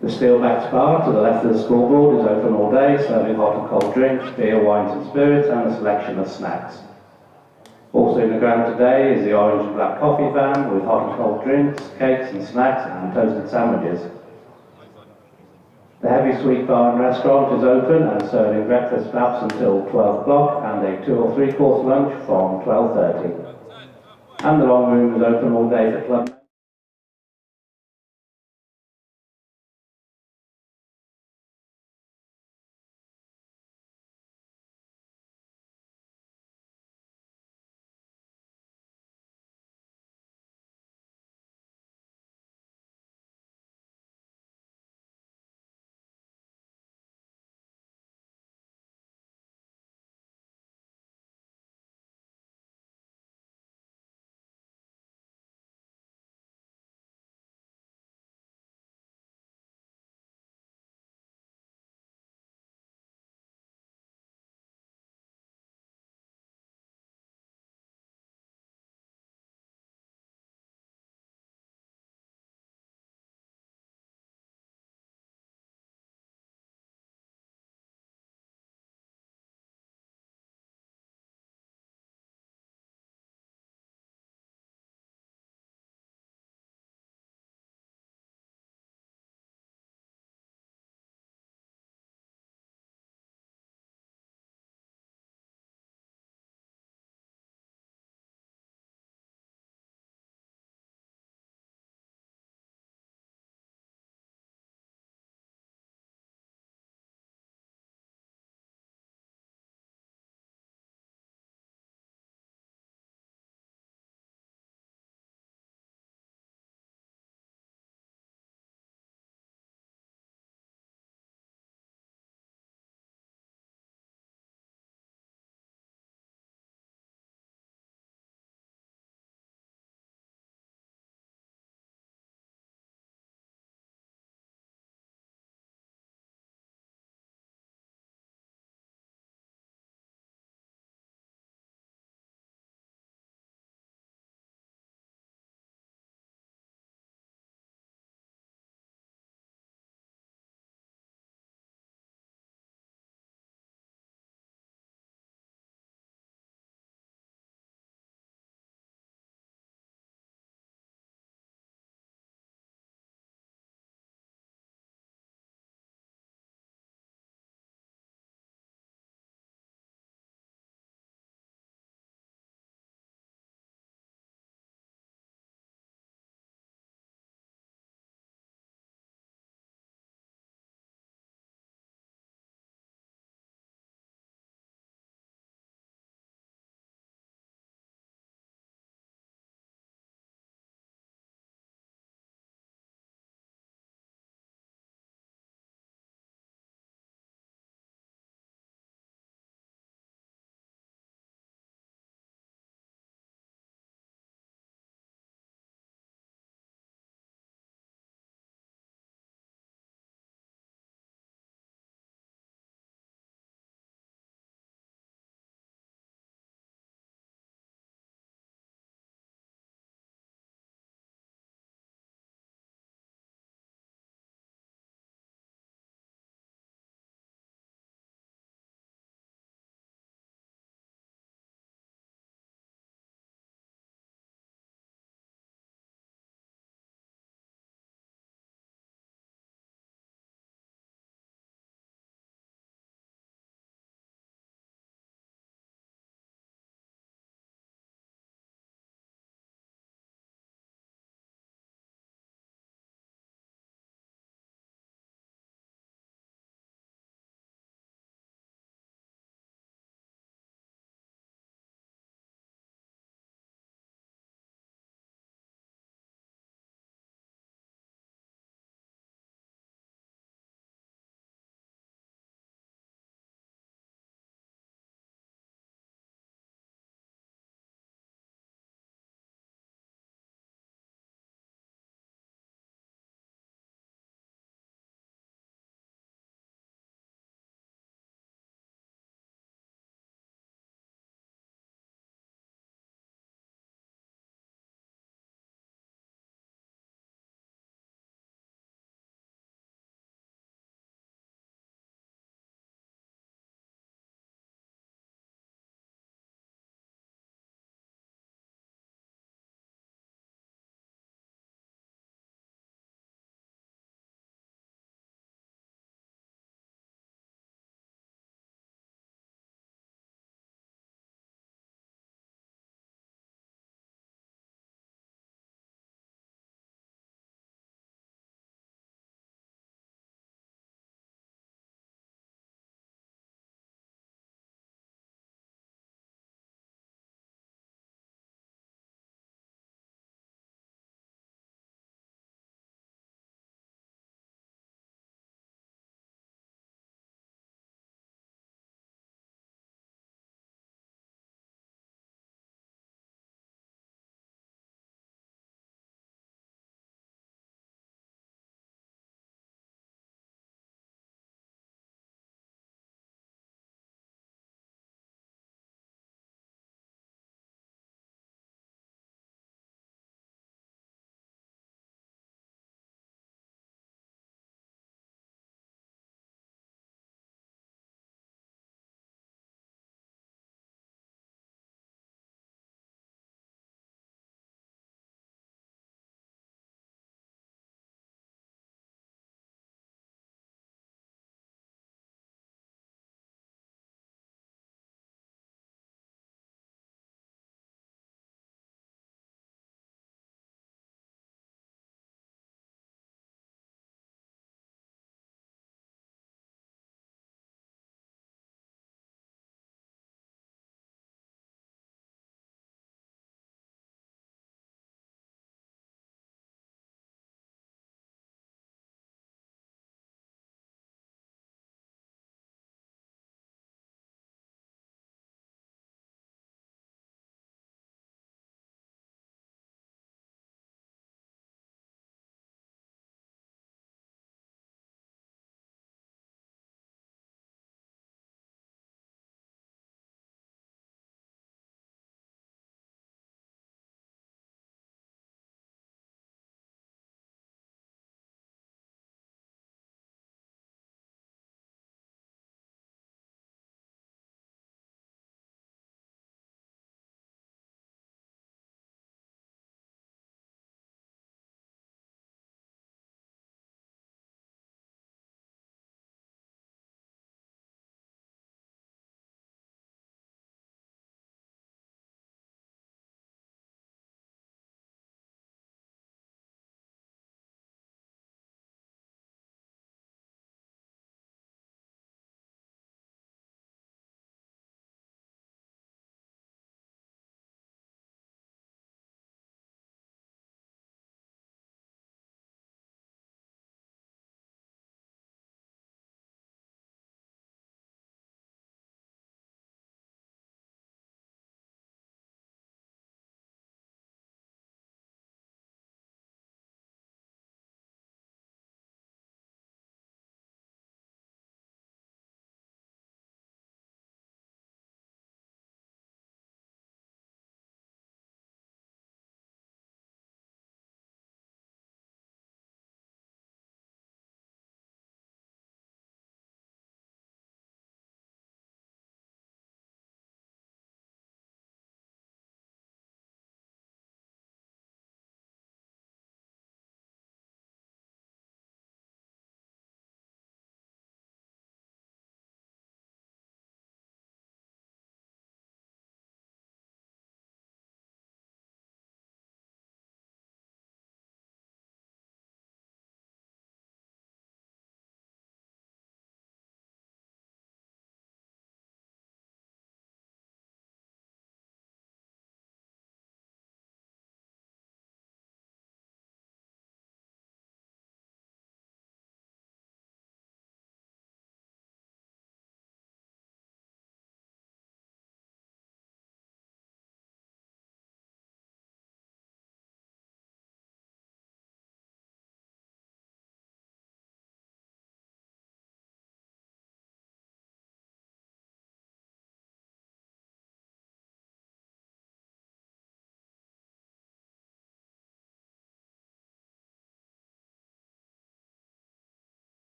The Steelbacks Bar to the left of the scoreboard is open all day, serving hot and cold drinks, beer, wines and spirits, and a selection of snacks. Also in the ground today is the orange and black coffee van with hot and cold drinks, cakes and snacks, and toasted sandwiches. The Heavy Sweet Bar and Restaurant is open and serving breakfast wraps until 12 o'clock and a 2 or 3 course lunch from 12:30. And the long room is open all day for club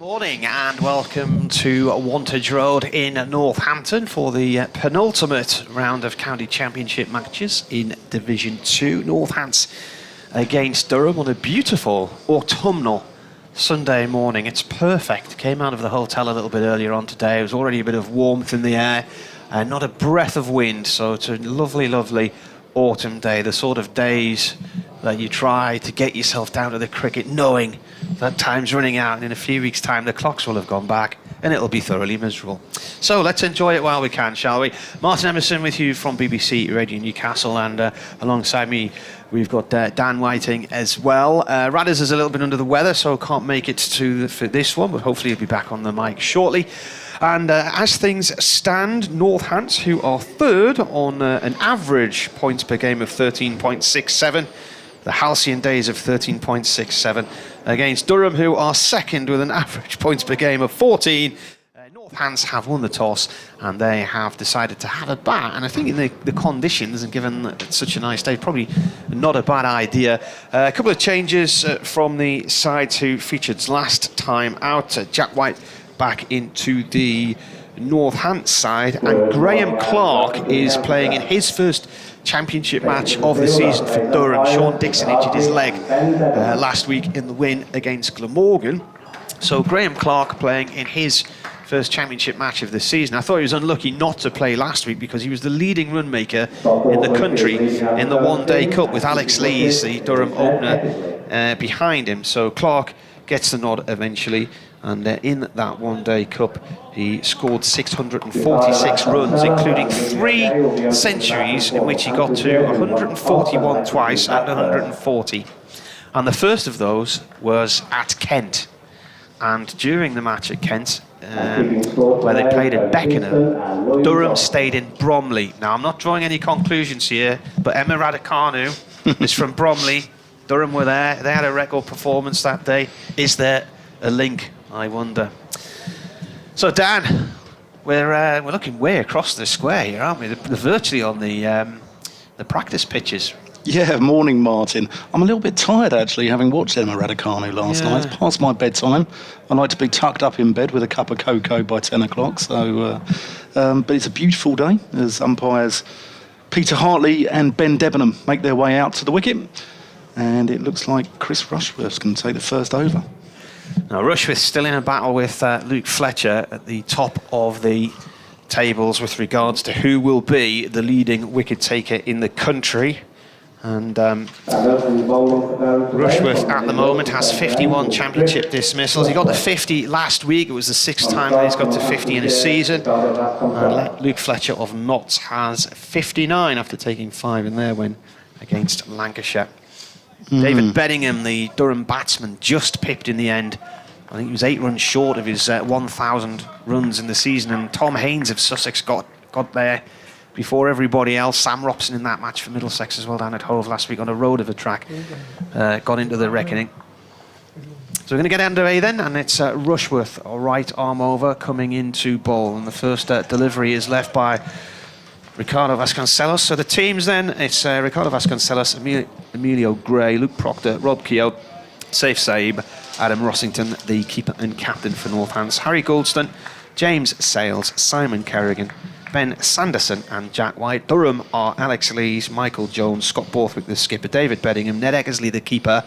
Morning and welcome to Wantage Road in Northampton for the penultimate round of county championship matches in Division 2. Northants against Durham on a beautiful autumnal Sunday morning. It's perfect. Came out of the hotel a little bit earlier on today. There was already a bit of warmth in the air and not a breath of wind. So it's a lovely, lovely autumn day. The sort of days that you try to get yourself down to the cricket knowing that time's running out, and in a few weeks' time the clocks will have gone back and it'll be thoroughly miserable. So let's enjoy it while we can, shall we? Martin Emerson with you from BBC Radio Newcastle, and alongside me we've got Dan Whiting as well. Radders is a little bit under the weather, so can't make it for this one, but hopefully he'll be back on the mic shortly. And as things stand, Northants, who are third on an average points per game of 13.67, the halcyon days of 13.67, against Durham, who are second with an average points per game of 14. Northants have won the toss and they have decided to have a bat, and I think in the conditions and given it's such a nice day, probably not a bad idea. A couple of changes from the sides who featured last time out. Jack White back into the Northants side, and Graham Clark is playing in his first championship match of the season for Durham. Sean Dixon injured his leg last week in the win against Glamorgan. So Graham Clark playing in his first championship match of the season. I thought he was unlucky not to play last week because he was the leading run maker in the country in the one-day cup with Alex Lees, the Durham opener, behind him. So Clark gets the nod eventually, and in that one-day cup he scored 646 runs, including 3 centuries in which he got to 141 twice and 140. And the first of those was at Kent. And during the match at Kent, where they played at Beckenham, Durham stayed in Bromley. Now, I'm not drawing any conclusions here, but Emma Raducanu is from Bromley. Durham were there. They had a record performance that day. Is there a link, I wonder? So, Dan, we're looking way across the square here, aren't we? They're virtually on the practice pitches. Yeah, morning, Martin. I'm a little bit tired, actually, having watched Emma Raducanu last night. It's past my bedtime. I like to be tucked up in bed with a cup of cocoa by 10 o'clock. So, but it's a beautiful day as umpires Peter Hartley and Ben Debenham make their way out to the wicket. And it looks like Chris Rushworth's going to take the first over. Now, Rushworth's still in a battle with Luke Fletcher at the top of the tables with regards to who will be the leading wicket taker in the country. And Rushworth at the moment has 51 championship dismissals. He got to 50 last week. It was the 6th time that he's got to 50 in a season. And Luke Fletcher of Notts has 59 after taking 5 in their win against Lancashire. David Bedingham, the Durham batsman, just pipped in the end. I think he was 8 runs short of his 1,000 runs in the season. And Tom Haynes of Sussex got there before everybody else. Sam Robson in that match for Middlesex as well down at Hove last week on a road of a track got into the reckoning. So we're going to get underway then, and it's Rushworth, right arm over, coming into bowl, and the first delivery is left by Ricardo Vasconcelos. So the teams then, it's Ricardo Vasconcelos, Emilio Gray, Luke Proctor, Rob Keogh, Saif Saib, Adam Rossington, the keeper and captain for Northants, Harry Goldston, James Sales, Simon Kerrigan, Ben Sanderson and Jack White. Durham are Alex Lees, Michael Jones, Scott Borthwick the skipper, David Bedingham, Ned Eckersley the keeper,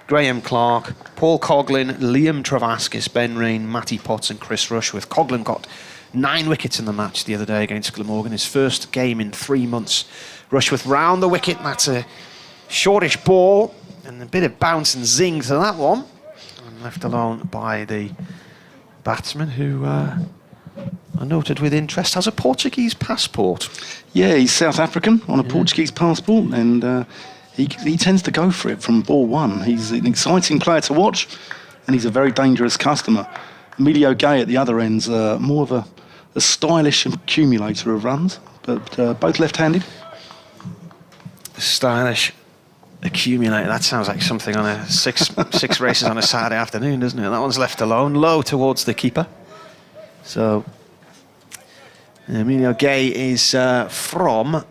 Graham Clark, Paul Coughlin, Liam Travaskis, Ben Rain, Matty Potts and Chris Rushworth. Coughlin got 9 wickets in the match the other day against Glamorgan, his first game in 3 months. Rushworth round the wicket, and that's a shortish ball and a bit of bounce and zing to that one, and left alone by the batsman who I noted with interest has a Portuguese passport. Yeah, he's South African on a Portuguese passport, and he tends to go for it from ball 1. He's an exciting player to watch, and he's a very dangerous customer. Emilio Gay at the other end's more of a stylish accumulator of runs, but both left-handed. Stylish accumulator, that sounds like something on a six races on a Saturday afternoon, doesn't it? That one's left alone, low towards the keeper. So Emilio Gay is from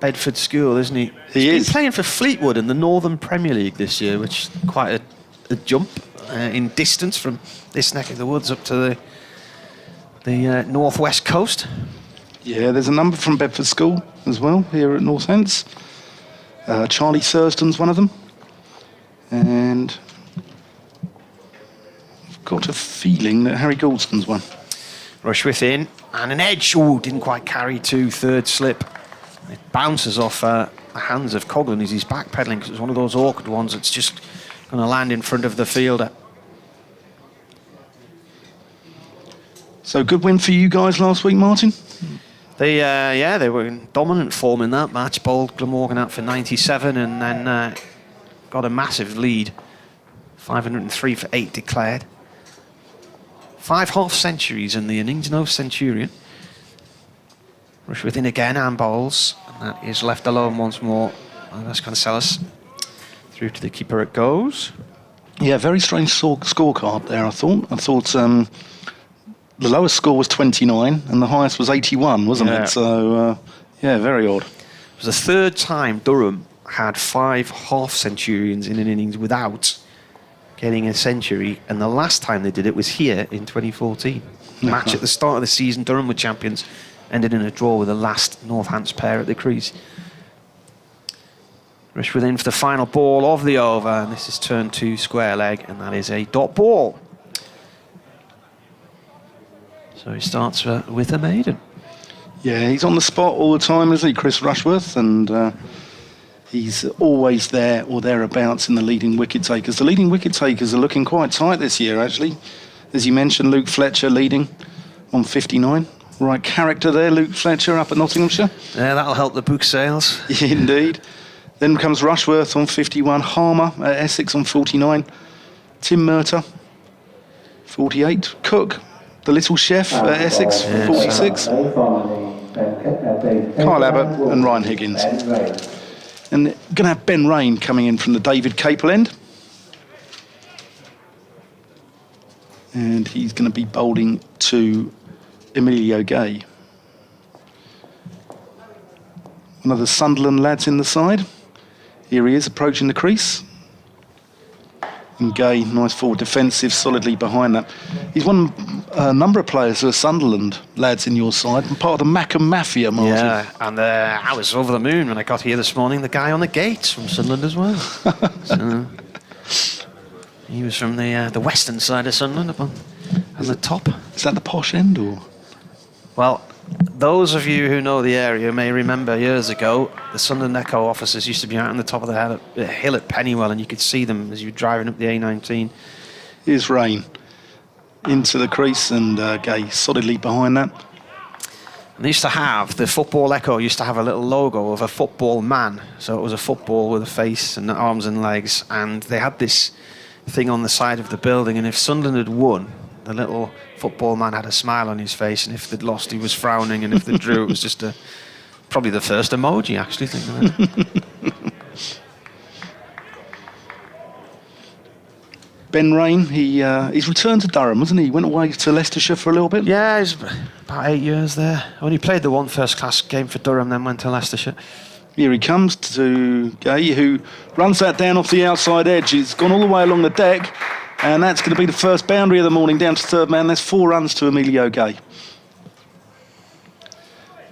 Bedford School, isn't he? He's been playing for Fleetwood in the Northern Premier League this year, which is quite a jump. in distance from this neck of the woods up to the northwest coast. Yeah, there's a number from Bedford School as well here at Northants. Charlie Thurston's one of them. And I've got a feeling that Harry Gouldstone's one. Rushworth in, and an edge. Oh, didn't quite carry to third slip. It bounces off the hands of Coghlan as he's backpedaling, because it's one of those awkward ones that's just going to land in front of the fielder. So good win for you guys last week, Martin? They were in dominant form in that match. Bowled Glamorgan out for 97 and then got a massive lead. 503 for 8 declared. 5 half centuries in the innings, no centurion. Rushworth in again and bowls, and that is left alone once more. That's Concelis. Through to the keeper it goes. Yeah, very strange scorecard there, I thought. The lowest score was 29 and the highest was 81, wasn't it? So, very odd. It was the third time Durham had 5 half centurions in an innings without getting a century, and the last time they did it was here in 2014. Match at the start of the season, Durham were champions, ended in a draw with the last Northants pair at the crease. Rushworth in for the final ball of the over, and this is turned to square leg, and that is a dot ball. So he starts with a maiden. Yeah, he's on the spot all the time, isn't he, Chris Rushworth? And he's always there or thereabouts in the leading wicket takers. The leading wicket takers are looking quite tight this year, actually. As you mentioned, Luke Fletcher leading on 59. Right character there, Luke Fletcher up at Nottinghamshire. Yeah, that'll help the book sales. Indeed. Then comes Rushworth on 51. Harmer at Essex on 49. Tim Murtagh, 48. Cook, the little chef at Essex, 46. Kyle Abbott and Ryan Higgins. And going to have Ben Rain coming in from the David Capel end. And he's going to be bowling to Emilio Gay. One of the Sunderland lads in the side. Here he is approaching the crease. And Gay, nice forward defensive, solidly behind that. He's one a number of players who are Sunderland lads in your side, and part of the Mackham Mafia, Martin. Yeah, and I was over the moon when I got here this morning. The guy on the gates from Sunderland as well. So, he was from the western side of Sunderland, up on the top. Is that the posh end, or? Well, those of you who know the area may remember years ago, the Sunderland Echo offices used to be out on the top of the hill at Pennywell, and you could see them as you were driving up the A19. Here's Rain into the crease, and Gay solidly behind that. And they used to have, the Football Echo used to have a little logo of a football man. So it was a football with a face and arms and legs, and they had this thing on the side of the building, and if Sunderland had won, the little football man had a smile on his face, and if they'd lost, he was frowning, and if they drew, it was just probably the first emoji, actually, thinking of it. Ben Rain, he's returned to Durham, wasn't he? He went away to Leicestershire for a little bit. Yeah, he's about 8 years there. Only played the one first-class game for Durham, then went to Leicestershire. Here he comes to Gay, who runs that down off the outside edge. He's gone all the way along the deck, and that's going to be the first boundary of the morning, down to third man. There's 4 runs to Emilio Gay.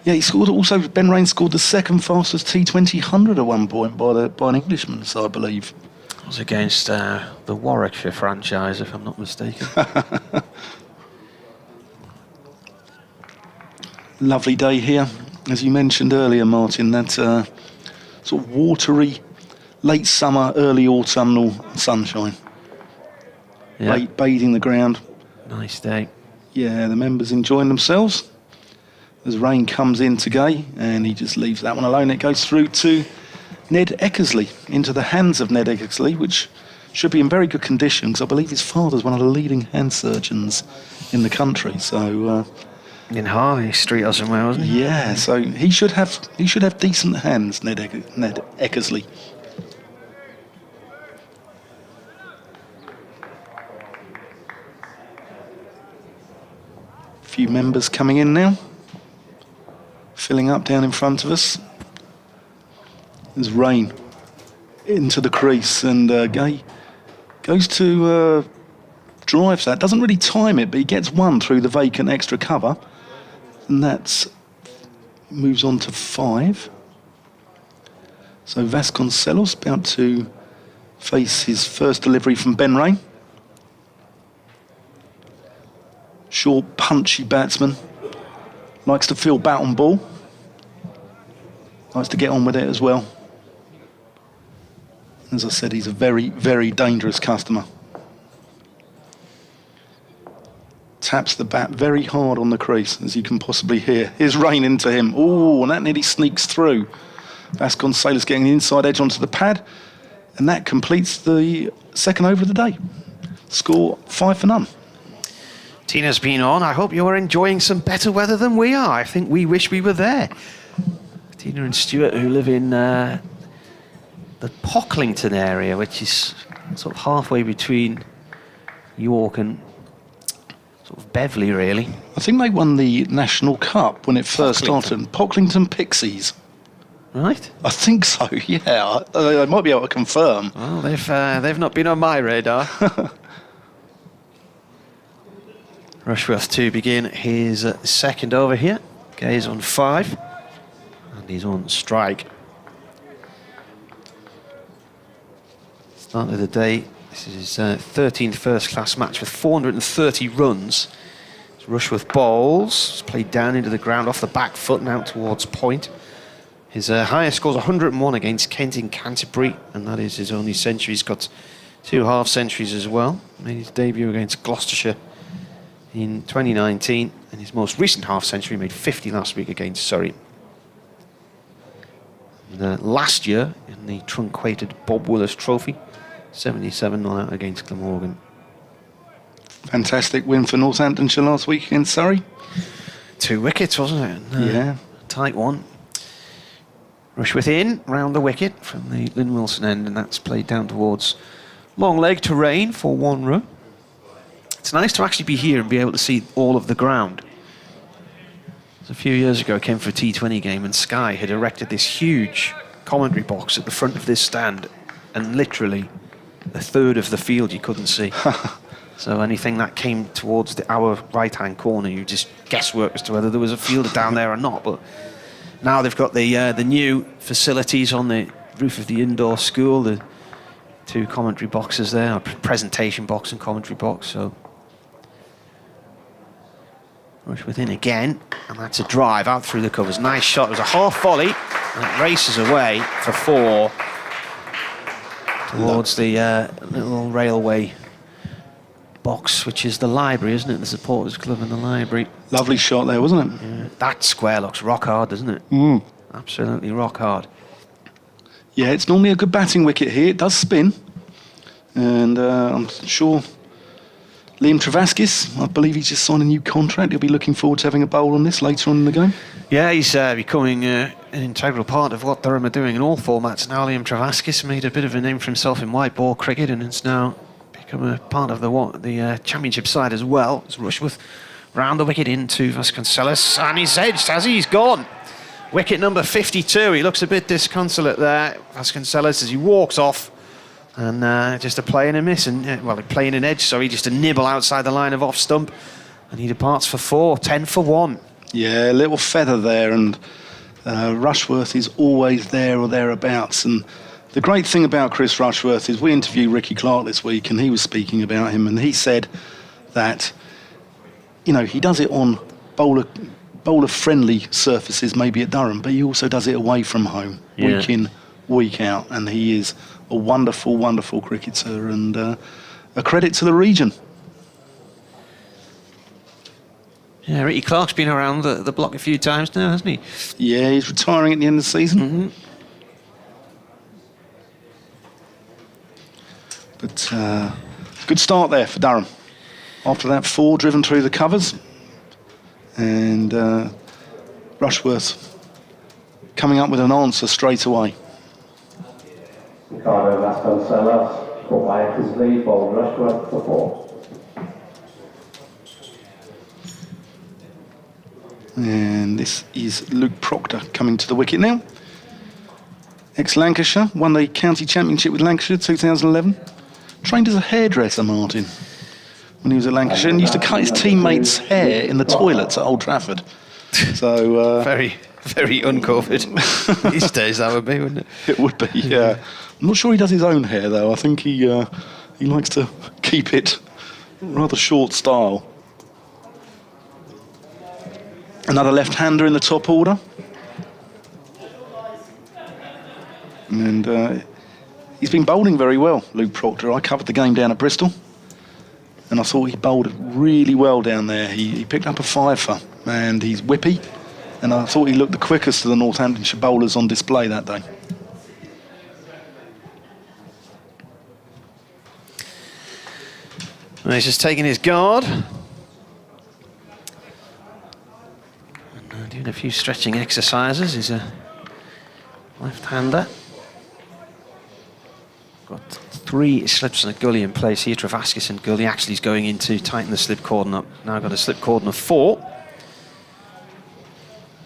Yeah, he scored also. Ben Rain scored the second fastest T20 100 at one point by an Englishman, so I believe. It was against the Warwickshire franchise, if I'm not mistaken. Lovely day here, as you mentioned earlier, Martin. That sort of watery, late summer, early autumnal sunshine. Yep. Bathing the ground. Nice day. Yeah, the members enjoying themselves. As Rain comes in to Gay, and he just leaves that one alone. It goes through to Ned Eckersley, into the hands of Ned Eckersley, which should be in very good condition, because I believe his father's one of the leading hand surgeons in the country. So in Harley Street or somewhere, wasn't he? Yeah, so he should have decent hands, Ned Eckersley. A few members coming in now, filling up down in front of us. There's Rain into the crease, and Gay goes to drives that, doesn't really time it, but he gets one through the vacant extra cover, and that's moves on to 5. So Vasconcelos about to face his first delivery from Ben Ray. Short, punchy batsman, likes to feel bat on ball, likes to get on with it as well. As I said, he's a very, very dangerous customer. Taps the bat very hard on the crease, as you can possibly hear. Here's rain into him. Oh, and that nearly sneaks through. Vasconcelos getting the inside edge onto the pad, and that completes the second over of the day. Score 5-0. Tina's been on. I hope you're enjoying some better weather than we are. I think we wish we were there. Tina and Stuart, who live in the Pocklington area, which is sort of halfway between York and sort of Beverley, really. I think they won the National Cup when it first started. Pocklington Pixies. Right. I think so, yeah. They might be able to confirm. Well, they've not been on my radar. Rushworth to begin his second over here. Gay's on 5. And he's on strike. Start of the day. This is his 13th first-class match with 430 runs. Rushworth bowls. It's played down into the ground off the back foot and out towards point. His highest score is 101 against Kent in Canterbury, and that is his only century. He's got 2 half-centuries as well. Made his debut against Gloucestershire in 2019, and his most recent half-century made 50 last week against Surrey. And, last year, in the truncated Bob Willis Trophy, 77 not out against Glamorgan. Fantastic win for Northamptonshire last week against Surrey. 2 wickets, wasn't it? And, yeah. Tight one. Rushworth in, round the wicket from the Lynn Wilson end, and that's played down towards long leg terrain for 1 run. It's nice to actually be here and be able to see all of the ground. A few years ago, I came for a T20 game, and Sky had erected this huge commentary box at the front of this stand, and literally a third of the field you couldn't see. So anything that came towards our right-hand corner, you just guesswork as to whether there was a fielder down there or not. But now they've got the new facilities on the roof of the indoor school, the 2 commentary boxes there, a presentation box and commentary box. So Rushworth in again, and that's a drive out through the covers. Nice shot. It was a half volley, and it races away for 4 towards the little railway box, which is the library, isn't it? The supporters club and the library. Lovely shot there, wasn't it? Yeah. That square looks rock hard, doesn't it? Absolutely rock hard. Yeah, it's normally a good batting wicket here. It does spin, and I'm sure Liam Travaskis, I believe he's just signed a new contract. He'll be looking forward to having a bowl on this later on in the game. Yeah, he's becoming an integral part of what Durham are doing in all formats now. Liam Travaskis made a bit of a name for himself in white ball cricket, and it's now become a part of the championship side as well. It's Rushworth round the wicket into Vasconcelos, and he's edged, has he? He's gone. Wicket number 52. He looks a bit disconsolate there, Vasconcelos, as he walks off. And just a play and a miss, and well, a play and an edge, sorry, just a nibble outside the line of off stump. And he departs for 4, 10 for 1. Yeah, a little feather there, and Rushworth is always there or thereabouts. And the great thing about Chris Rushworth is we interviewed Ricky Clark this week, and he was speaking about him, and he said that, you know, he does it on bowler-friendly surfaces, maybe at Durham, but he also does it away from home, week in, week out, and he is a wonderful, wonderful cricketer, and a credit to the region. Yeah, Ricky Clark's been around the block a few times now, hasn't he? Yeah, he's retiring at the end of the season. But good start there for Durham. After that 4 driven through the covers, and Rushworth coming up with an answer straight away. Ricardo Vasconcelos, caught by Eckersley, bowled Rushworth for 4. And this is Luke Proctor coming to the wicket now. Ex-Lancashire, won the county championship with Lancashire 2011. Trained as a hairdresser, Martin. when he was at Lancashire, and used to cut his teammates' hair in the toilets at Old Trafford. So very, very uncovered these days, that would be, wouldn't it? It would be, yeah. I'm not sure he does his own hair, though. I think he likes to keep it rather short style. Another left-hander in the top order. And he's been bowling very well, Luke Proctor. I covered the game down at Bristol, and I thought he bowled really well down there. He picked up a fifer, and he's whippy, and I thought he looked the quickest of the Northamptonshire bowlers on display that day. And he's just taking his guard. And doing a few stretching exercises. He's a left-hander. Got 3 slips and a gully in place here. Travaskis and gully. Actually, he's going in to tighten the slip cordon up. Now got a slip cordon of 4.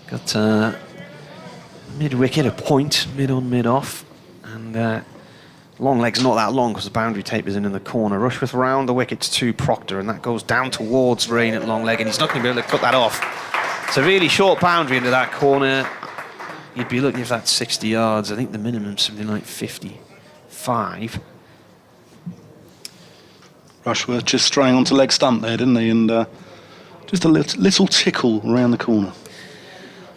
Got mid-wicket, a point, mid-on, mid-off. And long leg's not that long because the boundary tape is in the corner. Rushworth round the wickets to Proctor, and that goes down towards Rain at long leg, and he's not going to be able to cut that off. It's a really short boundary into that corner. You'd be looking for that 60 yards. I think the minimum's something like 55. Rushworth just straying onto leg stump there, didn't he? And just a little tickle around the corner.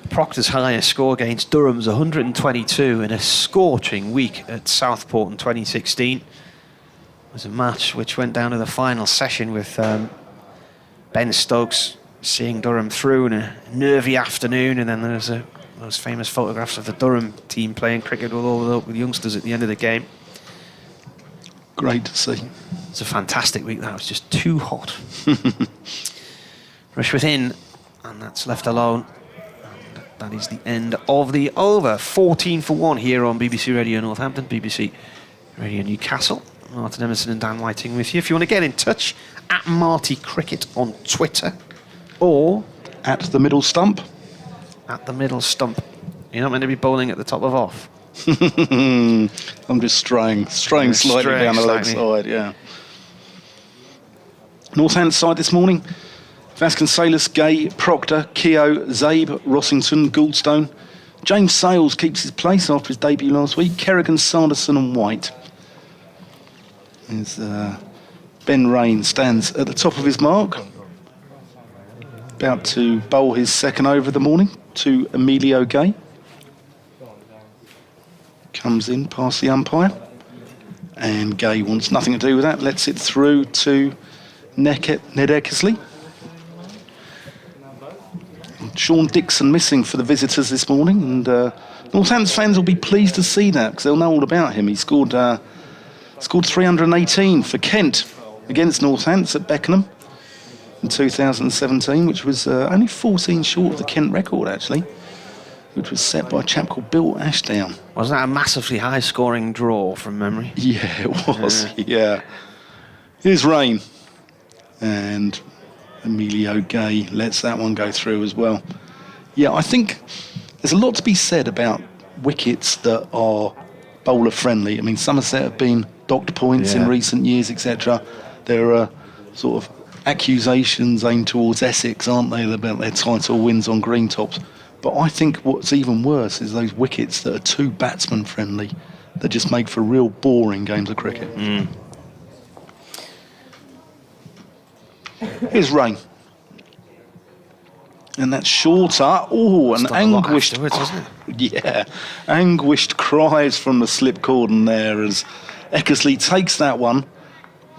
Proctor's highest score against Durham's 122 in a scorching week at Southport in 2016. It was a match which went down to the final session with Ben Stokes seeing Durham through in a nervy afternoon, and then there was those famous photographs of the Durham team playing cricket with all the youngsters at the end of the game. Great to see. It's a fantastic week. That was just too hot. Rushworth in, and that's left alone. That is the end of the over. 14 for 1 here on BBC Radio Northampton, BBC Radio Newcastle. Martin Emerson and Dan Whiting with you. If you want to get in touch, at Marty Cricket on Twitter, or at the middle stump. At the middle stump. You're not meant to be bowling at the top of off. I'm just straying slightly down the leg side, yeah. Northampton side this morning. Vasconcelos, Gay, Proctor, Keogh, Zabe, Rossington, Gouldstone. James Sales keeps his place after his debut last week. Kerrigan, Sanderson and White. As Ben Rain stands at the top of his mark. About to bowl his second over of the morning to Emilio Gay. Comes in past the umpire. And Gay wants nothing to do with that. Lets it through to Ned Eckersley. Sean Dixon missing for the visitors this morning, and Northampton fans will be pleased to see that because they'll know all about him. He scored 318 for Kent against Northampton at Beckenham in 2017, which was only 14 short of the Kent record, actually, which was set by a chap called Bill Ashdown. Wasn't that a massively high-scoring draw from memory? Yeah, it was, yeah. Here's Rain, and Emilio Gay lets that one go through as well. Yeah, I think there's a lot to be said about wickets that are bowler friendly. I mean, Somerset have been docked points in recent years, etc. There are sort of accusations aimed towards Essex, aren't they, about their title wins on green tops. But I think what's even worse is those wickets that are too batsman friendly, that just make for real boring games of cricket. Here's Rain. And that's shorter. Oh, an anguished... Wasn't it? Yeah, anguished cries from the slip cordon there as Eckersley takes that one.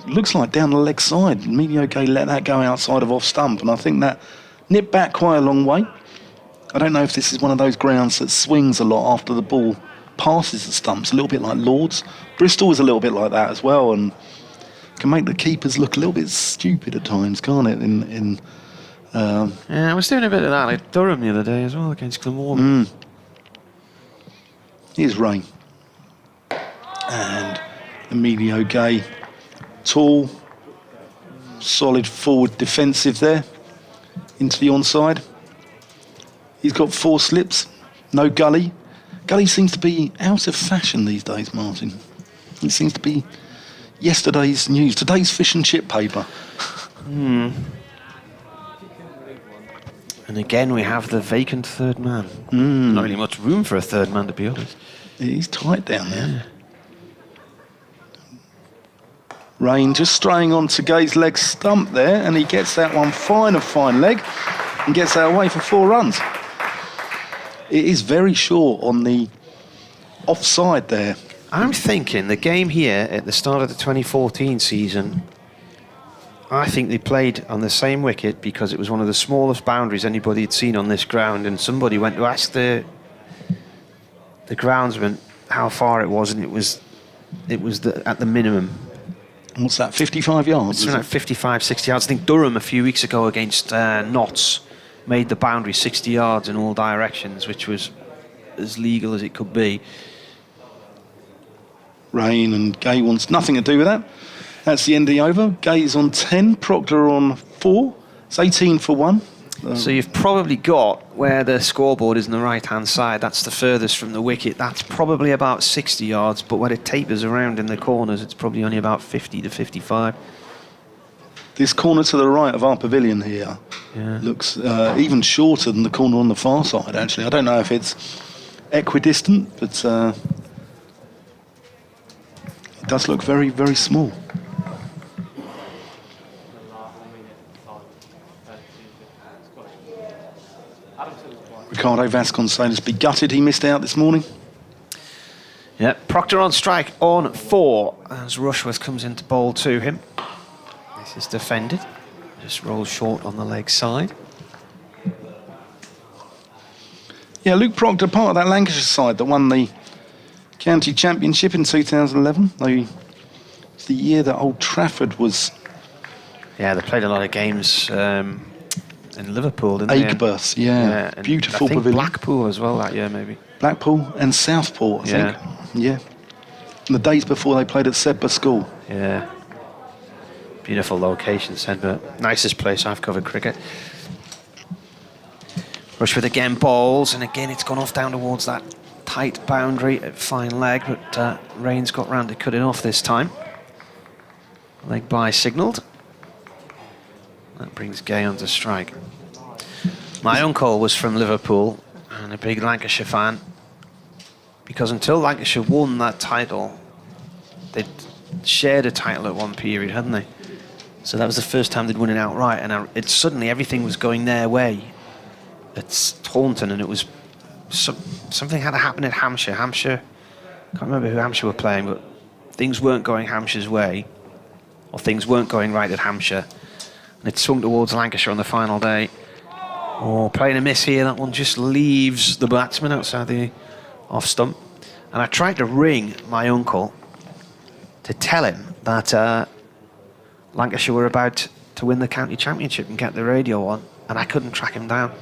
Looks like down the leg side. Emilio Gay let that go outside of off stump, and I think that nipped back quite a long way. I don't know if this is one of those grounds that swings a lot after the ball passes the stumps, a little bit like Lord's. Bristol is a little bit like that as well, and can make the keepers look a little bit stupid at times, can't it? Yeah, I was doing a bit of that at Durham the other day as well against Glamorgan. Here's Rain. And Emilio Gay, tall, solid forward defensive there, into the onside. He's got 4 slips, no gully. Gully seems to be out of fashion these days, Martin. It seems to be yesterday's news, today's fish and chip paper. And again, we have the vacant third man. Not really much room for a third man, to be honest. He's tight down there. Rain just straying onto Gay's leg stump there, and he gets that one fine leg and gets that away for 4 runs. It is very short on the offside there. I'm thinking the game here at the start of the 2014 season, I think they played on the same wicket because it was one of the smallest boundaries anybody had seen on this ground, and somebody went to ask the groundsman how far it was, and it was at the minimum. What's that, 55 yards? It's like 55, 60 yards. I think Durham a few weeks ago against Notts made the boundary 60 yards in all directions, which was as legal as it could be. Rain, and Gay wants nothing to do with that. That's the end of the over. Gay's on 10, Proctor on 4. It's 18 for 1. So you've probably got where the scoreboard is on the right-hand side. That's the furthest from the wicket. That's probably about 60 yards, but when it tapers around in the corners, it's probably only about 50 to 55. This corner to the right of our pavilion here looks even shorter than the corner on the far side, actually. I don't know if it's equidistant, but it does look very, very small. Ricardo Vasconcelos be gutted he missed out this morning. Yeah, Proctor on strike on 4 as Rushworth comes in to bowl to him. This is defended. Just rolls short on the leg side. Yeah, Luke Proctor, part of that Lancashire side that won the county championship in 2011. It's the year that Old Trafford was... Yeah, they played a lot of games in Liverpool, didn't they? Aigburth, yeah. Beautiful I think pavilion. Blackpool as well that year, maybe. Blackpool and Southport, I think. Yeah. And the days before they played at Sedbergh School. Yeah. Beautiful location, Sedbergh. Nicest place I've covered cricket. Rushworth again bowls, and again it's gone off down towards that tight boundary, fine leg, but Rain's got round to cutting off this time. Leg by signalled. That brings Gay onto strike. My uncle was from Liverpool and a big Lancashire fan, because until Lancashire won that title, they'd shared a title at one period, hadn't they? So that was the first time they'd won it outright, and suddenly everything was going their way at Taunton, and it was something had to happen at Hampshire. I can't remember who Hampshire were playing, but things weren't going Hampshire's way, or things weren't going right at Hampshire. And it swung towards Lancashire on the final day. Oh, playing a miss here. That one just leaves the batsman outside the off stump. And I tried to ring my uncle to tell him that Lancashire were about to win the county championship and get the radio on, and I couldn't track him down.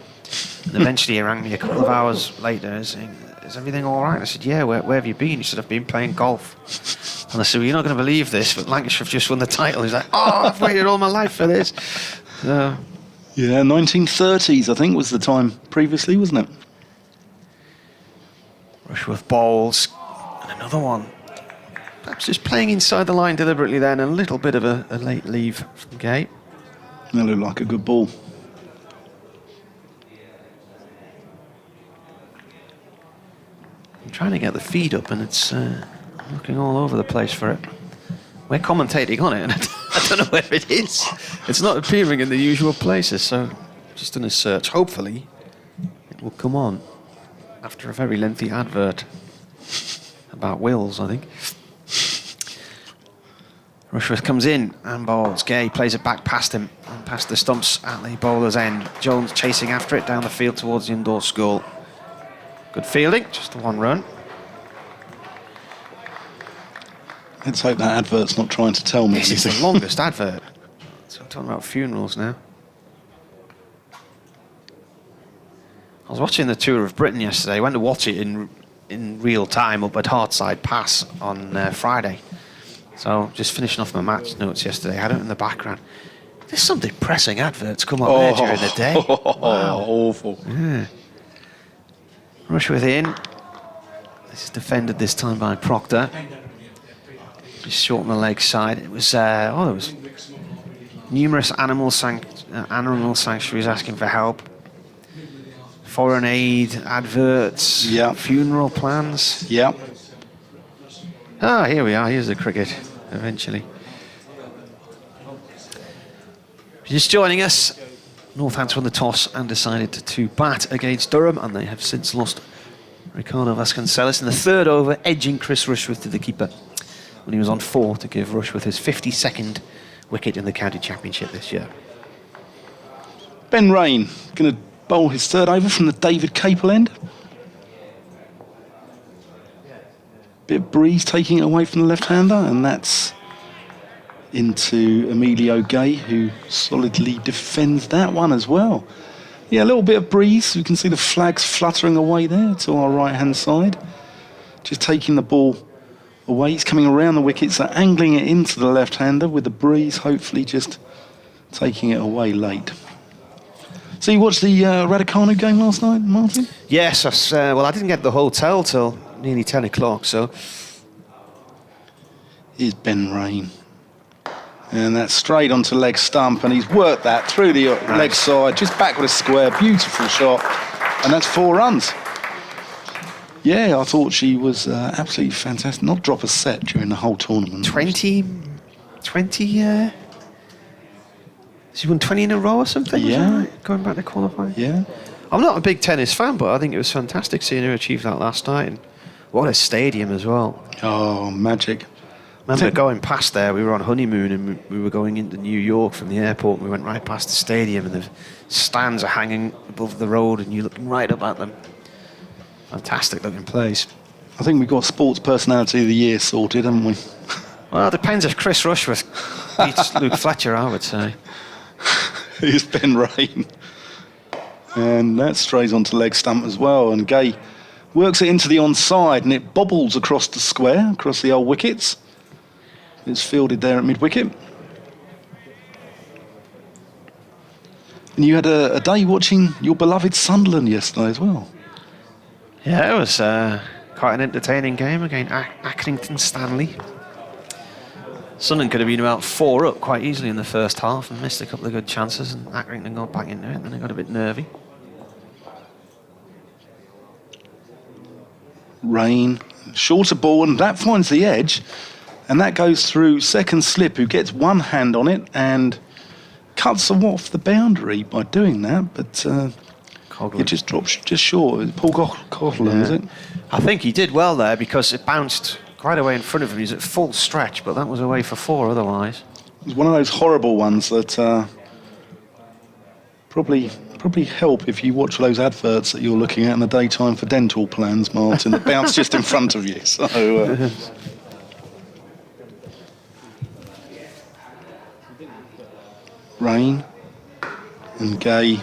And eventually he rang me a couple of hours later saying, "Is everything all right?" I said, "Yeah, where have you been?" He said, "I've been playing golf." And I said, "Well, you're not going to believe this, but Lancashire have just won the title." He's like, "Oh, I've waited all my life for this." So, yeah, 1930s, I think, was the time previously, wasn't it? Rushworth bowls, and another one. Perhaps just playing inside the line deliberately then, a little bit of a late leave from Gay. That looked like a good ball. I'm trying to get the feed up, and it's looking all over the place for it. We're commentating on it, and I don't know where it is. It's not appearing in the usual places, so just in a search. Hopefully, it will come on after a very lengthy advert about wills, I think. Rushworth comes in and bowls. Gay plays it back past him and past the stumps at the bowler's end. Jones chasing after it down the field towards the indoor school. Good fielding, just 1 run. Let's hope that advert's not trying to tell me This is anything. the longest advert. So I'm talking about funerals now. I was watching the Tour of Britain yesterday. I went to watch it in real time up at Hartside Pass on Friday. So just finishing off my match notes yesterday, I had it in the background. There's some depressing adverts come on there during the day. Wow. Awful. Yeah. Rushworth in. This is defended this time by Proctor. Just short on the leg side. It was there was Numerous animal sanctuaries asking for help. Foreign aid, adverts, funeral plans. Yeah. Ah, here we are. Here's the cricket, eventually. Just joining us, Northampton won the toss and decided to bat against Durham, and they have since lost Ricardo Vasconcelos in the third over, edging Chris Rushworth to the keeper when he was on 4 to give Rushworth his 52nd wicket in the county championship this year. Ben Rain going to bowl his third over from the David Capel end. Bit of breeze taking it away from the left-hander, and that's into Emilio Gay, who solidly defends that one as well. Yeah, a little bit of breeze. You can see the flags fluttering away there to our right-hand side. Just taking the ball away. He's coming around the wicket, so angling it into the left-hander with the breeze, hopefully just taking it away late. So you watched the Raducanu game last night, Martin? Yes, well, I didn't get to the hotel till nearly 10 o'clock, so... Here's Ben Rain. And that's straight onto leg stump, and he's worked that through the leg side, just back with a square, beautiful shot, and that's 4 runs. Yeah, I thought she was absolutely fantastic. Not drop a set during the whole tournament. 20, she won 20 in a row or something? Yeah. Right? Going back to qualifying? Yeah. I'm not a big tennis fan, but I think it was fantastic seeing her achieve that last night. And what a stadium as well. Oh, magic. I remember going past there, we were on honeymoon and we were going into New York from the airport, and we went right past the stadium, and the stands are hanging above the road and you're looking right up at them. Fantastic looking place. I think we got Sports Personality of the Year sorted, haven't we? Well, it depends if Chris Rushworth beats Luke Fletcher, I would say. Here's Ben Rain. And that strays onto leg stump as well, and Gay works it into the onside, and it bobbles across the square, across the old wickets. It's fielded there at mid-wicket. And you had a day watching your beloved Sunderland yesterday as well. Yeah, it was quite an entertaining game against Accrington Stanley. Sunderland could have been about 4 up quite easily in the first half and missed a couple of good chances, and Accrington got back into it, and then they got a bit nervy. Rain, shorter ball, and that finds the edge, and that goes through second slip, who gets one hand on it and cuts off the boundary by doing that, but it just drops just short. Paul Coughlin, is it? I think he did well there because it bounced quite away in front of him. He's at full stretch, but that was away for 4 otherwise. It was one of those horrible ones that probably help if you watch those adverts that you're looking at in the daytime for dental plans, Martin, that bounce just in front of you. So, Rain and Gay.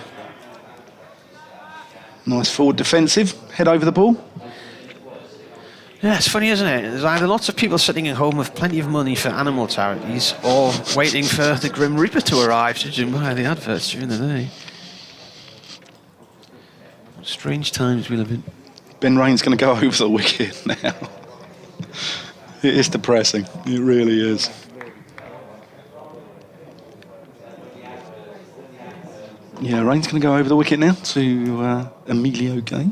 Nice forward defensive. Head over the ball. Yeah, it's funny, isn't it? There's either lots of people sitting at home with plenty of money for animal charities or waiting for the Grim Reaper to arrive to buy the adverts during the day. Strange times we live in. Ben Rain's going to go over the wicket now. It is depressing. It really is. Yeah, Rain's going to go over the wicket now to Emilio Gay.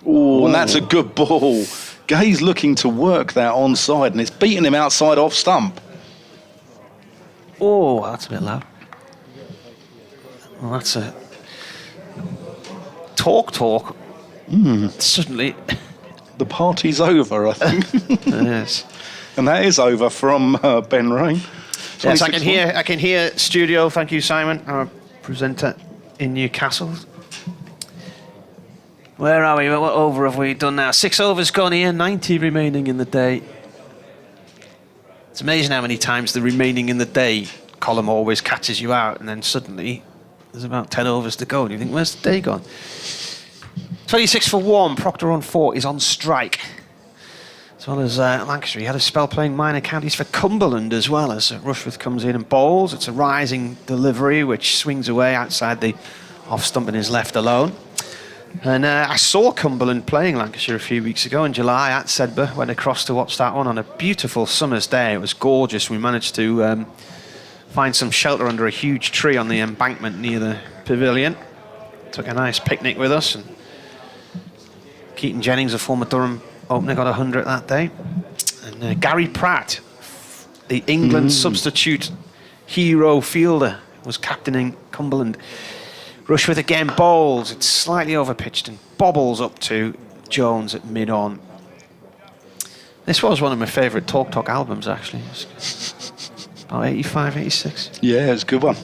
Oh, and that's a good ball. Gay's looking to work that onside, and it's beating him outside off stump. Oh, that's a bit loud. Well, that's a... Talk. Suddenly... The party's over, I think. Yes. And that is over from Ben Rain. Yes, I can hear studio. Thank you, Simon, our presenter in Newcastle. Where are we? What over have we done now? 6 overs gone here, 90 remaining in the day. It's amazing how many times the remaining in the day column always catches you out, and then suddenly there's about 10 overs to go, and you think, where's the day gone? 26 for 1, Proctor on 4 is on strike. As well as Lancashire, he had a spell playing minor counties for Cumberland as well, as Rushworth comes in and bowls. It's a rising delivery which swings away outside the off stump and is left alone. And I saw Cumberland playing Lancashire a few weeks ago in July at Sedbergh. Went across to watch that one on a beautiful summer's day. It was gorgeous. We managed to find some shelter under a huge tree on the embankment near the pavilion. Took a nice picnic with us. And Keaton Jennings, a former Durham opener, got 100 that day. And Gary Pratt, the England substitute hero fielder, was captaining Cumberland. Rushworth again bowls. It's slightly overpitched and bobbles up to Jones at mid-on. This was one of my favourite Talk Talk albums, actually. About 85, 86. Yeah, it's a good one.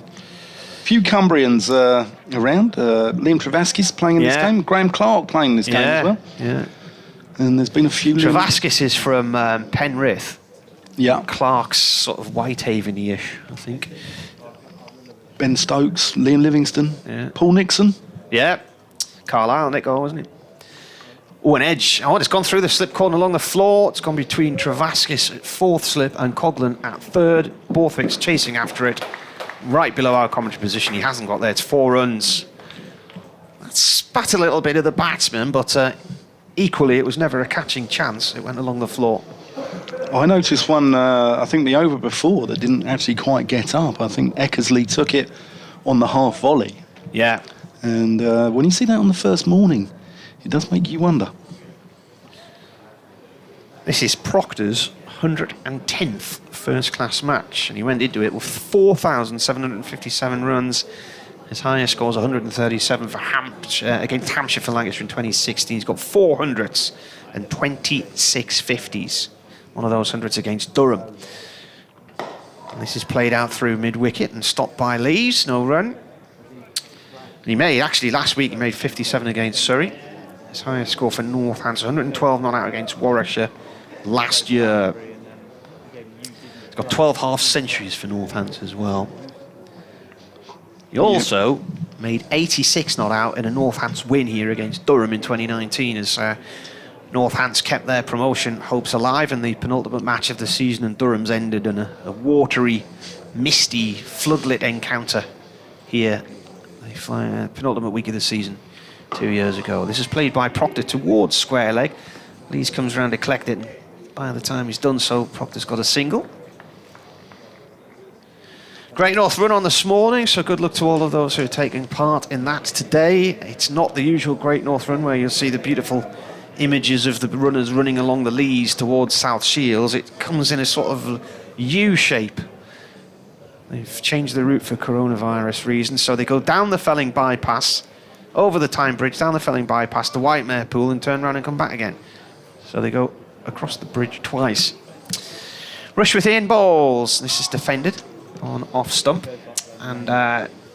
Few Cumbrians around. Liam Travaskis playing in this game. Graham Clark playing in this game as well. Yeah. And there's been a few... Travaskis is from Penrith. Yeah. Clark's sort of Whitehaven-ish, I think. Ben Stokes, Liam Livingston, Paul Nixon. Yeah. Carlisle, Nick, wasn't it? Oh, an edge. Oh, it's gone through the slip corner along the floor. It's gone between Travaskis at 4th slip and Coghlan at 3rd. Borthwick's chasing after it. Right below our commentary position. He hasn't got there. It's 4 runs. That spat a little bit of the batsman, but equally it was never a catching chance. It went along the floor. I noticed one, I think the over before, that didn't actually quite get up. I think Eckersley took it on the half volley. Yeah. And when you see that on the first morning, it does make you wonder. This is Proctor's 110th first-class match, and he went into it with 4,757 runs. His highest score was 137 for Hampshire, against Hampshire for Lancashire in 2016. He's got 400s and 26 50s. One of those hundreds against Durham. And this is played out through mid-wicket and stopped by Lees, no run. And he made, actually last week he made 57 against Surrey. His highest score for Northampton, 112 not out against Warwickshire last year. He's got 12 half centuries for Northampton as well. He also made 86 not out in a Northampton win here against Durham in 2019 as Northampton kept their promotion hopes alive in the penultimate match of the season, and Durham's ended in a watery, misty, floodlit encounter here. They fly penultimate week of the season 2 years ago. This is played by Proctor towards square leg. Lees comes round to collect it. And by the time he's done so, Proctor's got a single. Great North run on this morning, so good luck to all of those who are taking part in that today. It's not the usual Great North run where you'll see the beautiful images of the runners running along the Lees towards South Shields. It comes in a sort of U shape. They've changed the route for coronavirus reasons, so they go down the Felling bypass, over the Tyne Bridge, down the Felling bypass to Whitemare Pool, and turn around and come back again. So they go across the bridge twice. Rushworth in bowls. This is defended on off stump, and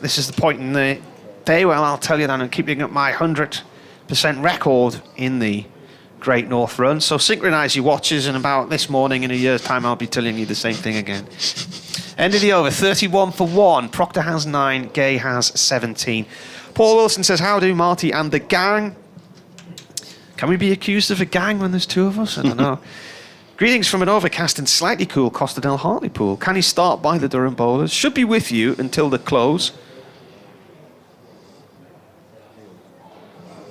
this is the point in the day where I'll tell you that I'm keeping up my 100% record in the Great North run. So synchronise your watches, and about this morning in a year's time I'll be telling you the same thing again. End of the over, 31 for 1. Proctor has 9, Gay has 17. Paul Wilson says, how do Marty and the gang? Can we be accused of a gang when there's 2 of us? I don't know. Greetings from an overcast and slightly cool Costadale Hartlepool. Can he start by the Durham bowlers? Should be with you until the close.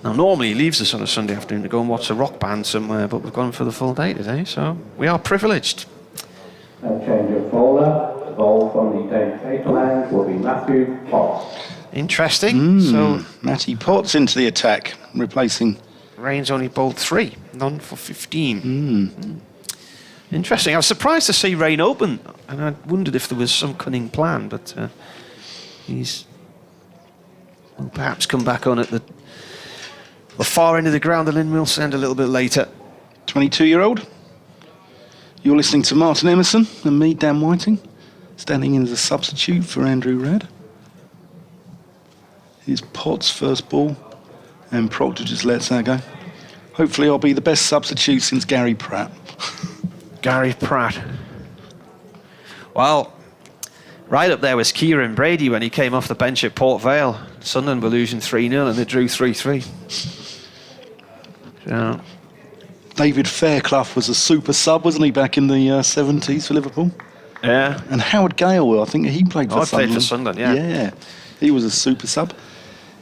Now, normally he leaves us on a Sunday afternoon to go and watch a rock band somewhere, but we've gone for the full day today, so we are privileged. A change of bowler. The bowl from the Dave Tableland will be Matthew Potts. Interesting. So Matty Potts into the attack, replacing... Rain's only bowled 3, none for 15. Interesting. I was surprised to see Rain open, and I wondered if there was some cunning plan, but he's will perhaps come back on at the far end of the ground, and then we'll send a little bit later. 22-year-old. You're listening to Martin Emerson and me, Dan Whiting, standing in as a substitute for Andrew Radd. Here's Potts' first ball, and Proctor just lets that go. Hopefully I'll be the best substitute since Gary Pratt. Gary Pratt. Well, right up there was Kieran Brady when he came off the bench at Port Vale. Sunderland were losing 3-0 and they drew 3-3. So. David Fairclough was a super sub, wasn't he, back in the 70s for Liverpool? Yeah. And Howard Gale, I think he played for Sunderland. Played for Sunderland, yeah. Yeah, he was a super sub.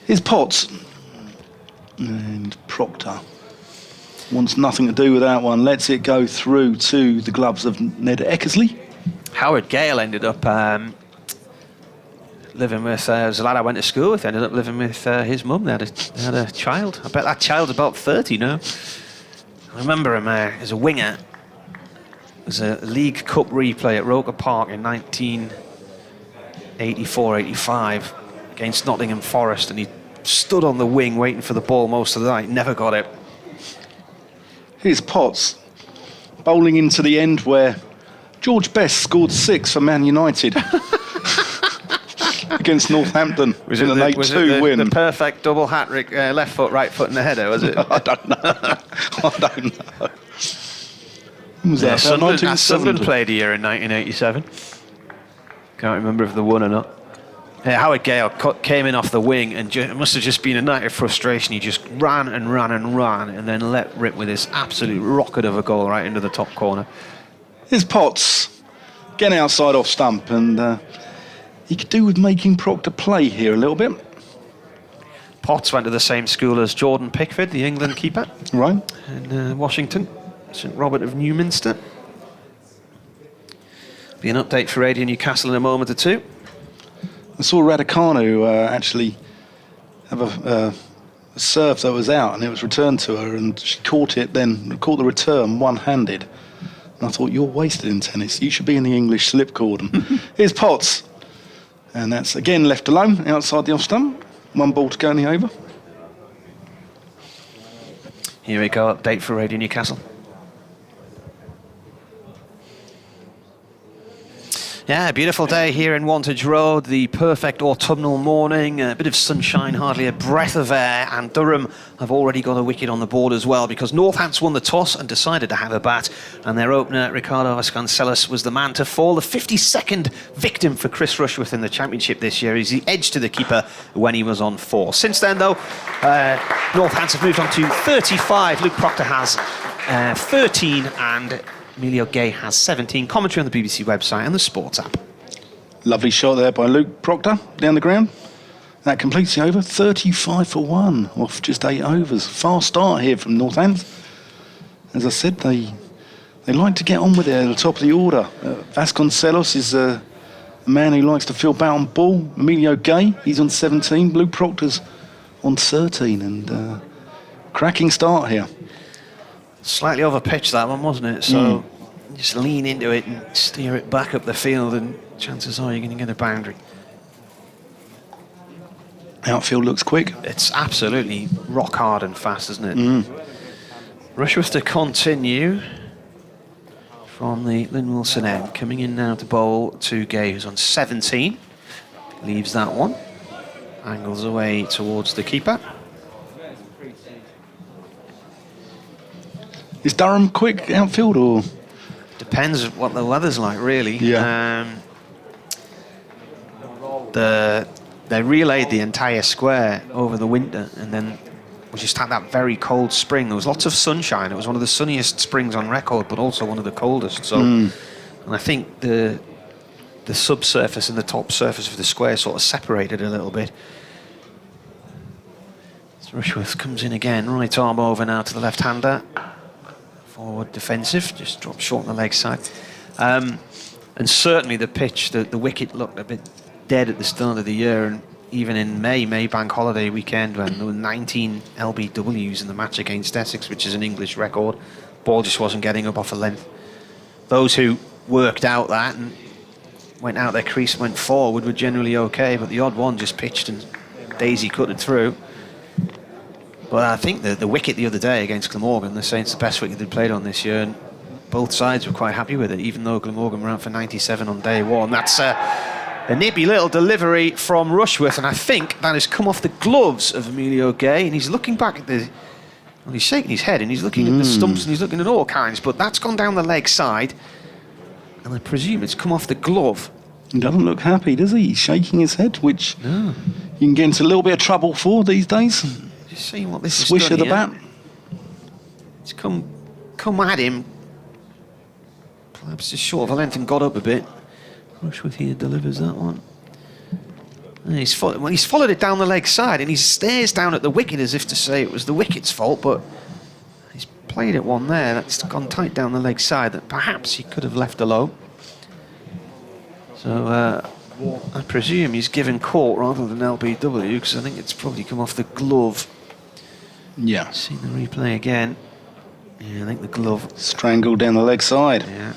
Here's Potts. And Proctor wants nothing to do with that one. Lets it go through to the gloves of Ned Eckersley. Howard Gale ended up living with, was a lad I went to school with, ended up living with his mum. They had a child. I bet that child's about 30 now. I remember him as a winger. It was a League Cup replay at Roker Park in 1984-85 against Nottingham Forest, and he stood on the wing waiting for the ball most of the night, never got it. Here's Potts, bowling into the end where George Best scored 6 for Man United against Northampton in an 8-2 win. The perfect double hat-trick, left foot, right foot and a header, was it? I don't know. I don't know. When was that? Sunderland played a year in 1987. Can't remember if they won or not. Howard Gale came in off the wing, and it must have just been a night of frustration. He just ran and ran and ran, and then let rip with this absolute rocket of a goal right into the top corner. Here's Potts, getting outside off stump, and he could do with making Proctor play here a little bit. Potts went to the same school as Jordan Pickford, the England keeper. Right. In Washington, St Robert of Newminster. Be an update for Radio Newcastle in a moment or two. I saw Raducanu actually have a serve that was out, and it was returned to her, and she caught it, then caught the return one-handed. And I thought, you're wasted in tennis. You should be in the English slip cordon. Here's Potts. And that's again left alone outside the off stump. 1 ball to go in the over. Here we go, update for Radio Newcastle. Yeah, a beautiful day here in Wantage Road, the perfect autumnal morning, a bit of sunshine, hardly a breath of air, and Durham have already got a wicket on the board as well, because Northants won the toss and decided to have a bat, and their opener, Ricardo Vasconcelos, was the man to fall, the 52nd victim for Chris Rushworth in the championship this year. He's the edge to the keeper when he was on 4. Since then, though, Northants have moved on to 35. Luke Proctor has 13, and Emilio Gay has 17. Commentary on the BBC website and the sports app. Lovely shot there by Luke Proctor down the ground. That completes the over. 35 for 1 off just 8 overs. Fast start here from Northants. As I said, they like to get on with it at the top of the order. Vasconcelos is a man who likes to feel bat on ball. Emilio Gay, he's on 17. Luke Proctor's on 13. And cracking start here. Slightly over pitch, that one, wasn't it? So just lean into it and steer it back up the field, and chances are you're going to get a boundary. Outfield looks quick. It's absolutely rock hard and fast, isn't it? Rushworth to continue from the Lynn Wilson end. Coming in now to bowl to Gay, who's on 17. Leaves that one. Angles away towards the keeper. Is Durham quick outfield, or? Depends what the weather's like, really. Yeah. They relayed the entire square over the winter, and then we just had that very cold spring. There was lots of sunshine. It was one of the sunniest springs on record, but also one of the coldest. So, and I think the subsurface and the top surface of the square sort of separated a little bit. So Rushworth comes in again, right arm over now to the left-hander. Forward defensive, just dropped short on the leg side. And certainly the pitch, the wicket looked a bit dead at the start of the year, and even in May Bank Holiday weekend, when there were 19 LBWs in the match against Essex, which is an English record, ball just wasn't getting up off a length. Those who worked out that and went out their crease, went forward, were generally okay, but the odd one just pitched and daisy cut it through. But I think the wicket the other day against Glamorgan, they're saying it's the best wicket they've played on this year, and both sides were quite happy with it, even though Glamorgan were out for 97 on day 1. That's a nippy little delivery from Rushworth, and I think that has come off the gloves of Emilio Gay, and he's looking back at the... Well, he's shaking his head, and he's looking at the stumps, and he's looking at all kinds, but that's gone down the leg side, and I presume it's come off the glove. He doesn't look happy, does he? He's shaking his head, which you can get into a little bit of trouble for these days. Just seeing what this Swish is of the bat. It's come at him, perhaps just short of a length, and got up a bit. Rushworth here delivers that one. And he's followed it down the leg side, and he stares down at the wicket as if to say it was the wicket's fault, but he's played it one there that's gone tight down the leg side that perhaps he could have left alone. So I presume he's given court rather than LBW, because I think it's probably come off the glove. Yeah. See the replay again. Yeah, I think the glove. Strangled down the leg side. Yeah.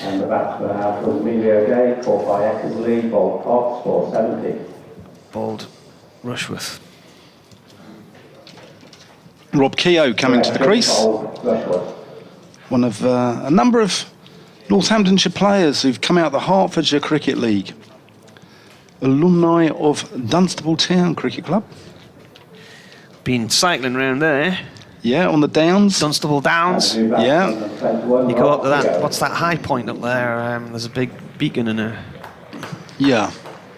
And the batsman out was Emilio Gay, caught by Eckersley, bowled Potts, 470. Bowled Rushworth. Rob Keogh coming to the crease. One of a number of Northamptonshire players who've come out of the Hertfordshire Cricket League. Alumni of Dunstable Town Cricket Club. Been cycling around there. Yeah, on the Downs. Dunstable Downs. Yeah. You go up to that, what's that high point up there? There's a big beacon in there. Yeah,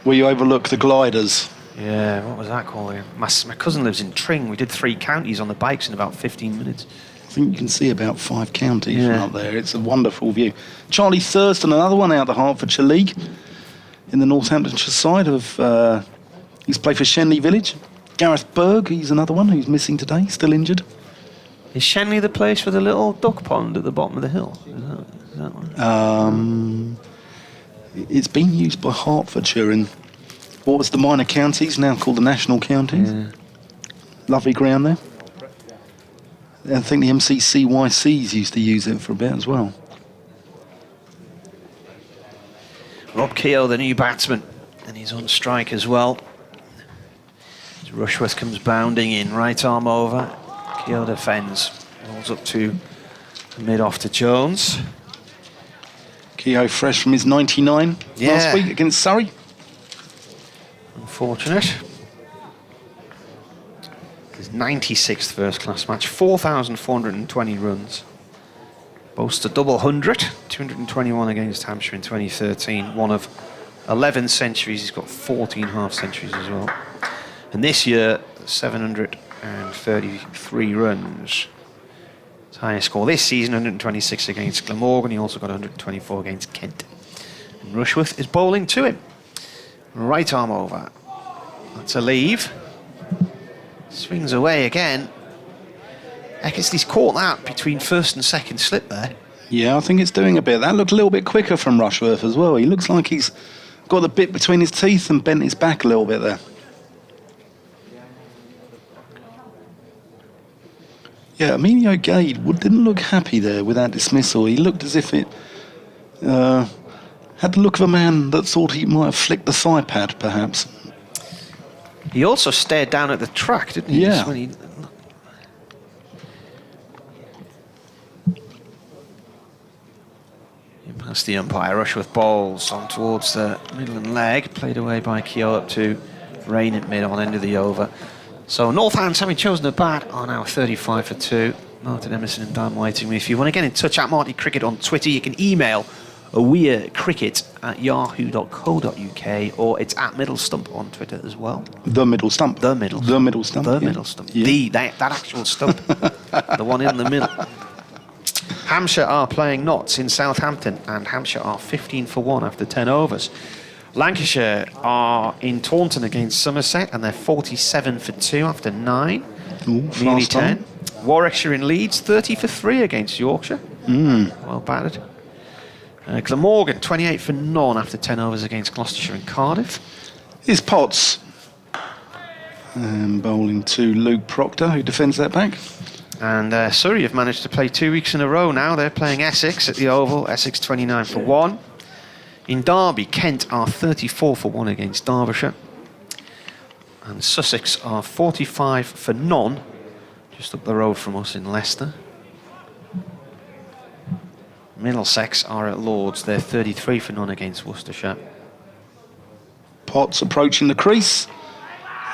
where you overlook the gliders. Yeah, what was that called? My cousin lives in Tring. We did 3 counties on the bikes in about 15 minutes. I think you can see about 5 counties from up there. It's a wonderful view. Charlie Thurston, another one out of the Hertfordshire League, in the Northamptonshire side of. He's played for Shenley Village. Gareth Berg, he's another one who's missing today, still injured. Is Shenley the place for the little duck pond at the bottom of the hill? Is that one? It's been used by Hertfordshire in what was the minor counties, now called the national counties. Yeah. Lovely ground there. I think the MCCYCs used to use it for a bit as well. Rob Keogh, the new batsman, and he's on strike as well. As Rushworth comes bounding in, right arm over. Keogh defends, rolls up to mid-off to Jones. Keogh fresh from his 99 last week against Surrey. Unfortunate. His 96th first-class match, 4,420 runs. Boasts a double 100, 221 against Hampshire in 2013. One of 11 centuries. He's got 14 half-centuries as well. And this year, 733 runs. His highest score this season, 126 against Glamorgan. He also got 124 against Kent. And Rushworth is bowling to him. Right arm over. That's a leave. Swings away again. Eckersley's caught that between first and second slip there. Yeah, I think it's doing a bit. That looked a little bit quicker from Rushworth as well. He looks like he's got the bit between his teeth and bent his back a little bit there. Yeah, Emilio Gade didn't look happy there with that dismissal. He looked as if it had the look of a man that thought he might have flicked the thigh pad, perhaps. He also stared down at the track, didn't he? Yeah. When he... Past the umpire, Rushworth bowls on towards the middle and leg, played away by Keogh up to Rain at mid on end of the over. So Northants, having chosen a bat, are now 35 for 2. Martin Emerson and Dan waiting with you. If you want to get in touch at Marty Cricket on Twitter, you can email aweircricket@yahoo.co.uk, or it's at Middle Stump on Twitter as well. The Middle Stump. The Middle Stump. The Middle Stump. The yeah. Middle Stump. Yeah. That actual stump. The one in the middle. Hampshire are playing Notts in Southampton, and Hampshire are 15 for 1 after 10 overs. Lancashire are in Taunton against Somerset, and they're 47 for 2 after 9. Ooh, nearly fast 10. time. Warwickshire in Leeds, 30 for 3 against Yorkshire. Well battered. Glamorgan, 28 for none after 10 overs against Gloucestershire and Cardiff. Here's Potts. Bowling to Luke Proctor, who defends that back. And Surrey have managed to play 2 weeks in a row now. They're playing Essex at the Oval. Essex 29 for 1. In Derby, Kent are 34 for 1 against Derbyshire. And Sussex are 45 for none, just up the road from us in Leicester. Middlesex are at Lords. They're 33 for none against Worcestershire. Potts approaching the crease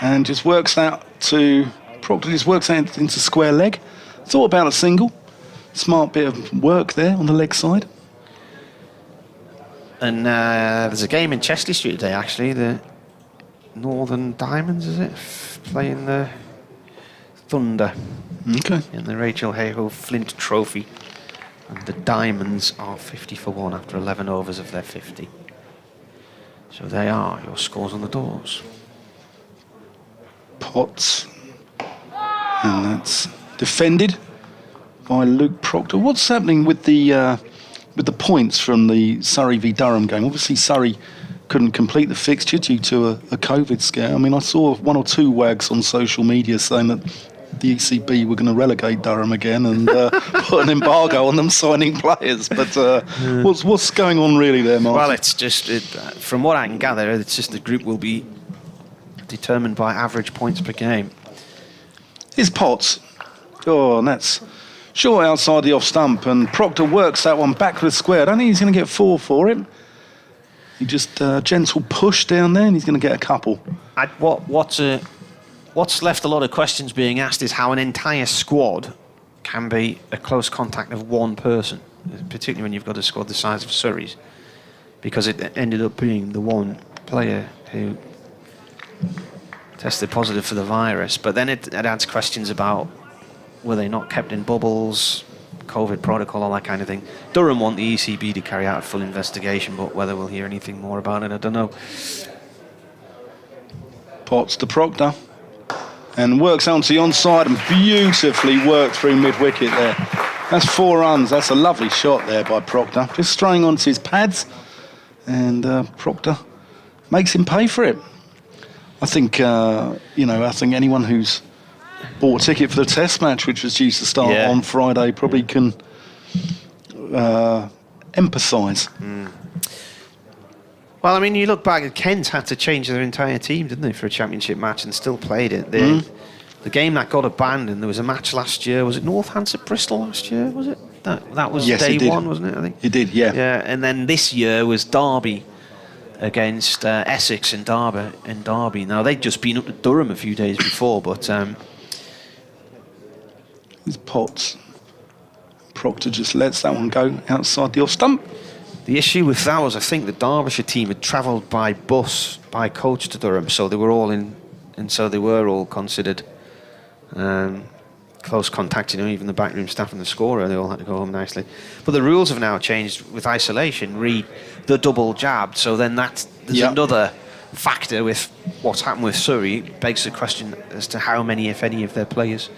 and just works out to... Proctor just works out into square leg. Thought about a single. Smart bit of work there on the leg side. And there's a game in Chesley Street today, actually. The Northern Diamonds, is it? Playing the Thunder. Okay. In the Rachel Hayhoe Flint Trophy. And the Diamonds are 50 for 1 after 11 overs of their 50. So they are your scores on the doors. Potts. And that's defended by Luke Proctor. What's happening with the points from the Surrey v Durham game? Obviously Surrey couldn't complete the fixture due to a COVID scare. I mean, I saw one or two wags on social media saying that the ECB were going to relegate Durham again and put an embargo on them signing players. But what's going on really there, Mark? Well, it's just, from what I can gather, it's just the group will be determined by average points per game. Here's Potts. Oh, and that's short outside the off stump, and Proctor works that one back to the square. I don't think he's going to get 4 for it. He just gentle push down there, and he's going to get a couple. What's left a lot of questions being asked is how an entire squad can be a close contact of one person, particularly when you've got a squad the size of Surrey's, because it ended up being the one player who tested positive for the virus. But then it adds questions about were they not kept in bubbles, COVID protocol, all that kind of thing. Durham want the ECB to carry out a full investigation, but whether we'll hear anything more about it, I don't know. Potts to Proctor, and works onto the onside and beautifully worked through mid-wicket there. That's 4 runs. That's a lovely shot there by Proctor. Just straying onto his pads, and Proctor makes him pay for it. I think, I think anyone who's bought a ticket for the Test match, which was due to start on Friday, probably can empathise. Well, I mean, you look back, Kent had to change their entire team, didn't they, for a championship match, and still played it. The game that got abandoned, there was a match last year. Was it Northampton Bristol last year? Was it? That was day one, wasn't it? I think it did. Yeah. Yeah, and then this year was Derby against Essex and Derby. Now they'd just been up to Durham a few days before, but these Potts. Proctor just lets that one go outside the off stump. The issue with that was, I think the Derbyshire team had travelled by bus, by coach to Durham, so they were all in, and so they were all considered close contact. Even the backroom staff and the scorer, they all had to go home nicely. But the rules have now changed with isolation. Read the double jabbed, so then there's another factor with what's happened with Surrey. Begs the question as to how many, if any, of their players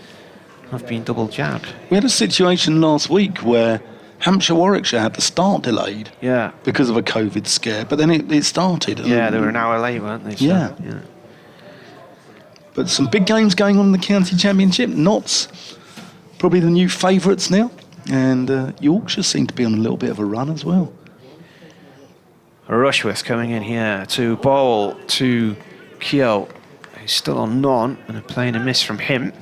have been double jabbed. We had a situation last week where Hampshire-Warwickshire had the start delayed because of a COVID scare, but then it started. Yeah, they were an hour late, weren't they? So, yeah. But some big games going on in the county championship. Notts, probably the new favourites now, and Yorkshire seem to be on a little bit of a run as well. Rushworth coming in here to bowl to Keogh, who's still on none, and a play and a miss from him.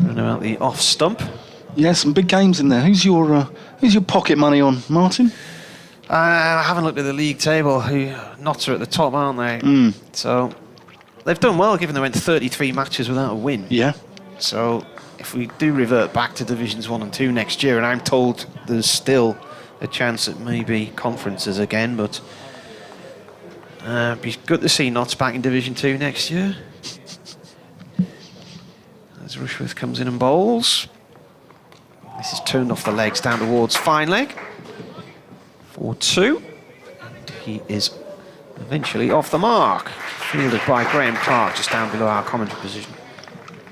Run about the off stump. Yeah, some big games in there. Who's your pocket money on, Martin? I haven't looked at the league table. Notts are at the top, aren't they? So they've done well, given they went 33 matches without a win. Yeah. So if we do revert back to Divisions 1 and 2 next year, and I'm told there's still a chance at maybe conferences again, but it'd be good to see Notts back in Division 2 next year. As Rushworth comes in and bowls. This is turned off the legs down towards fine leg. 4-2. And he is eventually off the mark. Fielded by Graham Clark, just down below our commentary position.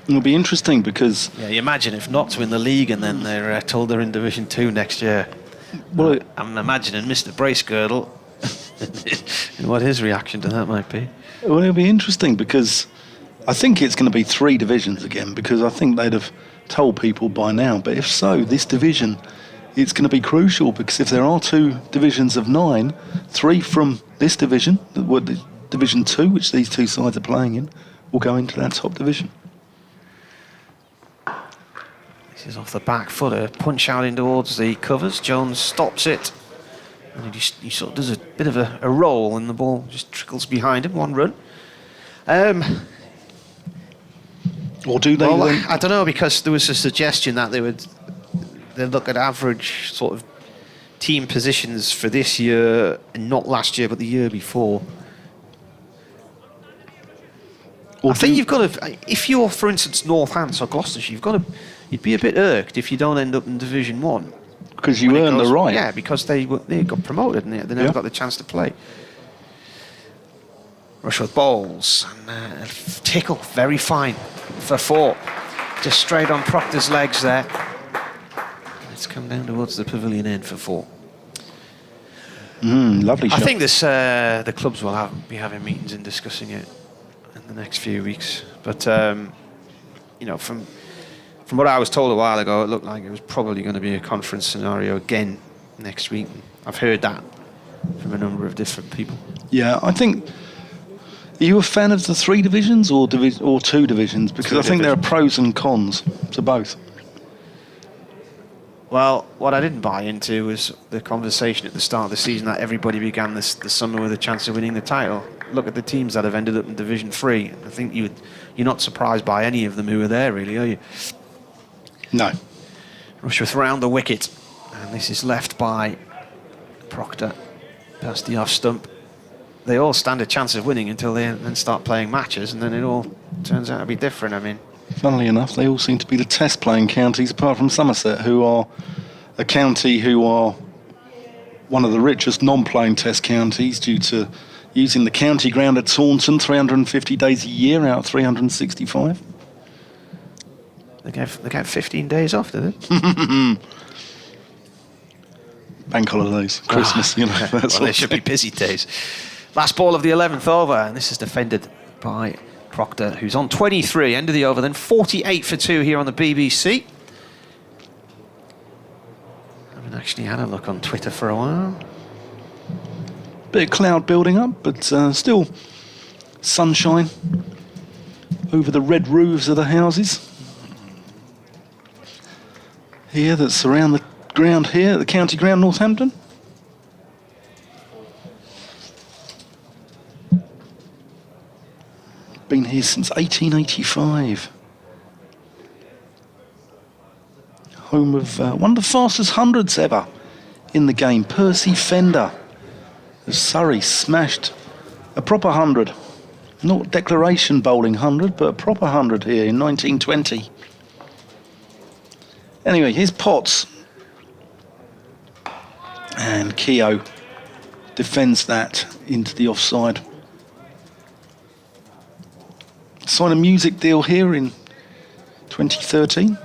It'll be interesting because... Yeah, you imagine if Notts win the league and then they're told they're in Division 2 next year. Well, I'm imagining Mr. Bracegirdle and what his reaction to that might be. Well, it'll be interesting because I think it's going to be 3 divisions again, because I think they'd have told people by now. But if so, this division, it's going to be crucial, because if there are 2 divisions of 9, 3 from this division, the Division 2, which these 2 sides are playing in, will go into that top division. This is off the back foot, a punch out in towards the covers. Jones stops it, and he sort of does a bit of a roll, and the ball just trickles behind him. 1 run. Or do they? Well, I don't know, because there was a suggestion that they'd look at average sort of team positions for this year, and not last year, but the year before. I think you've got to, if you're, for instance, Northampton or Gloucestershire, you'd be a bit irked if you don't end up in Division 1. Because you earn the right. Yeah, because they got promoted and they never got the chance to play. Rushworth bowls, and tickle, very fine for 4. Just straight on Proctor's legs there. Let's come down towards the pavilion end for 4. Lovely shot. I think the clubs will be having meetings and discussing it in the next few weeks. But you know, from what I was told a while ago, it looked like it was probably going to be a conference scenario again next week. I've heard that from a number of different people. Yeah, I think. Are you a fan of the 3 divisions or 2 divisions? Because I think there are pros and cons to both. Well, what I didn't buy into was the conversation at the start of the season that everybody began the summer with a chance of winning the title. Look at the teams that have ended up in Division 3. I think you're not surprised by any of them who are there, really, are you? No. Rushworth round the wicket, and this is left by Proctor past the off stump. They all stand a chance of winning until they then start playing matches, and then it all turns out to be different. I mean, funnily enough, they all seem to be the test-playing counties, apart from Somerset, who are a county who are one of the richest non-playing test counties due to using the county ground at Taunton 350 days a year out of 365. They get 15 days off, do they? Bank holidays, Christmas, you know. Well, they should be busy days. Last ball of the 11th over, and this is defended by Proctor, who's on 23, end of the over, then 48 for 2 here on the BBC. I haven't actually had a look on Twitter for a while. Bit of cloud building up, but still sunshine over the red roofs of the houses here that surround the ground here, the county ground, Northampton. Been here since 1885. Home of one of the fastest hundreds ever in the game, Percy Fender. As Surrey smashed a proper 100. Not declaration bowling 100, but a proper 100 here in 1920. Anyway, here's Potts. And Keogh defends that into the offside. Signed a music deal here in 2013,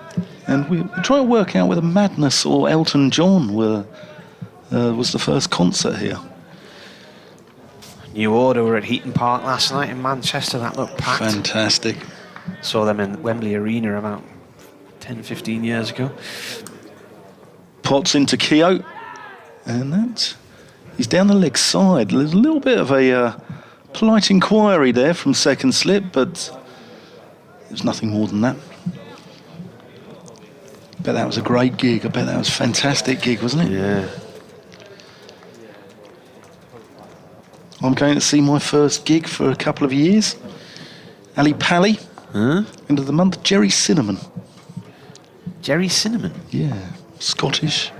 and we try to work out whether Madness or Elton John was the first concert here. New Order were at Heaton Park last night in Manchester. That looked packed. Fantastic. Saw them in Wembley Arena about 10, 15 years ago. Potts into Keogh, and he's down the leg side. There's a little bit of a polite inquiry there from second slip, but there's nothing more than that. I bet that was a great gig. I bet that was a fantastic gig, wasn't it? Yeah. I'm going to see my first gig for a couple of years. Ali Pally. End of the month, Jerry Cinnamon. Jerry Cinnamon? Yeah, Scottish.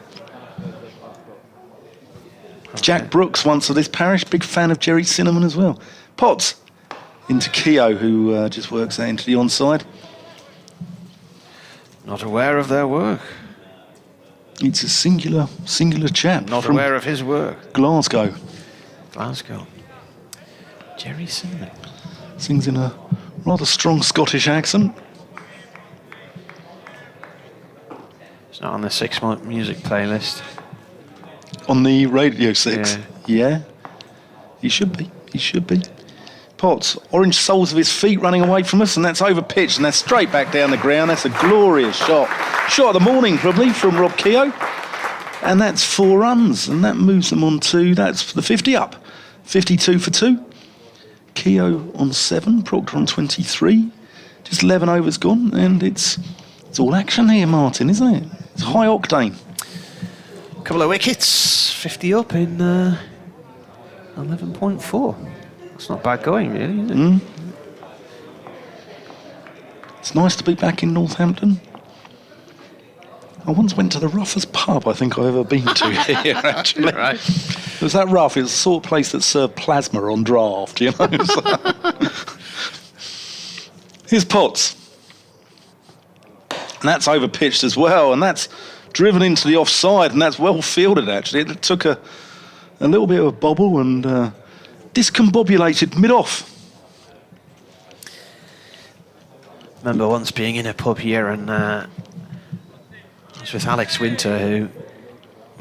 Okay. Jack Brooks, once of this parish, big fan of Jerry Cinnamon as well. Potts into Keogh, who just works that into the onside. Not aware of their work. It's a singular chap. Not aware of his work. Glasgow. Jerry Cinnamon. Sings in a rather strong Scottish accent. It's not on the 6-month music playlist. On the Radio 6? Yeah. He should be. Potts, orange soles of his feet running away from us, and that's over pitch, and that's straight back down the ground. That's a glorious shot. Shot of the morning, probably, from Rob Keogh. And that's 4 runs, and that moves them on to, that's the 50 up. 52 for 2. Keogh on 7, Proctor on 23. Just 11 overs gone, and it's all action here, Martin, isn't it? It's high octane. Couple of wickets, 50 up in 11.4. That's not bad going, really, is it? It's nice to be back in Northampton. I once went to the roughest pub I think I've ever been to here, actually. Right. It was that rough. It was the sort of place that served plasma on draft, you know. Here's Potts. And that's over pitched as well, and that's driven into the offside, and that's well fielded, actually. It took a little bit of a bobble and discombobulated mid-off. Remember once being in a pub here, and I was with Alex Winter, who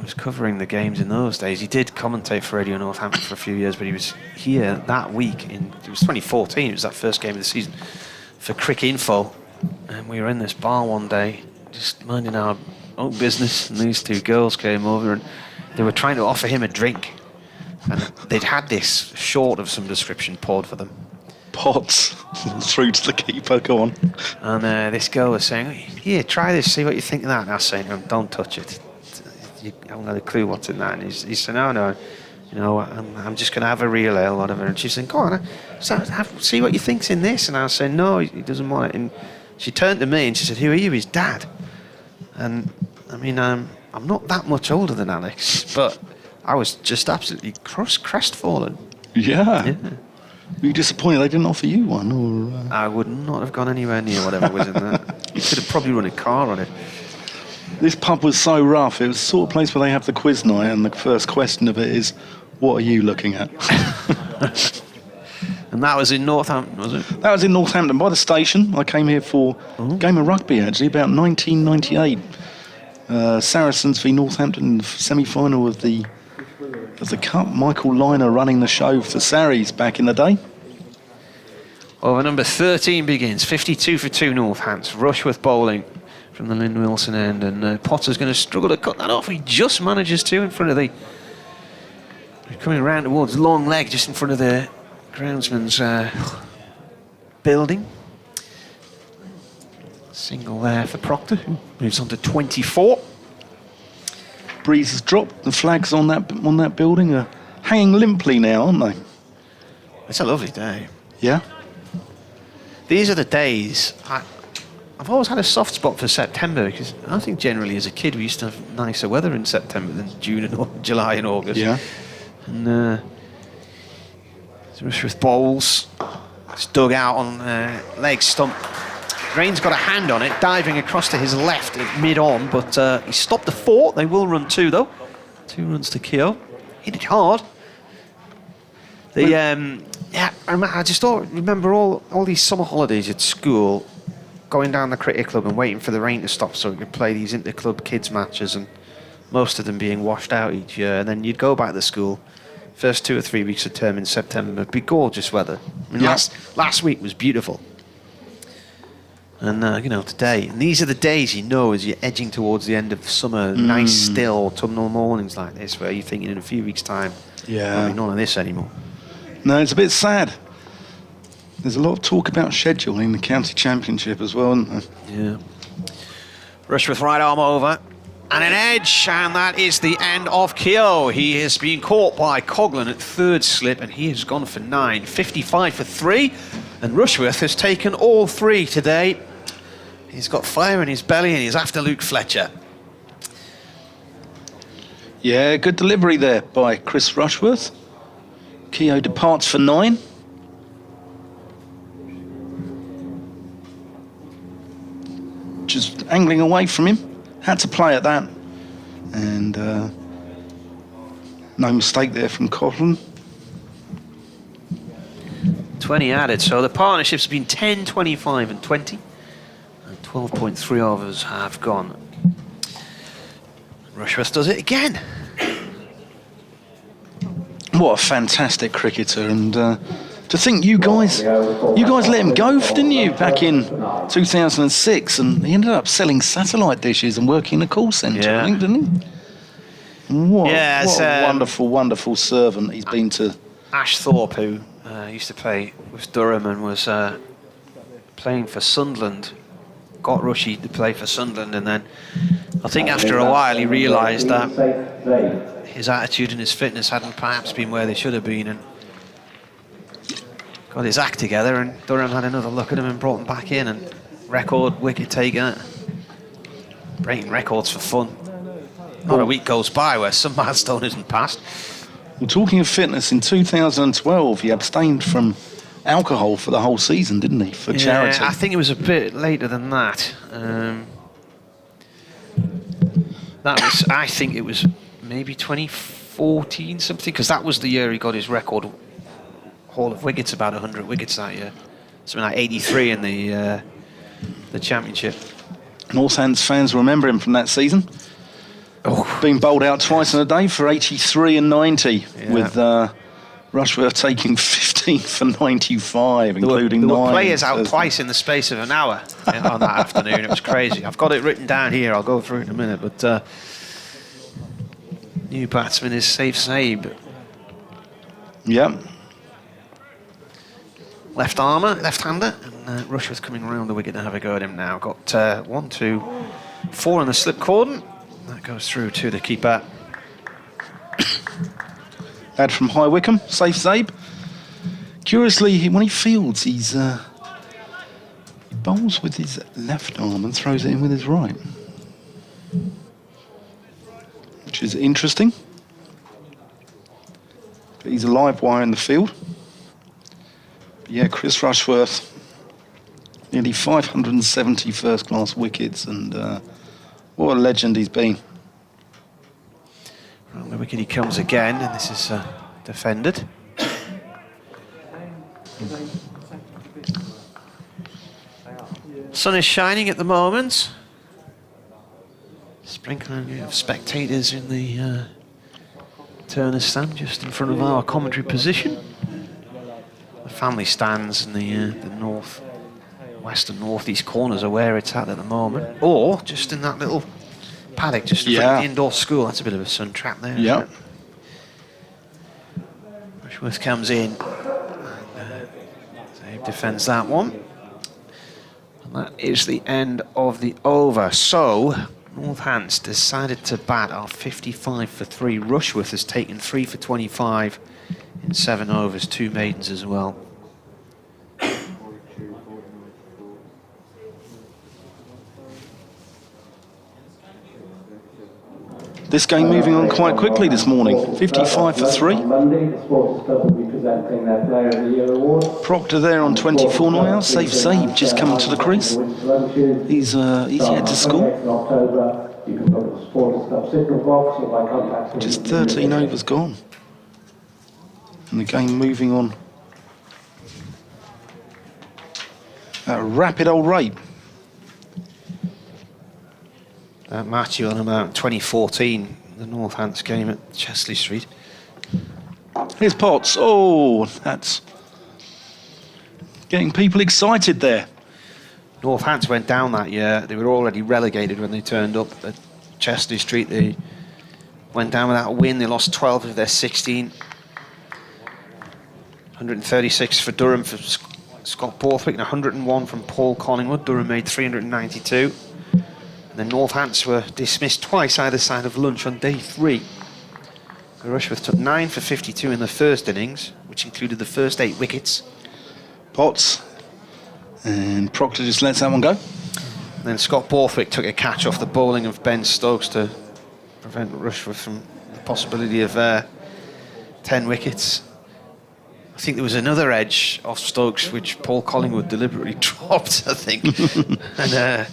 was covering the games in those days. He did commentate for Radio Northampton for a few years, but he was here that week it was 2014. It was that first game of the season for Crick Info, and we were in this bar one day, just minding our own business, and these two girls came over and they were trying to offer him a drink, and they'd had this short of some description poured for them. Pots through to the keeper. Go on. And this girl was saying, "Here, try this. See what you think of that." And I was saying, "Don't touch it. You haven't got a clue what's in that." And he said, "No. You know, I'm just going to have a real ale, whatever." And she said, "Go on, see what you think's in this." And I was saying, "No, he doesn't want it." And she turned to me and she said, "Who are you? His dad?" And I mean, I'm not that much older than Alex, but I was just absolutely crestfallen. Yeah. Were you disappointed they didn't offer you one? Or I would not have gone anywhere near whatever was in that. You could have probably run a car on it. This pub was so rough. It was the sort of place where they have the quiz night, and the first question of it is, "What are you looking at?" And that was in Northampton, was it? That was in Northampton, by the station. I came here for a game of rugby, actually, about 1998. Saracens v Northampton in the semi-final of the Cup. Michael Liner running the show for Sarries back in the day. Over number 13 begins. 52 for 2 Northants. Rushworth bowling from the Lynn Wilson end, and Potter's going to struggle to cut that off. He just manages to in front of the... coming around towards long leg, just in front of the groundsman's building. Single there for Proctor, who moves on to 24. Breeze has dropped. The flags on that building are hanging limply now, aren't they? It's a lovely day. Yeah. These are the days. I've always had a soft spot for September, because I think generally as a kid we used to have nicer weather in September than June and July and August. Yeah. And Rushworth bowls. It's dug out on leg stump. Rain's got a hand on it, diving across to his left at mid-on, but he stopped the 4. They will run 2, though. 2 runs to Keogh. Hit it hard. I just remember all these summer holidays at school, going down the cricket club and waiting for the rain to stop so we could play these inter-club kids matches, and most of them being washed out each year. And then you'd go back to school. First 2 or 3 weeks of term in September, it'd be gorgeous weather. I mean, last week was beautiful. And, today. And these are the days, as you're edging towards the end of the summer, nice, still autumnal mornings like this, where you're thinking in a few weeks' time, there'll be none of this anymore. No, it's a bit sad. There's a lot of talk about scheduling the county championship as well, isn't there? Yeah. Rushworth right arm over. And an edge, and that is the end of Keogh. He has been caught by Coghlan at 3rd slip, and he has gone for 9. 55 for 3, and Rushworth has taken all 3 today. He's got fire in his belly, and he's after Luke Fletcher. Yeah, good delivery there by Chris Rushworth. Keogh departs for 9. Just angling away from him. Had to play at that. And no mistake there from Coghlan. 20 added, so the partnerships have been 10, 25 and 20. And 12.3 overs have gone. Rushworth does it again. What a fantastic cricketer, and to think you guys let him go, didn't you, back in 2006, and he ended up selling satellite dishes and working in a call centre, I think, didn't he? What a wonderful, wonderful servant he's been to. Ash Thorpe, who used to play with Durham and was playing for Sunderland, got Rushy to play for Sunderland, and then I think after a while he realised that his attitude and his fitness hadn't perhaps been where they should have been, and got his act together, and Durham had another look at him and brought him back in, and record wicket taker, breaking records for fun. Not a week goes by where some milestone isn't passed. Well, talking of fitness, in 2012 he abstained from alcohol for the whole season, didn't he, for charity? I think it was a bit later than that. I think it was maybe 2014 something, because that was the year he got his record haul of wickets, about 100 wickets that year. Something like 83 in the championship. Northants fans remember him from that season. Been bowled out twice in a day for 83 and 90, with Rushworth taking 15 for 95, including there were 9. players out twice in the space of an hour on that afternoon. It was crazy. I've got it written down here. I'll go through it in a minute. But new batsman is Saif Saib. Yep. Left-hander, and Rushworth coming around the wicket to have a go at him now. Got 1, 2, 4 in the slip cordon. That goes through to the keeper. Lad from High Wycombe, Saif Zabe. Curiously, when he fields, he bowls with his left arm and throws it in with his right, which is interesting. But he's a live wire in the field. But yeah, Chris Rushworth, nearly 570 first-class wickets, and what a legend he's been. Around the wicket he comes again, and this is defended. Sun is shining at the moment. Sprinkling of spectators in the Turner stand just in front of our commentary position. The family stands in the west and northeast corners are where it's at the moment, or just in that little paddock just in front of the indoor school. That's a bit of a sun trap there. Yeah. Rushworth comes in. Zabe defends that one. And that is the end of the over. So Northants decided to bat our 55 for 3. Rushworth has taken 3 for 25 in 7 overs, 2 maidens as well. This game moving on quite quickly this morning. 55 for 3. Proctor there on 24 now. Saif Zabe just coming to the crease. He's headed to school. Just 13 overs gone. And the game moving on at a rapid old rate. Matthew on about 2014, the Northants game at Chesley Street. Here's Potts. Oh, that's getting people excited there. Northants went down that year. They were already relegated when they turned up at Chesley Street. They went down without a win. They lost 12 of their 16. 136 for Durham for Scott Borthwick and 101 from Paul Collingwood. Durham made 392. And the Northants were dismissed twice either side of lunch on day 3. So Rushworth took 9 for 52 in the first innings, which included the first 8 wickets. Potts. And Proctor just lets that one go. And then Scott Borthwick took a catch off the bowling of Ben Stokes to prevent Rushworth from the possibility of 10 wickets. I think there was another edge off Stokes which Paul Collingwood deliberately dropped, I think. And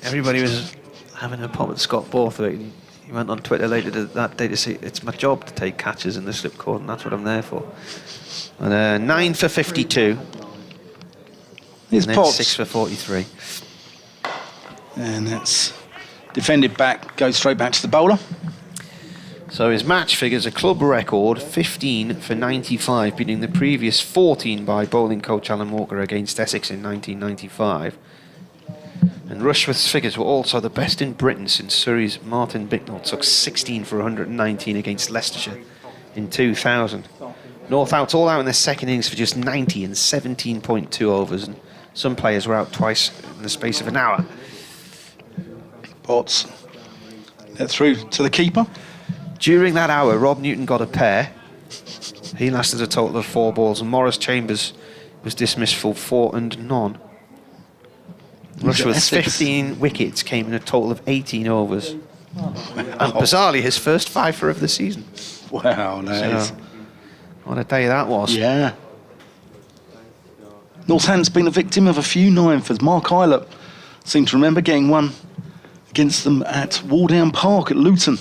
everybody was having a pop at Scott Borthwick. He went on Twitter later that day to say, it's my job to take catches in the slip cord, and that's what I'm there for. And 9 for 52. Here's and Potts. 6 for 43. And that's defended back, goes straight back to the bowler. So his match figures a club record 15 for 95, beating the previous 14 by bowling coach Alan Walker against Essex in 1995. And Rushworth's figures were also the best in Britain since Surrey's Martin Bicknell took 16 for 119 against Leicestershire in 2000. Northouts all out in their second innings for just 90 and 17.2 overs, and some players were out twice in the space of an hour. Potts let through to the keeper. During that hour, Rob Newton got a pair. He lasted a total of 4 balls, and Maurice Chambers was dismissed for 4 and none. Rushworth's 15 wickets came in a total of 18 overs. And bizarrely, his first 5 of the season. Wow, nice. So, what a day that was. Yeah. Northampton's been the victim of a few 9-fers. Mark Eilert seemed to remember getting one against them at Waldown Park at Luton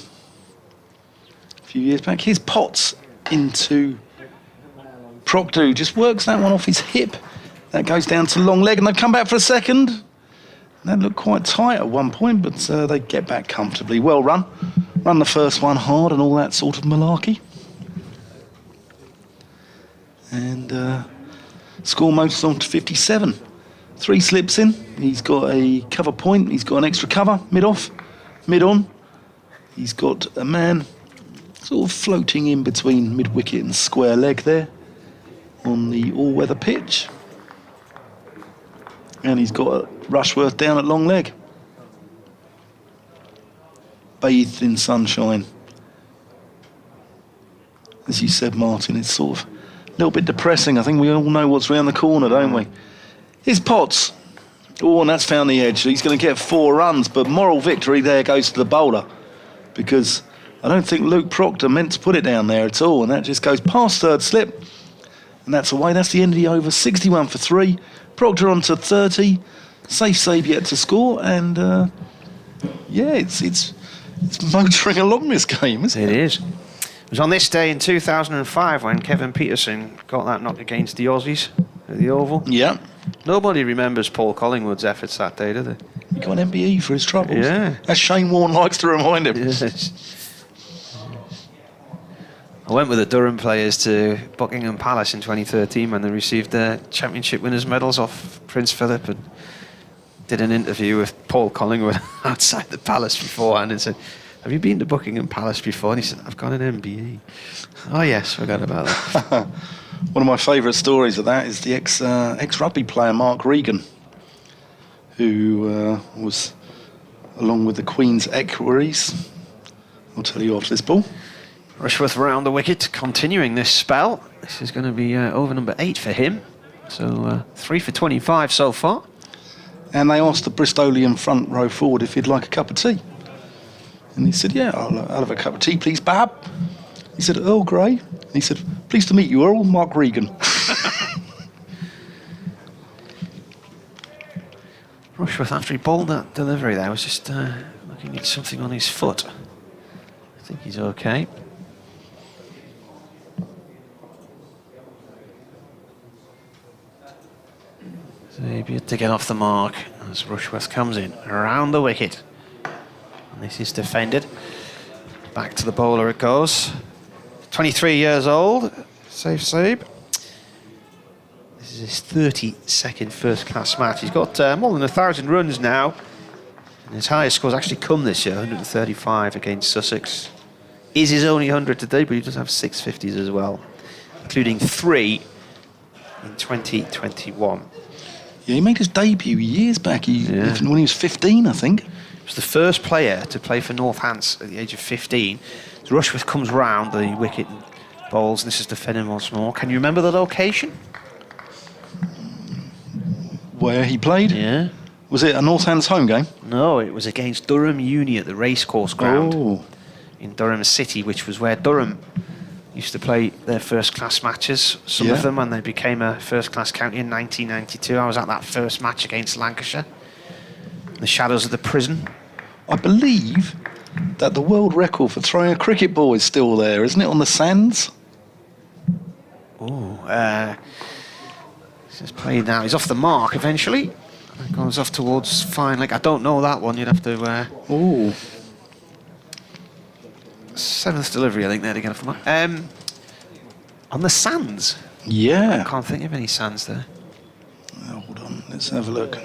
a few years back. Here's Potts into Proctor, who just works that one off his hip. That goes down to long leg, and they've come back for a second. That looked quite tight at one point, but they get back comfortably. Well run. Run the first one hard and all that sort of malarkey. And score motors on to 57. 3 slips in. He's got a cover point. He's got an extra cover, mid-off, mid-on. He's got a man sort of floating in between mid-wicket and square leg there on the all-weather pitch. And he's got Rushworth down at long leg. Bathed in sunshine. As you said, Martin, it's sort of a little bit depressing. I think we all know what's round the corner, don't we? Here's Potts. Oh, and that's found the edge. He's going to get 4 runs, but moral victory there goes to the bowler, because I don't think Luke Proctor meant to put it down there at all, and that just goes past third slip, and that's away. That's the end of the over. 61 for 3. Proctor on to 30. Safe save yet to score, and yeah, it's motoring along this game, isn't it? It is. It was on this day in 2005 when Kevin Peterson got that knock against the Aussies at the Oval. Yeah. Nobody remembers Paul Collingwood's efforts that day, do they? He got an MBE for his troubles. Yeah. As Shane Warne likes to remind him. Yes. I went with the Durham players to Buckingham Palace in 2013 when they received their championship winners' medals off Prince Philip, and did an interview with Paul Collingwood outside the palace beforehand and said, "Have you been to Buckingham Palace before?" And he said, "I've got an MBE. Oh yes, forgot about that. One of my favourite stories of that is the ex-rugby player Mark Regan, who was along with the Queen's equerries. I'll tell you after this ball. Rushworth round the wicket, continuing this spell. This is going to be over number 8 for him. So 3 for 25 so far. And they asked the Bristolian front row forward if he'd like a cup of tea. And he said, "Yeah, I'll have a cup of tea, please, Bab." He said, "Earl Grey." He said, "Pleased to meet you, Earl, Mark Regan." Rushworth, after he bowled that delivery there, was just looking at something on his foot. I think he's okay. Zabia to get off the mark as Rushworth comes in around the wicket. And this is defended. Back to the bowler it goes. 23 years old, safe save. This is his 32nd first-class match. He's got more than 1,000 runs now. And his highest score's actually come this year, 135 against Sussex. Is his only 100 today, but he does have 650s as well, including 3 in 2021. Yeah, he made his debut years back, when he was 15, I think. He was the first player to play for Northants at the age of 15. So Rushworth comes round the wicket and bowls, and this is defending once more. Can you remember the location? Where he played? Yeah. Was it a Northants home game? No, it was against Durham Uni at the racecourse ground in Durham City, which was where Durham used to play their first-class matches, some of them, when they became a first-class county in 1992. I was at that first match against Lancashire, in the shadows of the prison. I believe that the world record for throwing a cricket ball is still there, isn't it, on the sands? He's playing now. He's off the mark eventually. Goes off towards fine leg. I don't know that one. You'd have to... 7th delivery, I think, there to get off the mark. On the sands. Yeah. I can't think of any sands there. Hold on, let's have a look.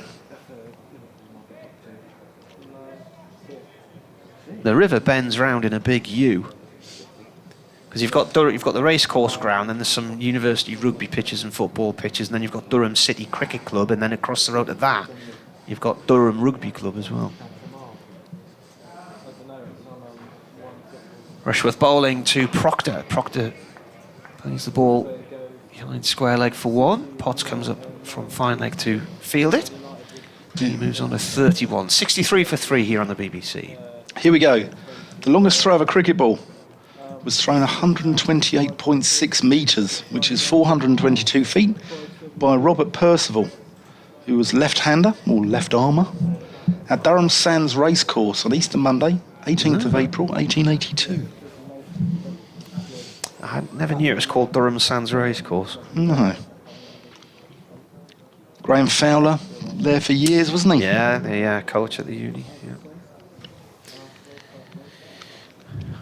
The river bends round in a big U. Because you've got the racecourse ground, then there's some university rugby pitches and football pitches, and then you've got Durham City Cricket Club, and then across the road to that, you've got Durham Rugby Club as well. Rushworth bowling to Proctor. Proctor plays the ball behind square leg for 1. Potts comes up from fine leg to field it. He moves on to 31. 63 for 3 here on the BBC. Here we go. The longest throw of a cricket ball was thrown 128.6 metres, which is 422 feet, by Robert Percival, who was left-hander, or left-armer, at Durham Sands Racecourse on Easter Monday, 18th of April, 1882. I never knew it was called Durham Sands Racecourse. No. Graham Fowler there for years, wasn't he? Yeah, the coach at the uni. Yeah.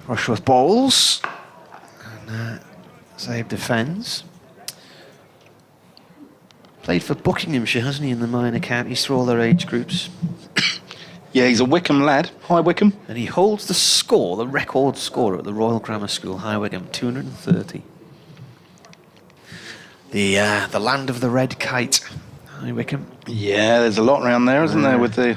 Rushworth bowls. And Zabe defends. Played for Buckinghamshire, hasn't he, in the minor counties through all their age groups. Yeah, he's a Wycombe lad. High Wycombe. And he holds the score, the record score at the Royal Grammar School, High Wycombe, 230. The land of the red kite, High Wycombe. Yeah, there's a lot around there, isn't there, with the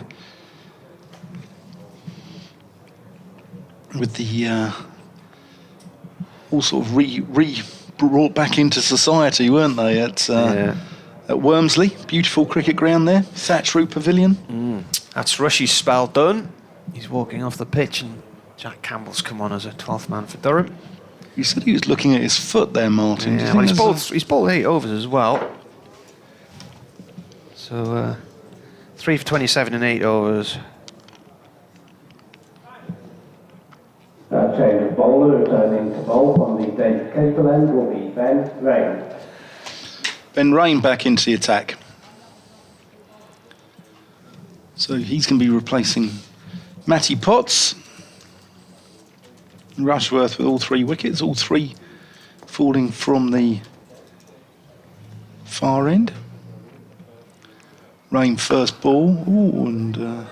all sort of brought back into society, weren't they? At Wormsley, beautiful cricket ground there, thatched roof pavilion. That's Rushy's spell done. He's walking off the pitch, and Jack Campbell's come on as a 12th man for Durham. You said he was looking at his foot there, Martin. Yeah, well, he's bowled 8 overs as well. So 3 for 27 in 8 overs. Change of bowler, returning to bowl from the David Capel end will be Ben Rain. Ben Rain back into the attack. So he's going to be replacing Matty Potts. Rushworth with all 3 wickets, all 3 falling from the far end. Rain first ball. Ooh, and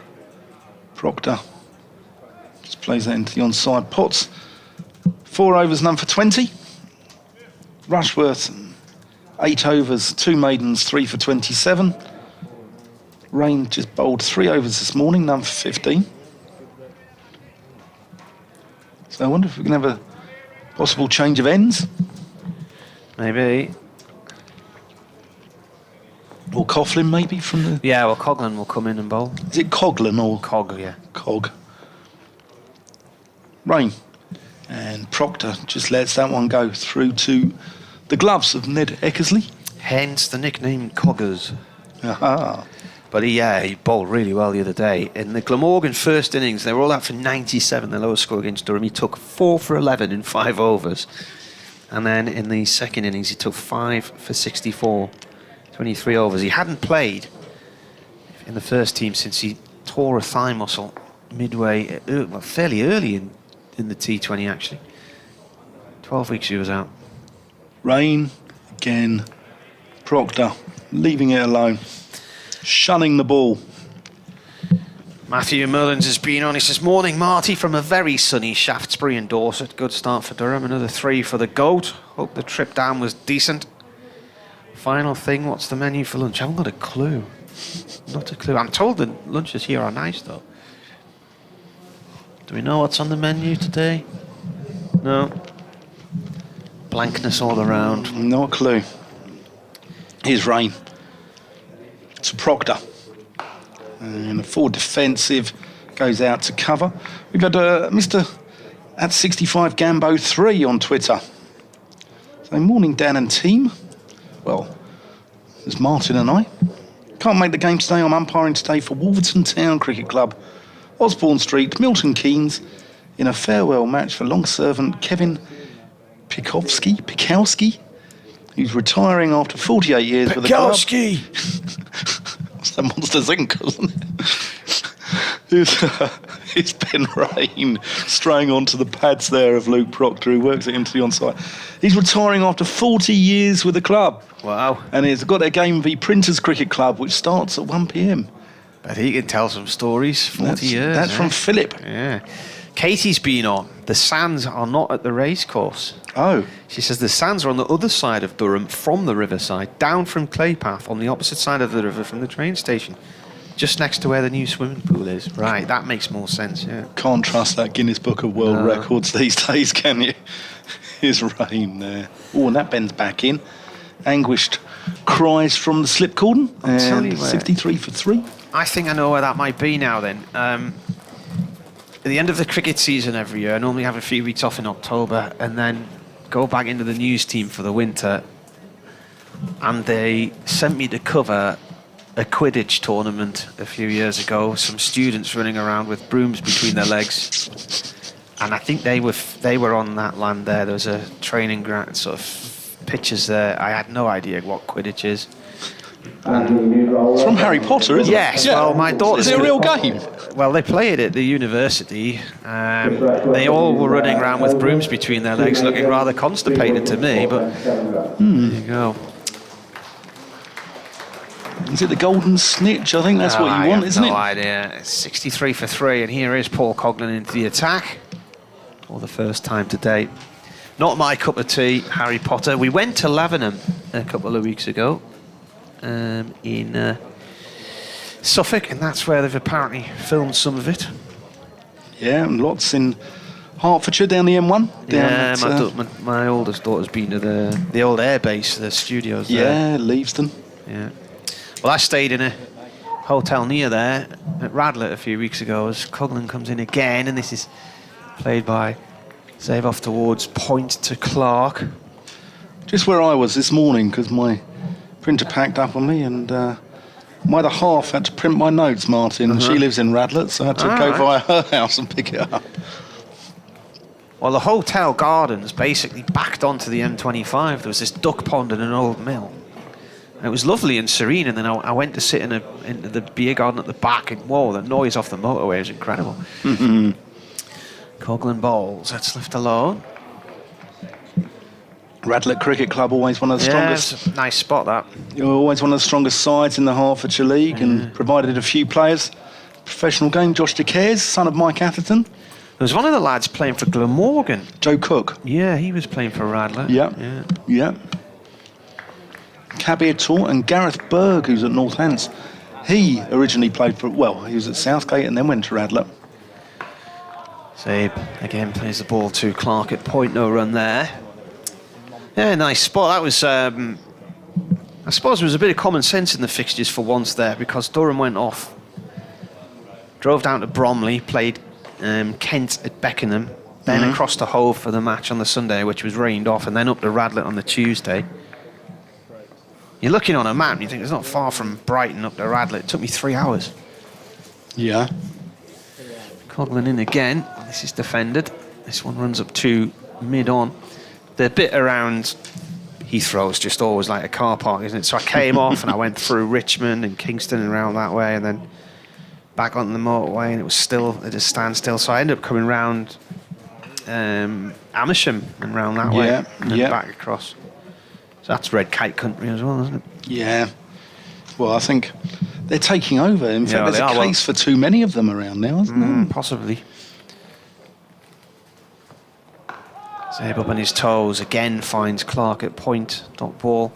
Proctor just plays that into the onside. Potts, 4 overs, none for 20. Rushworth, 8 overs, 2 maidens, 3 for 27. Rain just bowled 3 overs this morning, none for 15. So I wonder if we can have a possible change of ends. Maybe. Or Coughlin maybe from the... Yeah, well, Coughlin will come in and bowl. Is it Coughlin or... Cog, yeah. Cog. Rain. And Proctor just lets that one go through to the gloves of Ned Eckersley. Hence the nickname Coggers. Aha. But he bowled really well the other day. In the Glamorgan first innings, they were all out for 97, the lowest score against Durham. He took 4 for 11 in 5 overs. And then in the second innings, he took 5 for 64, 23 overs. He hadn't played in the first team since he tore a thigh muscle midway, fairly early in the T20 actually. 12 weeks he was out. Rain again. Proctor leaving it alone. Shunning the ball. Matthew Mullins has been on. He says, morning, Marty, from a very sunny Shaftesbury and Dorset. Good start for Durham. Another 3 for the GOAT. Hope the trip down was decent. Final thing, what's the menu for lunch? I haven't got a clue. Not a clue. I'm told the lunches here are nice, though. Do we know what's on the menu today? No. Blankness all around. No clue. Here's Rain. To Proctor. And a 4 defensive goes out to cover. We've got Mr. at 65 Gambo 3 on Twitter. So morning, Dan and team. Well, there's Martin and I. Can't make the game today. I'm umpiring today for Wolverton Town Cricket Club, Osborne Street, Milton Keynes, in a farewell match for long servant Kevin Pikowski, who's retiring after 48 years with the club. It's the Monsters Inc., wasn't it? It's Ben Rain straying onto the pads there of Luke Proctor, who works it into the onside. He's retiring after 40 years with the club. Wow. And he's got their game v Printers Cricket Club, which starts at 1 p.m. But he can tell some stories, 40 years. That's from Philip. Yeah. Katie's been on. The sands are not at the racecourse. Oh. She says the sands are on the other side of Durham from the riverside, down from Claypath on the opposite side of the river from the train station, just next to where the new swimming pool is. Right, that makes more sense, yeah. Can't trust that Guinness Book of World Records these days, can you? Here's Rain there. Oh, and that bends back in. Anguished cries from the slip cordon. And 63 for 3. I think I know where that might be now then. At the end of the cricket season every year, I normally have a few weeks off in October and then go back into the news team for the winter. And they sent me to cover a Quidditch tournament a few years ago. Some students running around with brooms between their legs. And I think they were on that land there. There was a training ground, sort of pitches there. I had no idea what Quidditch is. And the new roller. It's from Harry Potter, isn't Yes, it? well, my daughter's... Is it a real game? Well, they play it at the university. They all were running around with brooms between their legs, looking rather constipated to me, but there you go. Is it the golden snitch? I think that's what you want, isn't it? No idea. It's 63 for 3, and here is Paul Coughlin into the attack for the first time to date. Not my cup of tea, Harry Potter. We went to Lavenham a couple of weeks ago in Suffolk, and that's where they've apparently filmed some of it. Yeah, and lots in Hertfordshire down the M1. Yeah, my oldest daughter's been to the old air base, the studios there. Yeah, Leavesden. Yeah. Well, I stayed in a hotel near there at Radlett a few weeks ago as Coughlin comes in again, and this is played by save off towards point to Clark. Just where I was this morning, because my printer packed up on me, and my other half had to print my notes, Martin. She lives in Radlett, so I had to go via her house and pick it up. Well, the hotel gardens basically backed onto the M25. There was this duck pond and an old mill. And it was lovely and serene, and then I went to sit into the beer garden at the back, and whoa, the noise off the motorway was incredible. Coughlin bowls, that's left alone. Radlett Cricket Club, always one of the strongest. It's a nice spot, that. You're always one of the strongest sides in the Hertfordshire League, and provided a few players. Professional game, Josh De Cares, son of Mike Atherton. There was one of the lads playing for Glamorgan. Joe Cook. Yeah, he was playing for Radlett. Yeah. Kabir Tor and Gareth Berg, who's at Northamptonshire. He originally played for, well, he was at Southgate and then went to Radlett. Zabe again plays the ball to Clark at point, no run there. Yeah, nice spot. That was, I suppose there was a bit of common sense in the fixtures for once there, because Durham went off, drove down to Bromley, played Kent at Beckenham, then across to Hove for the match on the Sunday, which was rained off, and then up to Radlett on the Tuesday. You're looking on a map and you think it's not far from Brighton up to Radlett. It took me 3 hours. Yeah. Coughlin in again. This is defended. This one runs up to mid-on. The bit around Heathrow is just always like a car park, isn't it? So I came off and I went through Richmond and Kingston and around that way, and then back on the motorway, and it was still at a standstill. So I ended up coming round Amersham and round that way, and then back across. So that's red kite country as well, isn't it? Yeah. Well, I think they're taking over. In fact, there's a case for too many of them around now, isn't there? Possibly. Zabe up on his toes, again finds Clark at point, dot ball.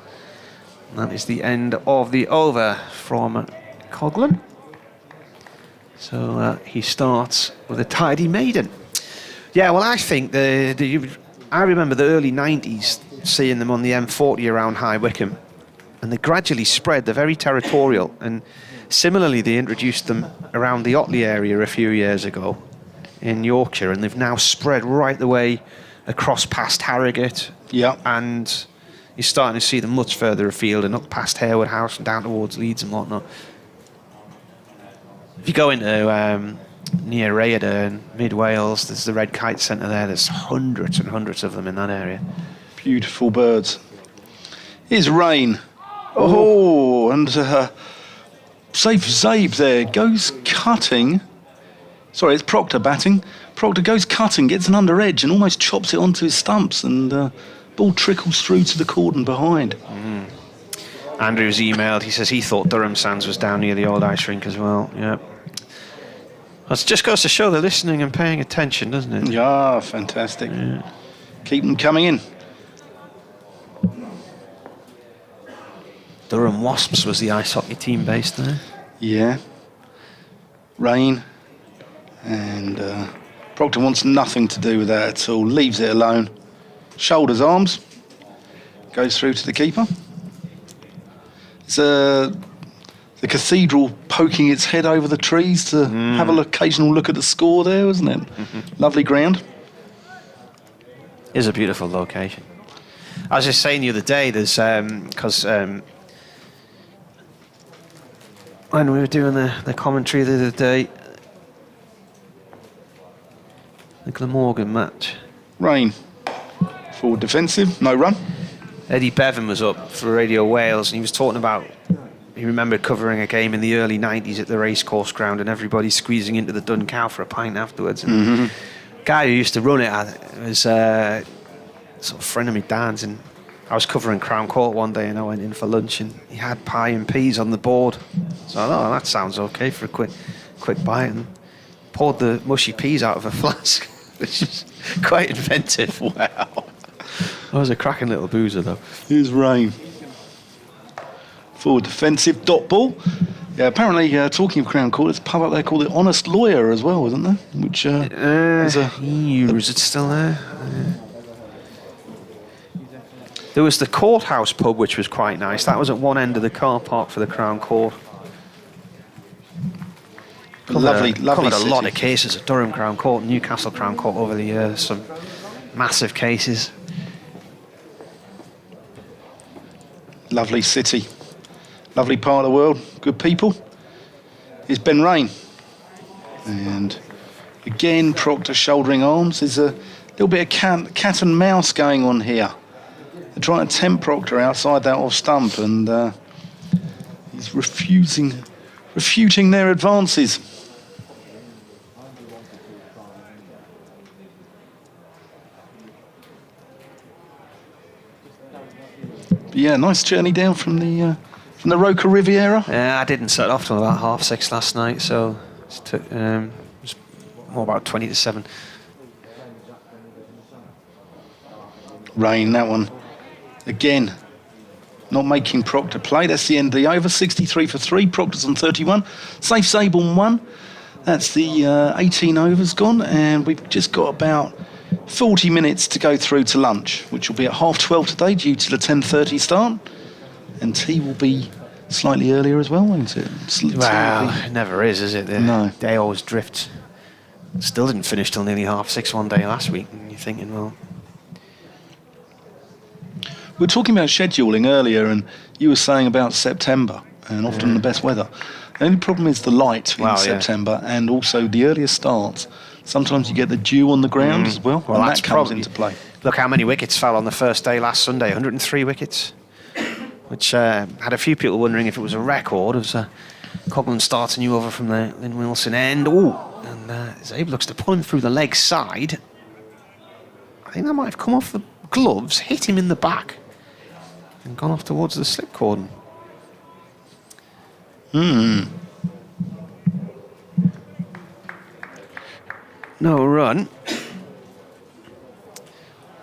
And that is the end of the over from Coughlin. So he starts with a tidy maiden. Yeah, well, I think I remember the early 90s seeing them on the M40 around High Wycombe, and they gradually spread. They're very territorial, and similarly they introduced them around the Otley area a few years ago in Yorkshire, and they've now spread right the way across past Harrogate, and you're starting to see them much further afield and up past Harewood House and down towards Leeds and whatnot. If you go into near Rhayader in mid-Wales, there's the Red Kite Centre there. There's hundreds and hundreds of them in that area. Beautiful birds. Here's Rain. Oh, and safe Zabe there. Goes cutting. Sorry, it's Proctor batting. Proctor goes cutting, gets an under edge and almost chops it onto his stumps, and ball trickles through to the cordon behind. Andrew's emailed. He says he thought Durham Sands was down near the old ice rink as well. Yeah. It just goes to show they're listening and paying attention, doesn't it? Yeah, fantastic. Yeah. Keep them coming in. Durham Wasps was the ice hockey team based there. Yeah. Rain. And Proctor wants nothing to do with that at all. Leaves it alone. Shoulders, arms. Goes through to the keeper. It's the cathedral poking its head over the trees to have an occasional look at the score there, wasn't it? Lovely ground. It is a beautiful location. I was just saying the other day, there's because when we were doing the commentary the other day, the Glamorgan match. Rain. Forward defensive, no run. Eddie Bevan was up for Radio Wales, and he was talking about, he You remember covering a game in the early 90s at the racecourse ground and everybody squeezing into the Dun Cow for a pint afterwards. And guy who used to run it was a sort of friend of me, Dan's, and I was covering Crown Court one day and I went in for lunch and he had pie and peas on the board. So I thought, oh, that sounds okay for a quick bite, and poured the mushy peas out of a flask, which is quite inventive. Wow. I was a cracking little boozer though. Here's Rain. Forward defensive dot ball. Yeah, apparently, talking of Crown Court, it's a pub up there called the Honest Lawyer as well, isn't there? Which is a... Is it still there? There was the Courthouse pub, which was quite nice. That was at one end of the car park for the Crown Court. Lovely covered a city. lot of cases at Durham Crown Court and Newcastle Crown Court over the years. Some massive cases. Lovely city. Lovely part of the world. Good people. Here's Ben Rain. And again, Proctor shouldering arms. There's a little bit of cat and mouse going on here. They're trying to tempt Proctor outside that off stump, and he's refuting their advances. But yeah, nice journey down from the Roca Riviera. Yeah, I didn't set off till about 6:30 last night, so it was more about 20 to 7. Rain, that one. Again, not making Proctor play. That's the end of the over. 63 for 3. Proctor's on 31. Safe Sable on 1. That's the 18 overs gone. And we've just got about 40 minutes to go through to lunch, which will be at 12:30 today due to the 10:30 start. And tea will be slightly earlier as well, won't it? Well, it never is it? No. Day always drifts. Still didn't finish till nearly 6:30 one day last week. And you're thinking, well... We were talking about scheduling earlier, and you were saying about September and often the best weather. The only problem is the light in September and also the earlier starts. Sometimes you get the dew on the ground as well, and that comes into play. Look how many wickets fell on the first day last Sunday, 103 wickets, which had a few people wondering if it was a record. It was Coghlan starting you over from the Lynn Wilson end. And Zabe looks to pull him through the leg side. I think that might have come off the gloves, hit him in the back, and gone off towards the slip cordon. No run.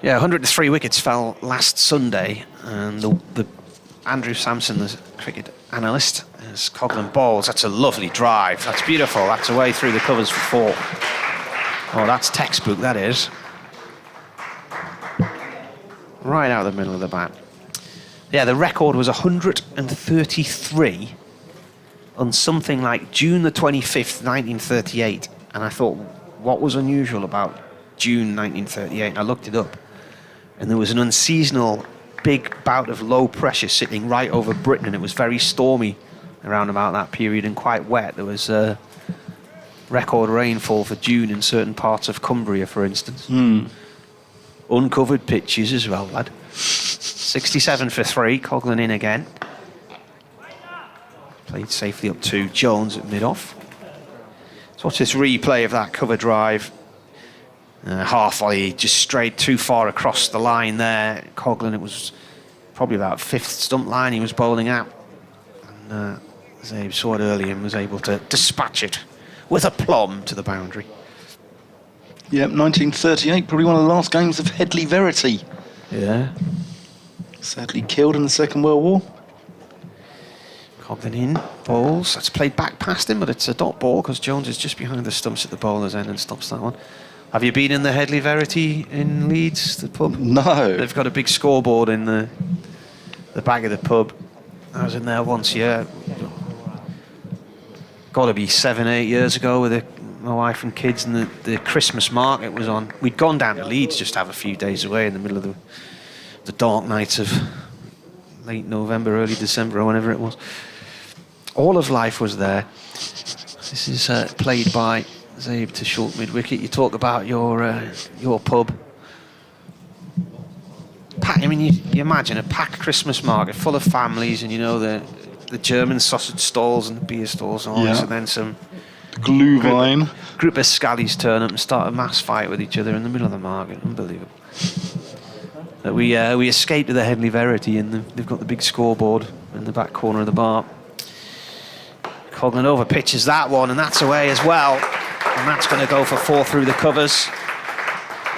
Yeah, 103 wickets fell last Sunday, and the Andrew Sampson, the cricket analyst, as Coghlan bowls. That's a lovely drive. That's beautiful. That's away through the covers for 4. Oh, that's textbook, that is. Right out the middle of the bat. Yeah, the record was 133 on something like June the 25th, 1938. And I thought, what was unusual about June 1938? And I looked it up. And there was an unseasonal big bout of low pressure sitting right over Britain, and it was very stormy around about that period and quite wet. There was record rainfall for June in certain parts of Cumbria, for instance. Uncovered pitches as well, lad. 67 for 3, Coghlan in again. Played safely up to Jones at mid-off. So watch this replay of that cover drive. Half volley just strayed too far across the line there. Coghlan, it was probably about 5th stump line he was bowling at. And Zabe saw it early and was able to dispatch it with aplomb to the boundary. Yep, 1938, probably one of the last games of Headley Verity. Yeah. Sadly killed in the Second World War. Coghlan in, bowls. That's played back past him, but it's a dot ball because Jones is just behind the stumps at the bowler's end and stops that one. Have you been in the Headley Verity in Leeds, the pub? No. They've got a big scoreboard in the back of the pub. I was in there once, yeah. Got to be 7, 8 years ago with my wife and kids, and the Christmas market was on. We'd gone down to Leeds just to have a few days away in the middle of the dark nights of late November, early December, or whenever it was. All of life was there. This is played by Zabe to short mid-wicket. You talk about your pub. I mean, you imagine a packed Christmas market full of families, and you know the the German sausage stalls and the beer stalls and all this, and then some Glühwein. Group of scallies turn up and start a mass fight with each other in the middle of the market. Unbelievable. But we escaped to the Headley Verity, and they've got the big scoreboard in the back corner of the bar. Coghlan over pitches that one, and that's away as well. And that's going to go for 4 through the covers.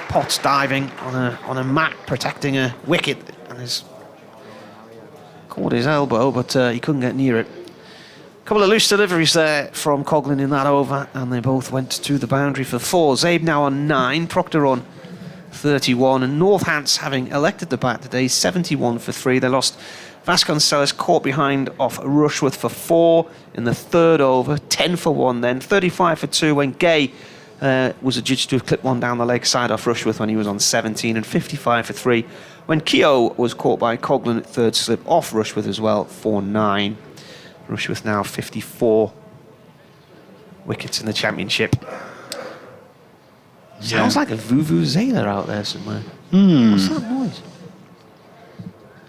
Potts diving on a mat, protecting a wicket, and has caught his elbow, but he couldn't get near it. A couple of loose deliveries there from Coghlan in that over, and they both went to the boundary for 4. Zabe now on 9, Proctor on 31, and Northants, having elected the bat today, 71 for 3. They lost Vasconcelos, caught behind off Rushworth for 4 in the 3rd over, 10 for 1 then, 35 for 2 when Gay was adjudged to have clipped one down the leg side off Rushworth when he was on 17, and 55 for 3 when Keogh was caught by Coghlan at 3rd slip off Rushworth as well, 4-9. Rushworth now 54 wickets in the championship. Sounds like a vuvuzela out there somewhere. What's that noise?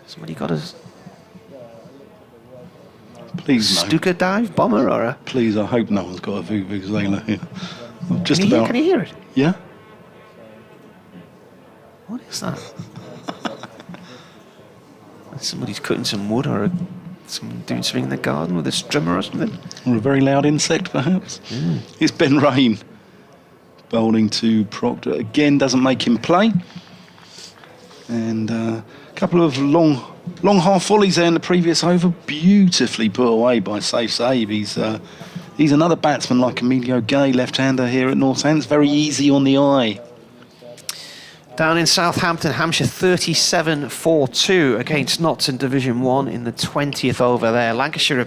Somebody got a Stuka dive bomber or a... Please, I hope no one's got a vuvuzela here. Can you hear it? Yeah. What is that? Somebody's cutting some wood or someone doing something in the garden with a strimmer or something. Or a very loud insect, perhaps. It's Ben Rain bowling to Proctor. Again, doesn't make him play. And a couple of long half volleys there in the previous over. Beautifully put away by Safe Save. He's another batsman like Emilio Gay, left-hander here at Northants. Very easy on the eye. Down in Southampton, Hampshire 37 for 2 against Notts in Division 1 in the 20th over there. Lancashire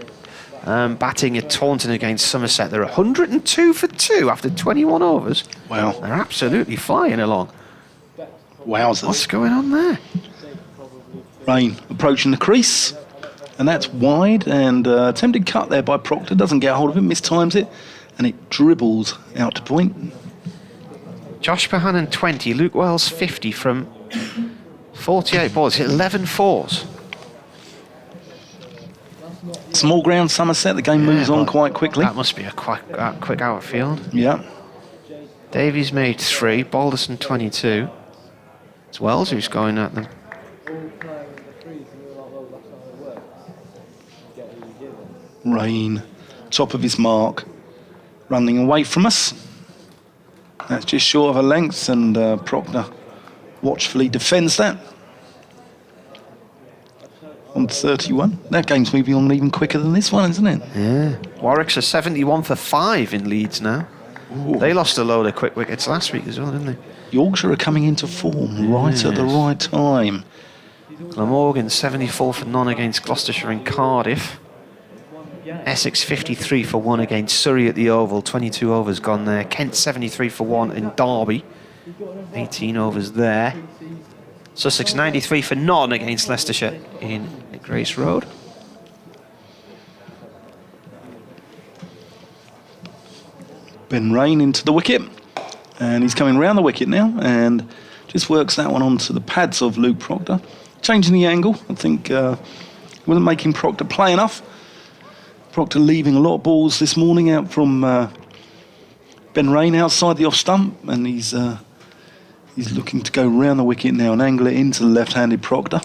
batting at Taunton against Somerset. They're 102 for 2 after 21 overs. Wow. They're absolutely flying along. Wowzers. What's going on there? Rain approaching the crease. And that's wide, and attempted cut there by Proctor. Doesn't get hold of it, mistimes it, and it dribbles out to point. Josh Bohannon 20, Luke Wells 50 from 48 balls, hit 11 fours. Small ground Somerset, the game moves on quite quickly. That must be a quick outfield. Yeah. Davies made 3, Balderson 22. It's Wells who's going at them. Rain, top of his mark, running away from us. That's just short of a length, and Proctor watchfully defends that. On 31. That game's moving on even quicker than this one, isn't it? Yeah. Warwick's are 71 for 5 in Leeds now. Ooh. They lost a load of quick wickets last week as well, didn't they? Yorkshire are coming into form right at the right time. Glamorgan 74 for none against Gloucestershire and Cardiff. Essex 53 for 1 against Surrey at the Oval, 22 overs gone there. Kent 73 for 1 in Derby, 18 overs there. Sussex 93 for none against Leicestershire in Grace Road. Ben Rain into the wicket, and he's coming round the wicket now and just works that one onto the pads of Luke Proctor. Changing the angle, I think wasn't making Proctor play enough. Proctor leaving a lot of balls this morning out from Ben Rain outside the off stump, and he's looking to go round the wicket now and angle it into the left-handed Proctor.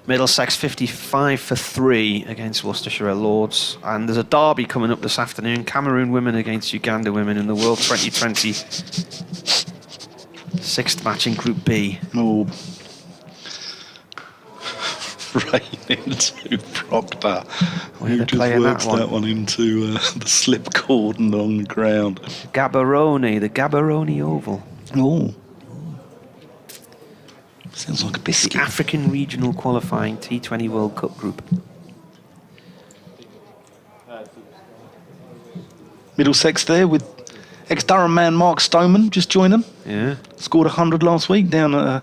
Middlesex 55 for 3 against Worcestershire at Lords, and there's a derby coming up this afternoon. Cameroon women against Uganda women in the World 2020 sixth match in Group B. Oh. Rain into Proctor, who just works that one into the slip cordon on the ground. Gaborone, the Gaborone Oval. Oh. Sounds like a biscuit. The African Regional Qualifying T20 World Cup Group. Middlesex there with ex-Durham man Mark Stoneman just joined them. Yeah. Scored 100 last week down at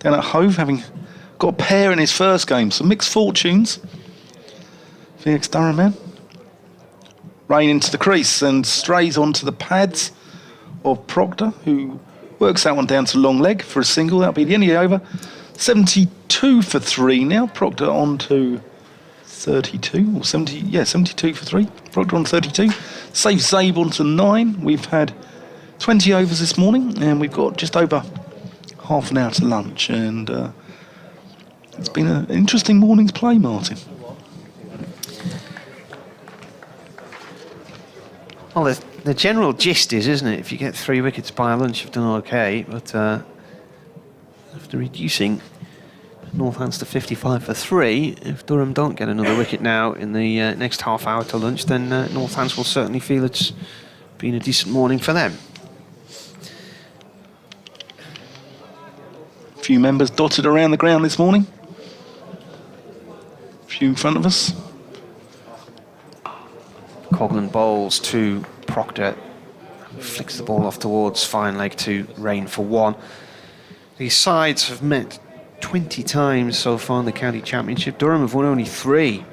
Hove, having got a pair in his first game. So mixed fortunes for the ex-Durham man. Rain into the crease and strays onto the pads of Proctor, who works that one down to long leg for a single. That'll be the end of the over. 72 for 3 now. Proctor on to 32 or 70, 72 for 3. Proctor on 32. Save Zabe onto 9. We've had 20 overs this morning, and we've got just over half an hour to lunch, and it's been an interesting morning's play, Martin. Well, the general gist is, isn't it, if you get 3 wickets by lunch, you've done okay, but after reducing Northants to 55 for 3, if Durham don't get another wicket now in the next half hour to lunch, then Northants will certainly feel it's been a decent morning for them. A few members dotted around the ground this morning. A few in front of us. Coghlan bowls to Proctor, flicks the ball off towards fine leg to Rain for 1. These sides have met 20 times so far in the county championship. Durham have won only 3.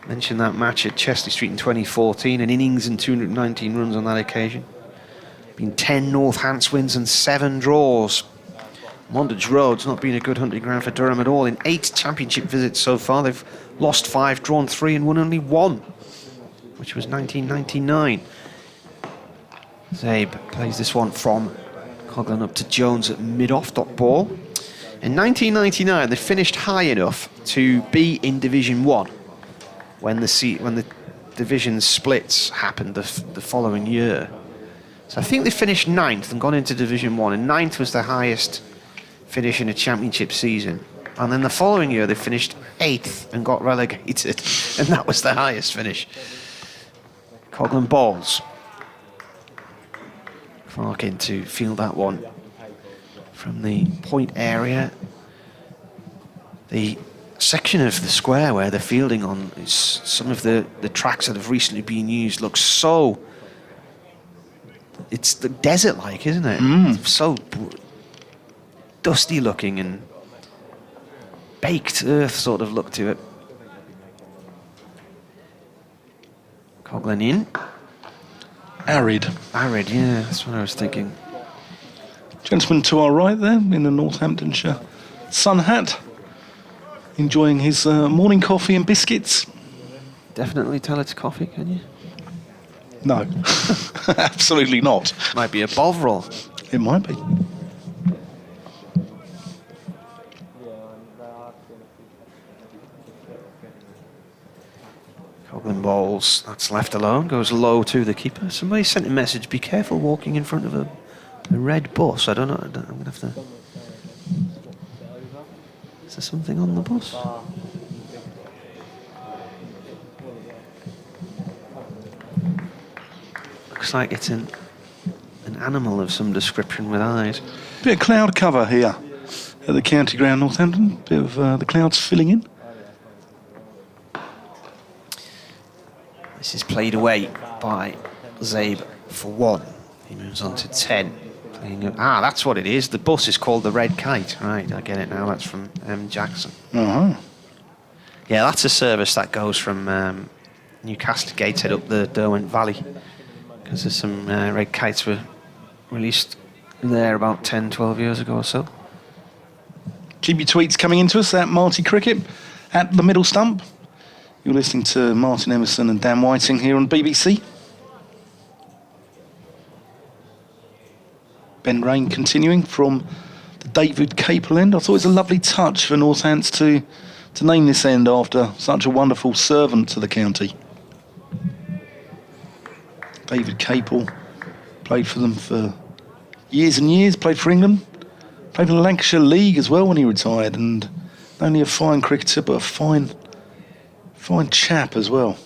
Mentioned that match at Chesley Street in 2014, an innings and 219 runs on that occasion. Been 10 Northants wins and 7 draws. Mondage Road's not been a good hunting ground for Durham at all. In 8 championship visits so far, they've lost 5, drawn 3 and won only 1, which was 1999. Zabe plays this one from Coghlan up to Jones at mid-off dot ball. In 1999, they finished high enough to be in Division 1 when the division splits happened the following year. So I think they finished 9th and gone into Division 1, and 9th was the highest finish in a championship season. And then the following year, they finished 8th and got relegated, and that was the highest finish. Coghlan balls. Clark in to field that one from the point area. The section of the square where they're fielding on is some of the tracks that have recently been used looks so, it's the desert-like, isn't it? It's so dusty looking and baked earth sort of look to it. Coghlan in. Arid, yeah, that's what I was thinking. Gentleman to our right there in the Northamptonshire sun hat, enjoying his morning coffee and biscuits. Definitely tell it's coffee, can you? No, absolutely not. Might be a Bovril. It might be. Coghlan bowls, that's left alone, goes low to the keeper. Somebody sent a message, be careful walking in front of a red bus. I don't know, I'm going to have to... Is there something on the bus? Looks like it's an animal of some description with eyes. Bit of cloud cover here at the county ground, Northampton. Bit of the clouds filling in. This is played away by Zabe for 1. He moves on to 10. That's what it is. The bus is called the Red Kite. Right, I get it now. That's from M. Jackson. Uh-huh. Yeah, that's a service that goes from Newcastle Gateshead up the Derwent Valley. Because there's some Red Kites were released there about 10, 12 years ago or so. GB tweets coming into us at Marty Cricket at the middle stump. You're listening to Martin Emerson and Dan Whiting here on BBC. Ben Rain continuing from the David Capel end. I thought it was a lovely touch for Northants to name this end after such a wonderful servant to the county. David Capel played for them for years and years, played for England, played in the Lancashire League as well when he retired, and not only a fine cricketer but a fine chap as well.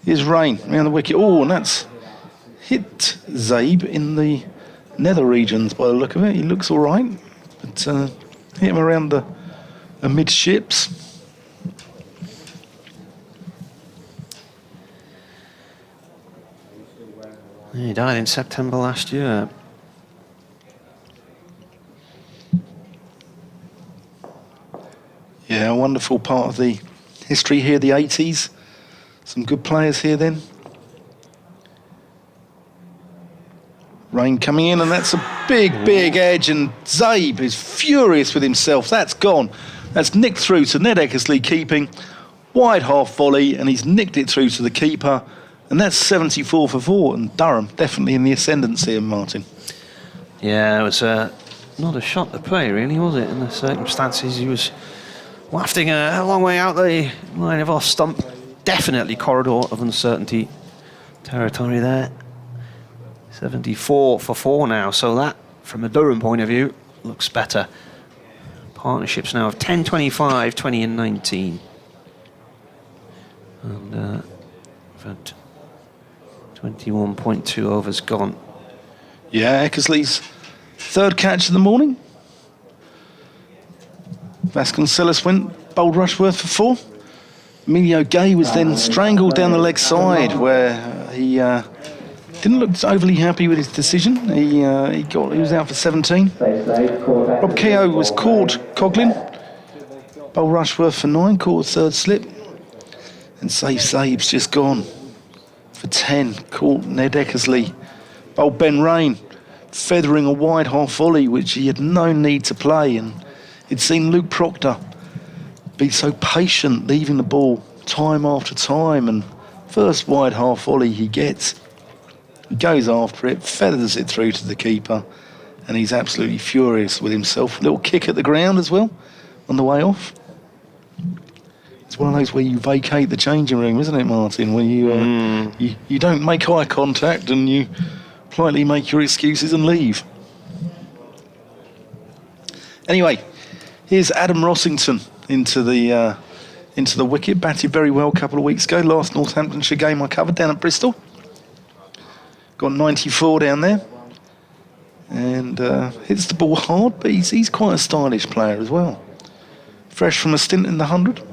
Here's Rain around the wicket. Oh, and that's hit Zabe in the nether regions by the look of it. He looks all right, but hit him around the midships. He died in September last year. Yeah, a wonderful part of the history here, the 80s. Some good players here then. Rain coming in, and that's a big edge, and Zabe is furious with himself. That's gone. That's nicked through to Ned Eckersley keeping. Wide half volley, and he's nicked it through to the keeper. And that's 74 for 4. And Durham definitely in the ascendancy of Martin. Yeah, it was not a shot to play, really, was it? In the circumstances, he was wafting a long way out the line of off stump. Definitely corridor of uncertainty territory there. 74 for 4 now, so that, from a Durham point of view, looks better. Partnerships now of 10, 25, 20 and 19. And we've had 21.2 overs gone. Yeah, Eckersley's third catch of the morning. Vasconcelos went, bowled Rushworth for 4. Emilio Gay was then strangled down the leg side, where he didn't look overly happy with his decision. He was out for 17. Rob Keogh was caught Coughlin. Bowled Rushworth for 9, caught third slip. And Saib's just gone for 10, caught Ned Eckersley. Bowled Ben Rain, feathering a wide half volley, which he had no need to play. And he'd seen Luke Proctor be so patient, leaving the ball time after time. And first wide half volley he gets. He goes after it, feathers it through to the keeper. And he's absolutely furious with himself. A little kick at the ground as well on the way off. It's one of those where you vacate the changing room, isn't it, Martin? Where you don't make eye contact and you politely make your excuses and leave. Anyway, here's Adam Rossington into the wicket. Batted very well a couple of weeks ago. Last Northamptonshire game I covered down at Bristol. Got 94 down there. And hits the ball hard, but he's quite a stylish player as well. Fresh from a stint in the 100.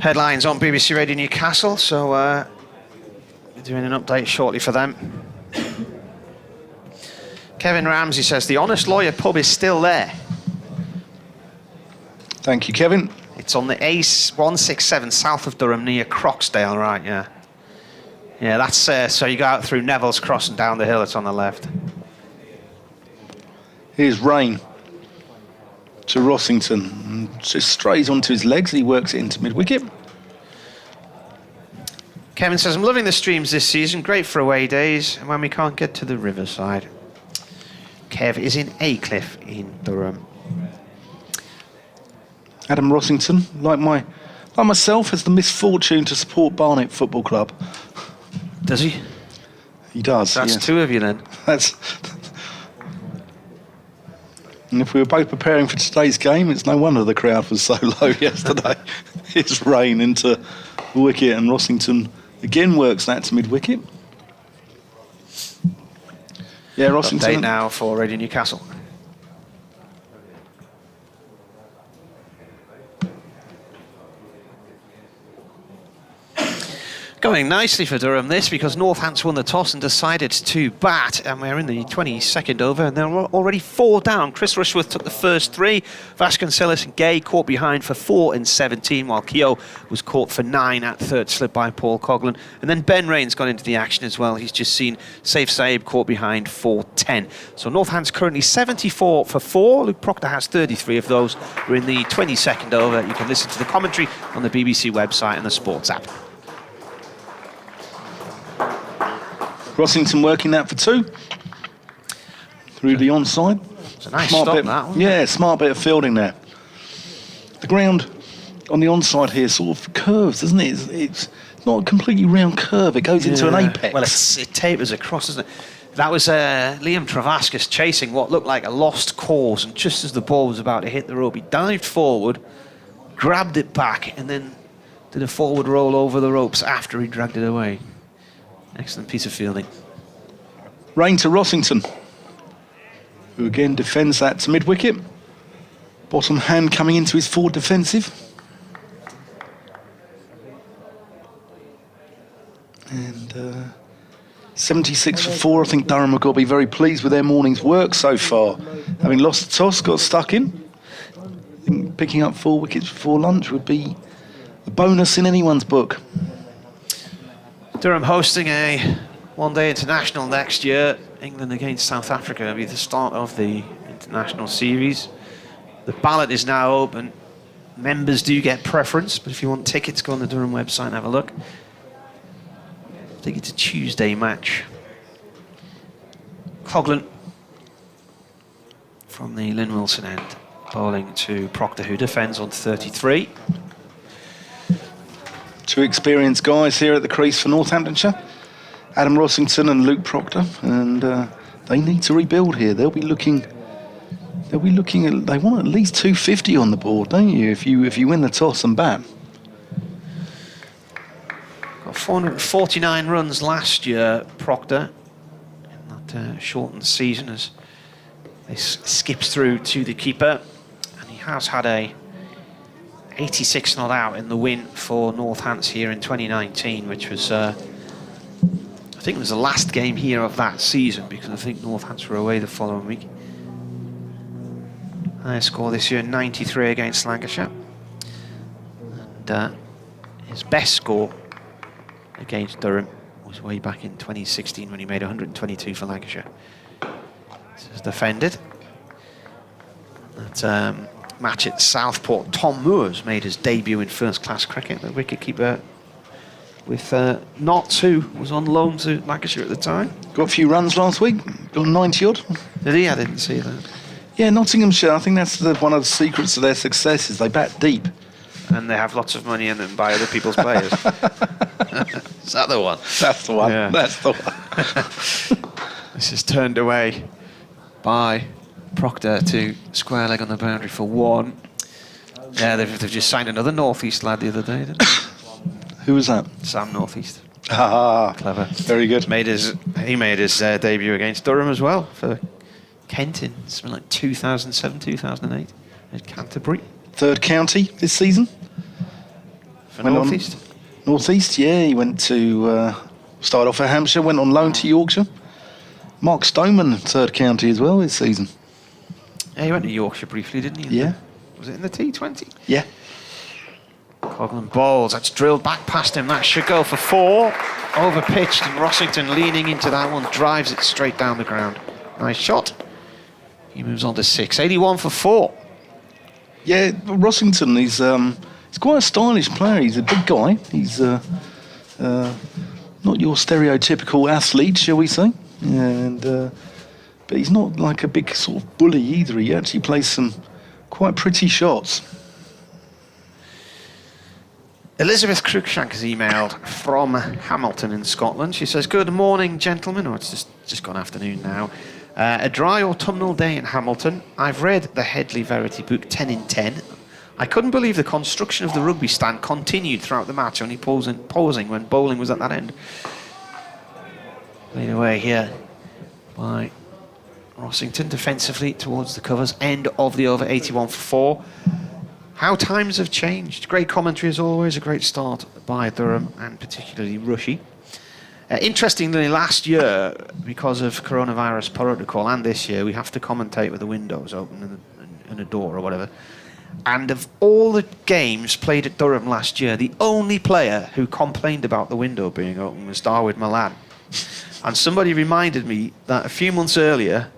Headlines on BBC Radio Newcastle, so we're doing an update shortly for them. Kevin Ramsey says the Honest Lawyer pub is still there. Thank you, Kevin. It's on the A167 south of Durham near Croxdale, right? Yeah. Yeah, that's so you go out through Neville's Cross and down the hill. It's on the left. Here's Rain to Rossington, and just strays onto his legs. He works it into mid-wicket. Kevin says, I'm loving the streams this season. Great for away days and when we can't get to the riverside. Kev is in Aycliffe in Durham. Adam Rossington, like myself, has the misfortune to support Barnet Football Club. Does he? He does. That's yes. 2 of you then. And if we were both preparing for today's game, it's no wonder the crowd was so low yesterday. It's Rain into the wicket, and Rossington again works that to mid-wicket. Yeah, Rossington. Update now for Radio Newcastle. Going nicely for Durham this, because Northants won the toss and decided to bat, and we're in the 22nd over and they're already 4 down. Chris Rushworth took the first 3. Vasconcelos and Gay caught behind for 4 and 17, while Keogh was caught for 9 at third slip by Paul Coughlin. And then Ben Rain's gone into the action as well. He's just seen Saib caught behind for 10. So Northants currently 74 for 4. Luke Proctor has 33 of those. We're in the 22nd over. You can listen to the commentary on the BBC website and the Sports app. Rossington working that for 2 through the onside. It's a nice stop, that one. Yeah, smart bit of fielding there. The ground on the onside here sort of curves, doesn't it? It's not a completely round curve. It goes into an apex. Well, it tapers across, doesn't it? That was Liam Travascus chasing what looked like a lost cause, and just as the ball was about to hit the rope, he dived forward, grabbed it back, and then did a forward roll over the ropes after he dragged it away. Excellent piece of fielding. Rain to Rossington, who again defends that to mid-wicket. Bottom hand coming into his forward defensive. And 76 for 4. I think Durham have got to be very pleased with their morning's work so far. Having lost the toss, got stuck in. I think picking up 4 wickets before lunch would be a bonus in anyone's book. Durham hosting a one-day international next year. England against South Africa will be the start of the international series. The ballot is now open members do get preference, but if you want tickets, go on the Durham website and have a look. I think it's a Tuesday match. Coghlan from the Lynn Wilson end, bowling to Proctor, who defends on 33. Two experienced guys here at the crease for Northamptonshire, Adam Rossington and Luke Proctor, and they need to rebuild here. They'll be looking at, they want at least 250 on the board, don't you? If you win the toss and bat. Got 449 runs last year, Proctor, in that shortened season, as he skips through to the keeper, and he has had a 86 not out in the win for Northants here in 2019, which was I think it was the last game here of that season, because I think Northants were away the following week. Highest score this year, 93 against Lancashire, and his best score against Durham was way back in 2016 when he made 122 for Lancashire. This is defended. That match at Southport, Tom Moores made his debut in first-class cricket. The wicket-keeper with Knotts, who was on loan to Lancashire at the time. Got a few runs last week, got 90 odd. Did he? I didn't see that. Yeah, Nottinghamshire, I think that's one of the secrets of their success, is they bat deep. And they have lots of money in them by other people's players. Is that the one? That's the one. Yeah. That's the one. This is turned away by Proctor to square leg on the boundary for one. Yeah, they've just signed another North East lad the other day, didn't they? Who was that? Sam North East. Ah, clever. Very good. He made his debut against Durham as well for Kent in something like 2007, 2008 at Canterbury. Third county this season. For North East. North East, yeah. He went to started off at Hampshire, went on loan to Yorkshire. Mark Stoneman, third county as well this season. Yeah, he went to Yorkshire briefly, didn't he? Yeah. Was it in the T20? Yeah. Coghlan bowls. That's drilled back past him. That should go for four. Over pitched, and Rossington leaning into that one, drives it straight down the ground. Nice shot. He moves on to 6. 81 for 4. Yeah, Rossington, he's quite a stylish player. He's a big guy. He's not your stereotypical athlete, shall we say. And but he's not like a big sort of bully either. He actually plays some quite pretty shots. Elizabeth Cruikshank has emailed from Hamilton in Scotland. She says, "Good morning, gentlemen." Or it's just gone afternoon now. A dry autumnal day in Hamilton. I've read the Headley Verity book 10 in 10. I couldn't believe the construction of the rugby stand continued throughout the match, only pausing when bowling was at that end. Played away here by Rossington defensively towards the covers. End of the over, 81 for 4. How times have changed. Great commentary as always. A great start by Durham and particularly Rushy. Interestingly, last year, because of coronavirus protocol, and this year, we have to commentate with the windows open and a door or whatever. And of all the games played at Durham last year, the only player who complained about the window being open was Darwin Milan. And somebody reminded me that a few months earlier,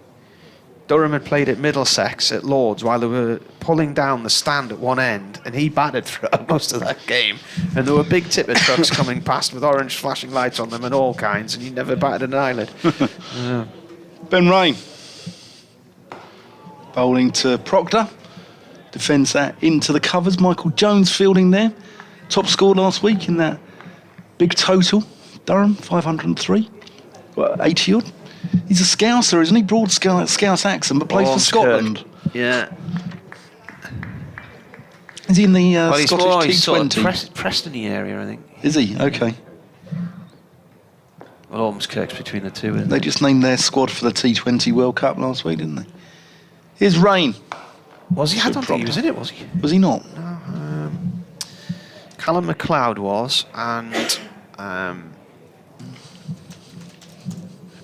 Durham had played at Middlesex at Lord's while they were pulling down the stand at one end, and he batted throughout most of that game. And there were big tipper trucks coming past with orange flashing lights on them and all kinds, and he never batted an eyelid. Ben Rain bowling to Proctor. Defends that into the covers. Michael Jones fielding there. Top score last week in that big total. Durham, 503. 80 odd. He's a Scouser, isn't he? Broad Scouse accent, but plays for Scotland. Yeah. Is he in the He's Scottish T20? sort of Preston-y area, I think. Is he? Okay. Well, Ormskirk's between the two, isn't They it? just named their squad for the T20 World Cup last week, didn't they? Here's Rain. Was he? I don't think he was in it, was he? Was he not? No. Callum MacLeod was, and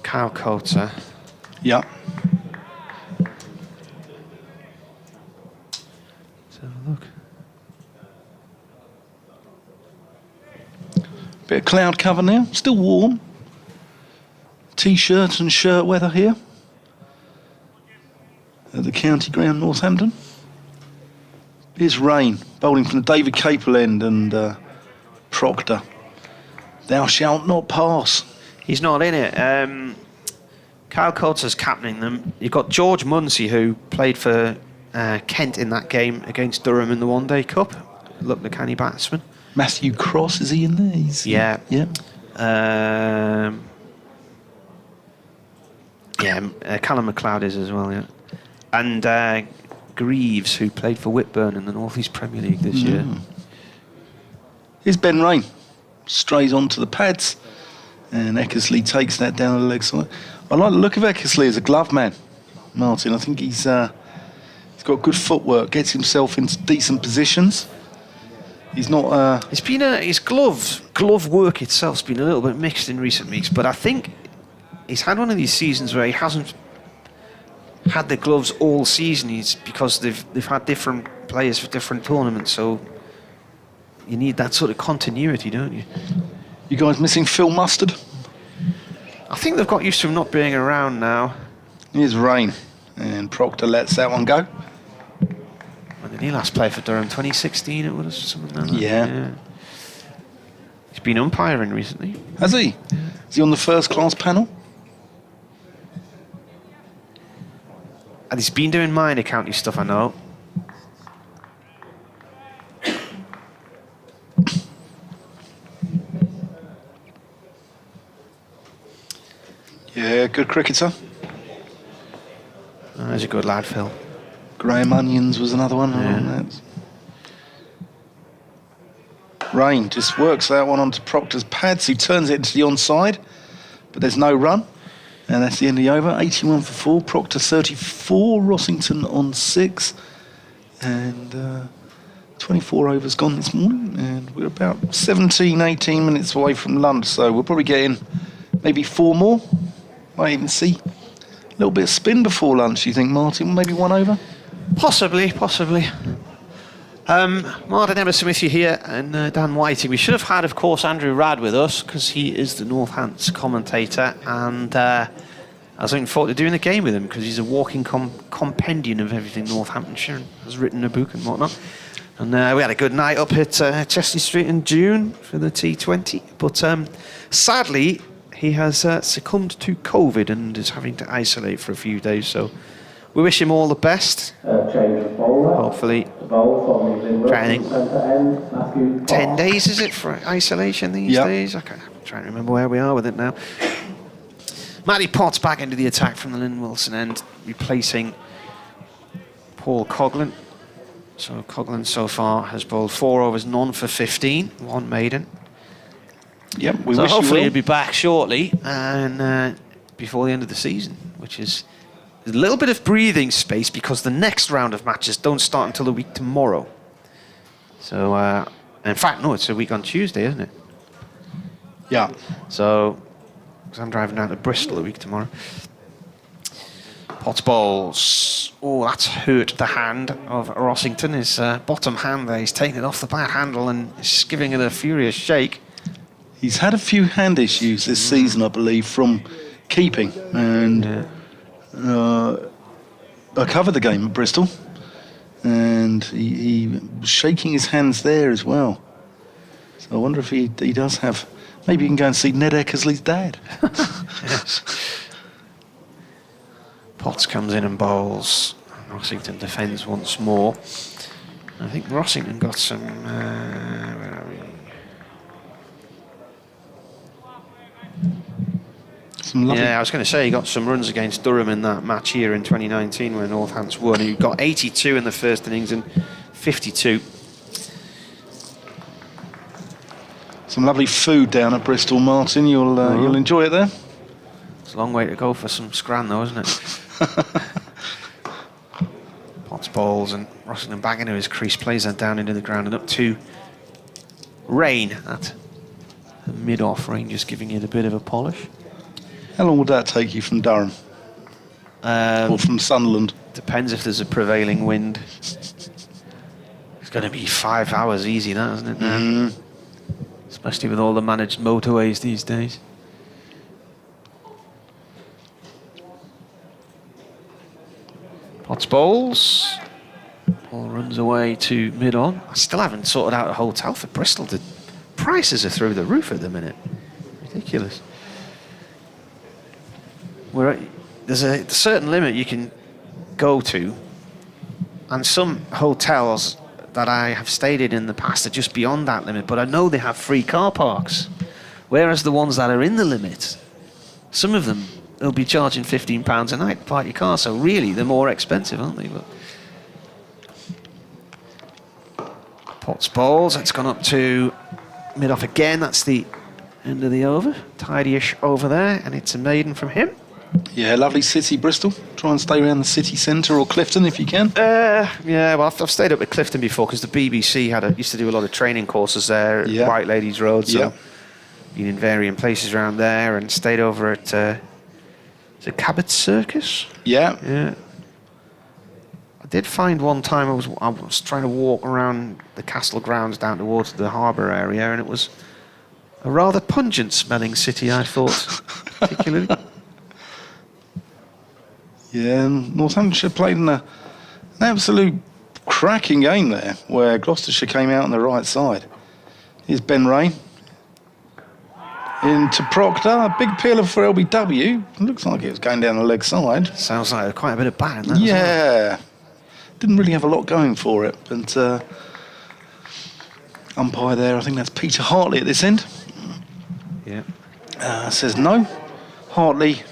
Kyle Coates. Yeah. Let's have a look. Bit of cloud cover now. Still warm. T-shirt and shirt weather here at the county ground, Northampton. Here's Rain, bowling from the David Capel end, and Proctor. Thou shalt not pass. He's not in it. Kyle Coates captaining them. You've got George Munsey, who played for Kent in that game against Durham in the One Day Cup. Look, the canny batsman. Matthew Cross, is he in there? Yeah. Callum McLeod is as well, yeah. And Greaves, who played for Whitburn in the North East Premier League this year. Here's Ben Rain. Strays onto the pads. And Eckersley takes that down the leg side. I like the look of Eckersley as a glove man, Martin. I think he's got good footwork, gets himself into decent positions. He's not... It's been his glove work itself's been a little bit mixed in recent weeks, but I think he's had one of these seasons where he hasn't had the gloves all season. Because they've had different players for different tournaments, so you need that sort of continuity, don't you? You guys missing Phil Mustard? I think they've got used to him not being around now. Here's Rain, and Proctor lets that one go. When did he last play for Durham? 2016 it was, something like that. Yeah. He's been umpiring recently. Has he? Yeah. Is he on the first class panel? And he's been doing minor county stuff, I know. Yeah, good cricketer. He's a good lad, Phil. Graham Onions was another one. Yeah. Rain just works that one onto Proctor's pads. He turns it into the onside, but there's no run. And that's the end of the over. 81 for 4. Proctor 34. Rossington on 6. And 24 overs gone this morning. And we're about 17, 18 minutes away from lunch. So we'll probably get in maybe 4 more. Might even see a little bit of spin before lunch, you think, Martin? Maybe 1 over? Possibly. Martin Emerson here and Dan Whiting. We should have had, of course, Andrew Radd with us because he is the Northants commentator, and I was looking forward to doing the game with him because he's a walking compendium of everything Northamptonshire and has written a book and whatnot. And we had a good night up at Chesney Street in June for the T20, but sadly he has succumbed to COVID and is having to isolate for a few days, so we wish him all the best. Change of bowler. Hopefully. Training. 10 days, is it, for isolation these days? I'm trying to remember where we are with it now. Matty Potts back into the attack from the Lynn Wilson end, replacing Paul Coughlin. So Coughlin so far has bowled 4 overs, none for 15, 1 maiden. Yep, so hopefully he'll be back shortly and before the end of the season, which is a little bit of breathing space because the next round of matches don't start until a week tomorrow. So, in fact, no, it's a week on Tuesday, isn't it? Yeah. So, because I'm driving down to Bristol a week tomorrow. Potts bowls. Oh, that's hurt the hand of Rossington. His bottom hand there, he's taken it off the bat handle and is giving it a furious shake. He's had a few hand issues this season, I believe, from keeping. And I covered the game at Bristol, and he was shaking his hands there as well. So I wonder if he does have... Maybe you can go and see Ned Eckersley's dad. Yes. Potts comes in and bowls. Rossington defends once more. I think Rossington got some... where are we? Yeah, I was going to say he got some runs against Durham in that match here in 2019 when Northants won. He got 82 in the first innings and 52. Some lovely food down at Bristol, Martin. You'll enjoy it there. It's a long way to go for some scran, though, isn't it? Potts bowls and Rossington back into his crease, plays that down into the ground and up to Rain. That mid-off Rain just giving it a bit of a polish. How long would that take you from Durham? Or from Sunderland? Depends if there's a prevailing wind. It's going to be 5 hours easy, that, isn't it? Now? Especially with all the managed motorways these days. Potts bowls. All runs away to mid-on. I still haven't sorted out a hotel for Bristol. The prices are through the roof at the minute. Ridiculous. There's a certain limit you can go to, and some hotels that I have stayed in the past are just beyond that limit, but I know they have free car parks, whereas the ones that are in the limit, some of them will be charging £15 a night to park your car, so really they're more expensive, aren't they? But Potts bowls, it's gone up to mid-off again. That's the end of the over. Tidy-ish over there, and it's a maiden from him. Yeah, lovely city, Bristol. Try and stay around the city centre or Clifton if you can. Yeah, well, I've stayed up at Clifton before because the BBC used to do a lot of training courses there at White Ladies Road. So been in varying places around there and stayed over at is it Cabot Circus? Yeah. I did find one time I was trying to walk around the castle grounds down towards the harbour area, and it was a rather pungent smelling city, I thought, particularly. Yeah, and Northamptonshire played an absolute cracking game there, where Gloucestershire came out on the right side. Here's Ben Rain. Into Proctor, a big peeler for LBW. Looks like it was going down the leg side. Sounds like quite a bit of bat in that. Yeah. Didn't really have a lot going for it, but umpire there, I think that's Peter Hartley at this end. Yeah. Says no. Hartley,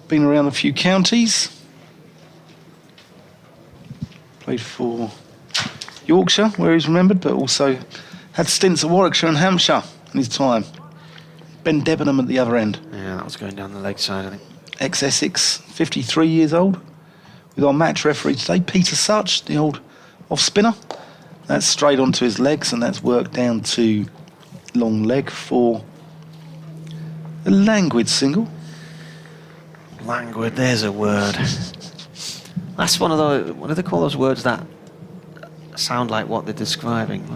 been around a few counties. Played for Yorkshire, where he's remembered, but also had stints at Warwickshire and Hampshire in his time. Ben Debenham at the other end. Yeah, that was going down the leg side, I think. Ex-Essex, 53 years old. With our match referee today, Peter Such, the old off-spinner. That's straight onto his legs, and that's worked down to long leg for a languid single. Languid, there's a word. That's one of those, what do they call those words that sound like what they're describing?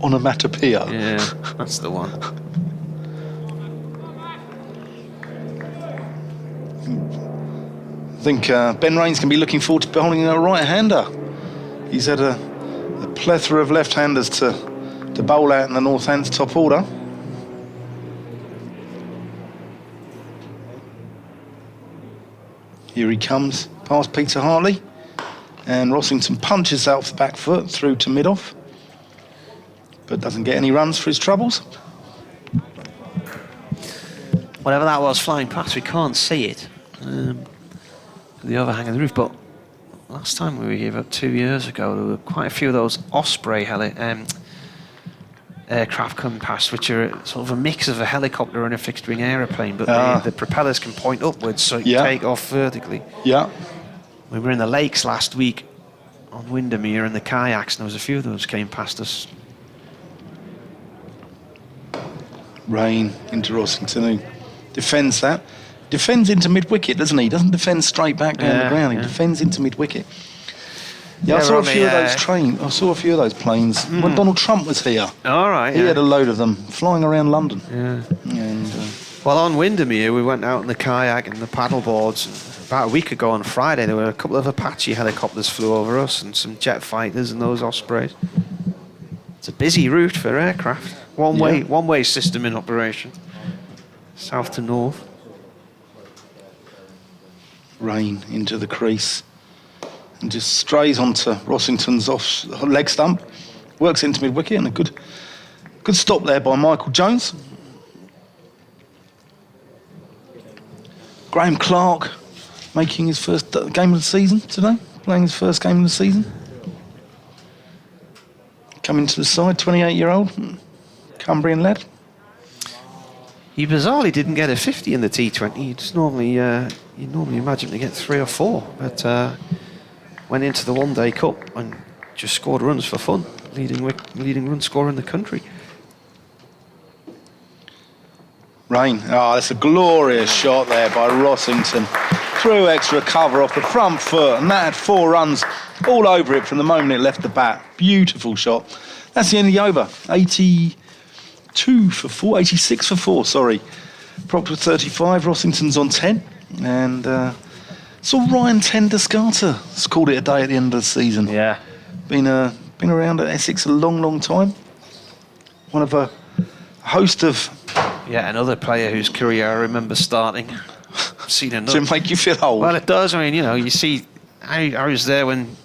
Onomatopoeia. Yeah, that's the one. I think Ben Rains can be looking forward to bowling a right-hander. He's had a plethora of left-handers to bowl out in the Northants top order. Here he comes, past Peter Hartley, and Rossington punches out off the back foot through to mid-off, but doesn't get any runs for his troubles. Whatever that was flying past, we can't see it. The overhang of the roof, but last time we gave up 2 years ago, there were quite a few of those Osprey aircraft come past, which are sort of a mix of a helicopter and a fixed-wing aeroplane, but the propellers can point upwards, so you take off vertically. Yeah. We were in the lakes last week on Windermere in the kayaks, and there was a few of those came past us. Rain into Rossington, who defends that. Defends into mid-wicket, doesn't he? Doesn't defend straight back down the ground. He defends into mid-wicket. Yeah, I saw a few of those I saw a few of those planes when Donald Trump was here. All right. He had a load of them flying around London. Yeah. And, well, on Windermere, we went out in the kayak and the paddle boards. About a week ago on Friday, there were a couple of Apache helicopters flew over us and some jet fighters and those Ospreys. It's a busy route for aircraft. One-way system in operation. South to north. Rain into the crease and just strays onto Rossington's off leg stump, works into mid-wicket, and a good stop there by Michael Jones. Graham Clark making his first game of the season today, playing his first game of the season. Coming to the side, 28-year-old Cumbrian lad. He bizarrely didn't get a 50 in the T20. You'd normally imagine to get 3 or 4, but went into the one-day cup and just scored runs for fun, leading run scorer in the country. Rain. Oh, that's a glorious shot there by Rossington. Threw extra cover off the front foot, and that had 4 runs all over it from the moment it left the bat. Beautiful shot. That's the end of the over. 86 for 4, sorry. Proctor 35, Rossington's on 10. And So Ryan Tendescarter called it a day at the end of the season. Yeah. Been around at Essex a long, long time. One of a host of... Yeah, another player whose career I remember starting. Seen enough. Does it make you feel old? Well, it does. I mean, you see, I was there when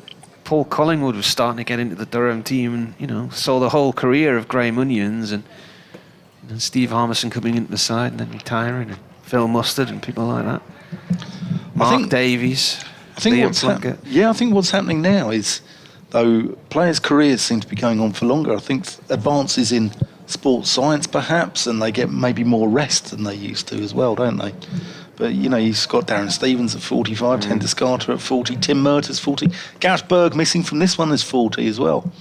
Paul Collingwood was starting to get into the Durham team, and saw the whole career of Graham Onions and Steve Harmison coming into the side and then retiring, and Phil Mustard and people like that. Mark Davies. I think what's happening now is, though, players' careers seem to be going on for longer. I think advances in sports science, perhaps, and they get maybe more rest than they used to as well, don't they? But, you've got Darren Stevens at 45, Tendescarter at 40, Tim Merters 40. Gareth Berg missing from this one is 40 as well.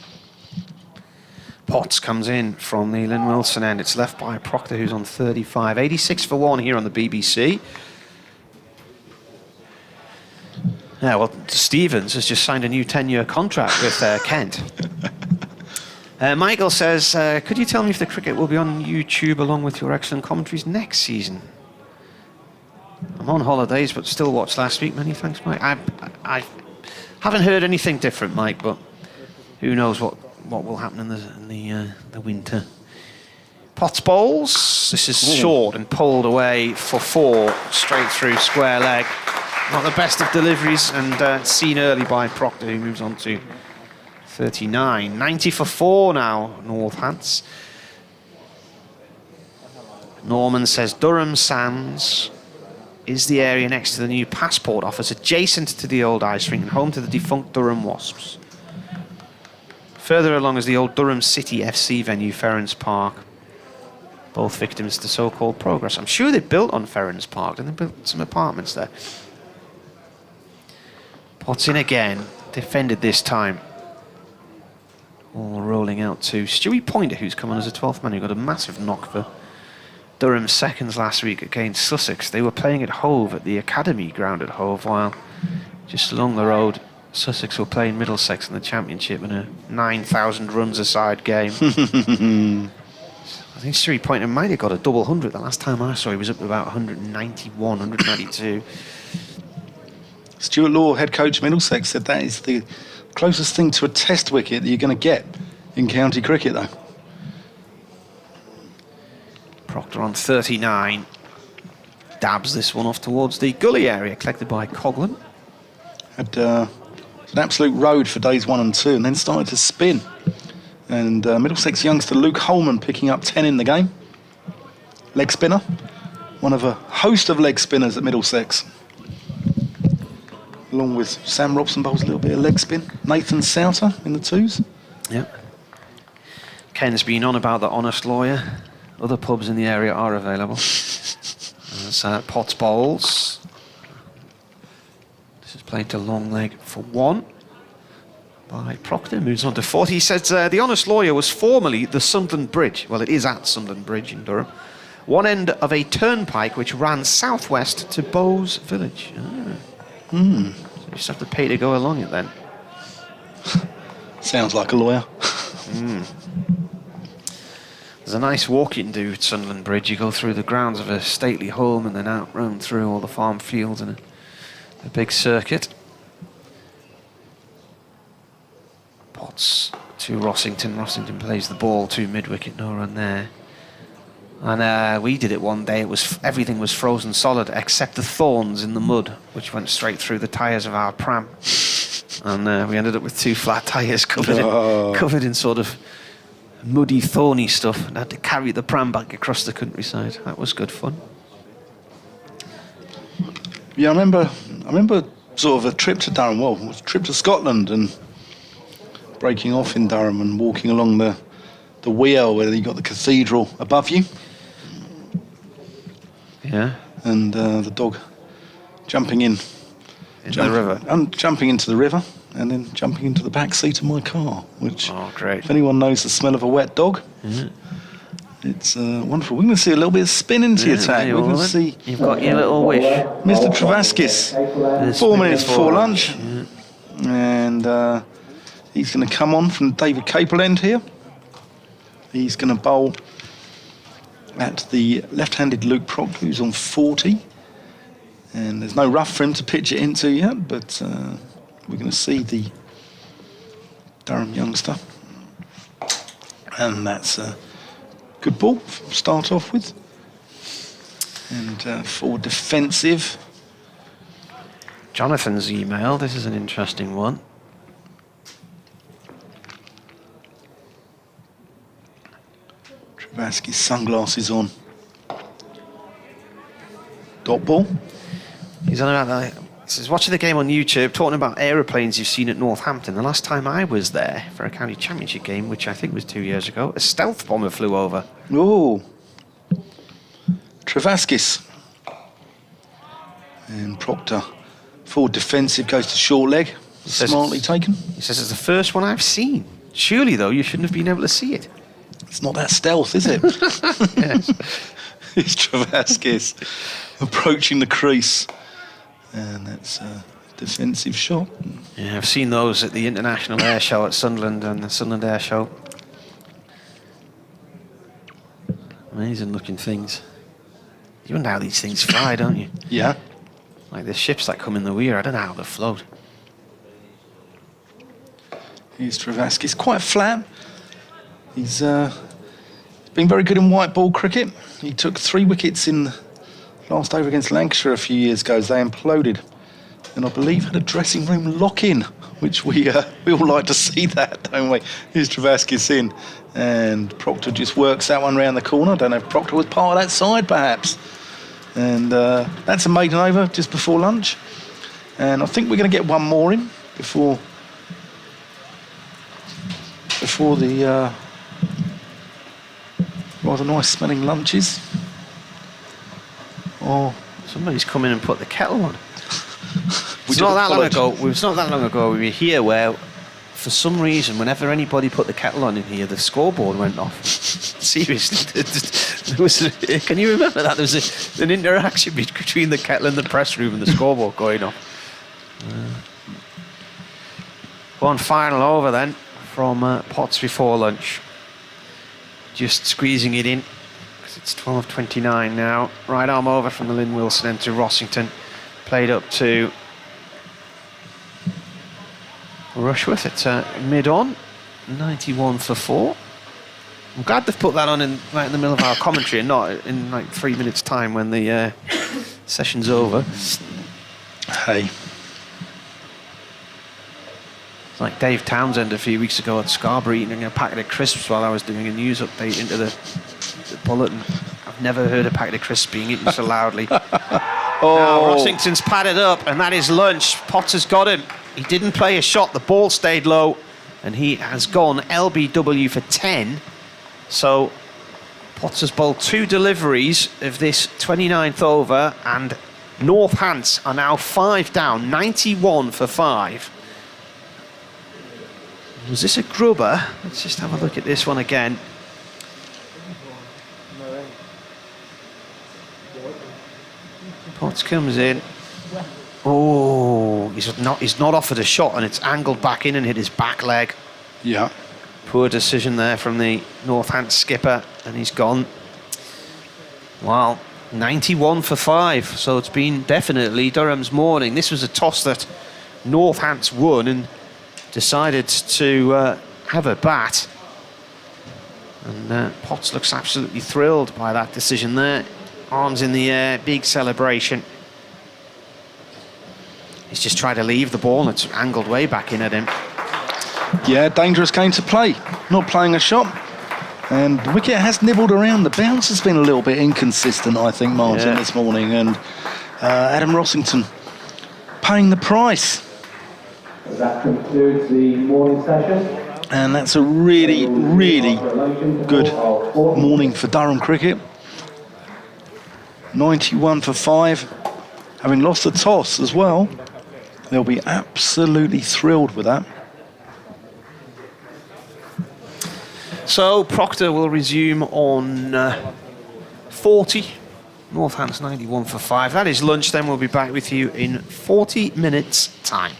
Potts comes in from the Lynn Wilson end. It's left by Proctor, who's on 35. 86 for 1 here on the BBC. Yeah, well, Stevens has just signed a new 10-year contract with Kent. Michael says, could you tell me if the cricket will be on YouTube along with your excellent commentaries next season? I'm on holidays, but still watched last week. Many thanks, Mike. I haven't heard anything different, Mike, but who knows what will happen in the winter. Potts bowls. This is short and pulled away for 4, straight through square leg. Not the best of deliveries, and seen early by Proctor, who moves on to 39. 90 for 4 now, Northants. Norman says Durham Sands is the area next to the new passport office, adjacent to the old ice rink and home to the defunct Durham Wasps. Further along is the old Durham City FC venue, Ferrens Park. Both victims to so-called progress. I'm sure they built on Ferrens Park, and they built some apartments there. Potts in again, defended this time. All rolling out to Stewie Pointer, who's come on as a 12th man, who got a massive knock for Durham seconds last week against Sussex. They were playing at Hove, at the Academy ground at Hove, while just along the road, Sussex were playing Middlesex in the Championship in a 9,000 runs aside game. I think Stewie Pointer might have got a double 100. The last time I saw he was up to about 191, 192. Stuart Law, head coach Middlesex, said that is the closest thing to a test wicket that you're going to get in county cricket, though. Proctor on 39. Dabs this one off towards the gully area, collected by Coghlan. Had an absolute road for days 1 and 2, and then started to spin. And Middlesex youngster Luke Holman picking up 10 in the game. Leg spinner. One of a host of leg spinners at Middlesex. Along with Sam Robson bowls a little bit of leg spin. Nathan Souter in the 2s. Yep. Ken's been on about the honest lawyer. Other pubs in the area are available. That's Potts bowls. This is played to long leg for 1 by Proctor. Moves on to 40. He says the honest lawyer was formerly the Sunderland Bridge. Well, it is at Sunderland Bridge in Durham. One end of a turnpike which ran southwest to Bowes Village. So you just have to pay to go along it then. Sounds like a lawyer. There's a nice walk you can do at Sunderland Bridge. You go through the grounds of a stately home and then out round through all the farm fields and a big circuit. Potts to Rossington. Rossington plays the ball to mid-wicket, no run there. And we did it one day. Everything was frozen solid except the thorns in the mud, which went straight through the tyres of our pram. And we ended up with 2 flat tyres covered in sort of muddy, thorny stuff, and had to carry the pram back across the countryside. That was good fun. Yeah, I remember sort of a trip to Durham. Well, a trip to Scotland and breaking off in Durham and walking along the wheel where you got the cathedral above you. Yeah. And the dog jumping in the river. And jumping into the river. And then jumping into the back seat of my car, which, great. If anyone knows the smell of a wet dog, it's wonderful. We're going to see a little bit of spin into the attack. We're going to see. You've got your little wish. Mr. Travaskis, 4 minutes before lunch. And he's going to come on from David Capel end here. He's going to bowl at the left-handed Luke Proctor, who's on 40. And there's no rough for him to pitch it into yet, but we're going to see the Durham youngster. And that's a good ball to start off with. And for defensive. Jonathan's email, this is an interesting one. Travasky's sunglasses on. Dot ball. He's on about that. He says, watching the game on YouTube, talking about aeroplanes you've seen at Northampton. The last time I was there for a county championship game, which I think was 2 years ago, a stealth bomber flew over. Oh. Travaskis. And Proctor. Forward defensive goes to short leg. Smartly taken. He says it's the first one I've seen. Surely, though, you shouldn't have been able to see it. It's not that stealth, is it? Yes. It's Travaskis approaching the crease. And that's a defensive shot. Yeah, I've seen those at the International Air Show at Sunderland and the Sunderland Air Show. Amazing looking things. You wonder how these things fly, don't you? Yeah. Like the ships that come in the Weir, I don't know how they float. Here's Travaskis, quite flat. He's been very good in white ball cricket. He took 3 wickets in last over against Lancashire a few years ago as they imploded. And I believe had a dressing room lock-in, which we all like to see that, don't we? Here's Travaskis in. And Proctor just works that one round the corner. I don't know if Proctor was part of that side, perhaps. And that's a maiden over just before lunch. And I think we're going to get one more in before the rather nice smelling lunches. Oh, somebody's come in and put the kettle on. It's not that long ago we were here where, for some reason, whenever anybody put the kettle on in here, the scoreboard went off. Seriously, can you remember that? There was an interaction between the kettle in the press room and the scoreboard going off. One final over then from Potts before lunch. Just squeezing it in because it's 12:29 now. Right arm over from the Lynn Wilson end to Rossington. Played up to Rushworth at mid-on, 91 for 4. I'm glad they've put that on right in the middle of our commentary and not in like 3 minutes' time when the session's over. Hey. It's like Dave Townsend a few weeks ago at Scarborough eating a packet of crisps while I was doing a news update into the bulletin. I've never heard a packet of crisps being eaten so loudly. Now Rossington's padded up, and that is lunch. Potter's got him. He didn't play a shot. The ball stayed low, and he has gone LBW for 10. So Potter's bowled 2 deliveries of this 29th over, and Northants are now 5 down, 91 for 5. Was this a grubber? Let's just have a look at this one again. Potts comes in. Oh, he's not offered a shot, and it's angled back in and hit his back leg. Yeah. Poor decision there from the Northants skipper, and he's gone. Wow, 91 for 5. So it's been definitely Durham's morning. This was a toss that Northants won and decided to have a bat. And Potts looks absolutely thrilled by that decision there. Arms in the air, big celebration. He's just tried to leave the ball and it's angled way back in at him. Yeah, dangerous game to play. Not playing a shot. And the wicket has nibbled around. The bounce has been a little bit inconsistent, I think, Martin, this morning. And Adam Rossington paying the price. That concludes the morning session. And that's a really, really good morning for Durham cricket. 91 for 5. Having lost the toss as well, they'll be absolutely thrilled with that. So Proctor will resume on 40. Northants 91 for 5. That is lunch, then we'll be back with you in 40 minutes' time.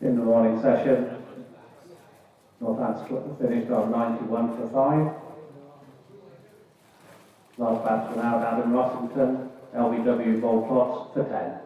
In the morning session, Northampton finished on 91 for 5. Last batsman out, Adam Rossington, LBW ball plots for 10.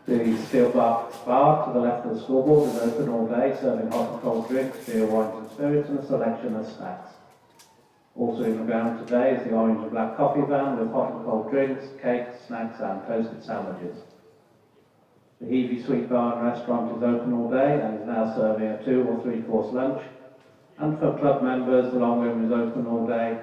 The steel bar to the left of the scoreboard is open all day, serving hot and cold drinks, beer, wines and spirits, and a selection of snacks. Also in the ground today is the orange and black coffee van with hot and cold drinks, cakes, snacks and toasted sandwiches. The Heavey Sweet Bar and Restaurant is open all day and is now serving a 2 or 3 course lunch. And for club members, the long room is open all day.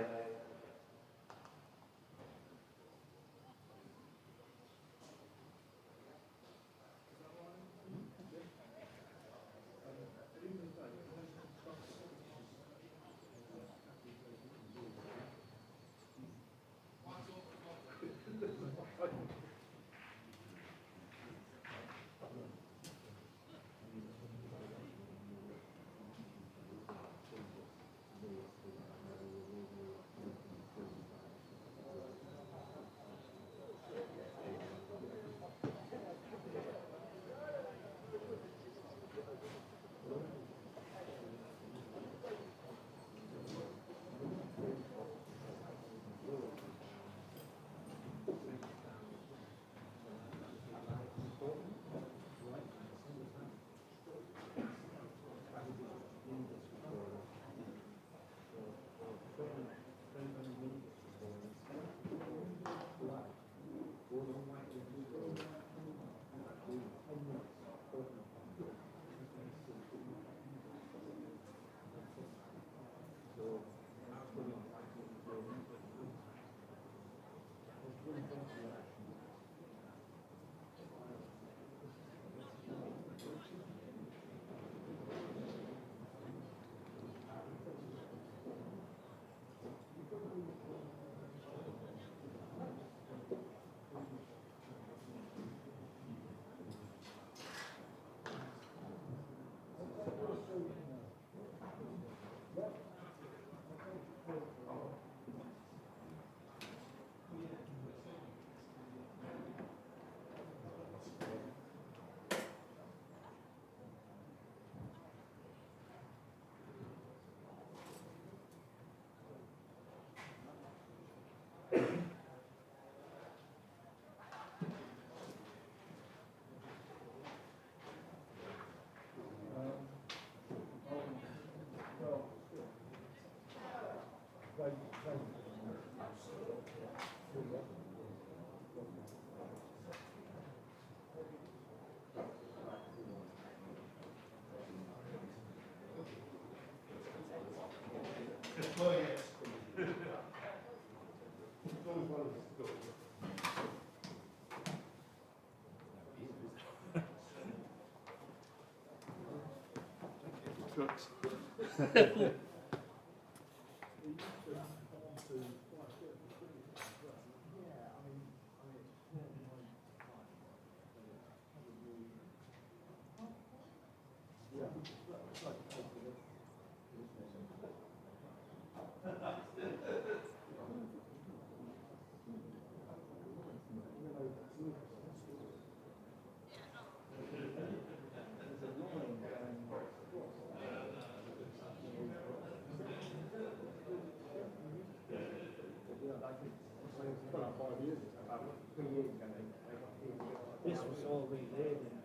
This was all relaid.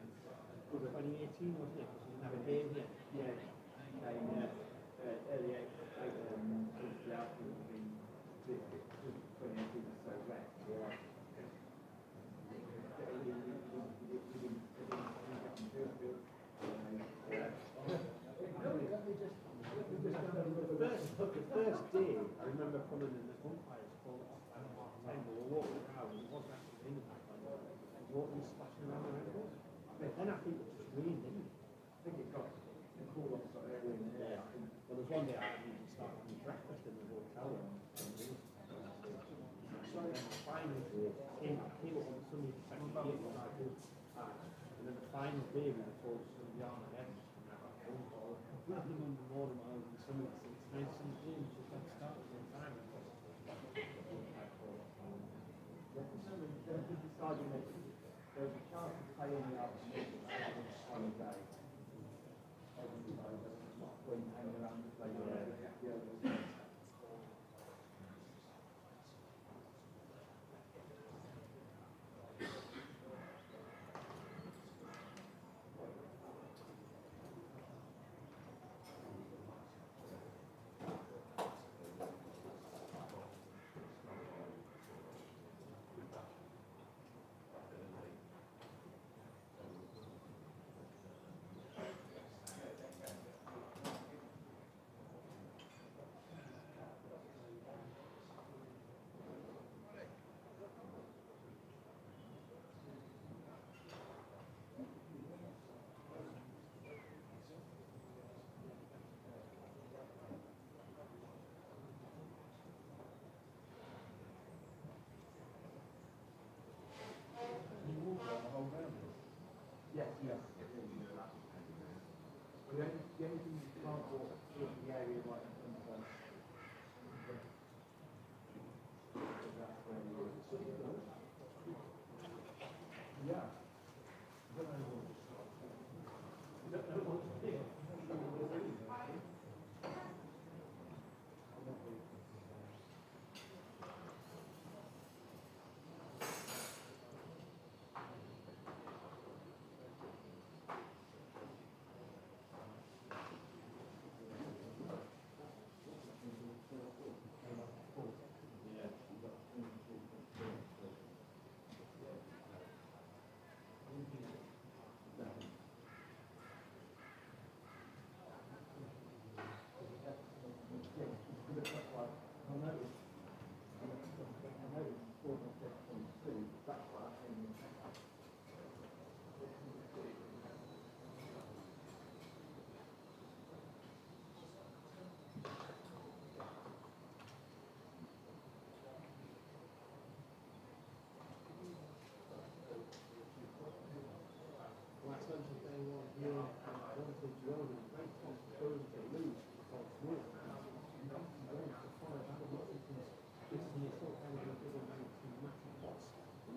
2018, wasn't it? Because we didn't have a game here. Yeah. Early 2018 was so wet. Yeah. The first day, I remember coming in the umpires called off at 10, we were walking around, and it wasn't actually raining back then, and walking splashing around the ankles. But then I think it just rained, didn't it? I think it got cool off sort of early in the day. Well, there's one day I didn't even start having breakfast in the hotel room. So then the final day came up on Sunday the 28th, and I did, and then the final day we were told somebody on the head. Nothing on the morning, I was in something it's nice and clean, just like start at the time. Deciding that there was a chance of playing the other on the day. Everybody doesn't not point hanging around the play. Yes, yes. The only thing you can't walk through the area like yeah. You don't know what to do.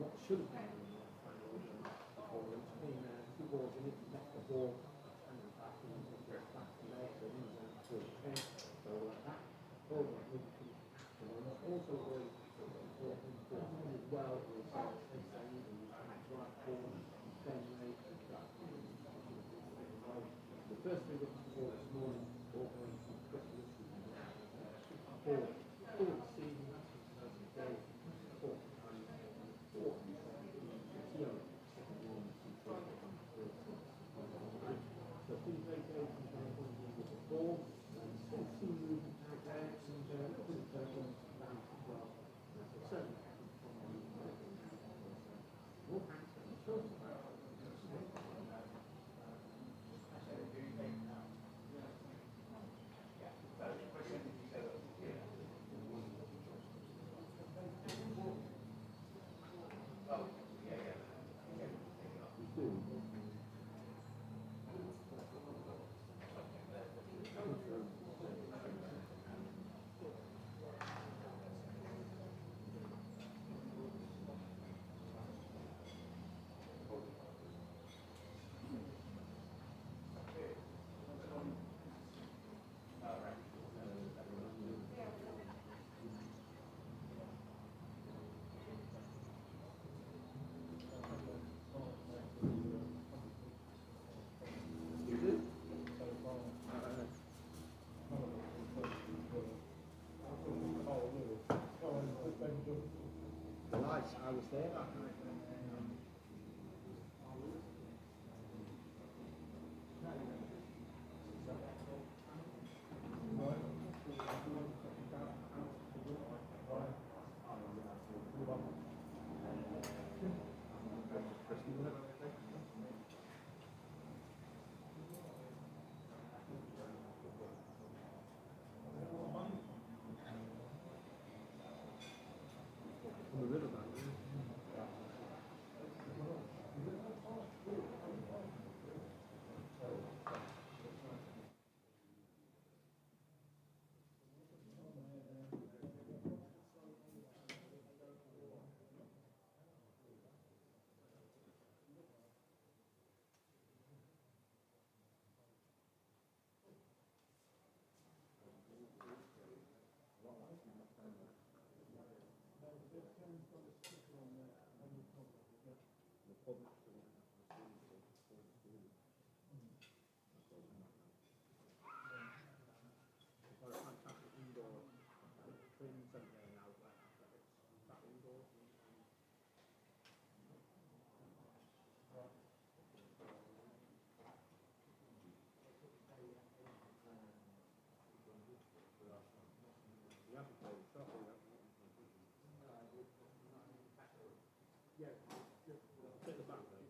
What should have been in the final or it's been two balls in it, met the ball and back and get back to there, so it was so that ball was also very important as well as they say right ball, then the first thing that we saw this morning, all going to Christmas, for the season, that's the day, so things like that, with the ball, and still see movement out there, and a little bit of turtle down as well. So certainly, Northampton, sure. I was there that night. On the riverbank. Got a fantastic indoor training centre now, where athletics, that indoor. You have to play the shot, you have to. Yeah, take the back though.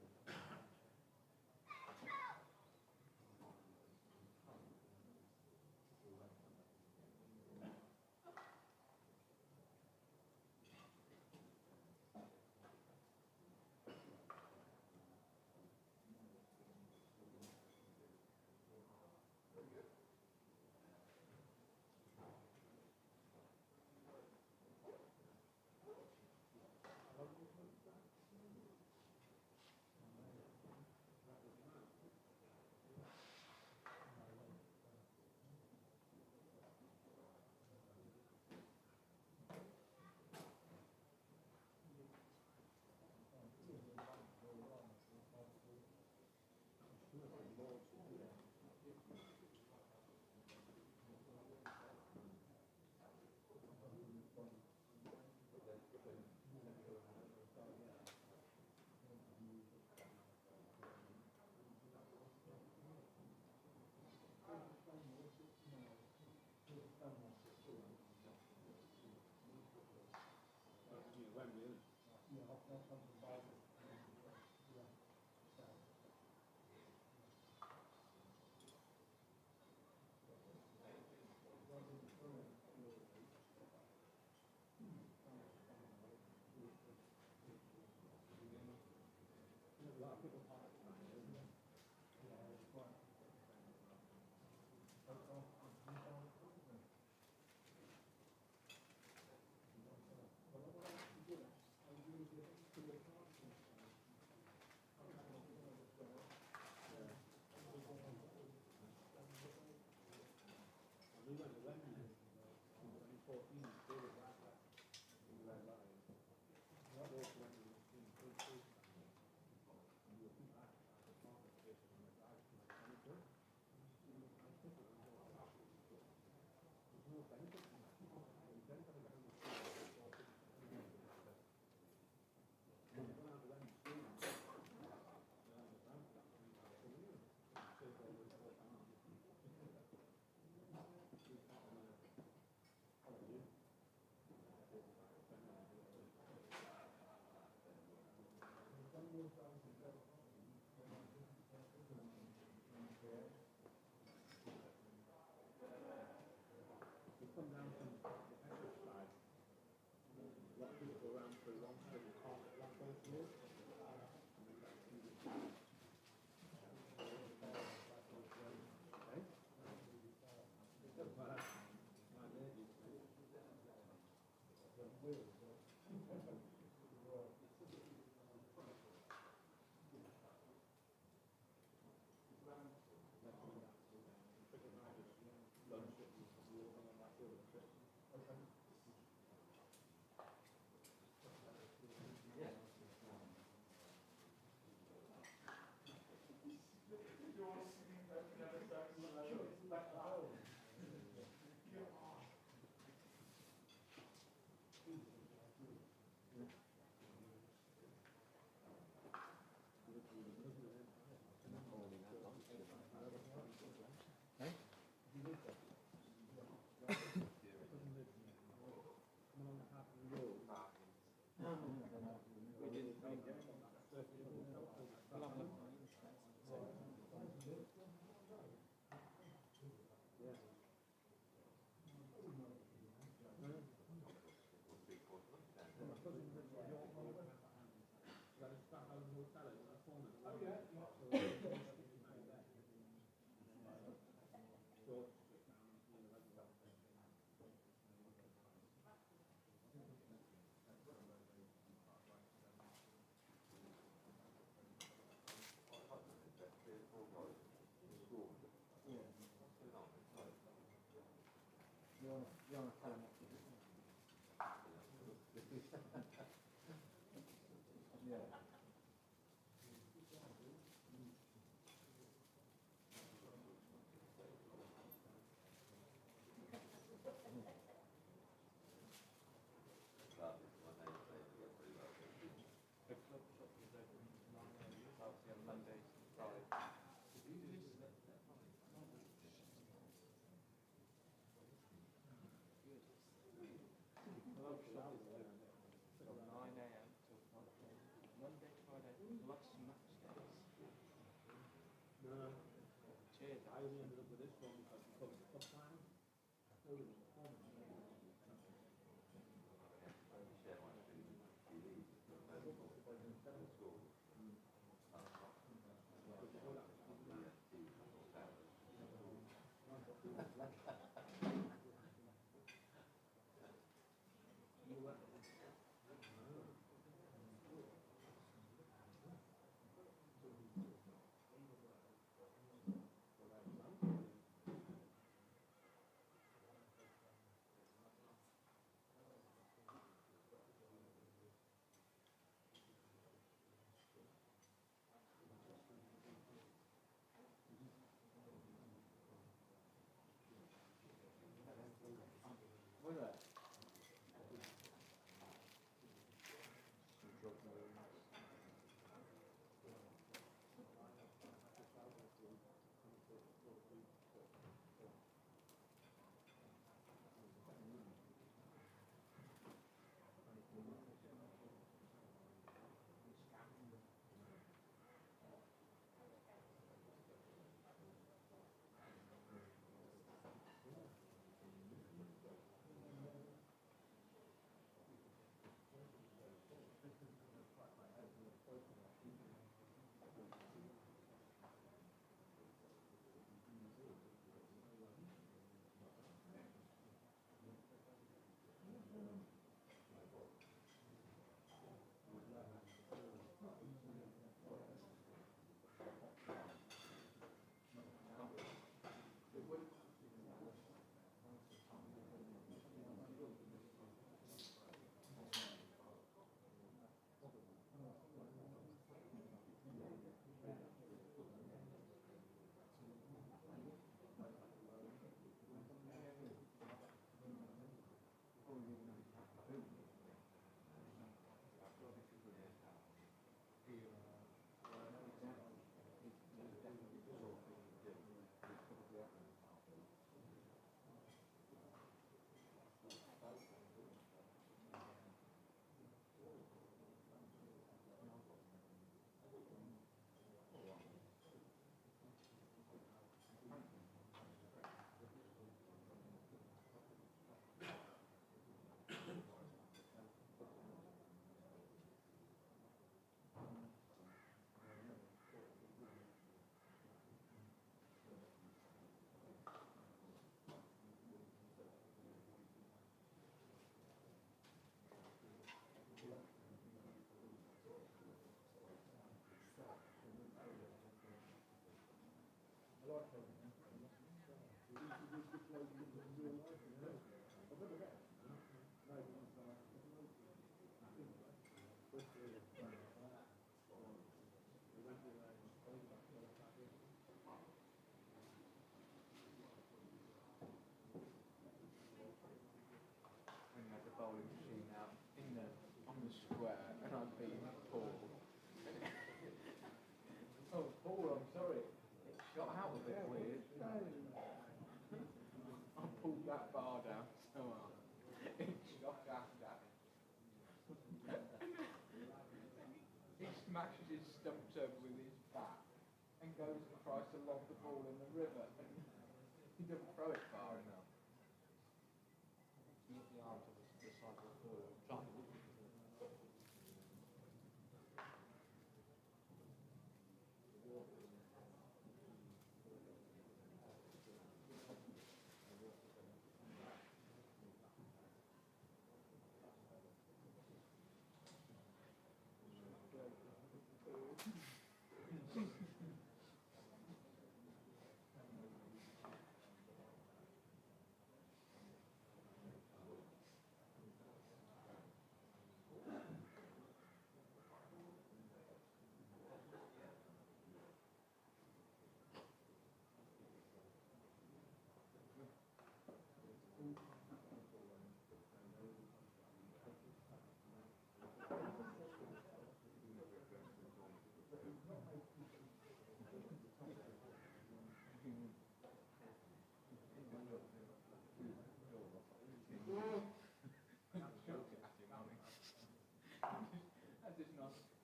You're on a telemetry, yeah. The club shop is open 9 a.m. obviously on Mondays and Fridays. The club shop is open from 9 a.m. till 5 p.m. Monday, Friday, plus match days. No. Cheers. I only ended up with this one because we covered the club time. Was it? When you had the bowling machine out on the square and I'm beating Paul. Oh, Paul, I'm sorry. It shot out a bit weird. I pulled that bar down so hard. It shot out at him. He smashes his stumps over with his bat and goes and tries to lob the ball in the river. He doesn't throw it far enough. Not the arm to the side of the ball. Try.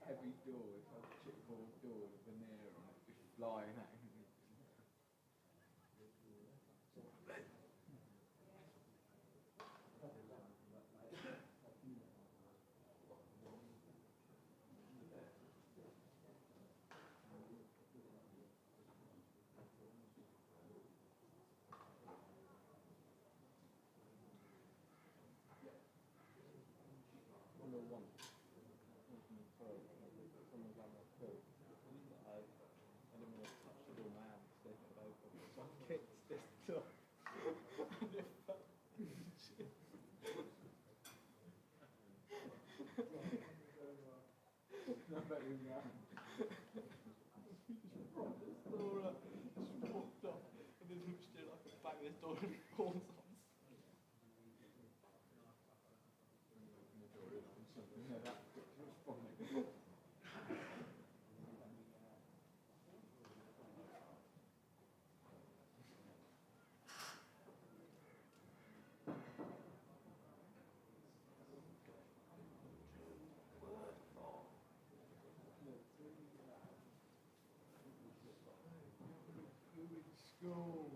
heavy door, if I chipboard door with veneer on it, just flying at him. Kicked this door. And it fucking shit. No better than that. He just brought this door up, just walked off, and there's much still I could bang this door and it falls on. Yeah, that was funny. School.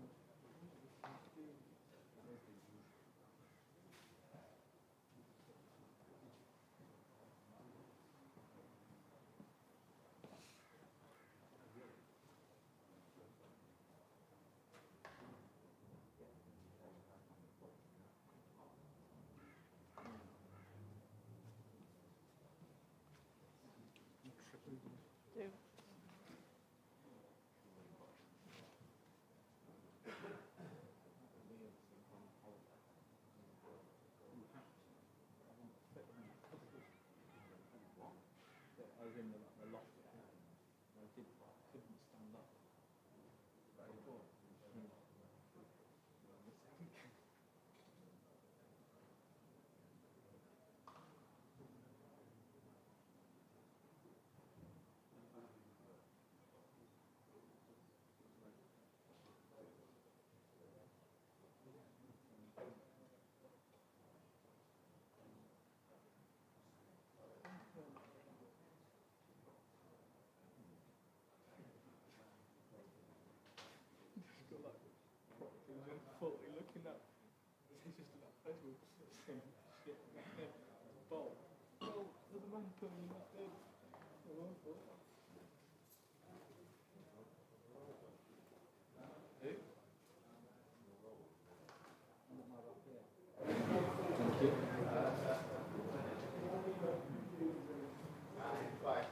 Do. I was in the loft and couldn't stand up. But I thought, got like proctors and 40 looking up. He's just like, I was saying, shit, my head, bolt. Oh, there's a man putting in that bed. Who? Thank you. Bye.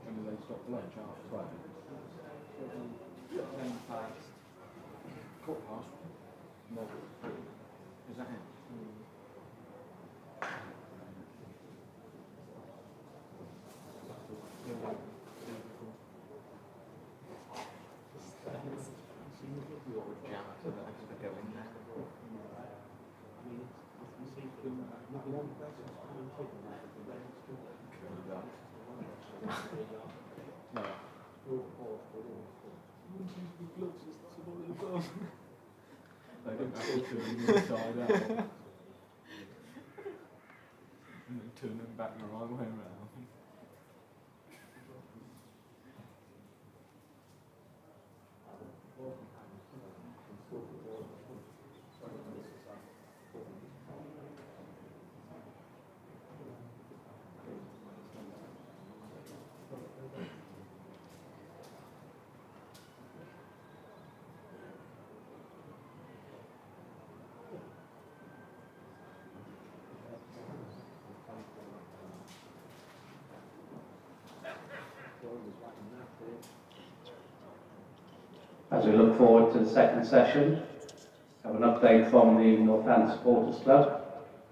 When do they stop for lunch? Half 12. 10 past. Quarter past. No. Is that it? They didn't have to turn them inside out. And then turn them back the right way around. As we look forward to the second session, I have an update from the Northampton Supporters Club.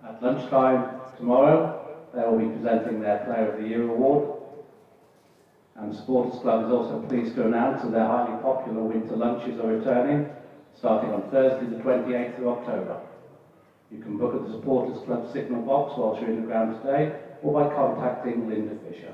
At lunchtime tomorrow, they will be presenting their Player of the Year award. And the Supporters Club is also pleased to announce that their highly popular winter lunches are returning, starting on Thursday the 28th of October. You can book at the Supporters Club signal box whilst you're in the ground today, or by contacting Linda Fisher.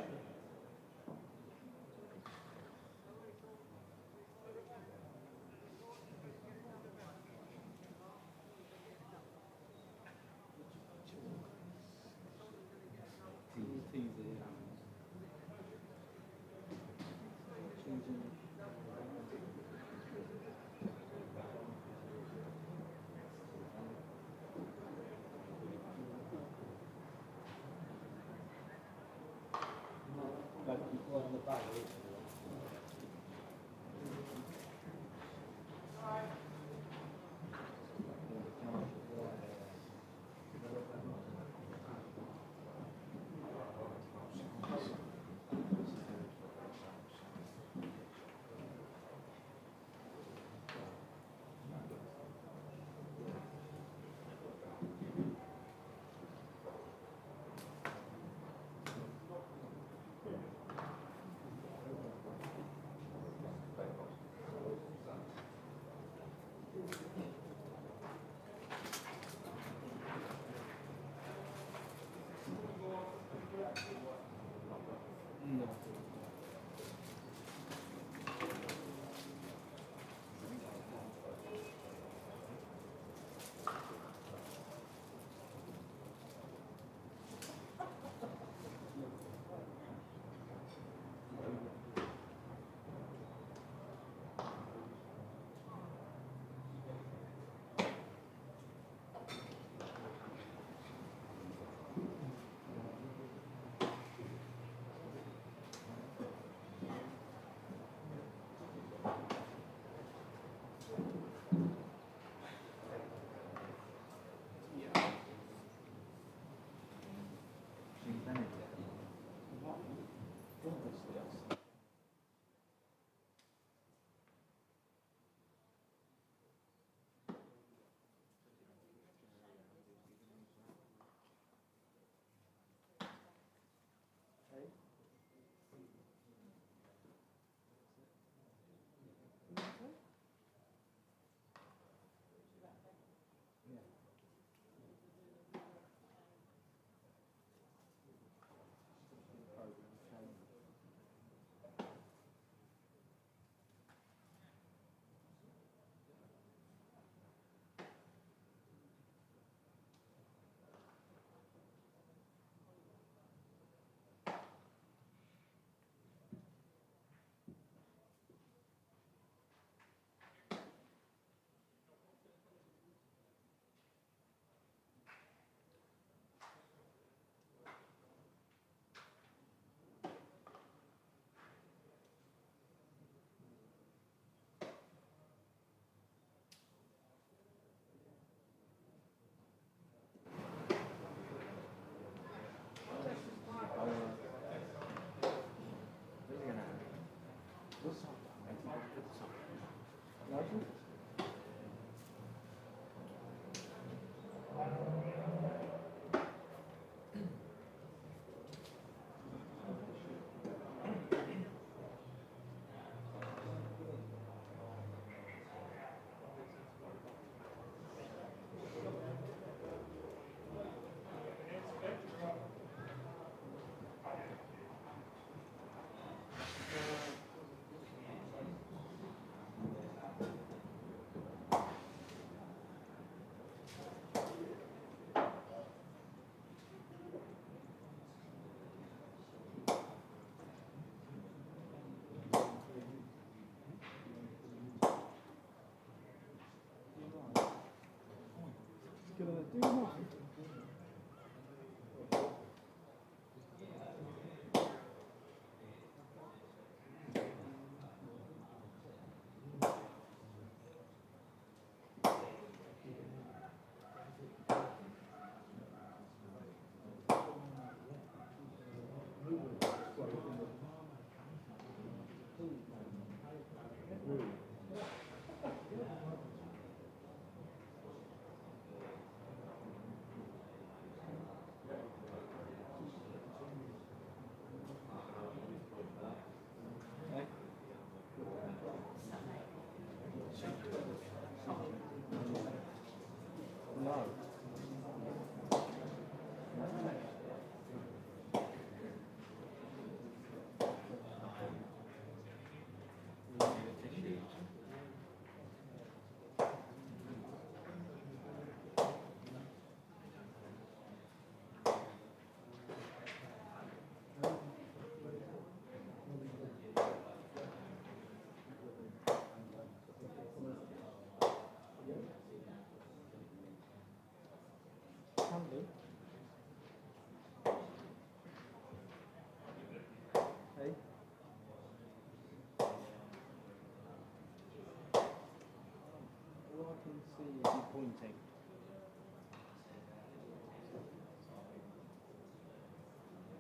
can see you pointing.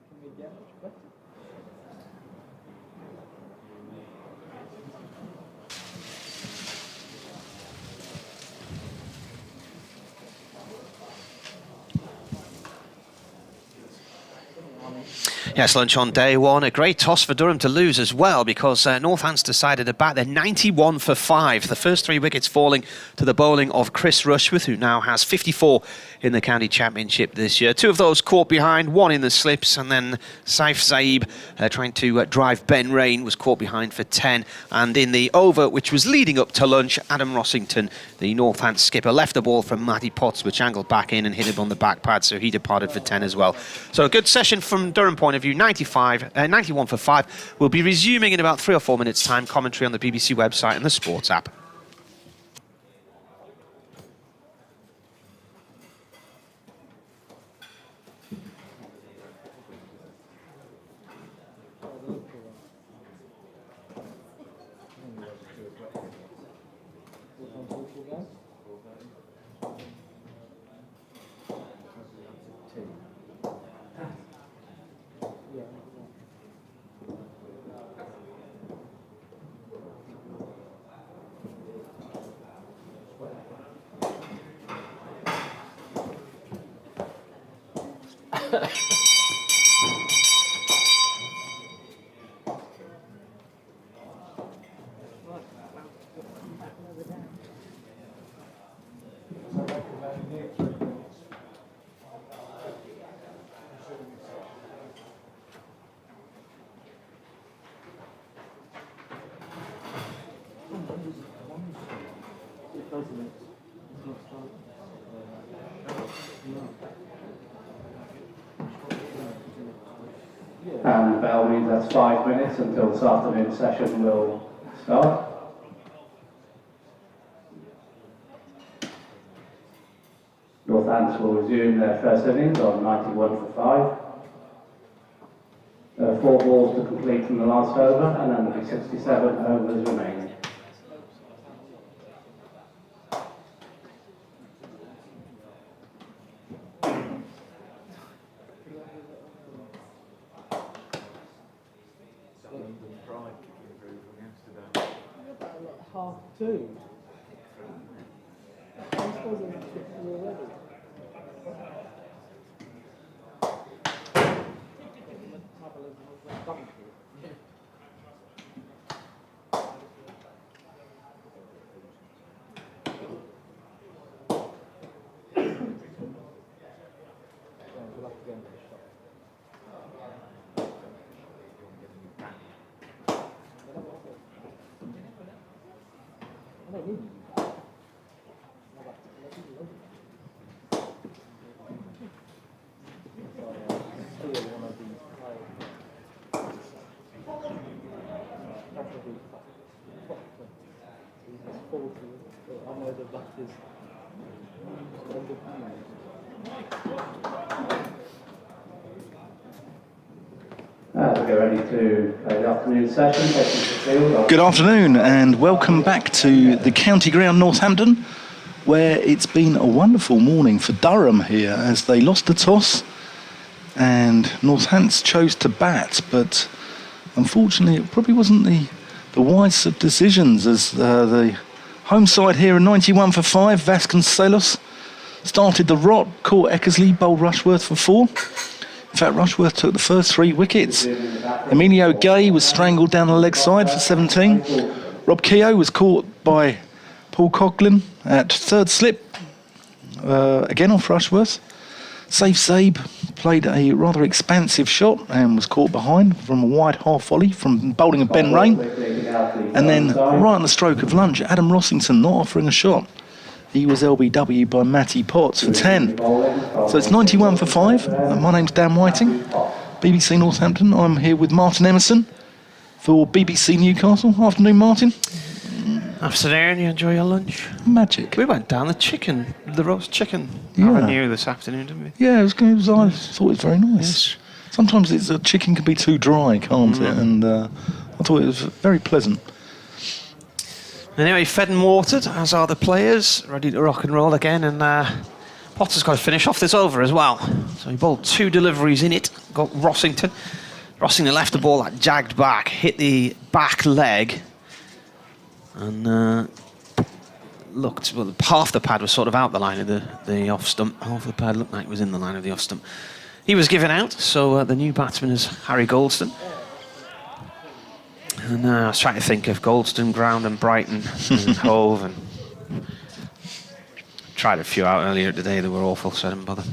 Can we get much better? Yes, lunch on day one. A great toss for Durham to lose as well, because Northants decided to bat their 91 for 5. The first 3 wickets falling to the bowling of Chris Rushworth, who now has 54 in the county championship this year. 2 of those caught behind, 1 in the slips, and then Saif Zaib trying to drive Ben Rain was caught behind for 10. And in the over, which was leading up to lunch, Adam Rossington, the Northants skipper, left the ball from Matty Potts, which angled back in and hit him on the back pad, so he departed for 10 as well. So a good session from Durham point of view. 91 for 5. We'll be resuming in about 3 or 4 minutes' time. Commentary on the BBC website and the sports app. And the bell means that's 5 minutes until this afternoon session will start. Northants will resume their first innings on 91 for 5. There are 4 balls to complete from the last over, and then there'll be 67 overs remaining. Half 2. I suppose I'm already. As we get ready to play the afternoon session, taking the field. Good afternoon and welcome back to the county ground Northampton, where it's been a wonderful morning for Durham here as they lost the toss and Northants chose to bat, but unfortunately it probably wasn't the wisest of decisions, as the home side here in 91 for 5, Vasconcelos started the rot, caught Eckersley, bowled Rushworth for 4. In fact, Rushworth took the first 3 wickets. Emilio Gay was strangled down the leg side for 17. Rob Keogh was caught by Paul Coughlin at 3rd slip, again off Rushworth. Saif Zaib played a rather expansive shot and was caught behind from a wide half volley from bowling of Ben Rain. And then, right on the stroke of lunch, Adam Rossington not offering a shot. He was LBW by Matty Potts for 10. So it's 91 for 5. My name's Dan Whiting, BBC Northampton. I'm here with Martin Emerson for BBC Newcastle. Afternoon, Martin. Afternoon, you enjoy your lunch? Magic. We went down the roast chicken Yeah. avenue this afternoon, didn't we? Yeah, it was good. I thought it was very nice. Yes. Sometimes chicken can be too dry, can't it? And I thought it was very pleasant. Anyway, fed and watered, as are the players, ready to rock and roll again. And Potter's got to finish off this over as well. So he bowled 2 deliveries in it. Got Rossington. Rossington left the ball that jagged back, hit the back leg, and looked. Well, half the pad was sort of out the line of the off stump. Half the pad looked like it was in the line of the off stump. He was given out, so the new batsman is Harry Goldston. And I was trying to think of Goldston, Ground and Brighton and Hove, and tried a few out earlier today. They were awful, so I didn't bother.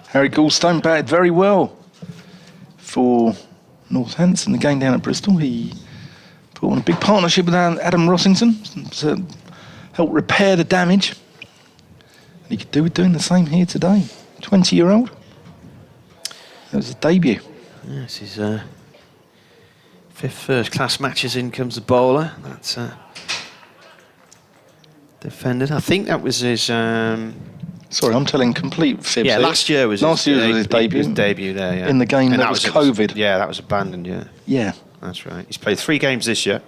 Harry Goldstone batted very well for Northampton. The game down at Bristol, he put on a big partnership with Adam Rossington to help repair the damage. And he could do with doing the same here today. 20-year-old. That was his debut. Yes, his 5th first-class matches. In comes the bowler. That's defended. I think that was his. Sorry, I'm telling complete fibs. Yeah, last year was his debut. His debut there, yeah. In the game that was COVID. Yeah, that was abandoned. Yeah. Yeah. That's right. He's played 3 games this year.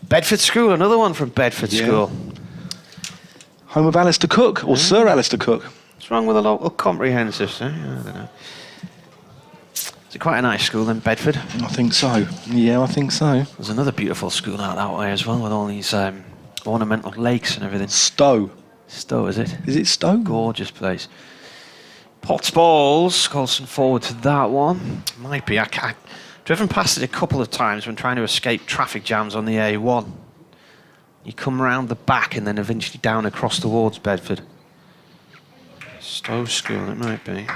Bedford School, another one from Bedford School. Home of Alistair Cook, or Sir Alistair Cook. What's wrong with the local comprehensives? I don't know. Is it quite a nice school then, Bedford? I think so. Yeah, I think so. There's another beautiful school out that way as well, with all these ornamental lakes and everything. Stowe. Stowe, is it? Is it Stowe? Gorgeous place. Potts balls. Colson forward to that one. Might be. I've driven past it a couple of times when trying to escape traffic jams on the A1. You come round the back and then eventually down across towards Bedford. Stowe School, it might be.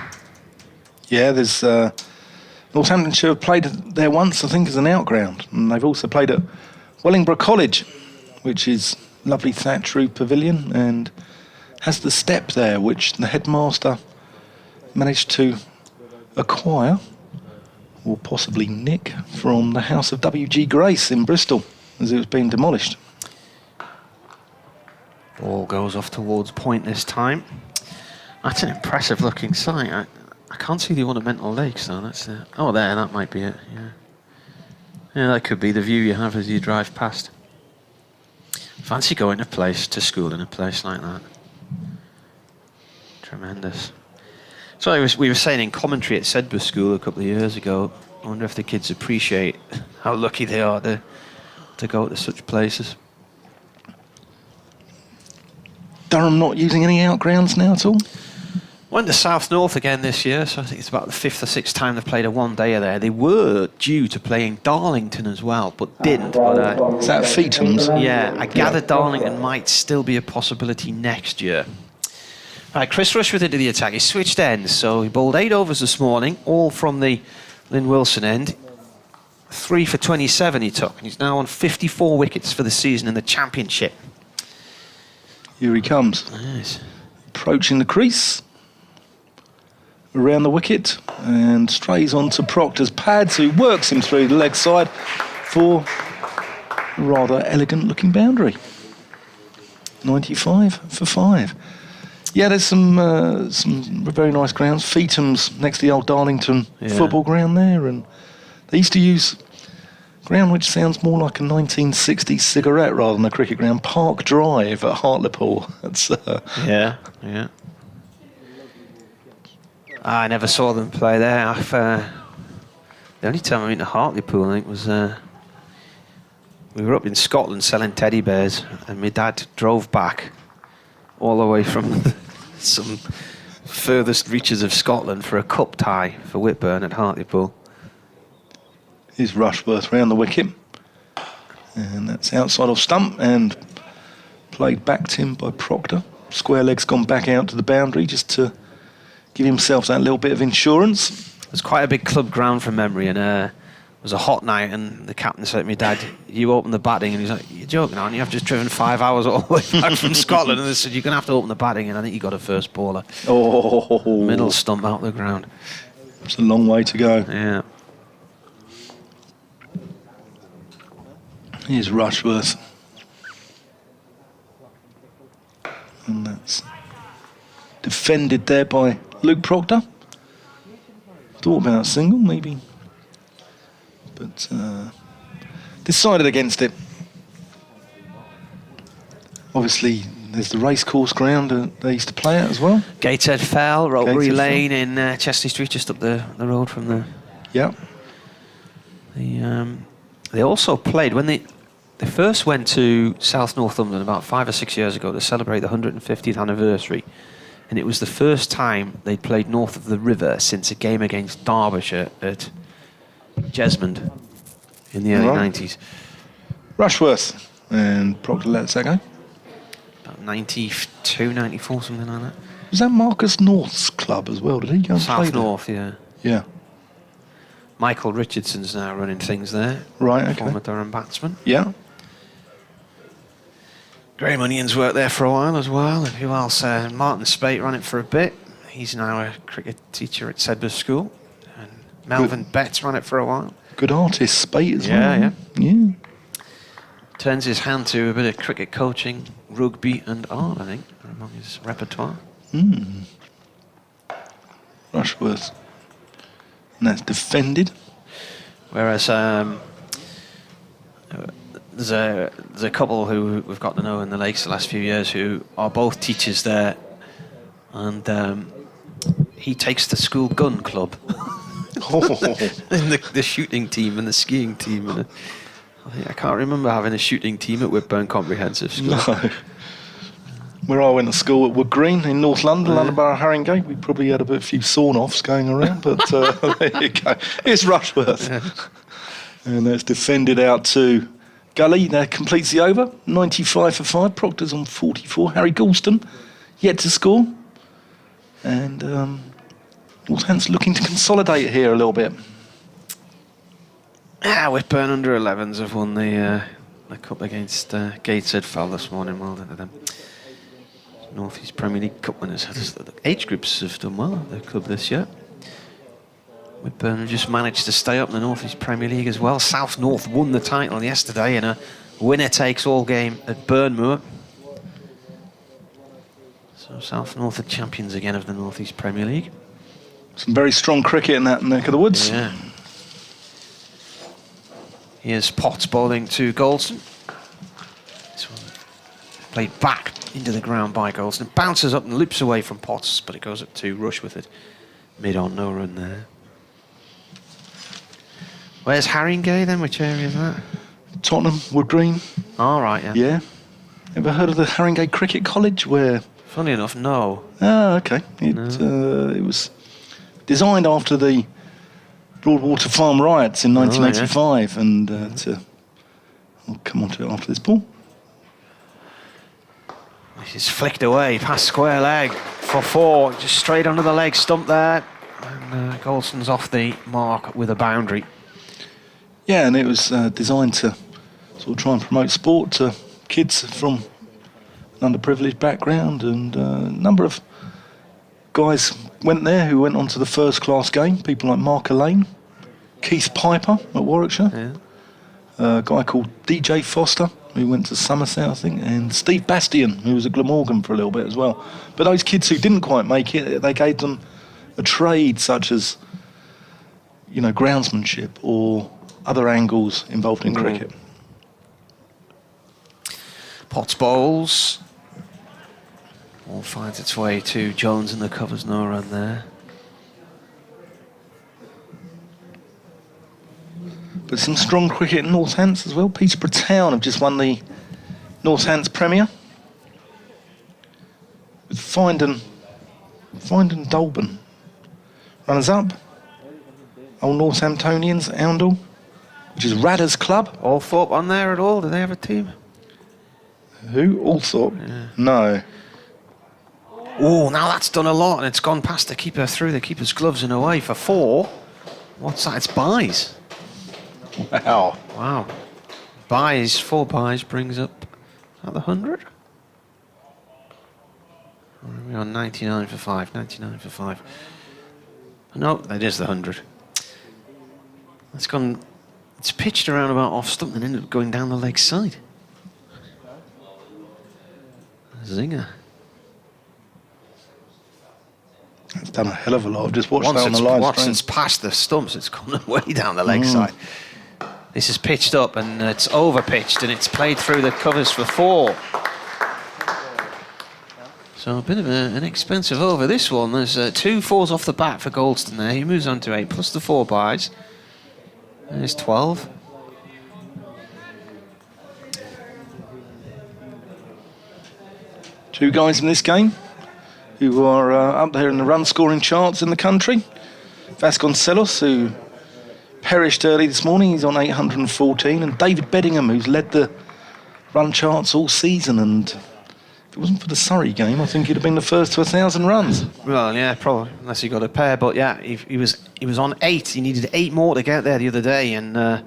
Yeah, there's Northamptonshire have played there once, I think, as an outground, and they've also played at Wellingborough College, which is lovely thatch roof pavilion and has the step there, which the headmaster managed to acquire, or possibly nick, from the house of W.G. Grace in Bristol as it was being demolished. Ball goes off towards point this time. That's an impressive looking sight. I can't see the ornamental lakes though. That's oh, there, that might be it. Yeah, yeah, that could be the view you have as you drive past. Fancy going to school in a place like that. Tremendous. So we were saying in commentary at Sedbergh School a couple of years ago, I wonder if the kids appreciate how lucky they are to go to such places. Durham not using any outgrounds now at all? Went to South North again this year, so I think it's about the 5th or 6th time they've played a one-dayer there. They were due to playing Darlington as well, but didn't. But, is that Feetham's? Yeah, I gather Darlington might still be a possibility next year. Right, Chris Rushworth into the attack. He switched ends, so he bowled 8 overs this morning, all from the Lynn Wilson end. 3 for 27 he took, and he's now on 54 wickets for the season in the Championship. Here he comes. Nice. Approaching the crease. Around the wicket and strays onto Proctor's pads, who works him through the leg side for a rather elegant looking boundary. 95 for 5. Yeah, there's some very nice grounds. Feetham's next to the old Darlington football ground there, and they used to use ground which sounds more like a 1960s cigarette rather than a cricket ground, Park Drive at Hartlepool. That's yeah. I never saw them play there. The only time I went to Hartlepool, I think, was we were up in Scotland selling teddy bears, and my dad drove back all the way from some furthest reaches of Scotland for a cup tie for Whitburn at Hartlepool. Here's Rushworth round the wicket, and that's outside off stump and played back to him by Proctor. Square leg's gone back out to the boundary just to give himself that little bit of insurance. It was quite a big club ground from memory, and it was a hot night, and the captain said to me, "Dad, you open the batting," and he's like, "You're joking, aren't you? I've just driven 5 hours all the way back from Scotland," and they said, "You're going to have to open the batting," and I think he got a first bowler. Oh, middle stump out the ground. It's a long way to go. Yeah. Here's Rushworth. And that's defended there by Luke Proctor. Thought about a single, maybe. But decided against it. Obviously, there's the racecourse ground that they used to play at as well. Gateshead Fell, Rotary Gateshead Lane in Chesley Street, just up the road from the... Yeah. They also played, when they first went to South Northumberland about 5 or 6 years ago to celebrate the 150th anniversary, and it was the first time they'd played north of the river since a game against Derbyshire at Jesmond in the early 90s. Rushworth and Proctor let that go. About 92, 94, something like that. Was that Marcus North's club as well? Did he go and play South there? North, yeah. Yeah. Michael Richardson's now running things there. Right, okay. Former Durham batsman. Yeah. Graham Onions worked there for a while as well. And who else? Martin Spate ran it for a bit. He's now a cricket teacher at Sedbergh School. And Melvin Betts ran it for a while. Good artist, Spate as well. Yeah. Yeah. Turns his hand to a bit of cricket coaching, rugby and art, I think, are among his repertoire. Rushworth. And that's defended. Whereas there's a couple who we've got to know in the Lakes the last few years who are both teachers there, and he takes the school gun club in the shooting team and the skiing team. And I can't remember having a shooting team at Whitburn Comprehensive School. No. Where I went to school at Wood Green in North London, London Borough, Haringey, we probably had a few sawn-offs going around, but there you go. It's Rushworth. Yeah. And that's defended out to Gully. That completes the over. 95 for 5. Proctor's on 44. Harry Goulston yet to score. And Northampton looking to consolidate here a little bit. Whitburn under 11s have won the cup against Gateshead Fell this morning. Well done to them. North East Premier League Cup winners. The age groups have done well at the club this year. Whitburn have just managed to stay up in the North East Premier League as well. South North won the title yesterday in a winner-takes-all game at Burnmoor. So South North are champions again of the North East Premier League. Some very strong cricket in that neck of the woods. Yeah. Here's Potts bowling to Goldson. This one played back into the ground by Goldson. It bounces up and loops away from Potts, but it goes up to Rush with it. Mid-on, no run there. Where's Haringey then? Which area is that? Tottenham, Wood Green. All right, yeah. Yeah. Ever heard of the Haringey Cricket College where... Funny enough, no. Ah, okay. It was designed after the Broadwater Farm riots in 1985, and I'll come on to it after this ball. This is flicked away past square leg for 4, just straight under the leg stump there, and Golson's off the mark with a boundary. Yeah, and it was designed to sort of try and promote sport to kids from an underprivileged background, and a number of guys went there who went on to the first class game. People like Mark Lane, Keith Piper at Warwickshire, a guy called DJ Foster who went to Somerset, I think, and Steve Bastian, who was at Glamorgan for a little bit as well. But those kids who didn't quite make it, they gave them a trade such as, you know, groundsmanship or other angles involved in cricket. Potts bowls. All finds its way to Jones and the covers, no run there. But some strong cricket in Northants as well. Peterborough Town have just won the Northants Premier. With Findon Dolben runners up. Old Northamptonians, Oundle, which is Radders Club. Althorpe on there at all? Do they have a team? Who? Althorpe? Yeah. No. Oh, now that's done a lot, and it's gone past the keeper through the keeper's gloves and away for 4. What's that? It's buys. Wow. Wow. Buys, 4 buys brings up, is that the 100? Or are we on 99 for 5? 99 for 5. No, that is the 100. It's pitched around about off stump and ended up going down the leg side. Zinger. It's done a hell of a lot. I've just watched that on the live Once stream. it's past the stumps, it's gone way down the leg side. This is pitched up and it's over pitched and it's played through the covers for 4. So a bit of an expensive over this one. There's 2 fours off the bat for Goldston there. He moves on to 8 plus the 4 buys. There's 12. Two guys in this game who are up there in the run scoring charts in the country. Vasconcelos, who perished early this morning, he's on 814, and David Beddingham, who's led the run charts all season, and if it wasn't for the Surrey game, I think he'd have been the first to 1,000 runs. Well, yeah, probably, unless he got a pair, but yeah, he was on 8. He needed 8 more to get there the other day, and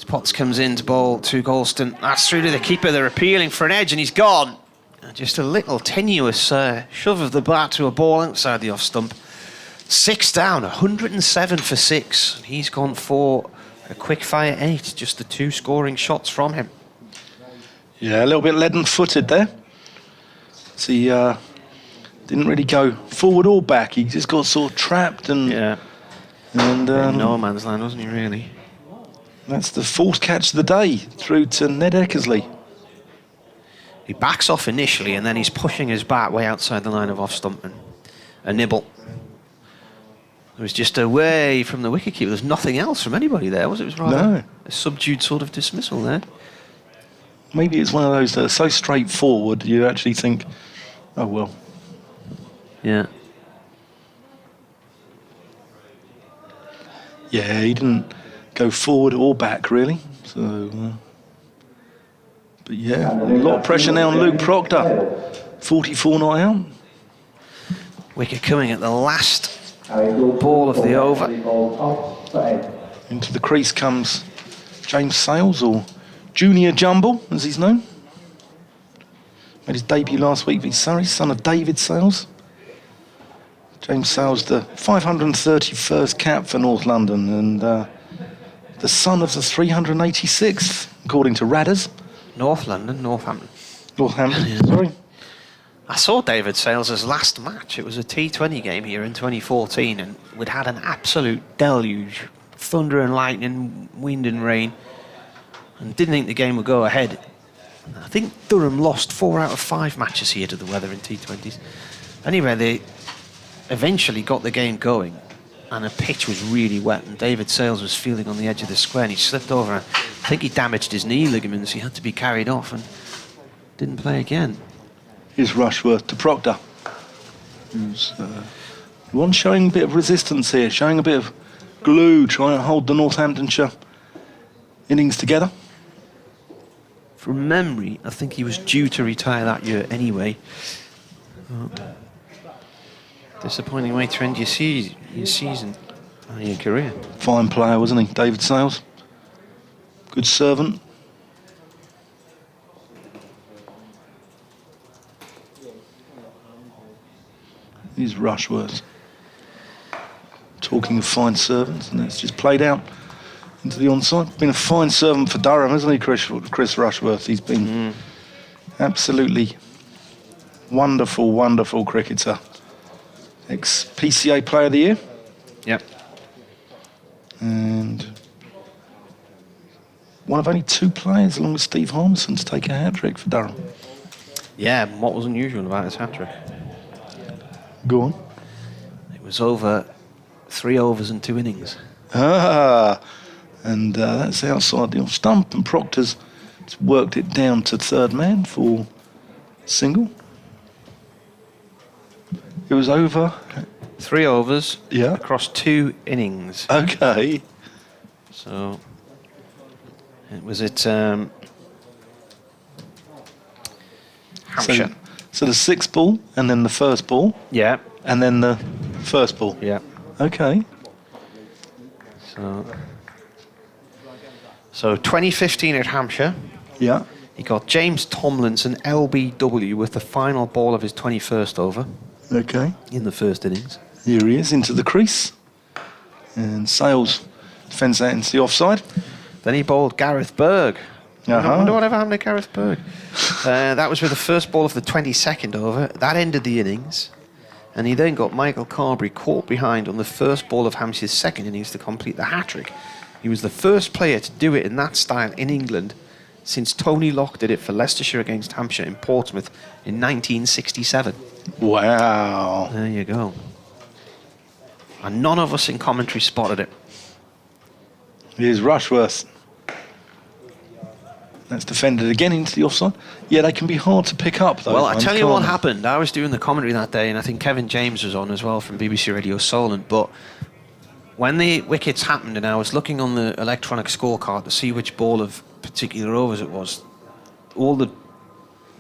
Potts comes in to bowl to Goldston. That's through to the keeper. They're appealing for an edge, and he's gone. Just a little tenuous shove of the bat to a ball outside the off stump. 6 down, 107 for 6. He's gone for a quick fire 8, just the 2 scoring shots from him. Yeah, a little bit leaden-footed there. So he didn't really go forward or back. He just got sort of trapped and no man's land, wasn't he, really? That's the fourth catch of the day through to Ned Eckersley. He backs off initially, and then he's pushing his bat way outside the line of off stump and a nibble. It was just away from the wicketkeeper. There's nothing else from anybody there, was it? It was rather a subdued sort of dismissal there. Maybe it's one of those that are so straightforward you actually think, oh well. Yeah. Yeah, he didn't go forward or back really. So, but yeah, a lot of pressure now on Luke Proctor. 44 not out. Wicket coming at the last ball of the over. Into the crease comes James Sales, or Junior Jumble, as he's known. Made his debut last week v Surrey, son of David Sales. James Sales, the 531st cap for North London, and the son of the 386th, according to Radders. Northampton. Northampton, Yeah. sorry. I saw David Sales' last match. It was a T20 game here in 2014, and we'd had an absolute deluge. Thunder and lightning, wind and rain, and didn't think the game would go ahead. I think Durham lost 4 out of 5 matches here to the weather in T20s. Anyway, they eventually got the game going, and the pitch was really wet, and David Sales was fielding on the edge of the square, and he slipped over. I think he damaged his knee ligaments. He had to be carried off and didn't play again. Here's Rushworth to Proctor, who's one showing a bit of resistance here, showing a bit of glue, trying to hold the Northamptonshire innings together. From memory, I think he was due to retire that year anyway. Disappointing way to end your season, your career. Fine player, wasn't he, David Sales? Good servant. Here's Rushworth. Talking of fine servants, and it's just played out into the onside. Been a fine servant for Durham, hasn't he, Chris Rushworth? He's been absolutely wonderful, wonderful cricketer. Ex-PCA Player of the Year. Yep. And one of only 2 players, along with Steve Harmison, to take a hat-trick for Durham. Yeah, what was unusual about his hat-trick? Go on. It was over 3 overs and 2 innings. And that's outside the off stump, and Proctor's worked it down to third man for single. It was over 3 overs Yeah. across 2 innings. Okay. So it was at Hampshire. So the 6th ball, and then the first ball, Yeah, and then the first ball. yeah. Okay. So 2015 at Hampshire, Yeah. he got James Tomlinson LBW with the final ball of his 21st over Okay. in the first innings. Here he is into the crease, and Sales defends that into the offside. Then he bowled Gareth Berg. I Uh-huh. wonder whatever happened to Gareth Berg. That was with the first ball of the 22nd over. That ended the innings. And he then got Michael Carberry caught behind on the first ball of Hampshire's second innings to complete the hat-trick. He was the first player to do it in that style in England since Tony Locke did it for Leicestershire against Hampshire in Portsmouth in 1967. Wow. There you go. And none of us in commentary spotted it. Here's Rushworth. That's defended again into the offside. Yeah, they can be hard to pick up, though. Well, I tell you what happened. I was doing the commentary that day, and I think Kevin James was on as well from BBC Radio Solent. But when the wickets happened, and I was looking on the electronic scorecard to see which ball of particular overs it was, all the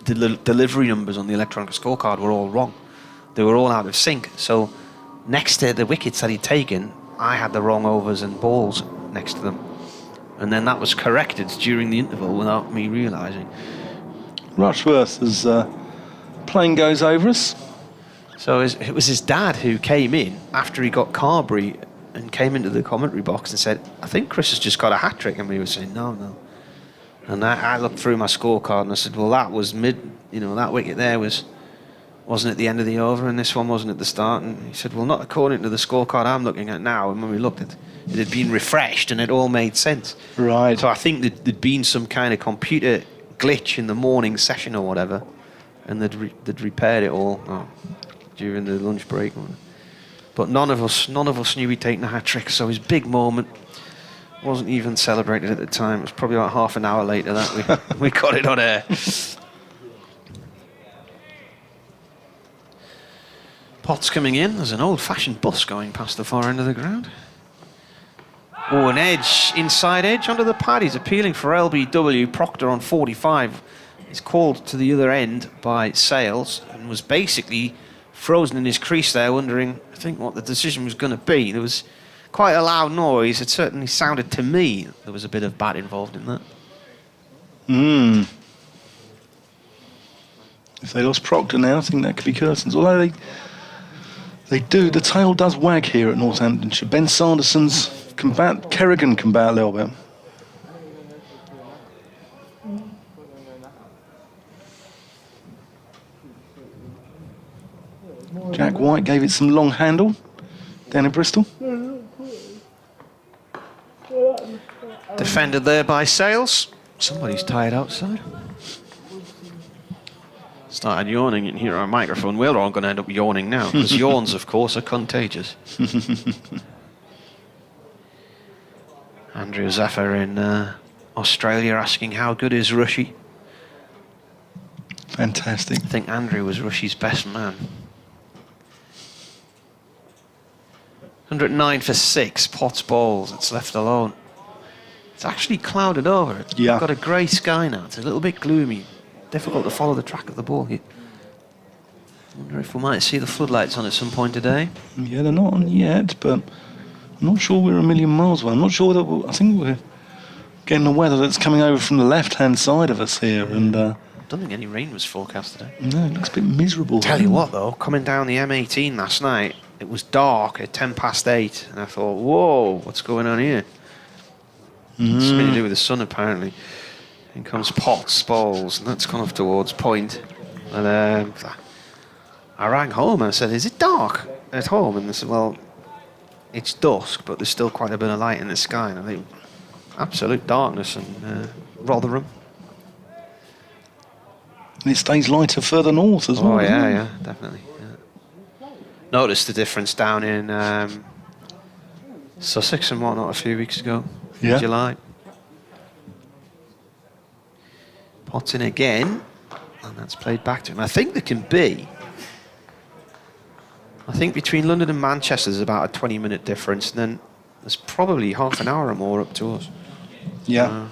delivery numbers on the electronic scorecard were all wrong. They were all out of sync. So next to the wickets that he'd taken, I had the wrong overs and balls next to them. And then that was corrected during the interval without me realising. Rushworth, as plane goes over us. So it was his dad who came in after he got Carberry and came into the commentary box and said, I think Chris has just got a hat-trick. And we were saying, no. And I looked through my scorecard and I said, well, that was that wicket there wasn't at the end of the over and this one wasn't at the start. And he said, well, not according to the scorecard I'm looking at now. And when we looked at it had been refreshed and it all made sense. Right. So I think that there'd been some kind of computer glitch in the morning session or whatever, and they'd repaired it all during the lunch break. But none of us knew he'd taken a hat-trick, so his big moment wasn't even celebrated at the time. It was probably about half an hour later that we got it on air. Potts coming in. There's an old-fashioned bus going past the far end of the ground. Oh, an edge, inside edge onto the pad. He's appealing for LBW. Proctor on 45. He's called to the other end by Sales and was basically frozen in his crease there, wondering, I think, what the decision was going to be. There was quite a loud noise. It certainly sounded to me there was a bit of bat involved in that. If they lost Proctor now, I think that could be curtains. Although they do, the tail does wag here at Northamptonshire. Ben Sanderson's Kerrigan can bat a little bit. Jack White gave it some long handle down in Bristol. Defended there by Sales. Somebody's tired outside. Started yawning in here on a microphone. We're all going to end up yawning now, because yawns, of course, are contagious. Andrew Zaffer in Australia asking how good is Rushy. Fantastic. I think Andrew was Rushy's best man. 109 for 6, Potts balls, it's left alone. It's actually clouded over. Yeah. Got a grey sky now, it's a little bit gloomy. Difficult to follow the track of the ball here. Wonder if we might see the floodlights on at some point today. Yeah, they're not on yet, but I'm not sure we're a million miles away. I'm not sure that I think we're getting the weather that's coming over from the left-hand side of us here, and I don't think any rain was forecast today. no, it looks a bit miserable. Tell you what, though, coming down the M18 last night, it was dark at 8:10, and I thought, whoa, what's going on here? Something to do with the sun, apparently. In comes Potts, balls, and that's gone off towards point. And I rang home and I said, is it dark at home? And they said, well, it's dusk, but there's still quite a bit of light in the sky. And I think absolute darkness in Rotherham. And it stays lighter further north as well. Oh, yeah, definitely. Yeah. Noticed the difference down in Sussex and whatnot a few weeks ago, in July. Potts in again, and that's played back to him. I think there can be, between London and Manchester there's about a 20-minute difference, and then there's probably half an hour or more up to us. Yeah.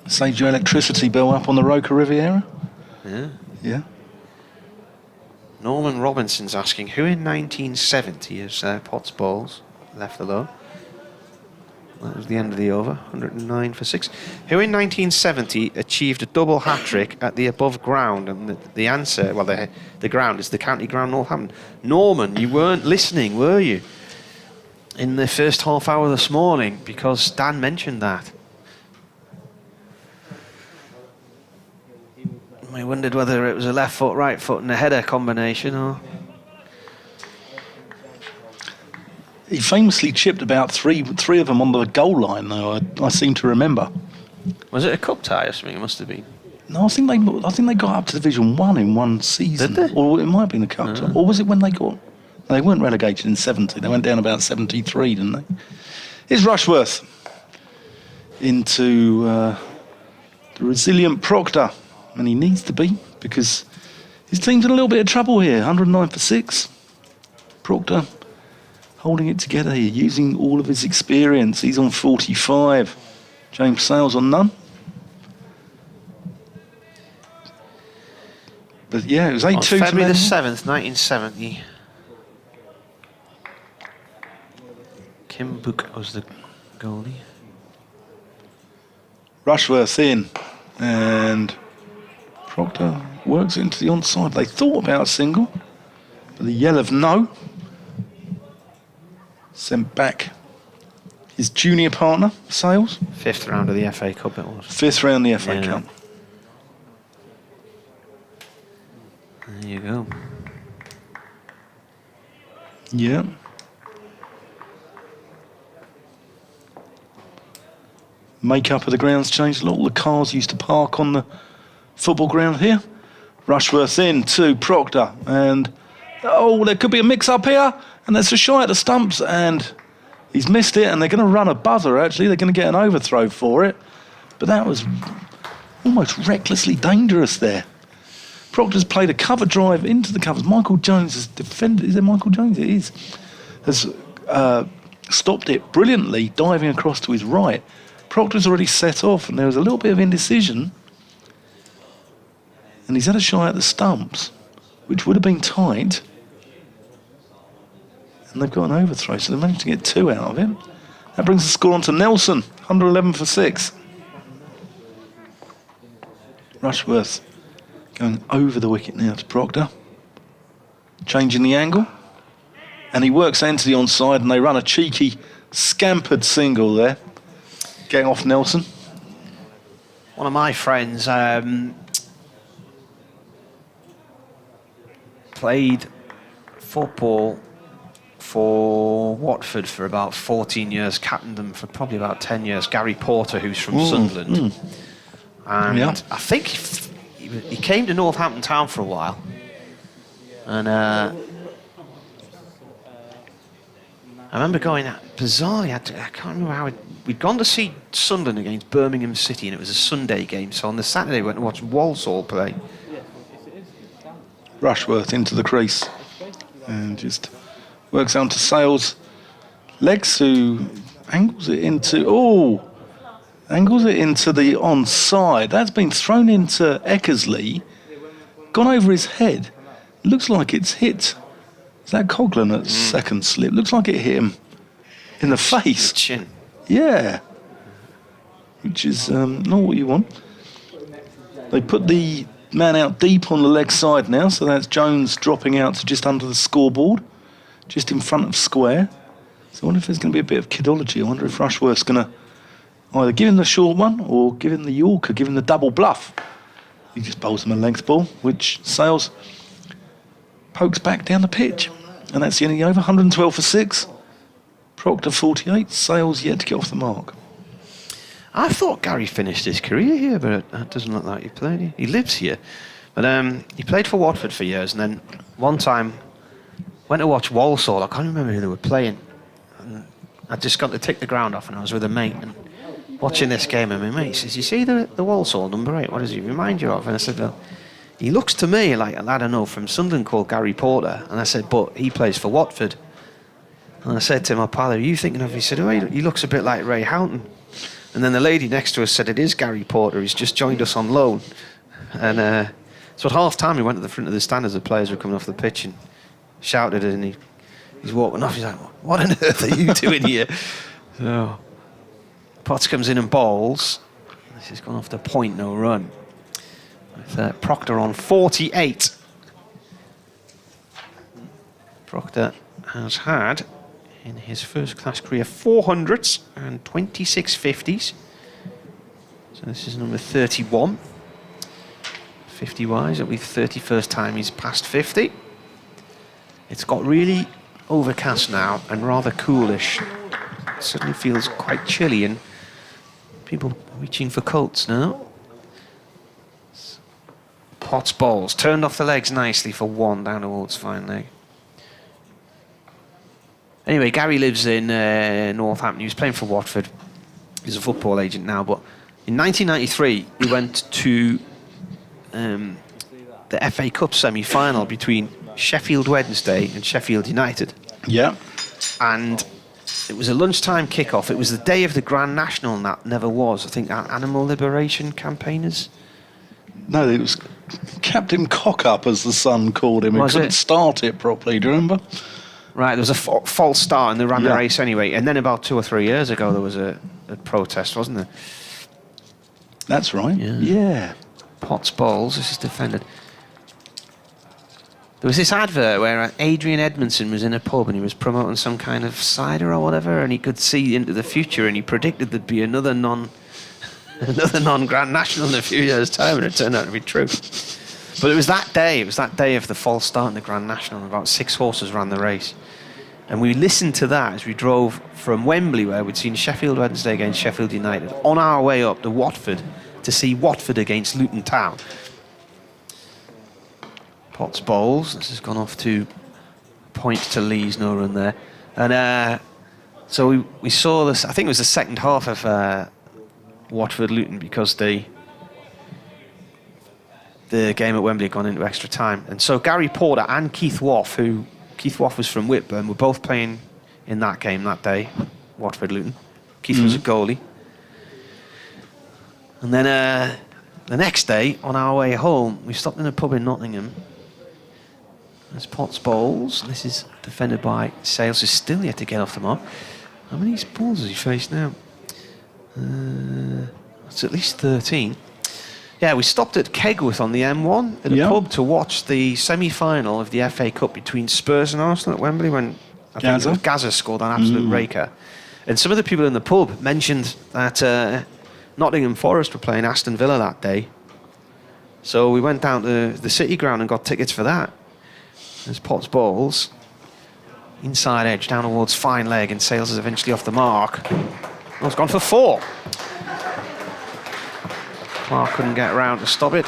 Saved your electricity bill up on the Roca Riviera? Yeah. Norman Robinson's asking, who in 1970 is Potts balls left alone? That was the end of the over, 109 for 6. Who in 1970 achieved a double hat-trick at the above ground? And the answer, well, the ground is the county ground Northampton. Norman, you weren't listening, were you? In the first half hour this morning, because Dan mentioned that. I wondered whether it was a left foot, right foot and a header combination, or... He famously chipped about three of them on the goal line, though. I seem to remember. Was it a cup tie or something? It must have been. No, I think they got up to Division 1 in one season. Did they? Or it might have been a cup tie. Or was it when they got... They weren't relegated in 70. They went down about 73, didn't they? Here's Rushworth into the resilient Proctor. And he needs to be, because his team's in a little bit of trouble here. 109 for 6. Proctor holding it together here, using all of his experience. He's on 45. James Sales on none. But yeah, it was 8-2 to February the Leadenhall. 7th, 1970. Kim Book was the goalie. Rushworth in, and Proctor works into the onside. They thought about a single, but the yell of no sent back his junior partner, Sales. 5th round of the FA Cup it was. 5th round the FA Yeah. Cup. There you go. Yeah. Make-up of the ground's changed a lot. All the cars used to park on the football ground here. Rushworth in to Proctor, and oh, there could be a mix-up here, and there's a shy at the stumps, and he's missed it, and they're going to run a buzzer, actually. They're going to get an overthrow for it, but that was almost recklessly dangerous there. Proctor's played a cover drive into the covers. Michael Jones has defended. Is it Michael Jones? It is. Has stopped it brilliantly, diving across to his right. Proctor's already set off, and there was a little bit of indecision. And he's had a shy at the stumps, which would have been tight. And they've got an overthrow, so they managed to get 2 out of him. That brings the score on to Nelson, 111 for 6. Rushworth going over the wicket now to Proctor. Changing the angle. And he works into the onside, and they run a cheeky, scampered single there. Getting off Nelson. One of my friends played football for Watford for about 14 years, captained them for probably about 10 years. Gary Porter, who's from Sunderland. And Yeah. I think he came to Northampton Town for a while. And I remember going out, bizarrely, I can't remember how we'd gone to see Sunderland against Birmingham City, and it was a Sunday game, so on the Saturday we went to watch Walsall play. Rushworth into the crease. And just works on to Sales' legs, who angles it into... Oh! Angles it into the onside. That's been thrown into Eckersley. Gone over his head. Looks like it's hit... Is that Coghlan at second slip? Looks like it hit him in the face. Chin. Yeah. Which is not what you want. They put the man out deep on the leg side now, so that's Jones dropping out to just under the scoreboard, just in front of square. So I wonder if there's going to be a bit of kidology. I wonder if Rushworth's going to either give him the short one or give him the Yorker, give him the double bluff. He just bowls him a length ball, which Sales pokes back down the pitch. And that's the end of the over. 112 for 6. Proctor 48. Sales yet to get off the mark. I thought Gary finished his career here, but it doesn't look like he played here. He lives here. But he played for Watford for years, and then one time went to watch Walsall. I can't remember who they were playing. And I'd just got to take the ground off, and I was with a mate and watching this game, and my mate says, "You see the Walsall number 8? What does he remind you of?" And I said, "Well, he looks to me like a lad I know from Sunderland called Gary Porter." And I said, "But he plays for Watford." And I said to my pal, "Are you thinking of?" He said, "Oh, he looks a bit like Ray Houghton." And then the lady next to us said, "It is Gary Porter. He's just joined us on loan." And so at half time, he went to the front of the stand as the players were coming off the pitch and shouted it. And he's walking off. He's like, "What on earth are you doing here?" So Potts comes in and bowls. This has gone off the point, no run. With Proctor on 48. Proctor has had, in his first-class career, 400s and 26 50s. So this is number 31. 50-wise, it'll be the 31st time he's passed 50. It's got really overcast now and rather coolish. It suddenly feels quite chilly and people reaching for coats now. Potts bowls, turned off the legs nicely for one down towards fine leg. Anyway, Gary lives in Northampton. He was playing for Watford. He's a football agent now, but in 1993 he went to the FA Cup semi-final between Sheffield Wednesday and Sheffield United. Yeah. And it was a lunchtime kick-off. It was the day of the Grand National, and that never was. I think Animal Liberation Campaigners. No, it was Captain Cock-Up, as the Sun called him. He couldn't start it properly, do you remember? Right, there was a false start and they ran the race anyway. And then about 2 or 3 years ago, there was a protest, wasn't there? That's right. Yeah. Potts bowls, this is defended. There was this advert where Adrian Edmondson was in a pub and he was promoting some kind of cider or whatever, and he could see into the future and he predicted there'd be another non-Grand National in a few years' time, and it turned out to be true. But it was that day of the false start in the Grand National, and about 6 horses ran the race. And we listened to that as we drove from Wembley, where we'd seen Sheffield Wednesday against Sheffield United, on our way up to Watford to see Watford against Luton Town. Potts bowls. This has gone off to point to Lee's no run there. And so we saw this, I think it was the second half of Watford Luton, because the game at Wembley had gone into extra time. And so Gary Porter and Keith Woff was from Whitburn, were both playing in that game that day, Watford Luton. Keith was a goalie. And then the next day, on our way home, we stopped in a pub in Nottingham. There's Potts bowls. This is defended by Sales, who's still yet to get off the mark. How many balls has he faced now? It's at least 13. Yeah, we stopped at Kegworth on the M1 at a pub to watch the semi-final of the FA Cup between Spurs and Arsenal at Wembley, when I think it was Gaza scored an absolute raker. And some of the people in the pub mentioned that Nottingham Forest were playing Aston Villa that day. So we went down to the City Ground and got tickets for that. There's Potts bowls. Inside edge down towards fine leg, and Sales is eventually off the mark. Oh, it's gone for 4. Clark couldn't get around to stop it.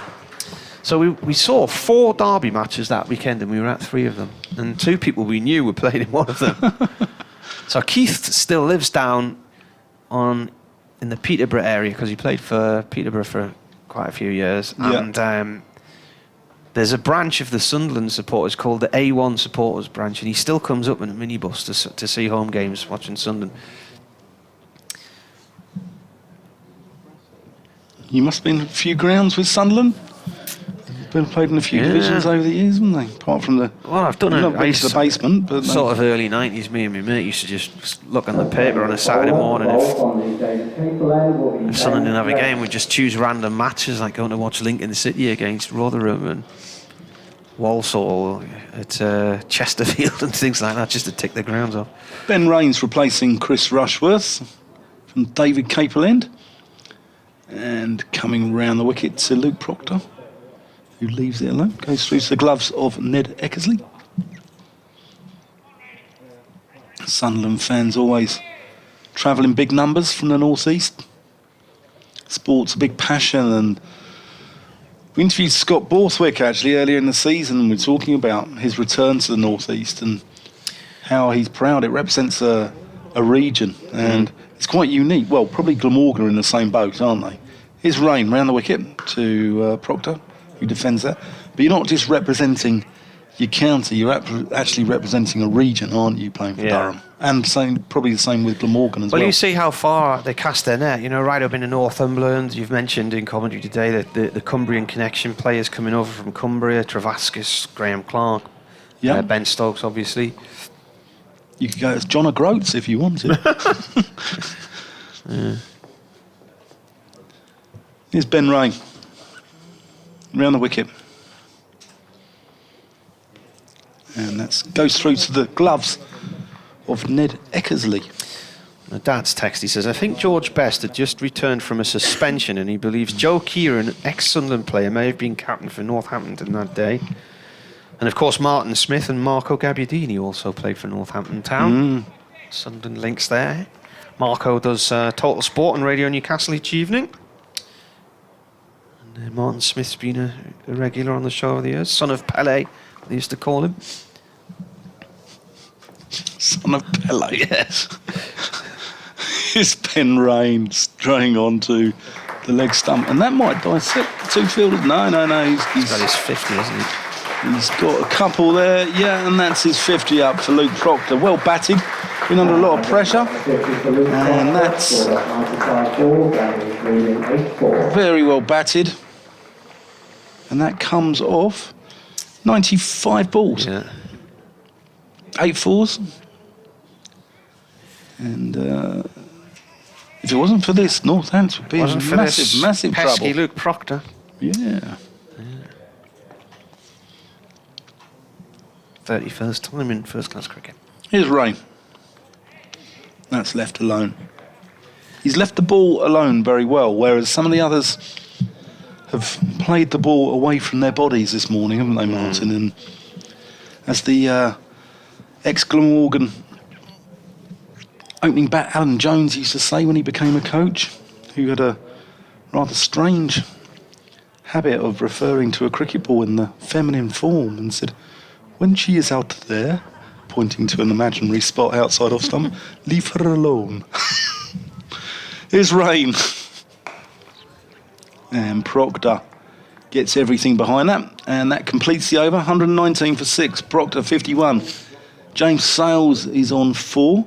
So we saw 4 derby matches that weekend, and we were at 3 of them. And 2 people we knew were playing in one of them. So Keith still lives down in the Peterborough area, because he played for Peterborough for quite a few years. And there's a branch of the Sunderland supporters called the A1 supporters branch, and he still comes up in a minibus to see home games watching Sunderland. You must have been a few grounds with Sunderland. Been played in a few divisions over the years, haven't they? Apart from the... Well, I've done it. Not been to the basement, but... Sort of early 90s, me and my mate used to just look on the paper on a Saturday morning. If Sunderland didn't have a game, we'd just choose random matches, like going to watch Lincoln City against Rotherham and Walsall at Chesterfield and things like that, just to tick the grounds off. Ben Raines replacing Chris Rushworth from David Caperland. And coming round the wicket to Luke Proctor, who leaves it alone, goes through to the gloves of Ned Eckersley. Sunderland fans always travel in big numbers from the northeast. Sport's a big passion, and we interviewed Scott Borthwick actually earlier in the season, and we were talking about his return to the northeast and how he's proud. It represents a region, and it's quite unique. Well, probably Glamorgan are in the same boat, aren't they? Here's Rain round the wicket to Proctor, who defends that. But you're not just representing your county, you're actually representing a region, aren't you, playing for Durham? And probably the same with Glamorgan as well. Well, you see how far they cast their net, right up into Northumberland. You've mentioned in commentary today that the Cumbrian connection, players coming over from Cumbria, Travascus, Graham Clark, Ben Stokes, obviously. You could go as John O'Groats if you wanted. Here's Ben Ray, round the wicket. And that goes through to the gloves of Ned Eckersley. My dad's text, he says, I think George Best had just returned from a suspension and he believes Joe Kieran, ex-Sunderland player, may have been captain for Northampton that day. And of course, Martin Smith and Marco Gabbiadini also played for Northampton Town. Sunderland links there. Marco does Total Sport and Radio Newcastle each evening. And Martin Smith's been a regular on the show over the years. Son of Pele, they used to call him. Son of Pele. Yes. His pen rain straying onto the leg stump. And that might dissect the two fielders. No. He's got his 50, hasn't he? He's got a couple there. Yeah, and that's his 50 up for Luke Proctor. Well batted. Been under a lot of pressure. And that's very well batted. And that comes off 95 balls. Yeah. 8 fours. And if it wasn't for this, Northampton would be in massive pesky trouble. Luke Proctor. Yeah. 31st time in first-class cricket. Here's Ray. That's left alone. He's left the ball alone very well, whereas some of the others have played the ball away from their bodies this morning, haven't they, Martin? And as the ex-Glamorgan opening bat Alan Jones used to say when he became a coach, who had a rather strange habit of referring to a cricket ball in the feminine form, and said, when she is out there, pointing to an imaginary spot outside off stump, leave her alone. Here's Rain. And Proctor gets everything behind that, and that completes the over. 119 for 6, Proctor 51. James Sales is on 4,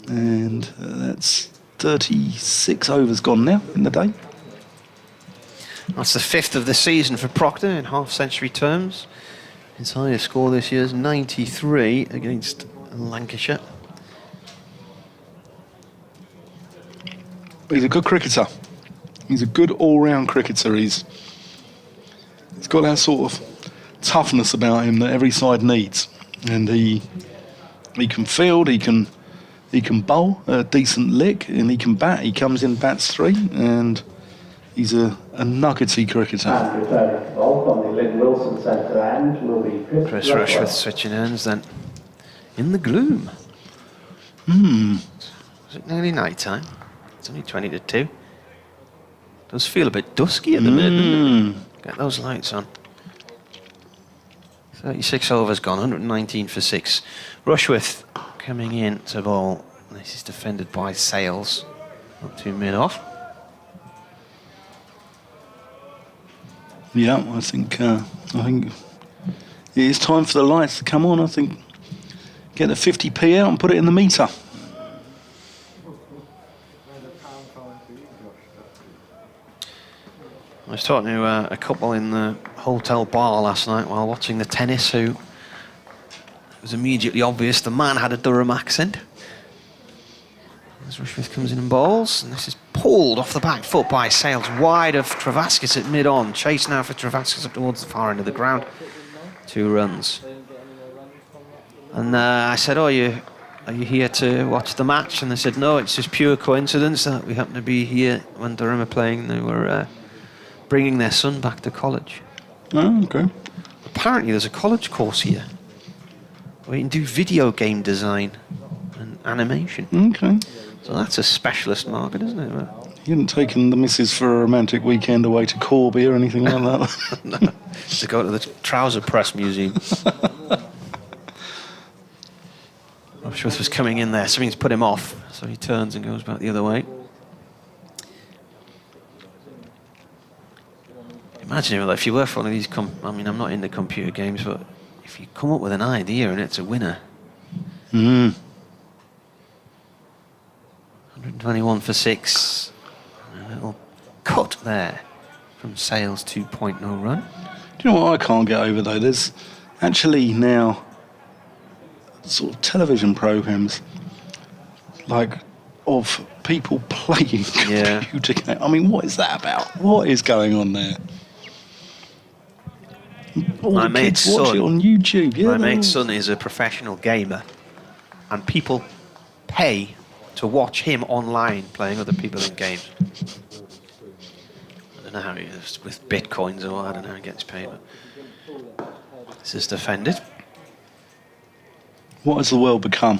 and that's 36 overs gone now in the day. That's the 5th of the season for Proctor in half-century terms. His highest score this year is 93 against Lancashire. He's a good cricketer. He's a good all-round cricketer. He's got that sort of toughness about him that every side needs, and he can field, he can bowl a decent lick, and he can bat. He comes in, bats 3, and he's a nuggety cricketer. And returning to bowl from the Lynn Wilson centre end will be Chris Rushworth switching ends then. In the gloom. Is it nearly night time? It's only 20 to 2. Does feel a bit dusky at the minute, doesn't it? Get those lights on. 36 overs gone, 119 for 6. Rushworth coming in to bowl. This is defended by Sales. Not too mid-off. Yeah, I think it is time for the lights to come on. I think get the 50p out and put it in the meter. I was talking to a couple in the hotel bar last night while watching the tennis who it was immediately obvious the man had a Durham accent. As Rushworth comes in and bowls, and this is pulled off the back foot by Sales, wide of Travaskis at mid-on. Chase now for Travaskis up towards the far end of the ground. 2 runs. And I said, are you here to watch the match? And they said, no, it's just pure coincidence that we happen to be here when Durham are playing. They were bringing their son back to college. Oh, okay. Apparently there's a college course here where you can do video game design and animation. Okay. So that's a specialist market, isn't it? You hadn't taken the missus for a romantic weekend away to Corby or anything like that? No, to go to the Trouser Press Museum. Rushworth was coming in there. Something's put him off, so he turns and goes back the other way. Imagine if you were for one of these, I mean, I'm not into computer games, but if you come up with an idea and it's a winner. 121 for 6. A little cut there from Sales' 2.0 run. Do you know what I can't get over, though? There's actually now sort of television programmes like of people playing computer games. I mean, what is that about? What is going on there? All My the mate's kids watch son, it on YouTube. Yeah, my mate's son is a professional gamer, and people pay to watch him online playing other people in games. I don't know how he is with bitcoins or I don't know how he gets paid. But This is defended. What has the world become?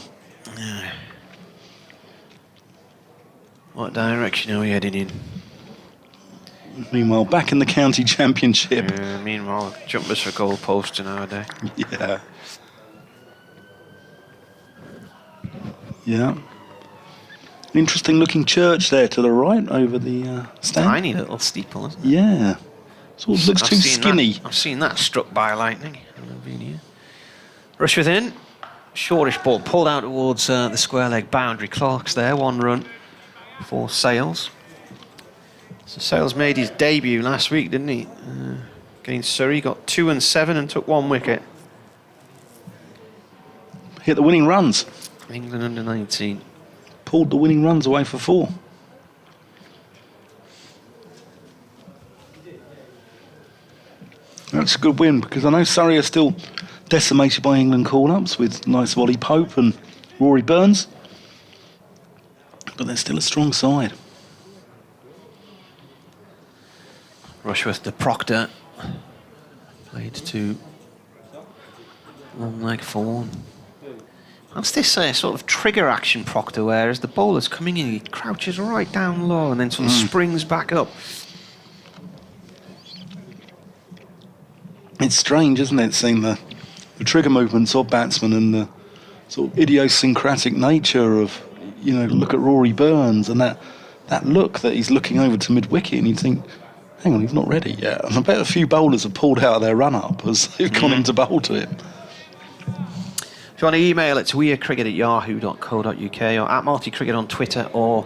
What direction are we heading in? Meanwhile, back in the county championship. Meanwhile, jumpers for goalposts nowadays. Yeah. Yeah. Interesting looking church there to the right over the stand. Tiny little steeple, isn't it? Yeah. Sort of looks too skinny. I've seen that struck by lightning. I've been here. Rush within. Shortish ball pulled out towards the square leg boundary. Clark's there. 1 run for Sales. So Sales made his debut last week, didn't he? Against Surrey. Got 2 and 7 and took 1 wicket. Hit the winning runs. England under 19. Pulled the winning runs away for 4. That's a good win because I know Surrey are still decimated by England call-ups with nice Wally Pope and Rory Burns, but they're still a strong side. Rushworth to Proctor. Played to long leg for 1. That's this sort of trigger action Proctor, whereas the bowler's coming in, he crouches right down low and then sort of springs back up. It's strange, isn't it, seeing the trigger movements of batsmen and the sort of idiosyncratic nature of, you know, look at Rory Burns and that look that he's looking over to mid-wicket and you'd think, hang on, he's not ready yet. And I bet a few bowlers have pulled out of their run-up as they've gone in to bowl to him. If you want to email it to wearecricket@yahoo.co.uk or at multicricket on Twitter or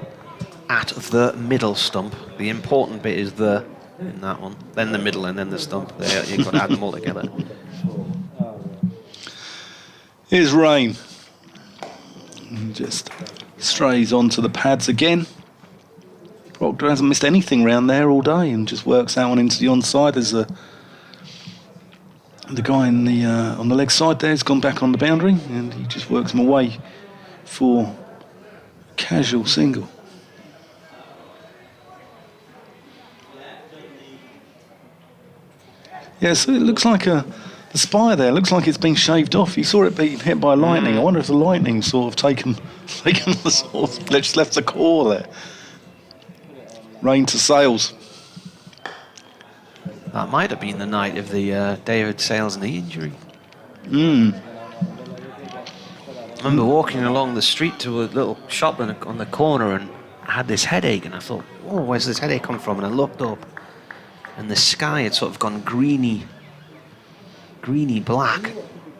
at the middle stump. The important bit is the in that one, then the middle and then the stump. There, you've got to add them all together. Here's Rain. And just strays onto the pads again. Proctor hasn't missed anything round there all day and just works that one into the onside. There's the guy in the on the leg side there has gone back on the boundary and he just works him away for casual single. Yeah, so it looks like the spire there looks like it's been shaved off. You saw it being hit by lightning. I wonder if the lightning sort of taken the sort of just left the core there. Rain to Sales. That might have been the night of the David Sales knee injury. I remember walking along the street to a little shop on the corner and I had this headache and I thought, oh, where's this headache come from? And I looked up and the sky had sort of gone greeny black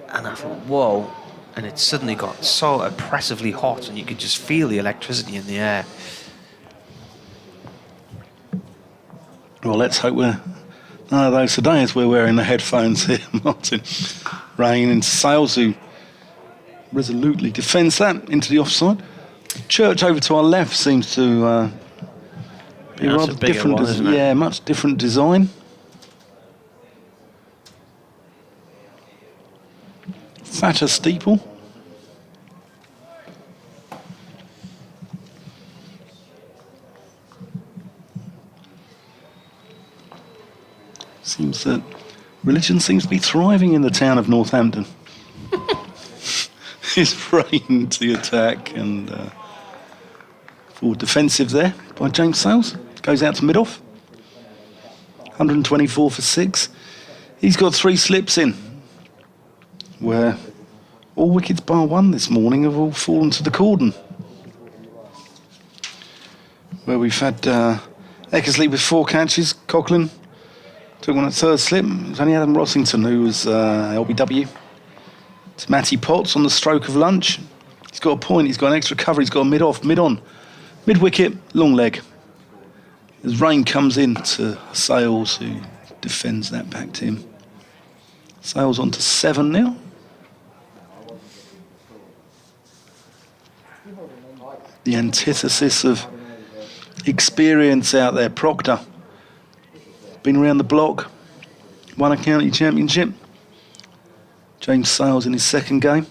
and I thought, whoa, and it suddenly got so oppressively hot and you could just feel the electricity in the air. Well, let's hope we're none of those today as we're wearing the headphones here, Martin. Rain into Sales, who resolutely defends that into the offside. Church over to our left seems to be rather different. One, isn't it? Yeah, much different design. Fatter steeple. Seems that religion seems to be thriving in the town of Northampton. It's Rain to the attack and forward defensive there by James Sales. Goes out to mid-off. 124 for 6. He's got 3 slips in where all wickets bar 1 this morning have all fallen to the cordon. Where we've had Eckersley with 4 catches, Coughlin took one at 3rd slip. It was only Adam Rossington who was LBW. It's Matty Potts on the stroke of lunch. He's got a point, he's got an extra cover, he's got a mid-off, mid-on. Mid-wicket, long leg. As Rain comes in to Sales, who defends that back to him. Sales on to 7 now. The antithesis of experience out there, Proctor. Been around the block, won a county championship. James Sales in his 2nd game.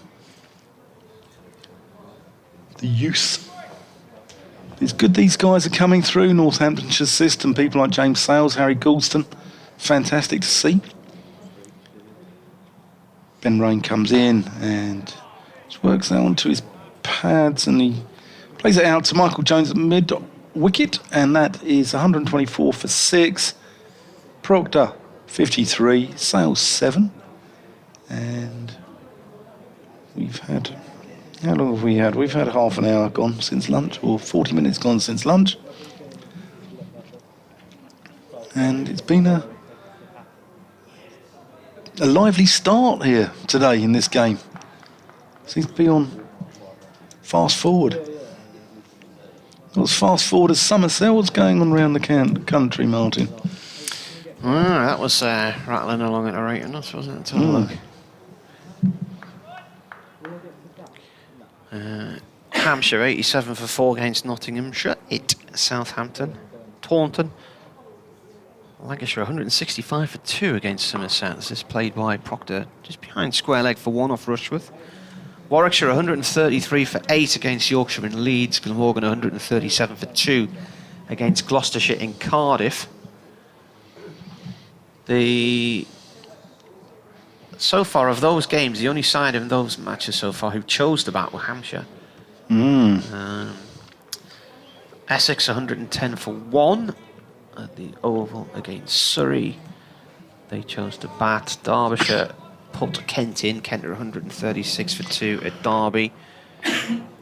The youth. It's good these guys are coming through Northamptonshire system. People like James Sales, Harry Goulston. Fantastic to see. Ben Rain comes in and just works that onto his pads, and he plays it out to Michael Jones at mid wicket, and that is 124 for 6. Proctor 53, Sales 7, and we've had, how long have we had? We've had half an hour gone since lunch, or 40 minutes gone since lunch, and it's been a lively start here today in this game. Seems to be on fast forward. Not as fast forward as Somerset. What's going on around the country, Martin? That was rattling along at a rate of knots, wasn't it? Let's have a look. Hampshire 87 for 4 against Nottinghamshire. Southampton. Taunton. Lancashire 165 for 2 against Somerset. This is played by Proctor just behind square leg for 1 off Rushworth. Warwickshire 133 for 8 against Yorkshire in Leeds. Glamorgan 137 for 2 against Gloucestershire in Cardiff. So far of those games, the only side in those matches so far who chose to bat were Hampshire. Essex 110 for 1 at the Oval against Surrey. They chose to bat. Derbyshire put Kent in. Kent are 136 for 2 at Derby.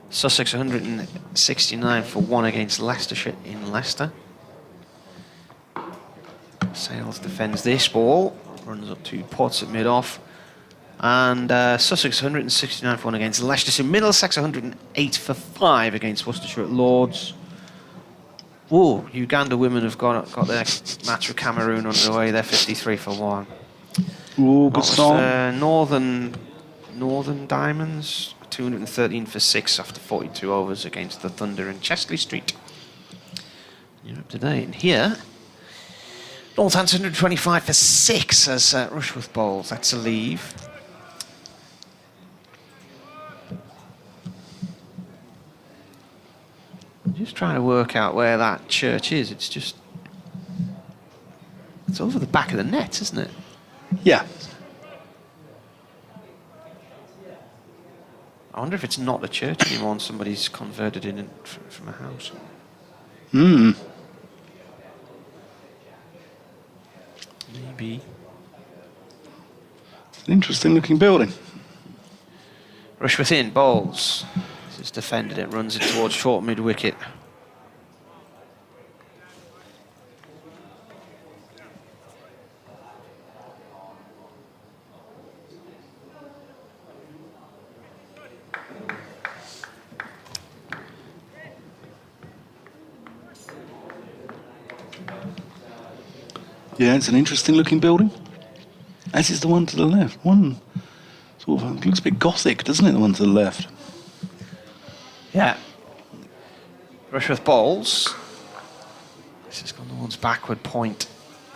Sussex 169 for 1 against Leicestershire in Leicester. Sales defends this ball, runs up 2 pots at mid-off. And Sussex 169 for 1 against Leicestershire. Middlesex 108 for 5 against Worcestershire at Lords. Whoa, Uganda women have got their match with Cameroon underway. They're 53 for 1. Ooh, good start. Northern Diamonds 213 for 6 after 42 overs against the Thunder in Chesley Street. You're up to date. And here, Northampton 125 for 6 as Rushworth bowls. That's a leave. I'm just trying to work out where that church is. It's over the back of the net, isn't it? Yeah. I wonder if it's not a church anymore and somebody's converted it from a house. Maybe. It's an interesting looking building. Rushworth in, bowls. This is defended, it runs it towards short mid-wicket. Yeah, it's an interesting looking building. As is the one to the left. One sort of looks a bit gothic, doesn't it, the one to the left? Yeah. Rushworth bowls. This has gone towards backward point.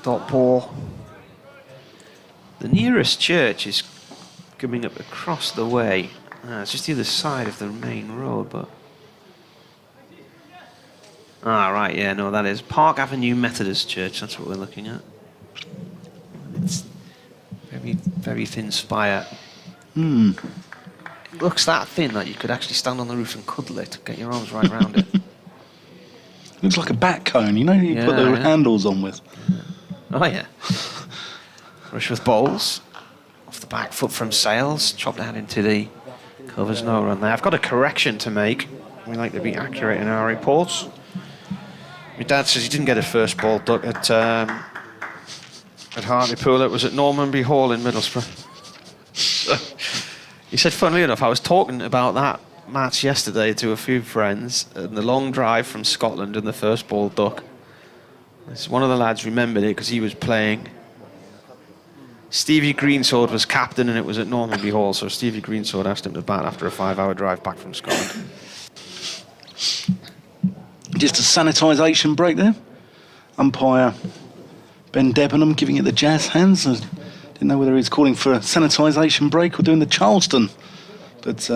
Dot ball. The nearest church is coming up across the way. It's just the other side of the main road, but... right, yeah, no, that is Park Avenue Methodist Church. That's what we're looking at. It's very, very thin spire. It looks that thin that you could actually stand on the roof and cuddle it, get your arms right around it. Looks like a bat cone, you know, you put the handles on with. Oh, yeah. Rushworth bowls. Off the back foot from Sales. Chopped down into the covers, no run there. I've got a correction to make. We like to be accurate in our reports. My dad says he didn't get a first ball duck at Hartlepool. It was at Normanby Hall in Middlesbrough. He said, funnily enough, I was talking about that match yesterday to a few friends and the long drive from Scotland and the first ball duck. One of the lads remembered it because he was playing. Stevie Greensword was captain and it was at Normanby Hall, so Stevie Greensword asked him to bat after a 5-hour drive back from Scotland. Just a sanitisation break there. Umpire Ben Debenham giving it the jazz hands. I didn't know whether he was calling for a sanitisation break or doing the Charleston. But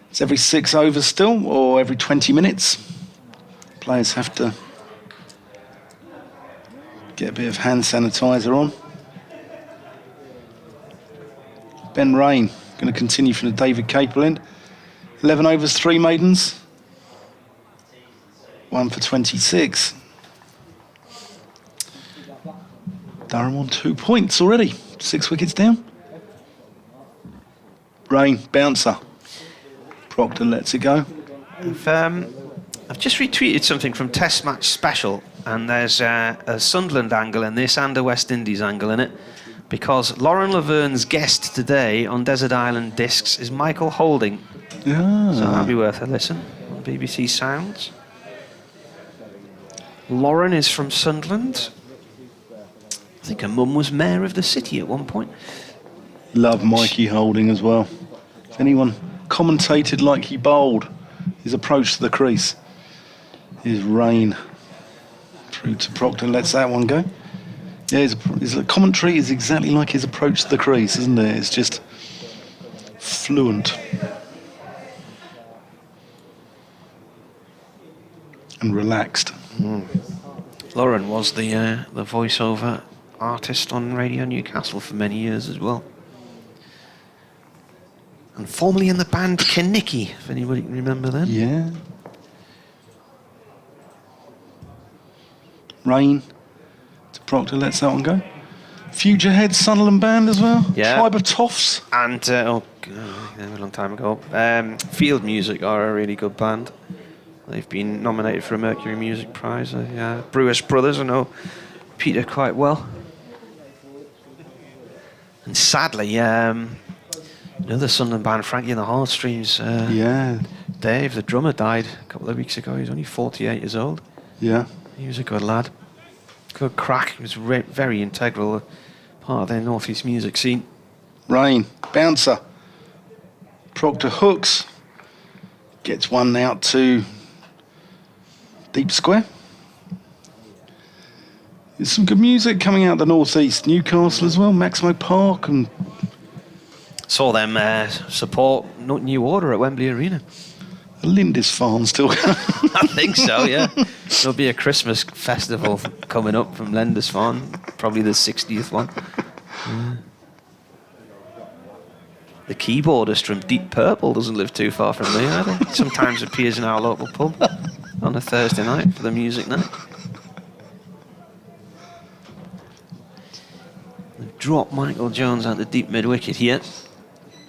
it's every 6 overs still, or every 20 minutes. Players have to get a bit of hand sanitizer on. Ben Rain going to continue from the David Capel end. 11 overs, 3 maidens. 1 for 26. Durham on 2 points already. 6 wickets down. Rain, bouncer. Proctor lets it go. I've just retweeted something from Test Match Special, and there's a Sunderland angle in this and a West Indies angle in it, because Lauren Laverne's guest today on Desert Island Discs is Michael Holding. Yeah. So that'll be worth a listen on BBC Sounds. Lauren is from Sunderland. I think her mum was mayor of the city at one point. Love Mikey Holding as well. If anyone commentated like he bowled, his approach to the crease, his Rain through to Proctor, lets that one go. Yeah, his commentary is exactly like his approach to the crease, isn't it? It's just fluent and relaxed. Lauren was the voiceover artist on Radio Newcastle for many years as well. And formerly in the band Kinnicky, if anybody can remember them. Yeah. Rain to Proctor, lets that one go. Future Head Sunderland band as well. Yeah. Tribe of Toffs. And, a long time ago, Field Music are a really good band. They've been nominated for a Mercury Music Prize. Brewis Brothers, I know Peter quite well. And sadly, another Sunderland band, Frankie and the Heartstrings. Yeah. Dave, the drummer, died a couple of weeks ago. He was only 48 years old. Yeah. He was a good lad. Good crack. He was very integral part of their North East music scene. Rain, bouncer. Proctor hooks. Gets one out to deep square. There's some good music coming out of the North East. Newcastle as well, Maximo Park, and Saw them support New Order at Wembley Arena. Lindisfarne still. I think so, yeah. There'll be a Christmas festival coming up from Lindisfarne, probably the 60th one. Yeah. The keyboardist from Deep Purple doesn't live too far from me either. Sometimes appears in our local pub on a Thursday night for the music night. They've dropped Michael Jones out the deep mid-wicket here.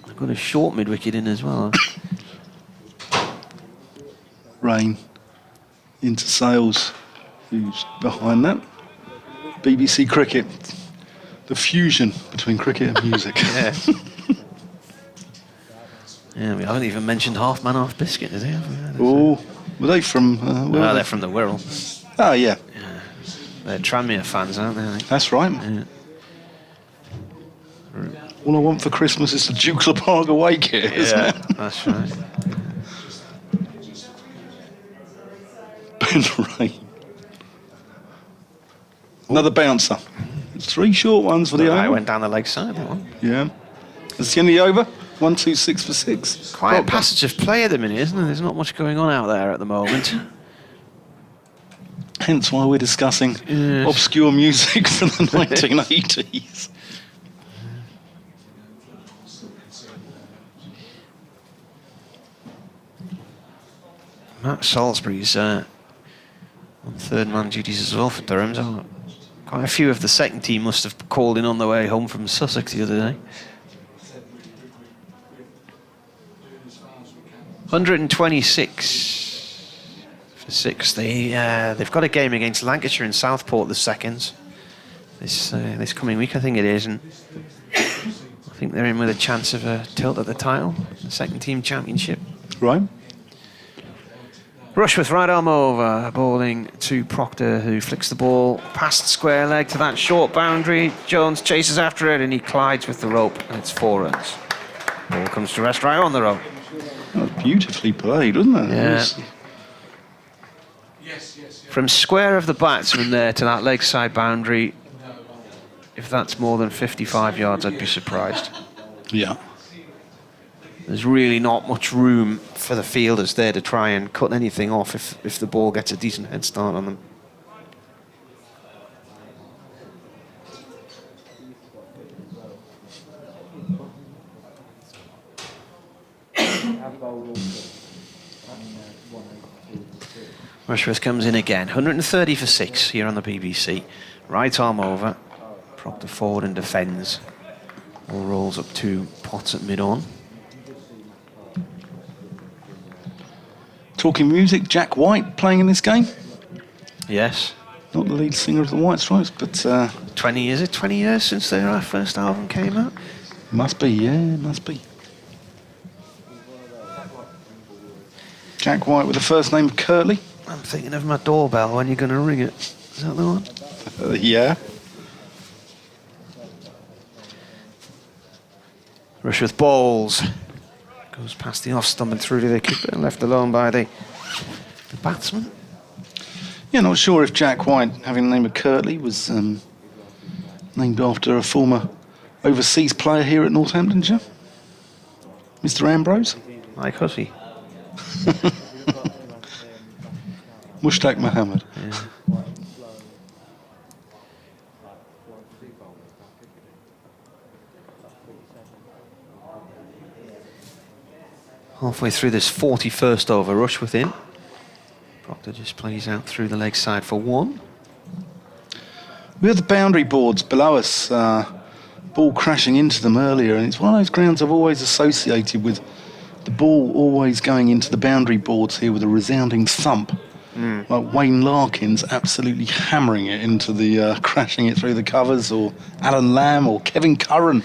They've got a short mid-wicket in as well. Rain into Sales, who's behind that. BBC Cricket, the fusion between cricket and music. Yeah. Yeah, we haven't even mentioned Half Man Half Biscuit, did we? Oh, were they from? No, they're from the Wirral. Oh yeah. They're Tranmere fans, aren't they? I think? That's right. Yeah. All I want for Christmas is the Duke La Park away kit, isn't Yeah, it? that's right. Ben Rain. Another bouncer. It's 3 short ones for the I over. went down the leg side, that one. Yeah. That's the end of the over. 1, 2, 6 for 6. Quiet passage of play at the minute, isn't there? There's not much going on out there at the moment. Hence why we're discussing obscure music from the 1980s. Matt Salisbury's on third man duties as well for Durham. So quite a few of the second team must have called in on the way home from Sussex the other day. 126 for 6. They've got a game against Lancashire in Southport the seconds this coming week, I think it is, and I think they're in with a chance of a tilt at the title, the second team championship. Right. Rushworth right arm over, bowling to Proctor, who flicks the ball past square leg to that short boundary. Jones chases after it and he collides with the rope, and it's 4 runs. Ball comes to rest right on the rope. That was beautifully played, wasn't it? Yeah. From square of the batsman there to that leg side boundary, if that's more than 55 yards, I'd be surprised. Yeah. There's really not much room for the fielders there to try and cut anything off if the ball gets a decent head start on them. Rushworth comes in again. 130 for 6 here on the BBC. Right arm over. Proctor forward and defends. All rolls up to Potts at mid-on. Talking music, Jack White playing in this game. Yes. Not the lead singer of the White Stripes, but... 20 years, 20 years since their first album came out? Must be, yeah, must be. Jack White with the first name of Curtly. I'm thinking of my doorbell. When you're going to ring it. Is that the one? Yeah. Rushworth balls. Goes past the off stump and through to the keeper, left alone by the batsman. Yeah, not sure if Jack White, having the name of Curtly, was named after a former overseas player here at Northamptonshire. Mr. Ambrose. Mike Hussey. Mushtaq Mohammed. Yeah. Halfway through this 41st over, Rushworth in. Proctor just plays out through the leg side for 1. We have the boundary boards below us, ball crashing into them earlier, and it's one of those grounds I've always associated with the ball always going into the boundary boards here with a resounding thump. Like Wayne Larkins absolutely hammering it into the, crashing it through the covers, or Alan Lamb or Kevin Curran.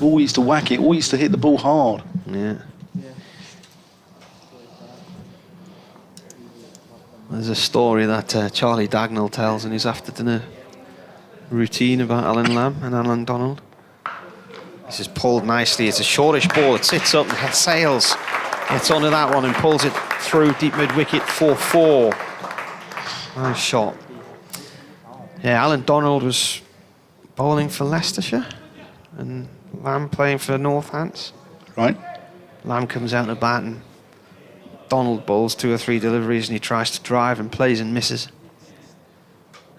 All used to whack it, all used to hit the ball hard. Yeah. There's a story that Charlie Dagnall tells in his after-dinner routine about Alan Lamb and Alan Donald. This is pulled nicely. It's a shortish ball. It sits up and head sails. Gets onto that one and pulls it through deep mid-wicket for 4. Nice shot. Yeah, Alan Donald was bowling for Leicestershire and Lamb playing for Northants. Right. Lamb comes out to bat and Donald bowls 2 or 3 deliveries and he tries to drive and plays and misses.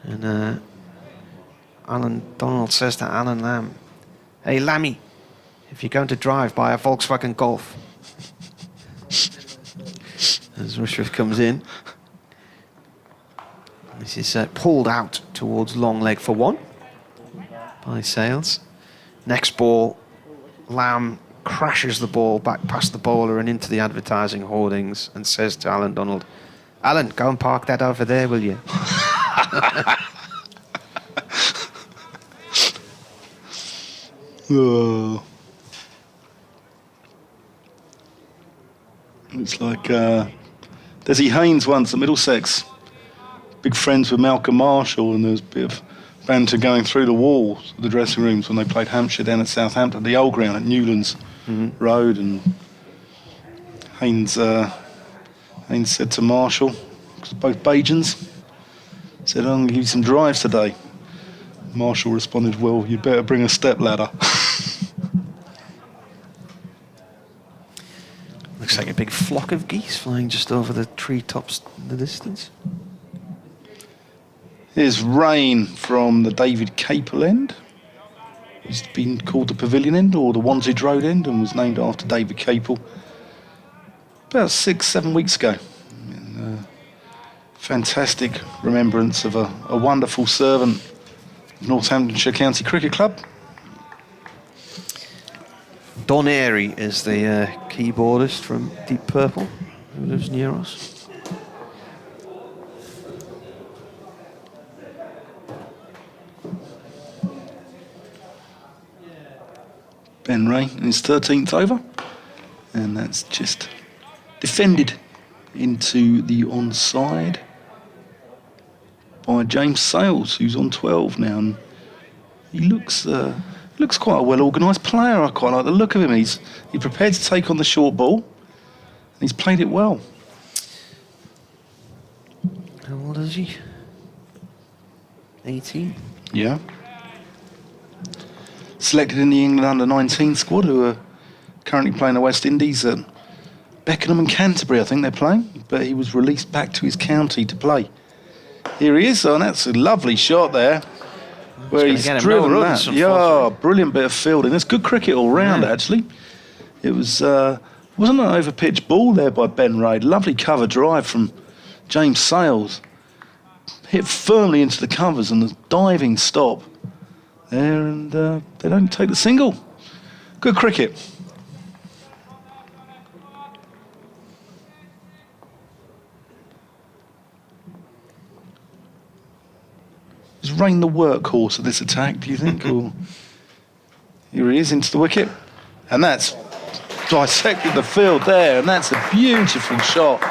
And Alan Donald says to Alan Lamb, "Hey Lammy, if you're going to drive, buy a Volkswagen Golf." As Rushworth comes in. This is pulled out towards long leg for 1 by Sales. Next ball, Lamb crashes the ball back past the bowler and into the advertising hoardings and says to Alan Donald, "Alan, go and park that over there, will you?" Oh. It's like Desi Haynes once at Middlesex, big friends with Malcolm Marshall, and there was a bit of banter going through the walls of the dressing rooms when they played Hampshire down at Southampton, the old ground at Newlands Road, and Haynes said to Marshall, because both Bajans, said, "I'm going to give you some drives today." Marshall responded, "Well, you better bring a step ladder." Looks like a big flock of geese flying just over the treetops in the distance. Here's rain from the David Capel end. It's been called the Pavilion end or the Wantage Road end and was named after David Capel about 6-7 weeks ago. And, fantastic remembrance of a wonderful servant of Northamptonshire County Cricket Club. Don Airy is the keyboardist from Deep Purple, who lives near us. Ben Ray in his 13th over, and that's just defended into the onside by James Sales, who's on 12 now, and he looks quite a well-organised player. I quite like the look of him. He's prepared to take on the short ball, and he's played it well. How old is he? 18. Yeah. Selected in the England under-19 squad, who are currently playing the West Indies at Beckenham and Canterbury, I think they're playing, but he was released back to his county to play. Here he is, and that's a lovely shot there, where he's driven that. Yeah, brilliant bit of fielding. It's good cricket all round, actually. It was wasn't an over-pitched ball there by Ben Ray. Lovely cover drive from James Sales hit firmly into the covers and a diving stop there, and they don't take the single. Good cricket. Is Rain the workhorse of this attack, do you think? Or here he is into the wicket. And that's dissected the field there, and that's a beautiful shot.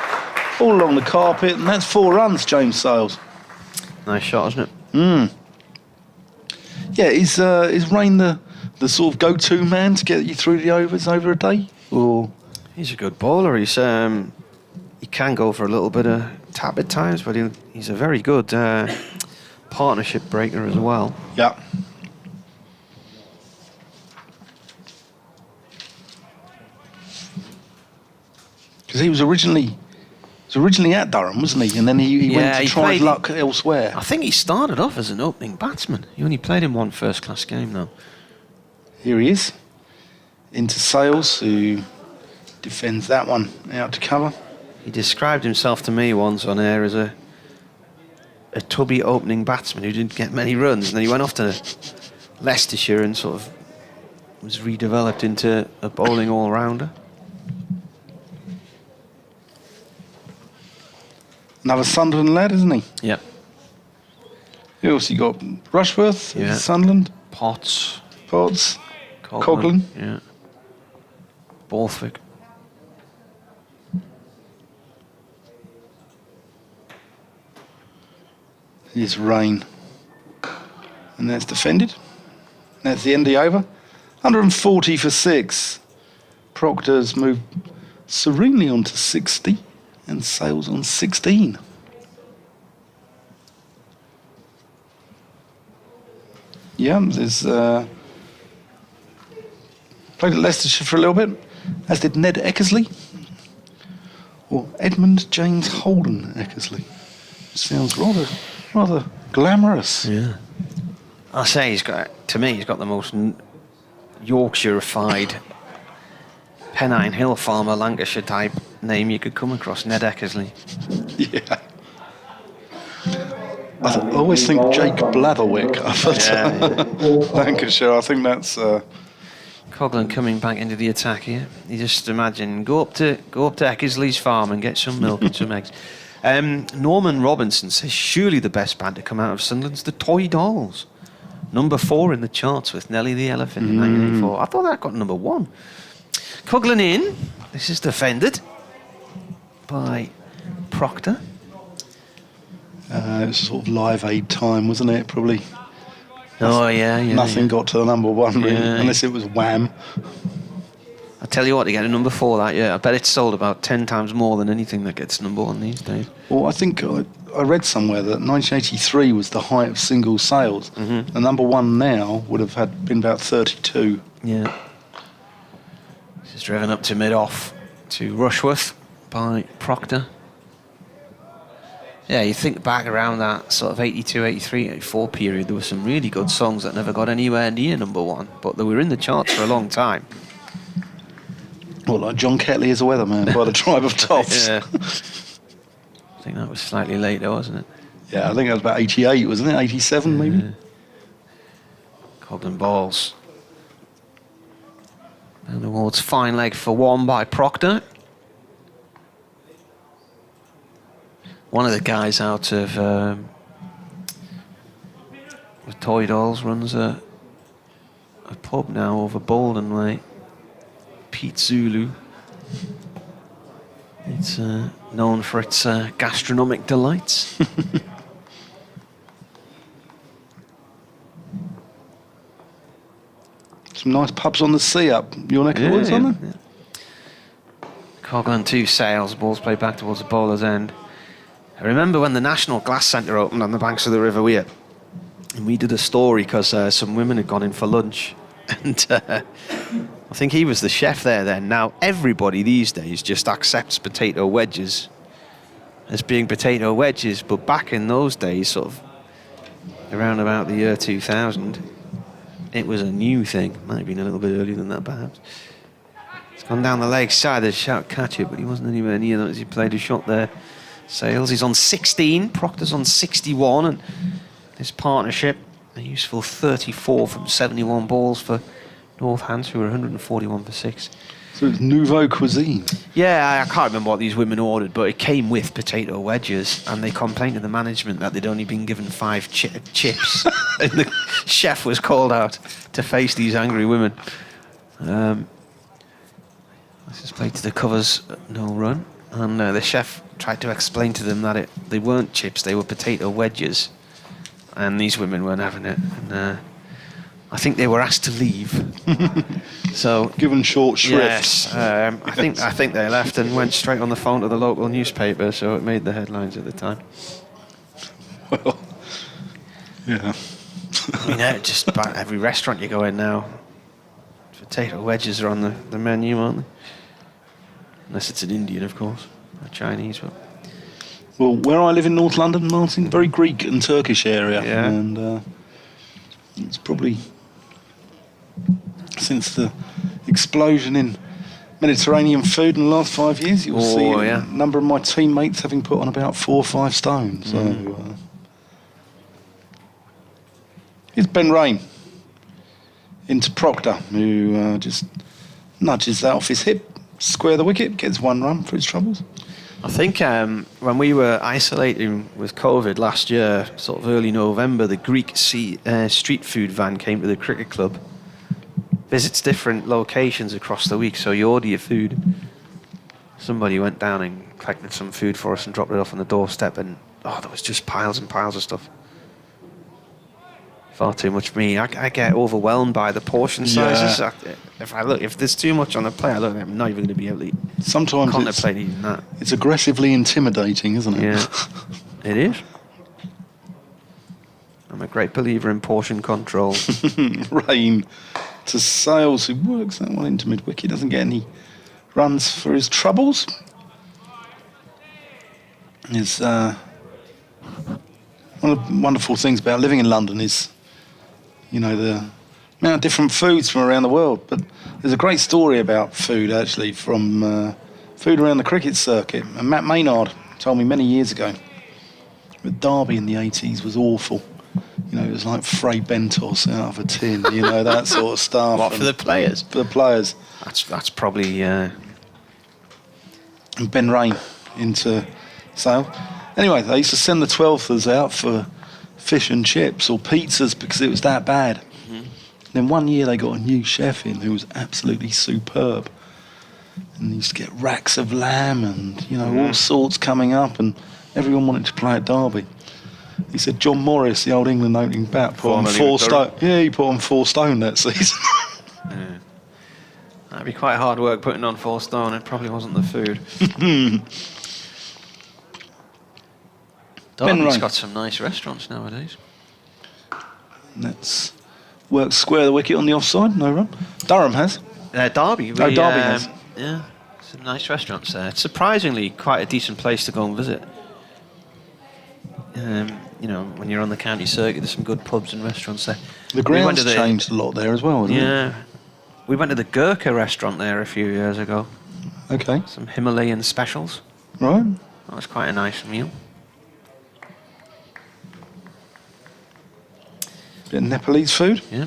All along the carpet, and that's 4 runs, James Sales. Nice shot, isn't it? Yeah, is Rain the sort of go-to man to get you through the overs over a day? Or He's a good bowler. He can go for a little bit of tap at times, but he's a very good partnership breaker as well. yeah. Because he was originally at Durham, wasn't he? And then he went to try his luck elsewhere. I think he started off as an opening batsman. He only played in one first-class game, though. Here he is, into Sales, who defends that one out to cover. He described himself to me once on air as a tubby opening batsman who didn't get many runs, and then he went off to Leicestershire and sort of was redeveloped into a bowling all-rounder. Another Sunderland lad, isn't he? Yep. Who else you got? Rushworth, Yeah. Sunderland, Potts. Coughlin. Yeah. Borthwick. Here's Rain. And that's defended. That's the end of the over. 140 for 6. Proctor's moved serenely on to 60 and Sales on 16. Yeah, there's played at Leicestershire for a little bit, as did Ned Eckersley, or Edmund James Holden Eckersley. Sounds rather glamorous. Yeah. I say he's got the most Yorkshire-ified Pennine Hill farmer Lancashire type name you could come across, Ned Eckersley. Yeah. I always think Jake Blatherwick up at Lancashire. I think that's... Coughlin coming back into the attack here. You just imagine, go up to Eckersley's farm and get some milk and some eggs. Norman Robinson says, surely the best band to come out of Sunderland's the Toy Dolls. Number 4 in the charts with Nellie the Elephant in 1984. I thought that got number 1. Coughlin in. This is defended by Proctor. It was sort of Live Aid time, wasn't it? Probably. Oh, yeah. Nothing got to the number 1, really, Yeah. unless it was Wham. I tell you what, to get a number 4 that year, I bet it's sold about 10 times more than anything that gets number 1 these days. Well, I think I read somewhere that 1983 was the height of single sales. The number 1 now would have been about 32. Yeah. This is driven up to mid-off to Rushworth by Proctor. Yeah, you think back around that sort of 82, 83, 84 period, there were some really good songs that never got anywhere near number 1, but they were in the charts for a long time. Well, like John Ketley is a Weatherman by the Tribe of Toffs. Yeah. I think that was slightly later, wasn't it? Yeah, I think that was about 88, wasn't it? 87, maybe? Cobden balls. Down towards fine leg for 1 by Proctor. One of the guys out of with Toy Dolls runs a pub now over Bolden Way. Pete Zulu. It's known for its gastronomic delights. Some nice pubs on the sea up your neck of the woods, aren't there? Yeah. Coughlin 2 Sales, balls played back towards the bowler's end. I remember when the National Glass Centre opened on the banks of the River Wear, and we did a story because some women had gone in for lunch, and I think he was the chef there then. Now, everybody these days just accepts potato wedges as being potato wedges, but back in those days, sort of around about the year 2000, it was a new thing. Might have been a little bit earlier than that, perhaps. It's gone down the leg side, there's shout catch it, but he wasn't anywhere near that as he played a shot there. Sales, he's on 16, Proctor's on 61, and this partnership, a useful 34 from 71 balls for Northants, who were 141 for 6. So it's nouveau cuisine. Yeah, I can't remember what these women ordered, but it came with potato wedges, and they complained to the management that they'd only been given 5 chips, and the chef was called out to face these angry women. This played to the covers, no run, and the chef tried to explain to them that they weren't chips, they were potato wedges, and these women weren't having it. And I think they were asked to leave. So given short shrift. Yes, I think they left and went straight on the phone to the local newspaper, so it made the headlines at the time. Well, yeah. I mean, just about every restaurant you go in now, potato wedges are on the menu, aren't they? Unless it's an Indian, of course, or Chinese. But well, where I live in North London, Martin, very Greek and Turkish area, yeah. And it's probably since the explosion in Mediterranean food in the last 5 years, you'll see a number of my teammates having put on about 4 or 5 stone. So here's Ben Rain into Proctor, who just nudges that off his hip, square the wicket, gets 1 run for his troubles. I think when we were isolating with COVID last year, sort of early November, the Greek street food van came to the cricket club. Visits different locations across the week, so you order your food. Somebody went down and collected some food for us and dropped it off on the doorstep, and there was just piles and piles of stuff. Far too much for me. I get overwhelmed by the portion sizes. If there's too much on the plate, I'm not even going to be able to contemplate eating that. It's aggressively intimidating, isn't it? Yeah, it is. I'm a great believer in portion control. Rain to Sales, who works that one into mid-wicket, doesn't get any runs for his troubles. Is one of the wonderful things about living in London is, the amount of different foods from around the world. But there's a great story about food, actually, from food around the cricket circuit. And Matt Maynard told me many years ago that Derby in the 80s was awful. It was like Frey Bentos out of a tin, that sort of stuff. What, for the players? For the players. That's probably... And Ben Rain into Sale. Anyway, they used to send the 12thers out for fish and chips or pizzas because it was that bad. Mm-hmm. Then one year they got a new chef in who was absolutely superb. And they used to get racks of lamb and, all sorts coming up, and everyone wanted to play at Derby. He said John Morris, the old England opening bat, put on 4 stone. Yeah, he put on 4 stone that season. Yeah. That'd be quite hard work putting on 4 stone. It probably wasn't the food. Derby's got some nice restaurants nowadays. Let's work square the wicket on the offside. No run. Durham has. Derby. Derby has. Yeah, some nice restaurants there. It's surprisingly quite a decent place to go and visit. When you're on the county circuit, there's some good pubs and restaurants there. The ground's changed a lot there as well, hasn't it? Yeah. We went to the Gurkha restaurant there a few years ago. Okay. Some Himalayan specials. Right. That was quite a nice meal. Bit of Nepalese food. Yeah.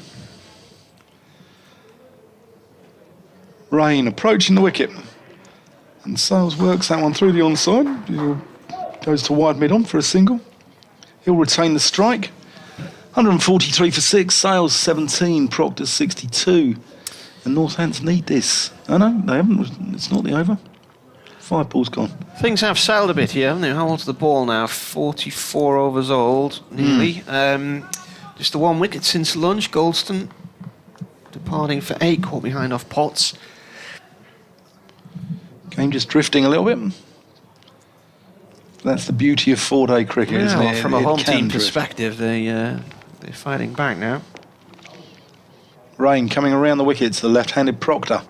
Rain approaching the wicket. And Sales works that one through the onside. He goes to wide mid-on for a single. He'll retain the strike. 143 for 6, Sales 17, Proctor 62. And Northampton need this. Oh no, they haven't. It's not the over. 5 balls gone. Things have sailed a bit here, haven't they? How old's the ball now? 44 overs old, nearly. Just the 1 wicket since lunch. Goldston departing for 8, caught behind off Potts. Game just drifting a little bit. That's the beauty of 4-day cricket, isn't it? From a home team perspective, they're fighting back now. Rain coming around the wickets, the left-handed Proctor,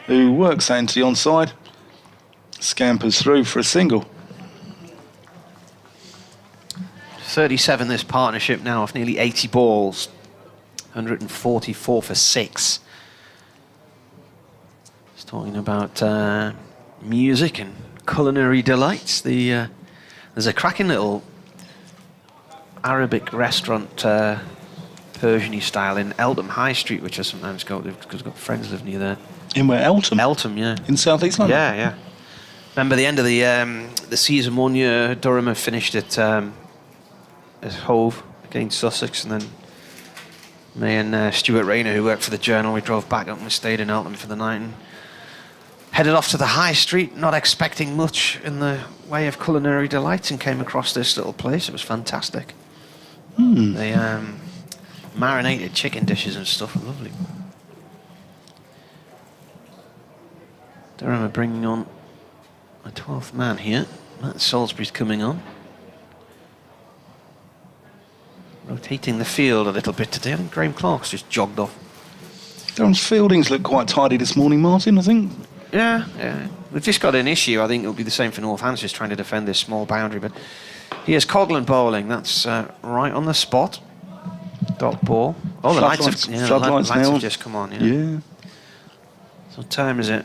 who works that into the onside, scampers through for a single. 37 this partnership now of nearly 80 balls, 144 for 6. Just talking about music and culinary delights. The There's a cracking little Arabic restaurant, Persian-y style, in Eltham High Street, which I sometimes go to because I've got friends live near there. In where? Eltham? Eltham, yeah. In South East London? Yeah, yeah. Remember the end of the season one year, Durham had finished at Hove against Sussex, and then me and Stuart Rayner, who worked for the Journal, we drove back up and we stayed in Eltham for the night and headed off to the High Street, not expecting much in the way of culinary delights, and came across this little place. It was fantastic. They marinated chicken dishes and stuff. Lovely. Durham are bringing on a 12th man here. Matt Salisbury's coming on. Rotating the field a little bit today. I think Graham Clark's just jogged off. Durham's fieldings look quite tidy this morning, Martin, I think. Yeah, yeah. We've just got an issue. I think it'll be the same for Northamptonshire, just trying to defend this small boundary. But here's Coghlan bowling. That's right on the spot. Dot ball. Oh, the lights have just come on. Yeah. So what time is it?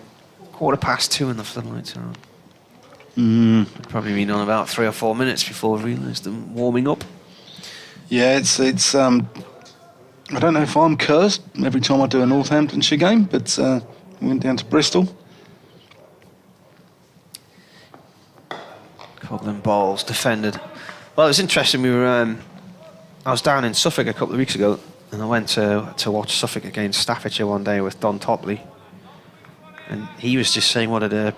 2:15 and the floodlights are on. It'll probably been on about 3 or 4 minutes before I realised them warming up. Yeah, it's I don't know if I'm cursed every time I do a Northamptonshire game, but we went down to Bristol. Coghlan bowls, defended. Well, it was interesting. I was down in Suffolk a couple of weeks ago, and I went to watch Suffolk against Staffordshire one day with Don Topley, and he was just saying what a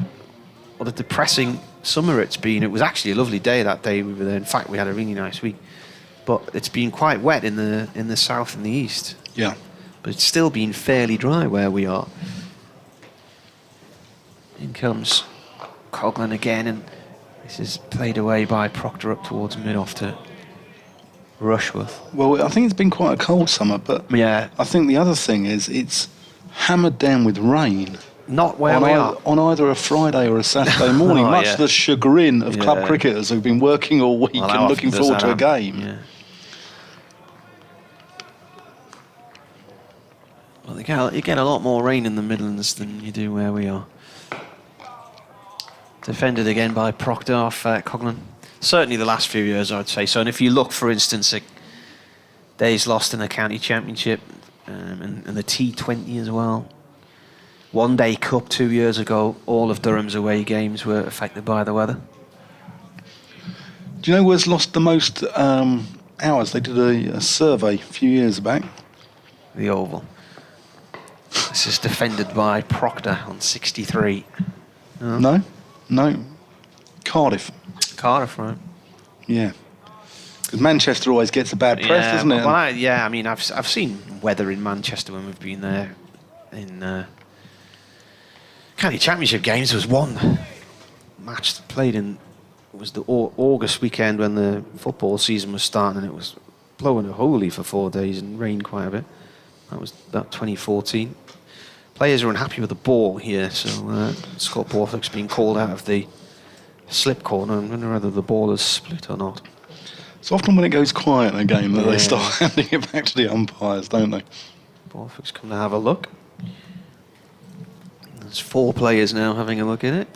depressing summer it's been. It was actually a lovely day that day we were there. In fact, we had a really nice week, but it's been quite wet in the south and the east. Yeah, but it's still been fairly dry where we are. In comes Coghlan again, and this is played away by Proctor up towards mid-off to Rushworth. Well, I think it's been quite a cold summer, but yeah, I think the other thing is it's hammered down with rain. Not where we are. On either a Friday or a Saturday morning, much to the chagrin of club cricketers who've been working all week and looking forward to a game. Yeah. Well, you get a lot more rain in the Midlands than you do where we are. Defended again by Proctor off Coghlan. Certainly the last few years, I would say so. And if you look, for instance, at days lost in the county championship and the T20 as well. One Day Cup 2 years ago, all of Durham's away games were affected by the weather. Do you know where's lost the most hours? They did a survey a few years back. The Oval. This is defended by Proctor on 63. No. Cardiff, right? Yeah. Because Manchester always gets a bad press, doesn't it? Well, I mean, I've seen weather in Manchester when we've been there in county championship games. There was one match played in, it was the August weekend when the football season was starting, and it was blowing a holy for 4 days and rained quite a bit. That was about 2014. Players are unhappy with the ball here, so Scott Borthwick's been called out of the slip corner, and wonder whether the ball is split or not. It's often when it goes quiet in a game that they start handing it back to the umpires, don't they? Borthwick's come to have a look. There's 4 players now having a look at it.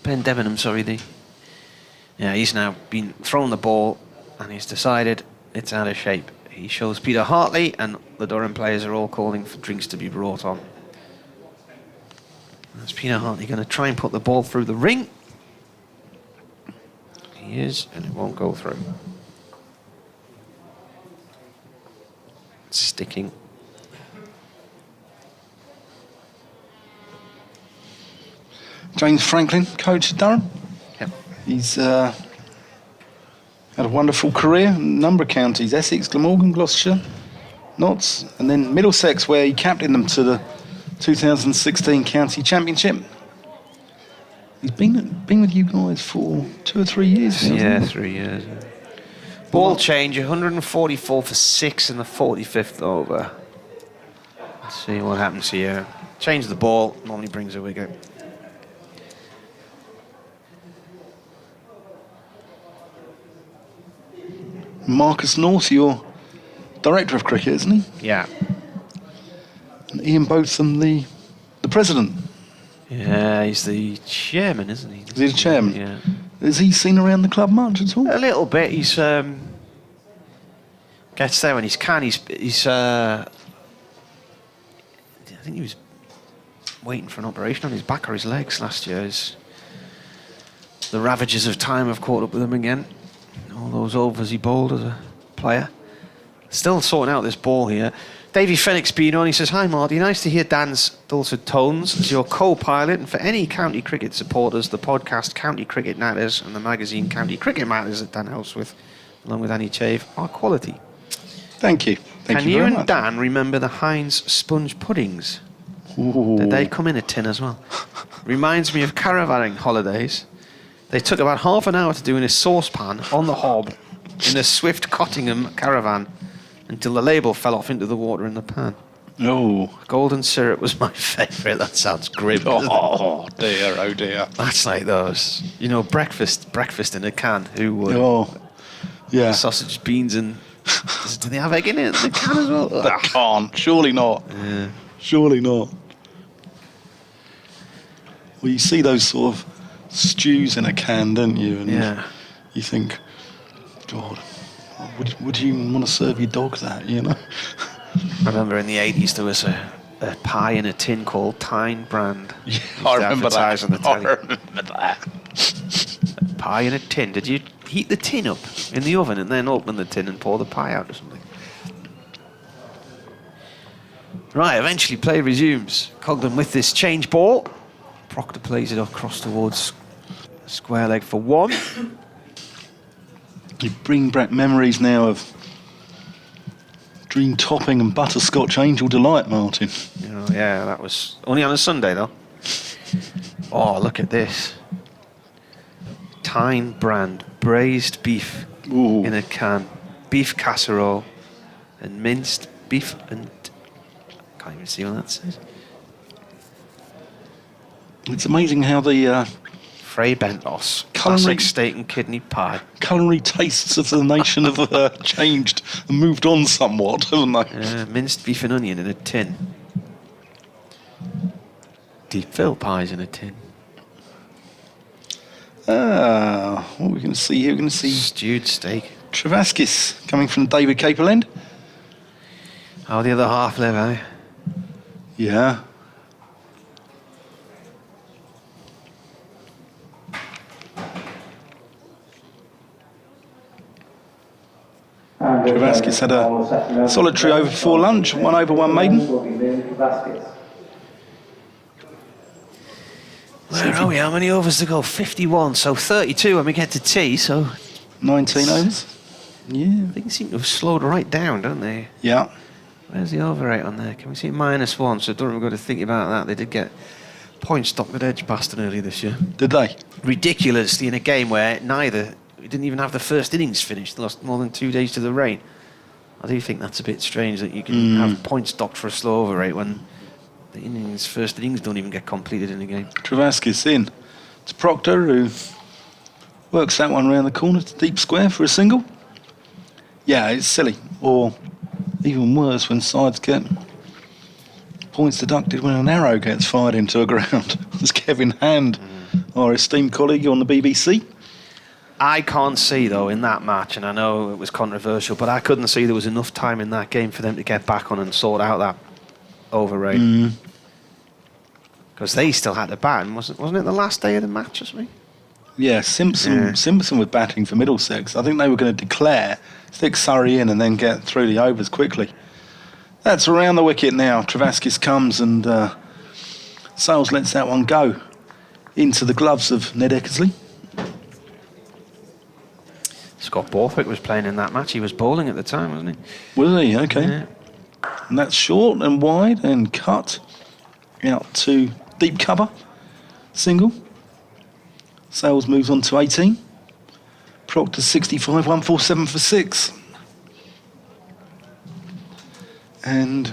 Ben Debenham, he's now been thrown the ball and he's decided it's out of shape. He shows Peter Hartley, and the Durham players are all calling for drinks to be brought on. That's Peter Hartley going to try and put the ball through the ring. He is, and it won't go through. It's sticking. James Franklin, coach at Durham. Yep. He's had a wonderful career in a number of counties: Essex, Glamorgan, Gloucestershire, Notts, and then Middlesex, where he captained them to the 2016 County Championship. He's been with you guys for 2 or 3 years now. Yeah, 3 years. Ball change, 144 for 6 in the 45th over. Let's see what happens here. Change the ball, normally brings a wicket. Marcus North, your director of cricket, isn't he? Yeah. And Ian Botham, the president. Yeah, he's the chairman, isn't he? Is he the chairman? Yeah. Is he seen around the club much at all? A little bit. He's gets there when he's can. He's I think he was waiting for an operation on his back or his legs last year. The ravages of time have caught up with him again. All those overs he bowled as a player. Still sorting out this ball here. Davy Fenwick's been on. He says, "Hi Marty, nice to hear Dan's dulcet tones as your co-pilot, and for any county cricket supporters, the podcast County Cricket Matters and the magazine County Cricket Matters that Dan helps with, along with Annie Chave, are quality." Thank you. Can you and Dan remember the Heinz sponge puddings? Ooh. Did they come in a tin as well? Reminds me of caravanning holidays. They took about half an hour to do in a saucepan on the hob in a Swift Cottingham caravan until the label fell off into the water in the pan. Oh. Golden syrup was my favourite. That sounds grim. Oh dear, oh dear. That's like those, breakfast in a can. Who would? Oh, yeah. Sausage, beans, and do they have egg in it? The can as well. They can't. Surely not. Yeah. Surely not. Well, you see those sort of stews in a can, don't you? And Yeah. you think, God, would you want to serve your dog that, you know? I remember in the 80s there was a pie in a tin called Tyne Brand. Yeah, Used I to remember advertise that. on the telly. I remember that. Pie in a tin. Did you heat the tin up in the oven and then open the tin and pour the pie out or something? Right, eventually play resumes. Coglan with this change ball. Proctor plays it across towards square leg for one. You bring back memories now of dream topping and butterscotch angel delight, Martin. Oh, yeah, that was only on a Sunday though. Oh, look at this. Tyne Brand braised beef Ooh. in a can, beef casserole, and minced beef and can't even see what that says. It's amazing how the Frey Bentos, Culinary- classic steak and kidney pie. culinary tastes of the nation have changed and moved on somewhat, haven't they? Minced beef and onion in a tin. Deep fill pies in a tin. What are we going to see here? We're going to see Stewed steak. Travaskis coming from David Caperland. How the other half live, eh? Yeah. Travaskis had a solitary over before lunch, 1 over 1 maiden. Where are we? How many overs to go? 51, so 32 when we get to tea, so 19 overs. Yeah. they seem to have slowed right down, don't they? Yeah. Where's the over rate on there? Can we see -1? So Durham have got to think about that. They did get points stopped at Edgbaston earlier this year. Did they? Ridiculously in a game where we didn't even have the first innings finished. They lost more than 2 days to the rain. I do think that's a bit strange that you can have points stopped for a slow over rate when the first innings don't even get completed in a game. Travaskis in to Proctor, who works that one round the corner to deep square for a single. Yeah, it's silly. Or even worse, when sides get points deducted when an arrow gets fired into a ground. As Kevin Hand, our esteemed colleague on the BBC. I can't see, though, in that match, and I know it was controversial, but I couldn't see there was enough time in that game for them to get back on and sort out that over rate. Because they still had to bat, and wasn't it the last day of the match or something? Yeah, Simpson was batting for Middlesex. I think they were going to declare, stick Surrey in and then get through the overs quickly. That's around the wicket now. Travaskis comes and Sales lets that one go into the gloves of Ned Eckersley. Scott Borthwick was playing in that match. He was bowling at the time, wasn't he? Was he? Okay. Yeah. And that's short and wide and cut out to deep cover. Single. Sales moves on to 18. Proctor 65, 147 for 6. And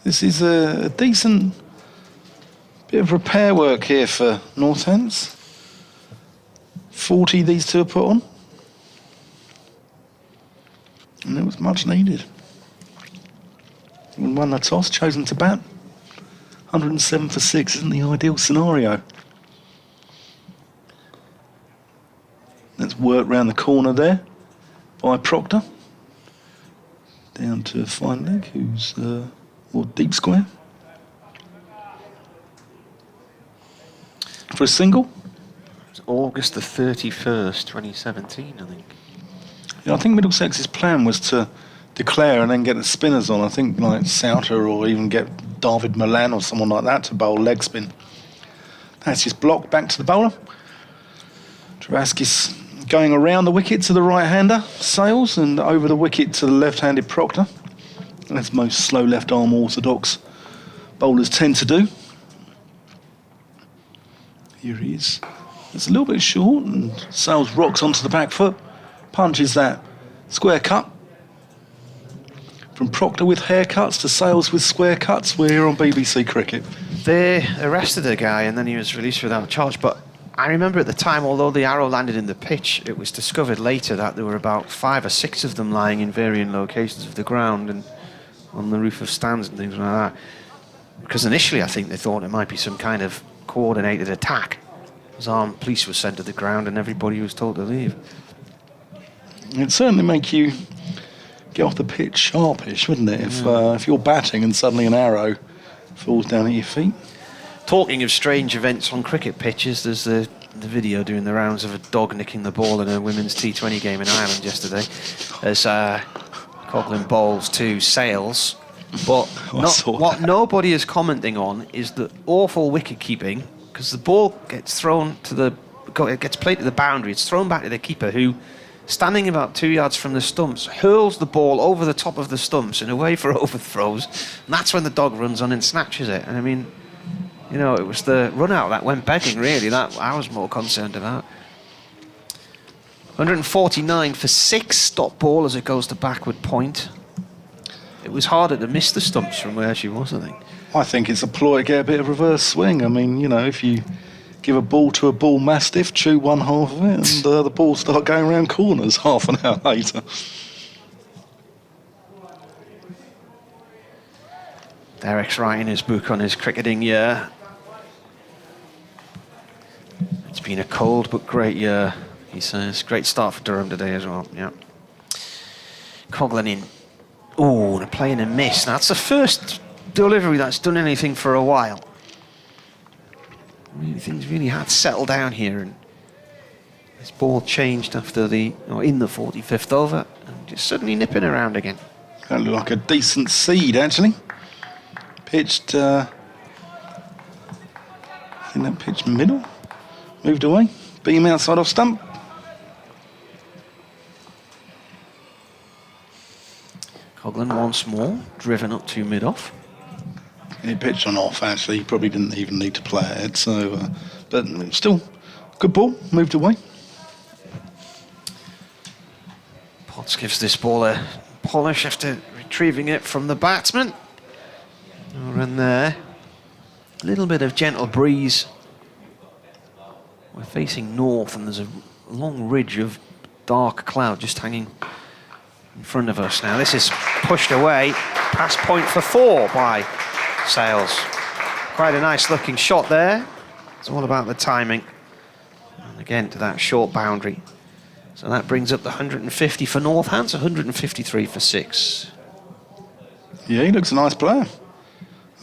this is a decent bit of repair work here for Northants. 40 these two are put on. And it was much needed. Won the toss, chosen to bat. 107 for 6 isn't the ideal scenario. Let's work round the corner there by Proctor. Down to fine leg, who's more deep square. For a single. It's August the 31st, 2017, I think. Yeah, I think Middlesex's plan was to declare and then get the spinners on. I think like Souter or even get David Milan or someone like that to bowl leg spin. That's just blocked back to the bowler. Juraskis going around the wicket to the right-hander, Sales, and over the wicket to the left-handed Proctor. As most slow left-arm orthodox bowlers tend to do. Here he is. It's a little bit short, and Sales rocks onto the back foot, punches that square cut. From Proctor with haircuts to Sales with square cuts, we're here on BBC Cricket. They arrested a guy and then he was released without charge, but I remember at the time, although the arrow landed in the pitch, it was discovered later that there were about 5 or 6 of them lying in varying locations of the ground and on the roof of stands and things like that. Because initially I think they thought it might be some kind of coordinated attack. As armed police were sent to the ground and everybody was told to leave. It'd certainly make you get off the pitch sharpish, wouldn't it? If you're batting and suddenly an arrow falls down at your feet. Talking of strange events on cricket pitches, there's the video doing the rounds of a dog nicking the ball in a women's T20 game in Ireland yesterday. As Coughlin bowls to Sales. But what nobody is commenting on is the awful wicket keeping, because the ball gets thrown to it gets played to the boundary. It's thrown back to the keeper, who, standing about 2 yards from the stumps, hurls the ball over the top of the stumps and away for overthrows. And that's when the dog runs on and snatches it. And I mean, you know, it was the run-out that went begging, really, that I was more concerned about. 149 for 6, stop ball as it goes to backward point. It was harder to miss the stumps from where she was, I think. I think it's a ploy to get a bit of reverse swing. I mean, you know, if you give a ball to a bull mastiff, chew one half of it, and the ball start going around corners half an hour later. Derek's writing his book on his cricketing year. It's been a cold but great year, he says. Great start for Durham today as well, yeah. Coughlin in. Oh, and a play and a miss. Now, that's the first delivery that's done anything for a while. Really, things really had settled down here, and this ball changed after in the 45th over, and just suddenly nipping around again. That looked like a decent seed, actually. Pitched, I think that pitched middle. Moved away. Beam outside off stump. Coughlin once more, driven up to mid-off. He pitched on off, actually. He probably didn't even need to play ahead. So, but still, good ball. Moved away. Potts gives this ball a polish after retrieving it from the batsman. And there, a little bit of gentle breeze. We're facing north, and there's a long ridge of dark cloud just hanging in front of us. Now this is pushed away past point for 4 by Sales. Quite a nice looking shot there. It's all about the timing. And again to that short boundary. So that brings up the 150 for Northants, 153 for 6. Yeah, he looks a nice player.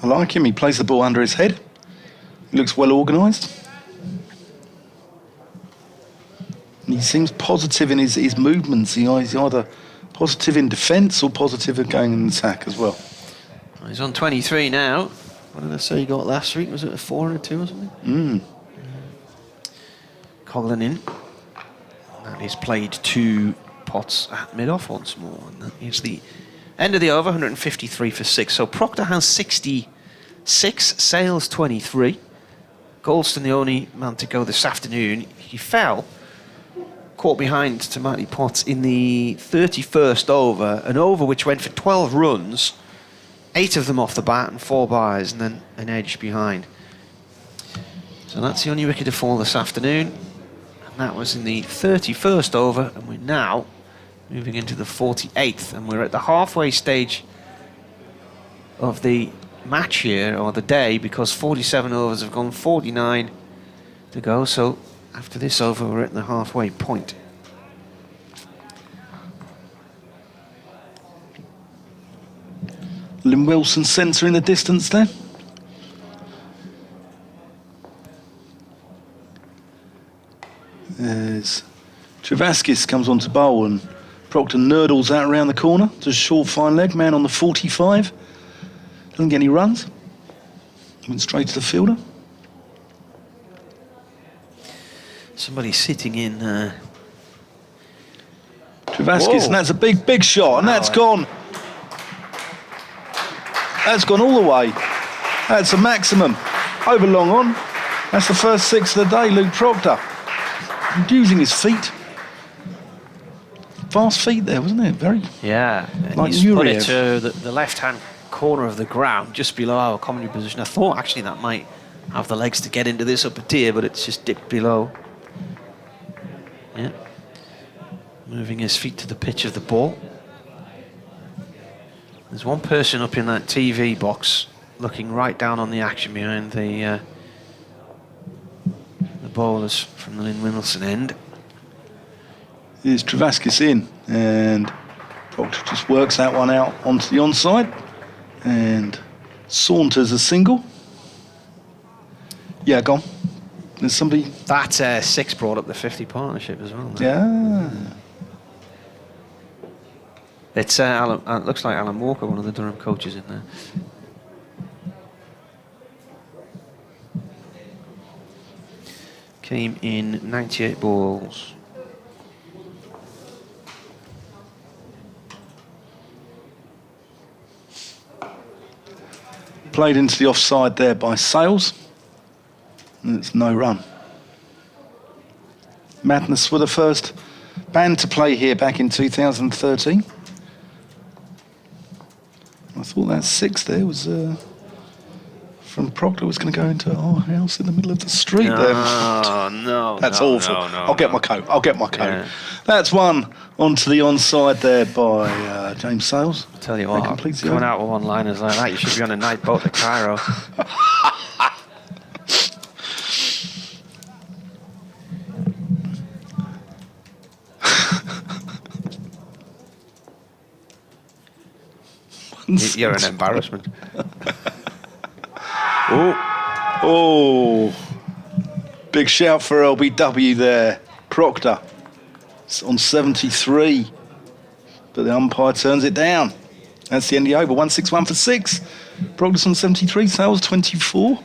I like him. He plays the ball under his head. He looks well organised. He seems positive in his movements. He's either positive in defence or positive at going in attack as well. He's on 23 now. What did I say he got last week? Was it a 4 and a 2 or something? Coughlin in. And he's played 2 Potts at mid-off once more. And that is the end of the over, 153 for 6. So Proctor has 66, Sales 23. Goldston, the only man to go this afternoon. He fell, caught behind to Matty Potts in the 31st over, an over which went for 12 runs, 8 of them off the bat and 4 byes, and then an edge behind. So that's the only wicket to fall this afternoon, and that was in the 31st over, and we're now moving into the 48th, and we're at the halfway stage of the match here, or the day, because 47 overs have gone, 49 to go. So after this over, we're at the halfway point. Lynn Wilson centre in the distance there. As Travaskis comes on to bowl and Proctor nurdles out around the corner to short fine leg, man on the 45. Doesn't get any runs. Went straight to the fielder. Somebody sitting in... Travaskis, and that's a big shot, and that's gone. That's gone all the way. That's a maximum. Over long on. That's the first 6 of the day, Luke Proctor. Using his feet. Fast feet there, wasn't it? Very. Yeah. Like He's put it Nureyev. to the left-hand corner of the ground, just below our commentary position. I thought actually that might have the legs to get into this upper tier, but it's just dipped below. Yeah. Moving his feet to the pitch of the ball. There's one person up in that TV box looking right down on the action behind the bowlers from the Lynn Wilson end. Here's Travaskis in, and Proctor just works that one out onto the onside, and saunters a single. Yeah, gone. There's somebody. That 6 brought up the 50 partnership as well. Yeah. It's it looks like Alan Walker, one of the Durham coaches, in there. Came in 98 balls. Played into the offside there by Sales. And it's no run. Madness were the first band to play here back in 2013. I thought that 6 there was from Proctor was going to go into our house in the middle of the street there. No, That's no, awful. no, no, I'll get my coat. I'll get my coat. Yeah. That's one onto the onside there by James Sales. I'll tell you That what, completes the coming over. out with one-liners like that, you should be on a night boat to Cairo. You're an embarrassment. Oh, big shout for LBW there. Proctor it's on 73, but the umpire turns it down. That's the end of the over. 161 for 6. Proctor's on 73, Sales 24.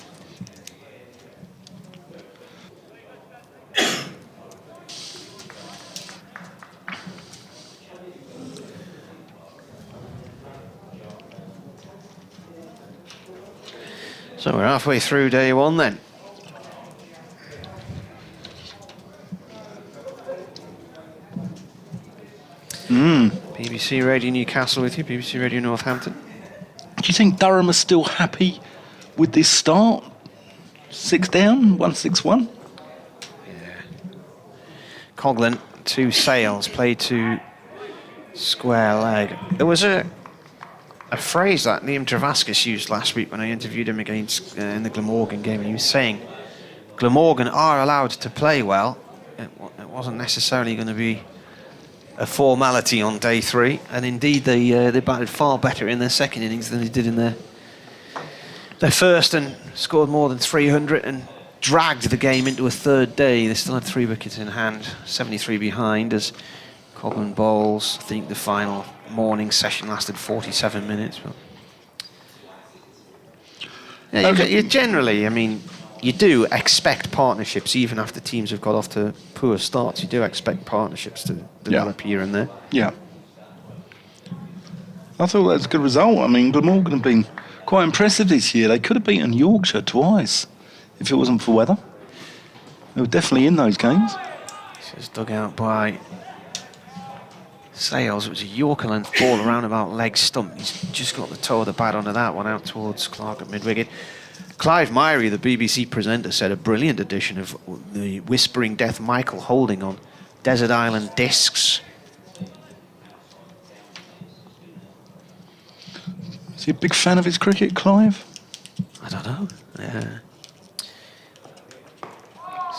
So we're halfway through day 1 then. BBC Radio Newcastle with you, BBC Radio Northampton. Do you think Durham are still happy with this start? 6 down, 161? Coghlan to Sales, played to square leg. There was a phrase that Liam Travaskis used last week when I interviewed him against in the Glamorgan game, and he was saying Glamorgan are allowed to play well. It wasn't necessarily going to be a formality on day 3, and indeed they batted far better in their second innings than they did in their first, and scored more than 300 and dragged the game into a third day. They still had 3 wickets in hand, 73 behind as Coghlan bowls. I think the final morning session lasted 47 minutes. But yeah, you generally, I mean, you do expect partnerships, even after teams have got off to poor starts. You do expect partnerships to develop here and there. Yeah. I thought that was a good result. I mean, Glamorgan have been quite impressive this year. They could have beaten Yorkshire twice if it wasn't for weather. They were definitely in those games. This is dug out by Sales. It was a Yorker length ball around about leg stump. He's just got the toe of the bat onto that one, out towards Clark at mid-wicket. Clive Myrie, the BBC presenter, said a brilliant edition of the Whispering Death Michael Holding on Desert Island Discs. Is he a big fan of his cricket, Clive? I don't know. Yeah.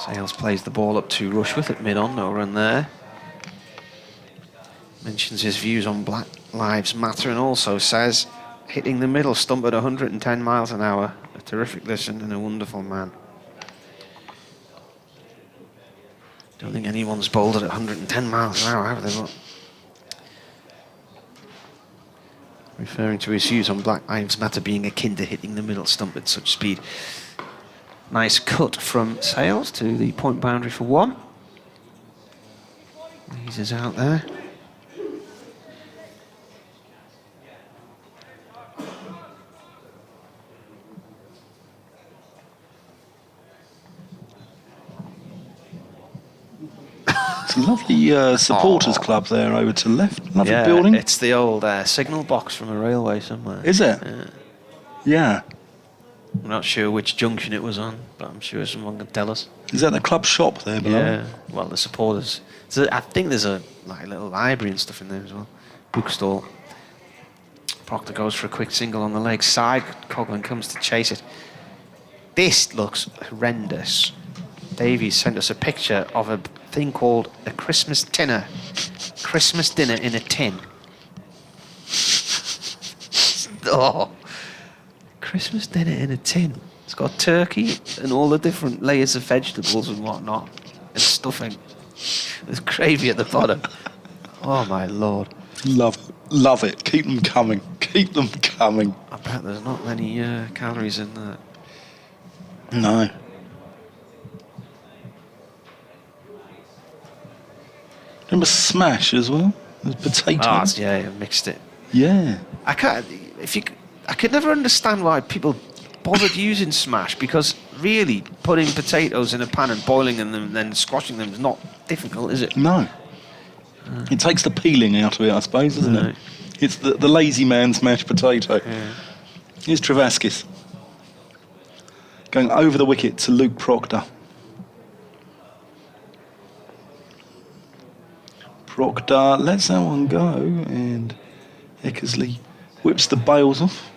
Sales plays the ball up to Rushworth at mid-on, no run there. Mentions his views on Black Lives Matter and also says, hitting the middle stump at 110 miles an hour. A terrific listen and a wonderful man. Don't think anyone's bowled at 110 miles an hour, have they? But referring to his views on Black Lives Matter being akin to hitting the middle stump at such speed. Nice cut from Sales to the point boundary for 1. Eases out there. It's a lovely supporters club there over to the left. Lovely building. It's the old signal box from a railway somewhere. Is it? Yeah. I'm not sure which junction it was on, but I'm sure someone can tell us. Is that the club shop there below? Yeah, well, the supporters. So I think there's a little library and stuff in there as well. Bookstore. Proctor goes for a quick single on the leg side. Coghlan comes to chase it. This looks horrendous. Davies sent us a picture of a thing called a Christmas dinner. Christmas dinner in a tin. Oh. Christmas dinner in a tin. It's got turkey and all the different layers of vegetables and whatnot. And stuffing. There's gravy at the bottom. Oh my lord. Love it. Keep them coming. Keep them coming. I bet there's not many calories in that. No. Remember Smash as well? There's potatoes. Oh, yeah, you mixed it. Yeah. I could never understand why people bothered using Smash, because really putting potatoes in a pan and boiling them and then squashing them is not difficult, is it? No. It takes the peeling out of it, I suppose, doesn't it? It's the lazy man's mashed potato. Yeah. Here's Travaskis. Going over the wicket to Luke Proctor. Proctor lets that one go, and Eckersley whips the bails off.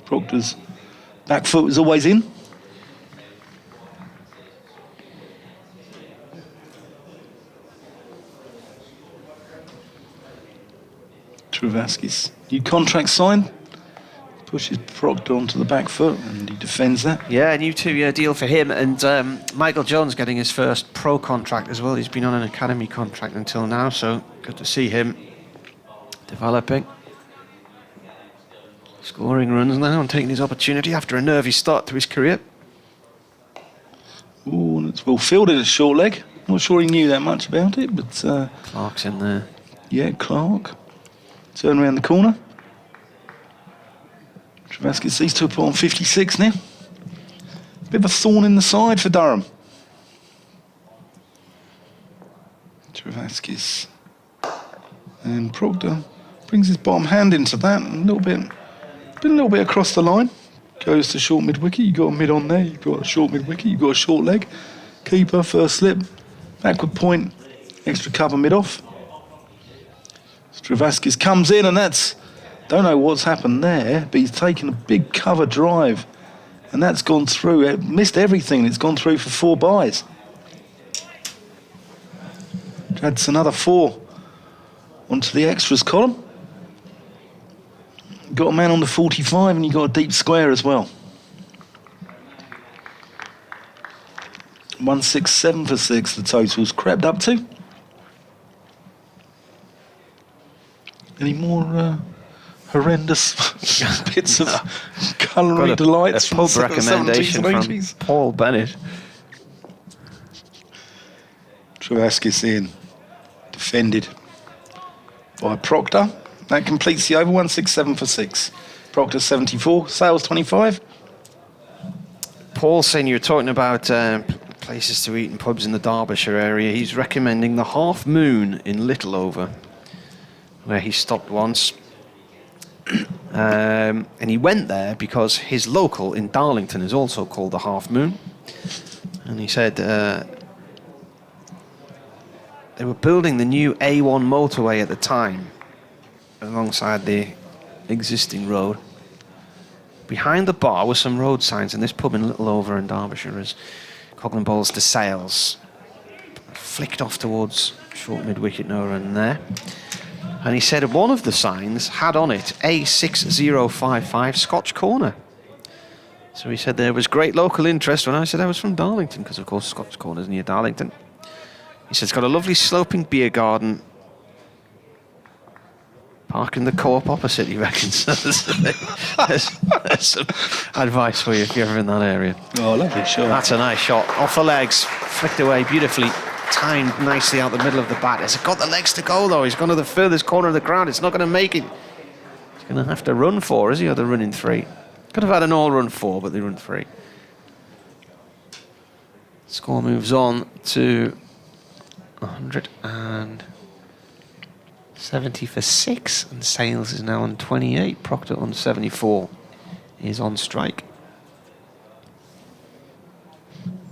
Proctor's back foot is always in. Travaskis, new contract signed. Pushes Proctor onto the back foot and he defends that. Yeah, a new 2-year deal for him, and Michael Jones getting his first pro contract as well. He's been on an academy contract until now, so good to see him developing. Scoring runs now and taking his opportunity after a nervy start to his career. Ooh, and it's well fielded at short leg. Not sure he knew that much about it, but... Clark's in there. Yeah, Clark. Turn around the corner. Travaskis sees to a put on 56 now. Bit of a thorn in the side for Durham. Travaskis. And Proctor brings his bottom hand into that. A little bit across the line. Goes to short mid-wicket. You got a mid on there. You got a short mid-wicket. You got a short leg. Keeper, first slip. Backward point. Extra cover mid-off. Travaskis comes in, and that's... Don't know what's happened there, but he's taken a big cover drive, and that's gone through. It missed everything. It's gone through for 4 byes. Adds another 4 onto the extras column. Got a man on the 45, and you got a deep square as well. 167 for 6. The total's crept up to. Any more? Horrendous bits of culinary delights a pub from recommendation the 70s and from 80s. Paul Bennett. Travaskis in, defended by Proctor. That completes the over. 167 for 6. Proctor 74, Sales 25. Paul saying you were talking about places to eat and pubs in the Derbyshire area. He's recommending the Half Moon in Littleover, where he stopped once. And he went there because his local in Darlington is also called the Half Moon. And he said they were building the new A1 motorway at the time alongside the existing road. behind the bar were some road signs in this pub in Little Over in Derbyshire as Coglan bowls to Sales. Flicked off towards short mid-wicket, no run there. And he said one of the signs had on it A6055 Scotch Corner. So he said there was great local interest when I said I was from Darlington, because of course Scotch Corner's near Darlington. He said it's got a lovely sloping beer garden. Park in the co-op opposite, he reckons. there's some advice for you if you're ever in that area. Oh, lovely shot. That's a nice shot. Off the legs, flicked away beautifully. Timed nicely out the middle of the bat. Has got the legs to go though. He's gone to the furthest corner of the ground. It's not going to make it. He's going to have to run 4, is he? Or they're running 3. Could have had an all run 4, but they run 3. Score moves on to 170 for 6, and Sales is now on 28. Proctor on 74 is on strike.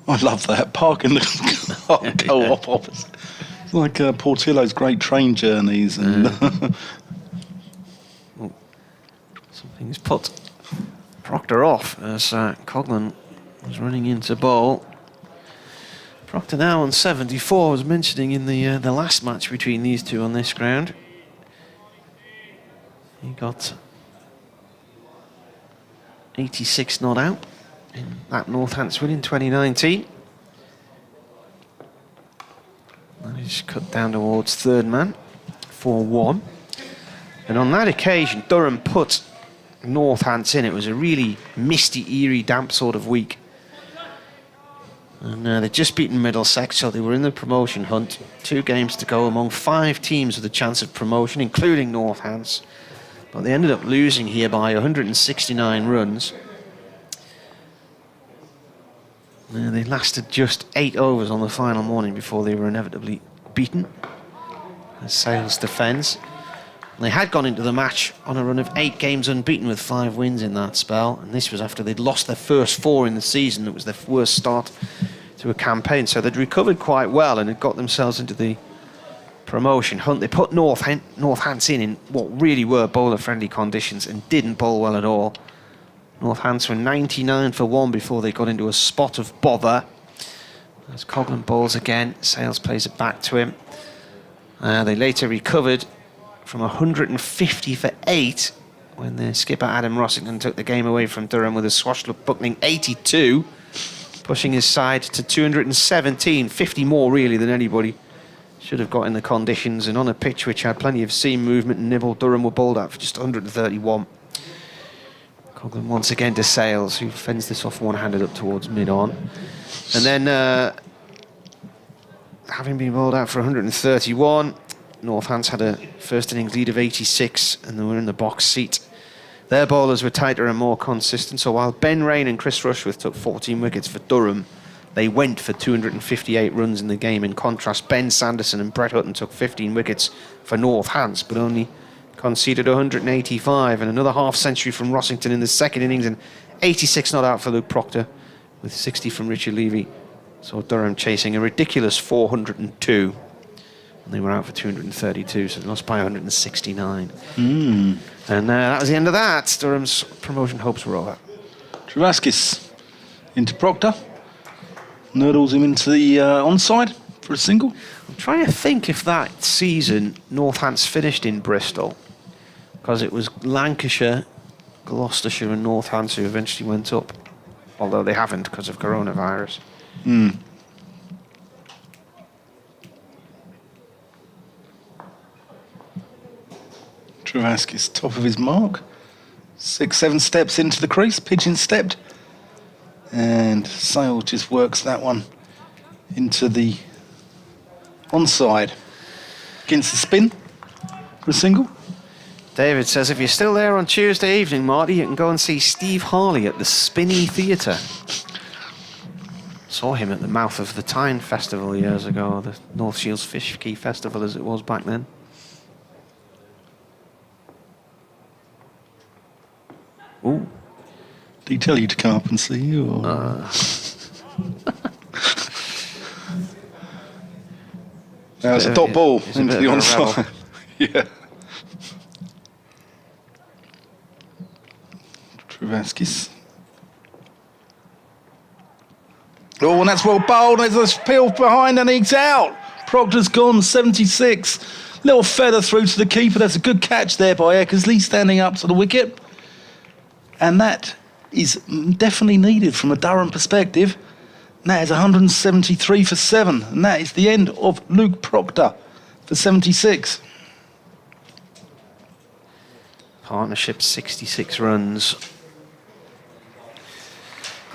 I love that. Parking the co-op opposite. It's like Portillo's Great Train Journeys. And Something's put Proctor off as Coglan was running into bowl. Proctor now on 74, I was mentioning in the last match between these two on this ground. He got 86 not out in that Northants win in 2019. And he's cut down towards third man, 4-1. And on that occasion, Durham put Northants in. It was a really misty, eerie, damp sort of week. And they'd just beaten Middlesex, so they were in the promotion hunt. 2 games to go among 5 teams with a chance of promotion, including Northants. But they ended up losing here by 169 runs. They lasted just 8 overs on the final morning before they were inevitably beaten as Sales defends. They had gone into the match on a run of 8 games unbeaten with 5 wins in that spell, and this was after they'd lost their first 4 in the season. It was their worst start to a campaign, so they'd recovered quite well and had got themselves into the promotion hunt. They put Northants in what really were bowler-friendly conditions and didn't bowl well at all. Northants were 99 for 1 before they got into a spot of bother. As Coglan bowls again, Sales plays it back to him. They later recovered from 150 for 8 when their skipper Adam Rossington took the game away from Durham with a swashbuckling 82, pushing his side to 217, 50 more really than anybody should have got in the conditions, and on a pitch which had plenty of seam movement and nibble, Durham were bowled out for just 131. Coglan once again to Sales, who fends this off one-handed up towards mid-on. And then, having been bowled out for 131, Northants had a first innings lead of 86 and they were in the box seat. Their bowlers were tighter and more consistent, so while Ben Rain and Chris Rushworth took 14 wickets for Durham, they went for 258 runs in the game. In contrast, Ben Sanderson and Brett Hutton took 15 wickets for Northants, but only conceded 185, and another half-century from Rossington in the second innings, and 86 not out for Luke Proctor, with 60 from Richard Levy. So Durham chasing a ridiculous 402. And they were out for 232, so they lost by 169. And that was the end of that. Durham's promotion hopes were over. Travaskis into Proctor. Nurdles him into the onside for a single. I'm trying to think if that season Northants finished in Bristol, because it was Lancashire, Gloucestershire and Northants who eventually went up, although they haven't because of coronavirus. Travaskis top of his mark. 6-7 steps into the crease, pigeon stepped. And Sale just works that one into the onside. Against the spin for a single. David says, if you're still there on Tuesday evening, Marty, you can go and see Steve Harley at the Spinney Theatre. Saw him at the mouth of the Tyne Festival years ago, the North Shields Fish Key Festival as it was back then. Ooh. Did he tell you to come up and see you? Or? Now it's a dot ball into the onside. Yeah. Travaskis. Oh, and that's well bowled. There's a peel behind and he's out. Proctor's gone, 76. Little feather through to the keeper. That's a good catch there by Eckersley, standing up to the wicket. And that is definitely needed from a Durham perspective. And that is 173 for 7. And that is the end of Luke Proctor for 76. Partnership 66 runs.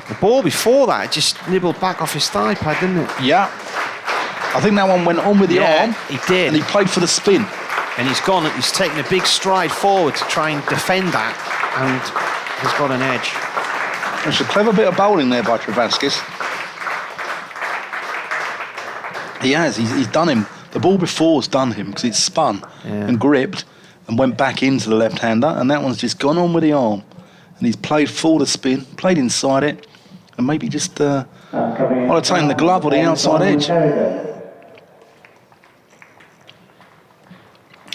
The ball before that just nibbled back off his thigh pad, didn't it? Yeah. I think that one went on with the arm. He did. And he played for the spin. And he's taken a big stride forward to try and defend that, and he's got an edge. That's a clever bit of bowling there by Travaskis. He has. He's done him. The ball before's done him because it's spun and gripped and went back into the left-hander, and that one's just gone on with the arm. And he's played for the spin, played inside it, and maybe just might have taken the glove or the outside edge.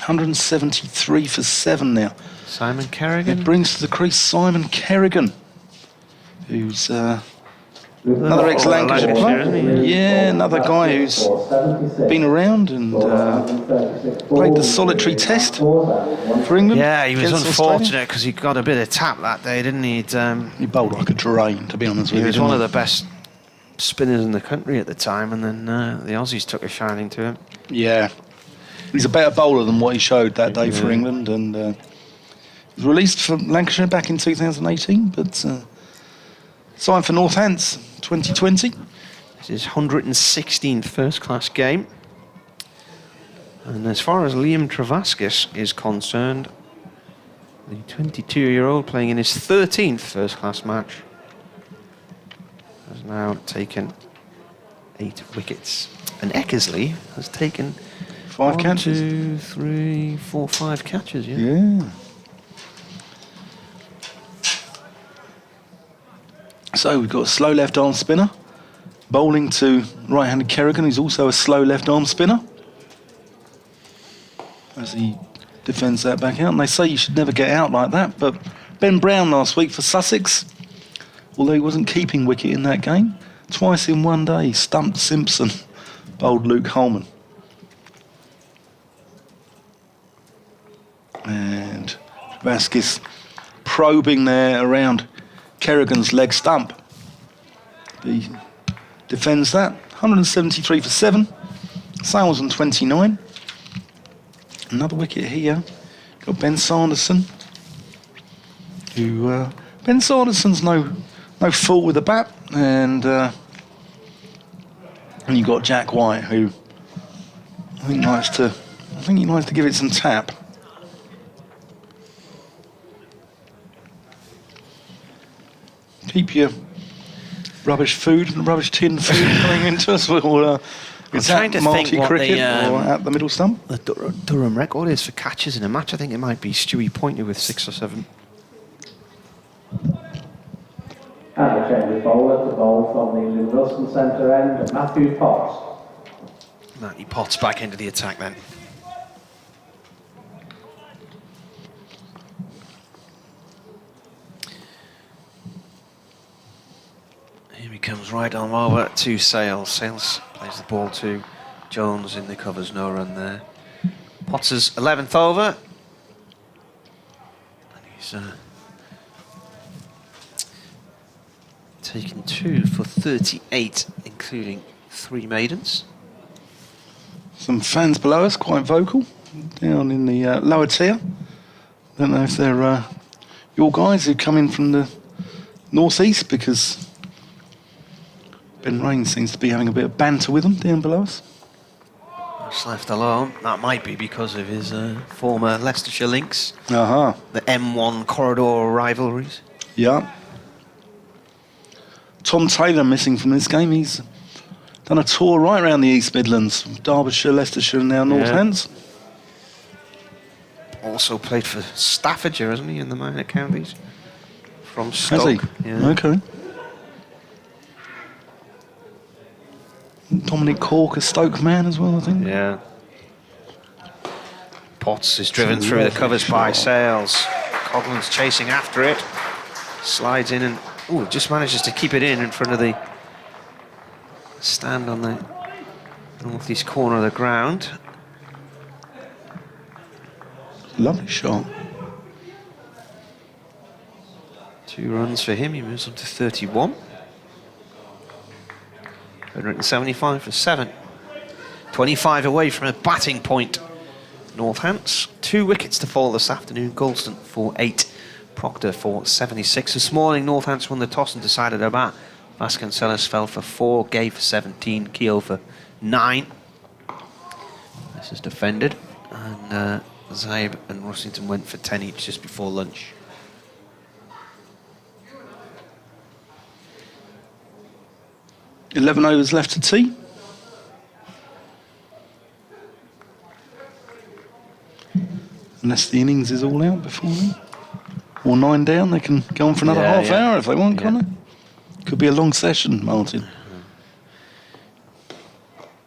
173 for 7 now. Simon Kerrigan. It brings to the crease Simon Kerrigan, who's another ex-Lancashire player. Yeah, another guy who's been around and played the solitary test for England. Yeah, he was against unfortunate because he got a bit of tap that day, didn't he? He bowled like a drain, to be honest with you. He was one of the best spinners in the country at the time, and then the Aussies took a shining to him. Yeah. He's a better bowler than what he showed that day for England, and he was released from Lancashire back in 2018, but signed for Northants 2020. This is 116th first-class game. And as far as Liam Travaskis is concerned, the 22-year-old playing in his 13th first-class match has now taken 8 wickets. And Eckersley has taken 5 catches. 1, 2, 3, 4, 5 catches, Yeah. So we've got a slow left-arm spinner, bowling to right-handed Kerrigan, who's also a slow left-arm spinner, as he defends that back out. And they say you should never get out like that, but Ben Brown last week for Sussex, although he wasn't keeping wicket in that game, twice in one day, stumped Simpson, bowled Luke Holman. And Vasquez probing there around Kerrigan's leg stump. He defends that. 173 for 7. Sales on 29. Another wicket here. Got Ben Sanderson. Who Ben Sanderson's no fool with the bat, and you got Jack White, who I think he likes to give it some tap. Keep your rubbish food and rubbish tin food coming into us. Is that multi-cricket or at the middle stump? The Durham record is for catches in a match. I think it might be Stewie Pointley with 6 or 7. And a change of bowler to bowl from the Lou Wilson centre end, Matthew Potts. Matty Potts back into the attack then. Here he comes right on over to Sales. Sales plays the ball to Jones in the covers, no run there. Potts' 11th over. And he's taken 2 for 38, including 3 maidens. Some fans below us, quite vocal, down in the lower tier. Don't know if they're your guys who come in from the northeast, because Ben Raines seems to be having a bit of banter with them down below us. Just left alone. That might be because of his former Leicestershire links. Uh-huh. The M1 corridor rivalries. Yeah. Tom Taylor missing from this game. He's done a tour right around the East Midlands, from Derbyshire, Leicestershire, and now Northants. Also played for Staffordshire, hasn't he, in the minor counties? From Stoke. Has he? Yeah. Okay. Dominic Cork, a Stoke man as well, I think. Yeah. Potts is driven through the covers by Sales. Coughlan's chasing after it. Slides in and just manages to keep it in front of the stand on the northeast corner of the ground. Lovely shot. 2 runs for him. He moves on to 31. 175 for 7. 25 away from a batting point. Northants. 2 wickets to fall this afternoon. Goldston for 8. Proctor for 76. This morning, Northants won the toss and decided to bat. Vasconcelos fell for 4. Gay for 17. Keogh for 9. This is defended. And Zaib and Rossington went for 10 each just before lunch. $11 overs left to tee. Unless the innings is all out before then. Or 9 down, they can go on for another half hour if they want, can't they? Could be a long session, Martin.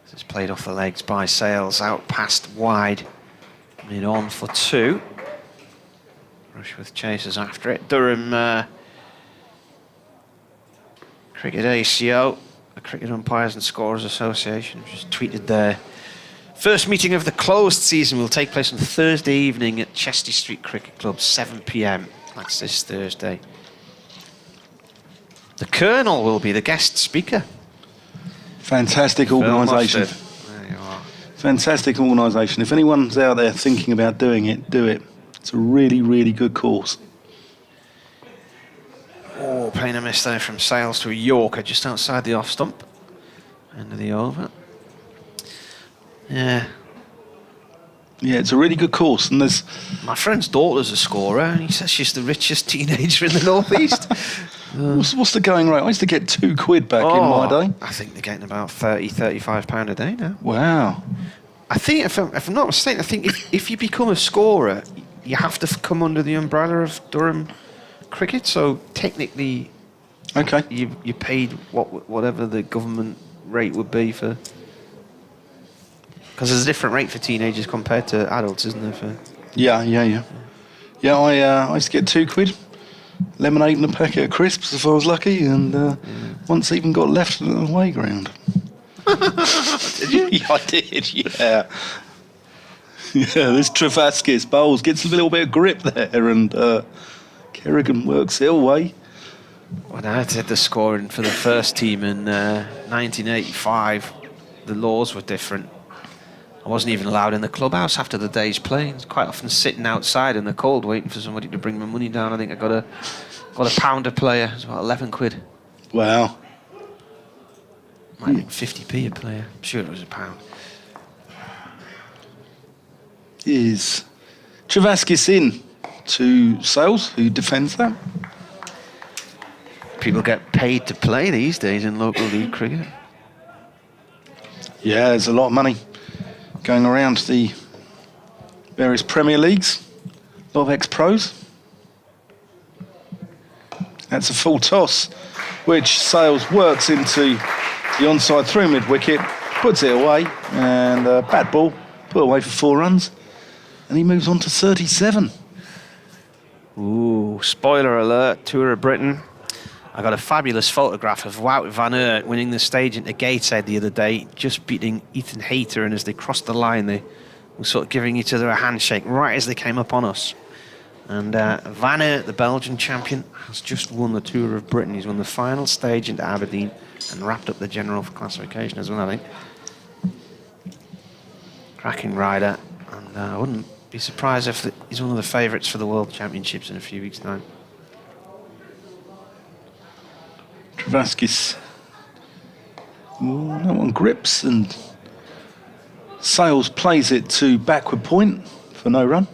This is played off the legs by Sales, out past wide. Mid on for 2. Rushworth chases after it. Durham Cricket ACO, the Cricket Umpires and Scorers Association, just tweeted their first meeting of the closed season will take place on Thursday evening at Chesty Street Cricket Club, 7 p.m. That's this Thursday. The Colonel will be the guest speaker. Fantastic organisation. There you are. Fantastic organisation. If anyone's out there thinking about doing it, do it. It's a really, really good course. Oh, playing a miss there from Sales to a Yorker just outside the off stump. End of the over. Yeah. Yeah, it's a really good course, and there's... My friend's daughter's a scorer, and he says she's the richest teenager in the northeast. What's the going rate? I used to get £2 back in my day. I think they're getting about £30-35 a day now. Wow. I think, if I'm not mistaken, I think if you become a scorer, you have to come under the umbrella of Durham Cricket. So technically, Okay. you paid whatever the government rate would be for. Because there's a different rate for teenagers compared to adults, isn't there? For Yeah, I used to get £2, lemonade and a packet of crisps if I was lucky, and once even got left at the away ground. Did you? Yeah, I did, yeah. Yeah, this Travaskis bowls, gets a little bit of grip there, and Kerrigan works it away. When I did the scoring for the first team in 1985, the laws were different. I wasn't even allowed in the clubhouse after the day's play. I was quite often sitting outside in the cold waiting for somebody to bring my money down. I think I got a pound a player. It was about £11. Wow. Might have been 50p a player. I'm sure it was a pound. Is Travaskis in to Sales, who defends that? People get paid to play these days in local league cricket. Yeah, there's a lot of money going around the various Premier Leagues. A lot of ex-pros. That's a full toss, which Sales works into the onside through mid-wicket, puts it away, and bad ball, put away for 4 runs, and he moves on to 37. Ooh, spoiler alert, Tour of Britain. I got a fabulous photograph of Wout van Aert winning the stage into Gateshead the other day, just beating Ethan Hayter, and as they crossed the line, they were sort of giving each other a handshake right as they came up on us. And Van Aert, the Belgian champion, has just won the Tour of Britain. He's won the final stage into Aberdeen and wrapped up the general classification as well, I think. Cracking rider, and I wouldn't be surprised if he's one of the favourites for the World Championships in a few weeks' time. Travaskis. No one grips, and Sales plays it to backward point for no run.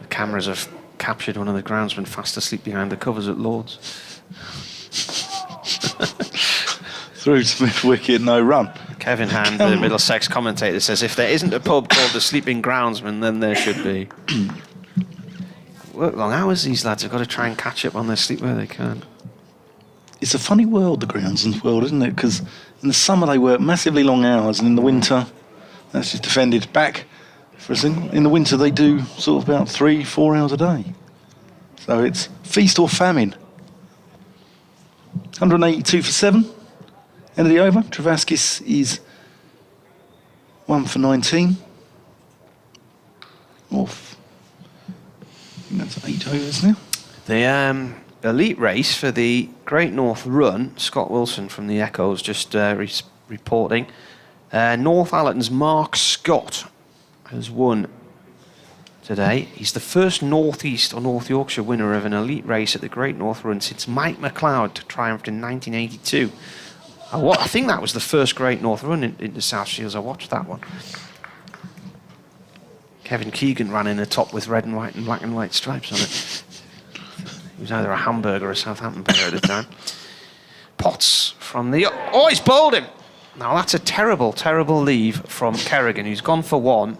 The cameras have captured one of the groundsmen fast asleep behind the covers at Lord's. Through to mid-wicket, no run. Kevin Hand, the Middlesex commentator, says if there isn't a pub called the Sleeping Groundsman, then there should be. Work long hours, these lads have got to try and catch up on their sleep where they can. It's a funny world, the groundsman's world, isn't it? Because in the summer they work massively long hours, and in the winter, that's just defended back for a single. In the winter, they do sort of about 3-4 hours a day. So it's feast or famine. 182 for 7. End of the over. Travaskis is 1 for 19. Off. I think that's 8 overs now. The elite race for the Great North Run, Scott Wilson from the Echoes just reporting. Northallerton's Mark Scott has won today. He's the first North East or North Yorkshire winner of an elite race at the Great North Run since Mike McLeod triumphed in 1982. I think that was the first Great North Run in the South Shields. I watched that one. Kevin Keegan ran in the top with red and white and black and white stripes on it. He was either a Hamburg or a Southampton player at the time. Potts from the... Oh, he's bowled him! Now, that's a terrible, terrible leave from Kerrigan, who's gone for 1.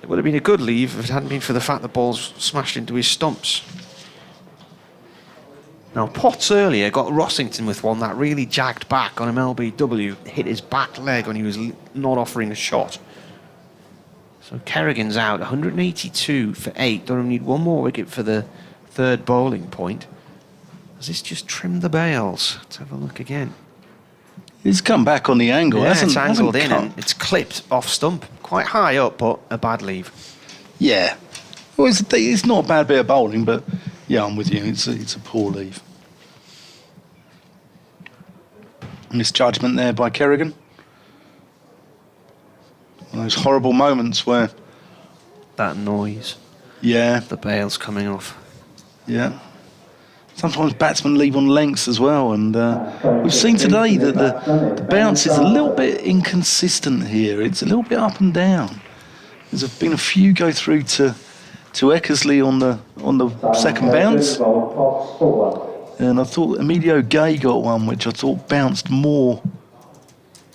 It would have been a good leave if it hadn't been for the fact the ball's smashed into his stumps. Now, Potts earlier got Rossington with one that really jagged back on him LBW, hit his back leg when he was not offering a shot. So Kerrigan's out, 182 for 8. Durham need one more wicket for the third bowling point. Has this just trimmed the bails? Let's have a look again. He's come back on the angle. Yeah, it's angled in cut. and it's clipped off stump. Quite high up, but a bad leave. Yeah. Well, it's not a bad bit of bowling, but yeah, I'm with you. It's a poor leave. Misjudgment there by Kerrigan. One of those horrible moments where... That noise. Yeah. The bail's coming off. Yeah. Sometimes batsmen leave on lengths as well, and we've seen today that the bounce is a little bit inconsistent here. It's a little bit up and down. There's been a few go through to Eckersley on the second bounce, and I thought Emilio Gay got one which I thought bounced more,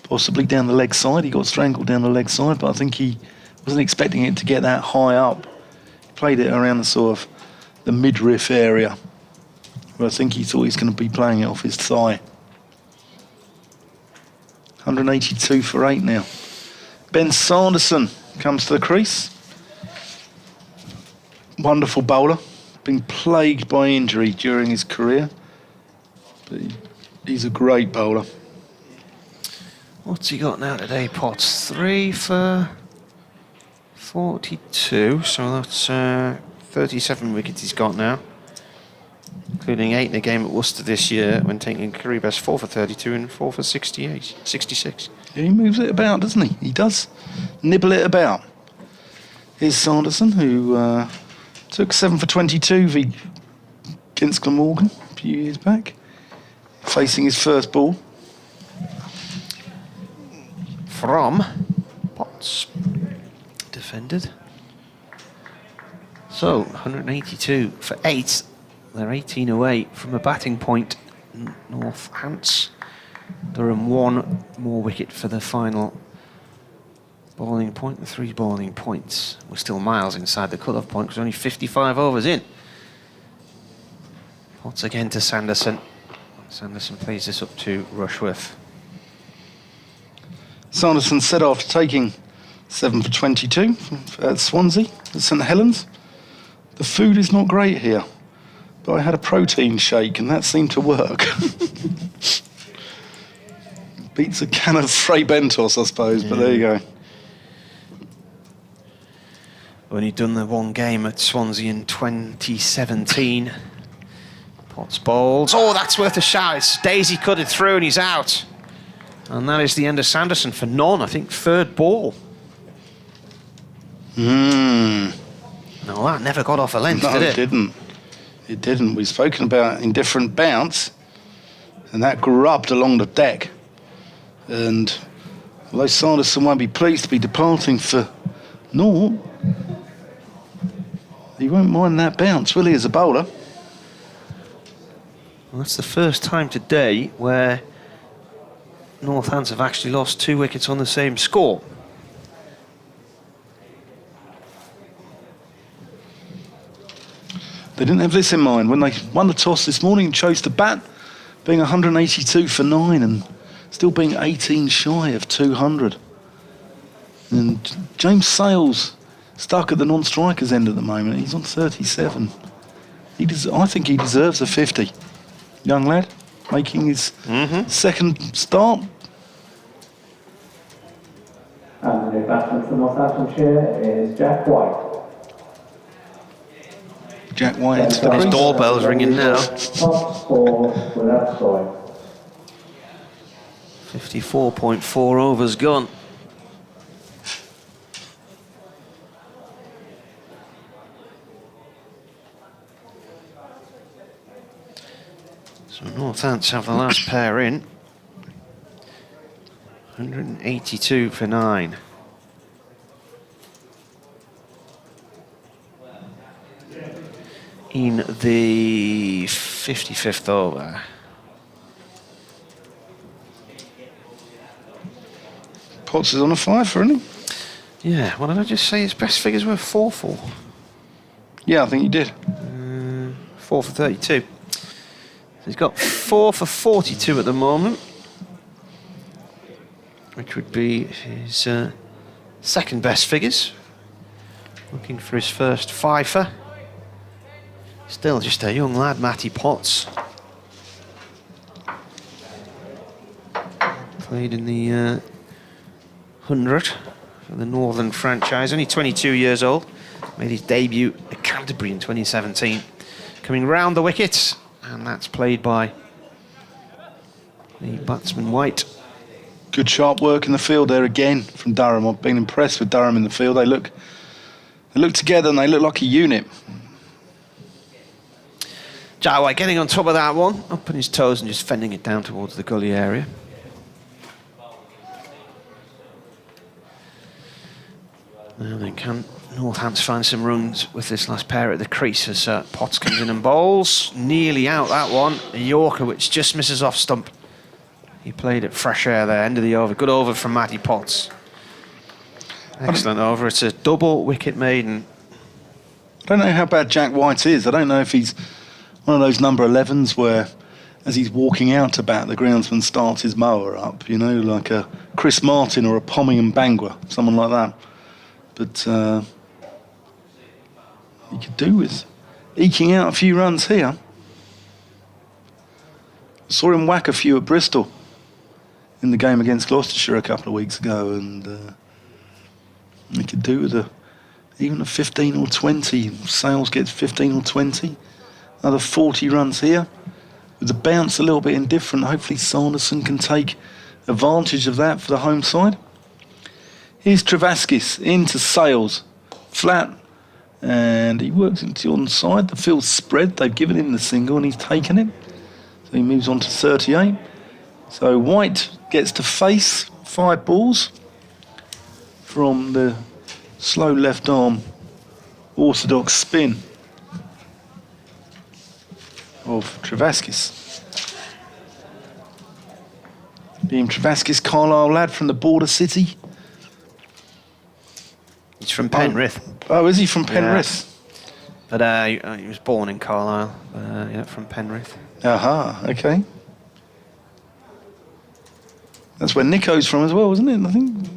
possibly down the leg side. He got strangled down the leg side, but I think he wasn't expecting it to get that high up. He played it around the sort of the midriff area. But I think he thought he was going to be playing it off his thigh. 182 for 8 now. Ben Sanderson comes to the crease. Wonderful bowler. Been plagued by injury during his career. But he's a great bowler. What's he got now today, Potts? 3 for 42. So that's 37 wickets he's got now, including 8 in the game at Worcester this year when taking career best 4 for 32 and 4 for 66. Yeah, he moves it about, doesn't he? He does nibble it about. Here's Sanderson, who took 7 for 22 against Glamorgan a few years back, facing his first ball. From Potts, defended. So 182 for 8. They're 18 away from a batting point. Northants. Durham 1 more wicket for the final bowling point. The 3 bowling points. We're still miles inside the cut-off point because only 55 overs in. Potts again to Sanderson. Sanderson plays this up to Rushworth. Sanderson set after taking 7 for 22 at Swansea, at St Helens. The food is not great here, but I had a protein shake and that seemed to work. Beats a can of Frey Bentos, I suppose, but there you go. When he'd done the one game at Swansea in 2017. Potts bowls. Oh, that's worth a shout. It's Daisy cut it through and he's out. And that is the end of Sanderson for none. I think third ball. No, that never got off a length, No, did it? it didn't. It didn't. We've spoken about indifferent bounce, and that grubbed along the deck. And although Sanderson won't be pleased to be departing for naught, he won't mind that bounce, will he, as a bowler? Well, that's the first time today where Northants have actually lost 2 wickets on the same score. They didn't have this in mind when they won the toss this morning and chose to bat, being 182 for 9 and still being 18 shy of 200. And James Sales stuck at the non-strikers end at the moment. He's on 37. I think he deserves a 50. Young lad, making his second start. And the new batsman for Northamptonshire is Jack White. Jack White into the His crease. doorbell's ringing now. Top score without scoring. 54.4 overs gone. So Northants have the last pair in. 182 for 9. In the 55th over. Potts is on a 5 for, isn't he? Yeah, what did I just say? His best figures were 4 for. Yeah, I think he did. 4 for 32. He's got 4 for 42 at the moment, which would be his second best figures. Looking for his first fifer. Still just a young lad, Matty Potts. Played in the 100 for the Northern franchise. Only 22 years old. Made his debut at Canterbury in 2017. Coming round the wicket, and that's played by the batsman White. Good sharp work in the field there again from Durham. I've been impressed with Durham in the field. They look together and they look like a unit. Jack White getting on top of that one, up on his toes and just fending it down towards the gully area. And then can Northants find some runs with this last pair at the crease as Potts comes in and bowls. Nearly out that one. A Yorker which just misses off stump. He played it fresh air there, end of the over. Good over from Matty Potts. Excellent over. It's a double wicket maiden. I don't know how bad Jack White is. I don't know if he's one of those number 11s where, as he's walking out to bat, the groundsman starts his mower up, you know, like a Chris Martin or a Pomming and Bangor, someone like that. But he could do with eking out a few runs here. Saw him whack a few at Bristol in the game against Gloucestershire a couple of weeks ago, and he could do with even a 15 or 20. Sales gets 15 or 20. Another 40 runs here. With the bounce a little bit indifferent, hopefully Sanderson can take advantage of that for the home side. Here's Travaskis into Sales, flat, and he works into on the side. The field's spread, they've given him the single and he's taken it. So he moves on to 38. So White gets to face 5 balls from the slow left arm orthodox spin of Travaskis. Being Travaskis, Carlisle lad from the border city. He's from Penrith. Oh, is he from Penrith? Yeah. But he was born in Carlisle, yeah, from Penrith. Aha, okay. That's where Nico's from as well, isn't it? I think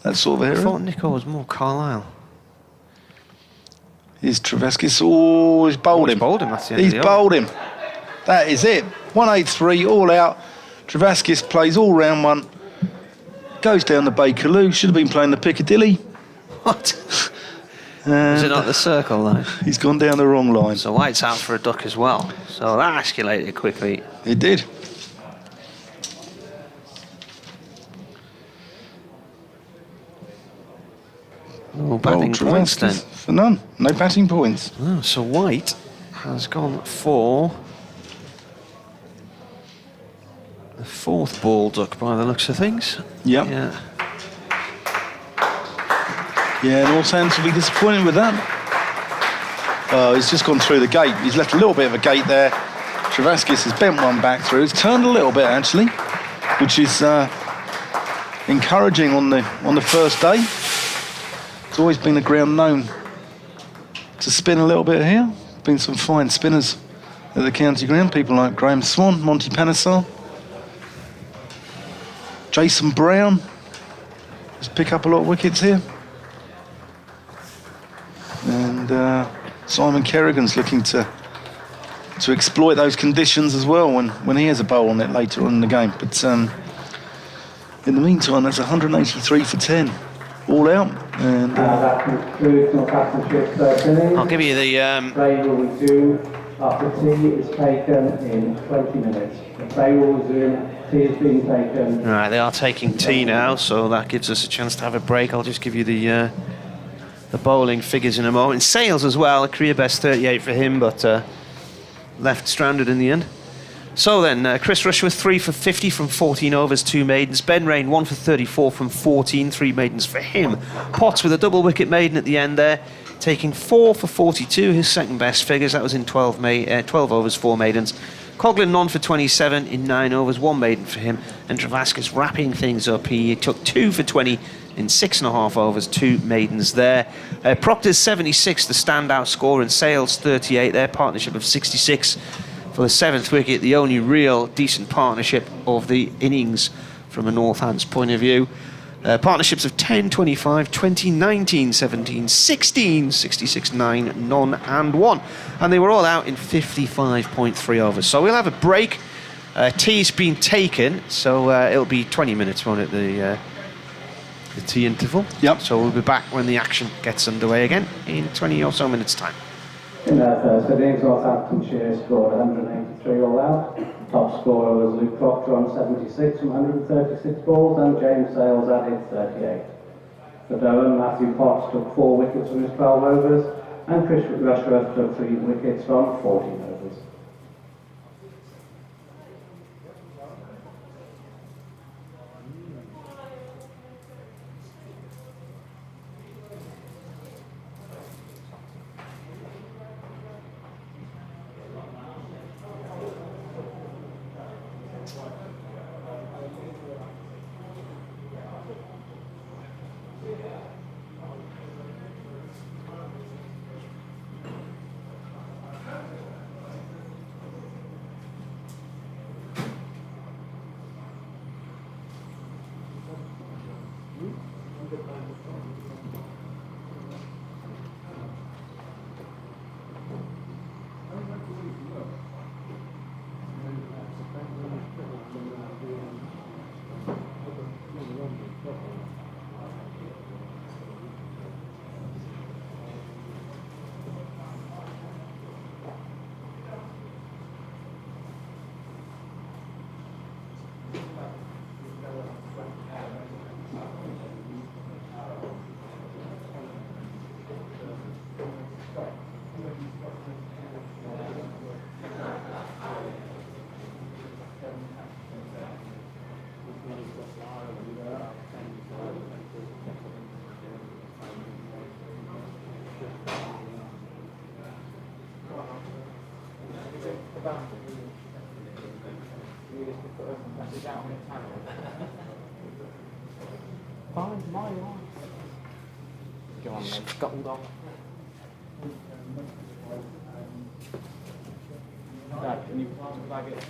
that sort of area. I thought Nico was more Carlisle. Here's Travaskis. Oh, he's bowled him. He's bowled him, that's the end He's of the over. bowled him. That is it. 183, all out. Travaskis plays all round one. Goes down the Bakerloo. Should have been playing the Piccadilly. What? Is it not the circle line? He's gone down the wrong line. So White's out for a duck as well. So that escalated quickly. It did. No batting points then. For none. No batting points. Oh, so White has gone for the 4th ball duck by the looks of things. Yep. Yeah. Yeah, Northants will be disappointed with that. Oh, he's just gone through the gate. He's left a little bit of a gate there. Travaskis has bent one back through. He's turned a little bit actually, which is encouraging on the first day. It's always been a ground known to spin a little bit here. Been some fine spinners at the county ground. People like Graham Swan, Monty Panesar, Jason Brown. just pick up a lot of wickets here. And Simon Kerrigan's looking to exploit those conditions as well when he has a bowl on it later on in the game. But in the meantime, that's 183 for 10, all out. And that concludes Northamptonshire's first innings. I'll give you the... Play will resume after tea is taken in 20 minutes. The play will resume. Tea is being taken. Right, they are taking tea now, so that gives us a chance to have a break. I'll just give you the bowling figures in a moment. Sales as well, a career best 38 for him, but left stranded in the end. So then, Chris Rushworth 3 for 50 from 14 overs, 2 maidens. Ben Rain 1 for 34 from 14, 3 maidens for him. Potts with a double wicket maiden at the end there, taking 4 for 42, his second best figures. That was in 12 overs, 4 maidens. Coughlin none for 27 in 9 overs, 1 maiden for him. And Travascus wrapping things up. He took 2 for 20 in 6.5 overs, 2 maidens there. Proctor's 76, the standout score, and Sales 38, their partnership of 66 for the 7th wicket, the only real decent partnership of the innings from a Northants point of view. Partnerships of 10, 25, 20, 19, 17, 16, 66, 9, none and 1. And they were all out in 55.3 overs. So we'll have a break. Tea's been taken, so it'll be 20 minutes, won't it, the tea interval? Yep. So we'll be back when the action gets underway again in 20 or so minutes' time. In their first innings, Northamptonshire scored 183 all out. Top scorer was Luke Proctor on 76 from 136 balls, and James Sales added 38. For Durham, Matthew Potts took 4 wickets from his 12 overs, and Chris Rushworth took 3 wickets from 14 overs. Find my line. Go on then, scuttled on. Dad, can you flag it?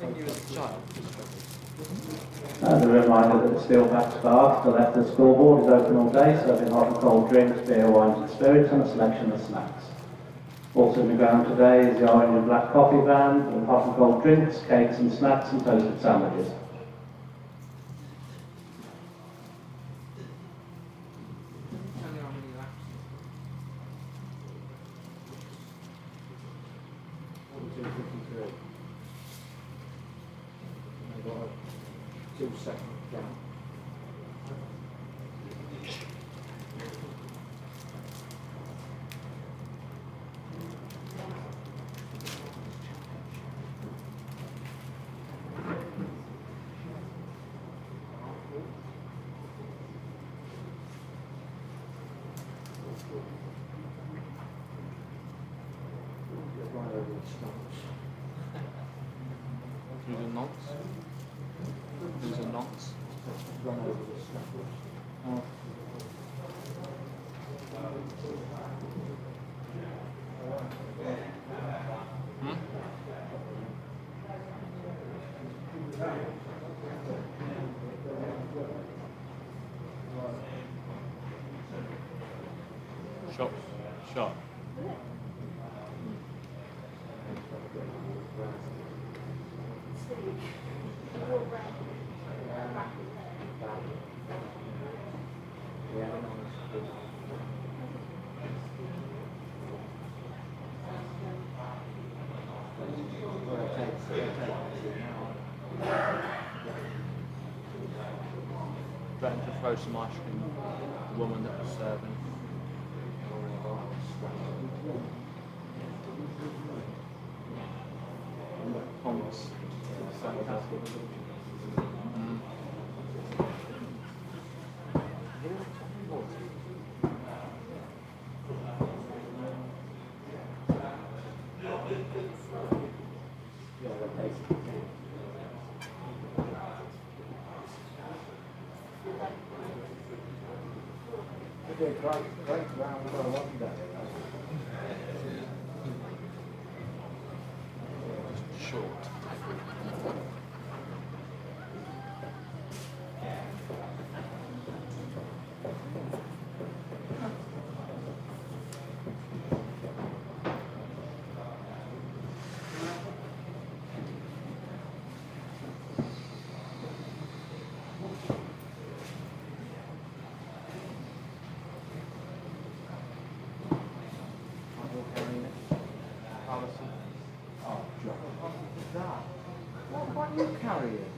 When you were a child. As a reminder that the steel back spa to the left of the scoreboard is open all day, serving hot and cold drinks, beer, wines and spirits, and a selection of snacks. Also in the ground today is the orange and black coffee van with hot and cold drinks, cakes and snacks and toasted sandwiches. These are knots. These are knots. Run over the snappers. Shot. Shot. Threatened to throw some ice cream at the woman that was serving. Thomas. Great round for a one day. Short. What are you carrying?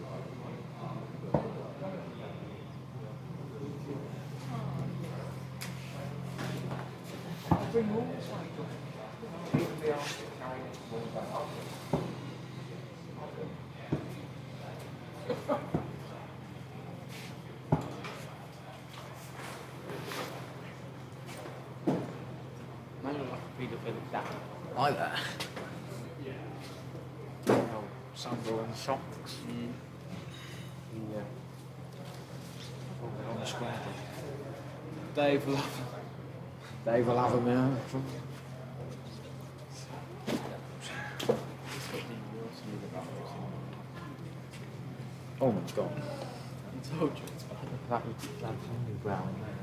Bring all this way. Even be asked to carry it more back. Hi there. Sandal and socks. Yeah. On the square. Dave will have them now. Oh my god. I told you it's bad. That underground there.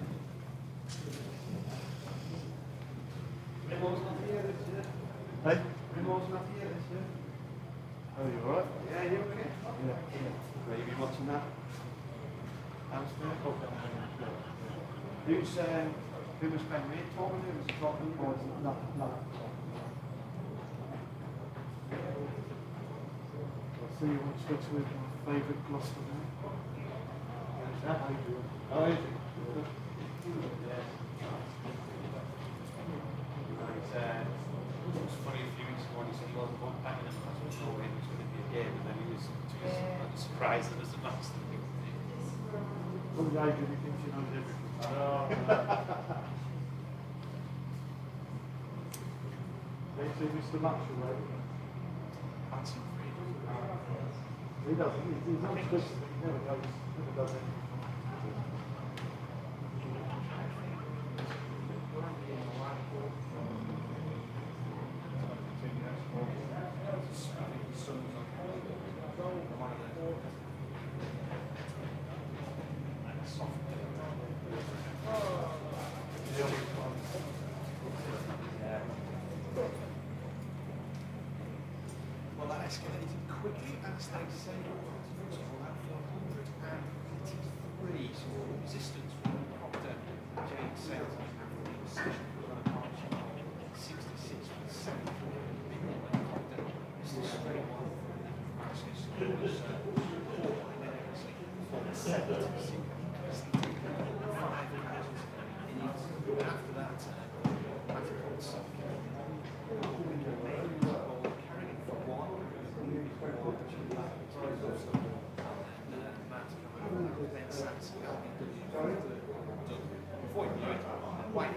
Hey? Oh, you alright? Yeah, you okay? Yeah. Where you been watching that? Downstairs? Who was Ben Reed talking to? Was he talking to you? No. I'll see you on Twitter with my favourite Gloucester man. How you doing? Oh, is it? It was funny a few weeks ago when he said he wasn't going back in the class with no way it was going to be a game, and then he was surprised that it was a match. What age do you think she knows everything? They see Mr. Matchell, right? That's incredible. He doesn't. He's not supposed to. He never does anything. Well, that escalated quickly, as they say, to about 483, so resistance from Procter, Jane Sales and Capital Session on a partnership of 66 with 74 million when Procter is the straight one from the Francis was 4 and then obviously from 76 5 innings, and after that, Matthew Hudson carrying it for one. Before you knew it, White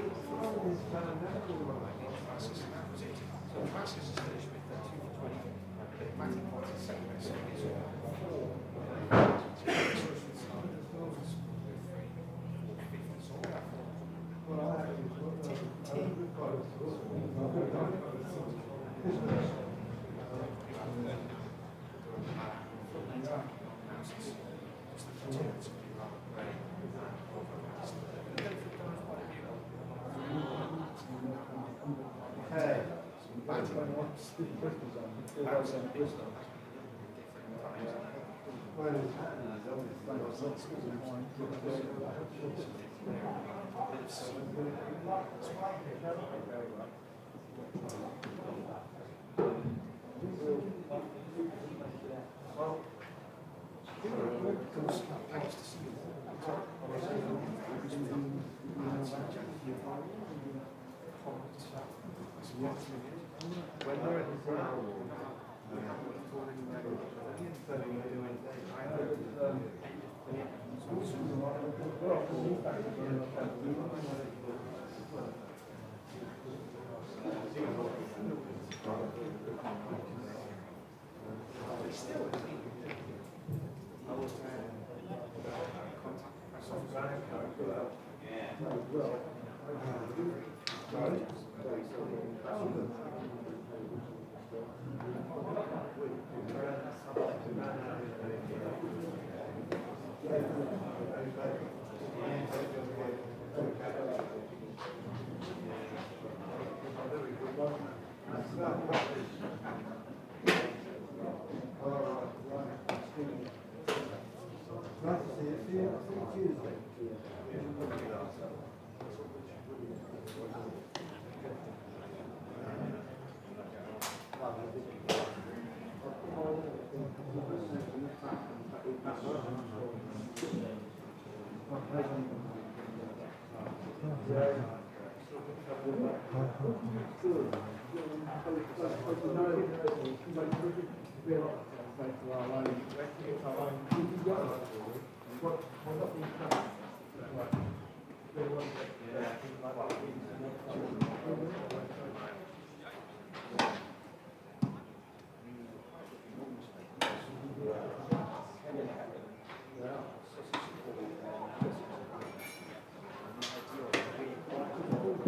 Francis, and that was it. So Francis is finished with 2 for 20, Matty Potts is second, so it's 4.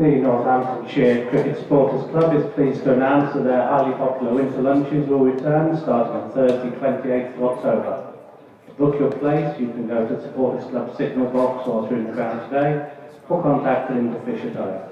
The Northamptonshire Cricket Supporters Club is pleased to announce that their highly popular winter lunches will return starting on Thursday 28th of October. To book your place, you can go to Supporters Club signal box or through the ground today, or contact Linda Fisher directly.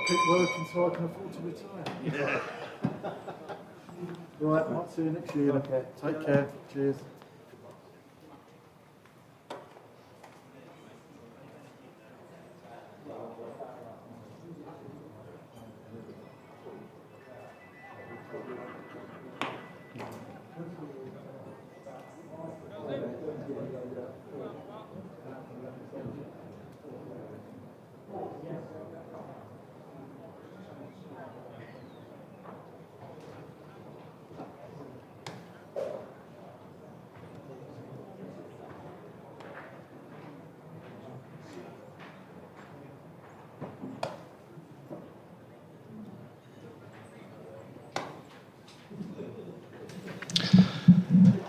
Keep working so I can afford to retire. Right, might see you next year. Okay. Take care. Cheers.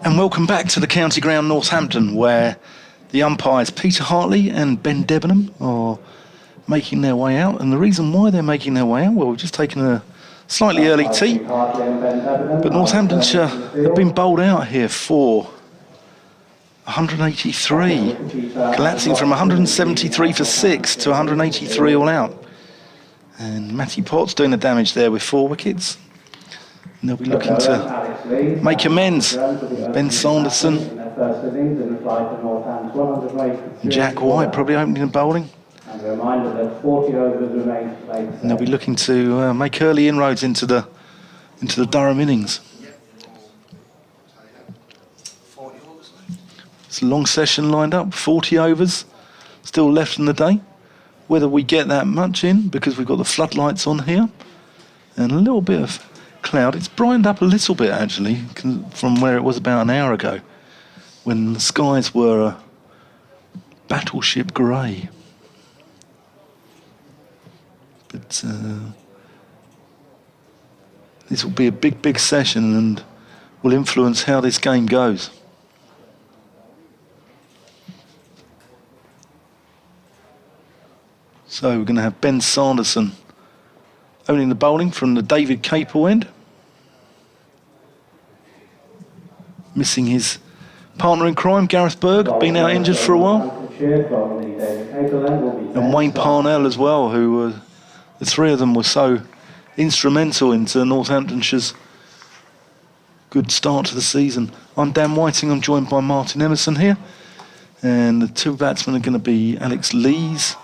And welcome back to the County Ground Northampton, where the umpires Peter Hartley and Ben Debenham are making their way out. And the reason why they're making their way out, well, we've just taken a slightly early tea, but Northamptonshire have been bowled out here for 183, collapsing from 173 for 6 to 183 all out. And Matty Potts doing the damage there with 4 wickets. And they'll be looking to make amends. Ben Sanderson, Jack White probably opening and bowling. And a reminder that 40 overs remain to play. And they'll be looking to make early inroads into the Durham innings. It's a long session lined up, 40 overs still left in the day. Whether we get that much in, because we've got the floodlights on here and a little bit of cloud. It's brightened up a little bit actually from where it was about an hour ago when the skies were battleship grey. But this will be a big session and will influence how this game goes. So we're going to have Ben Sanderson owning the bowling from the David Capel end. Missing his partner in crime, Gareth Berg, been out injured for a while. And Wayne Parnell as well, who the three of them were so instrumental into Northamptonshire's good start to the season. I'm Dan Whiting, I'm joined by Martin Emerson here. And the 2 batsmen are going to be Alex Lees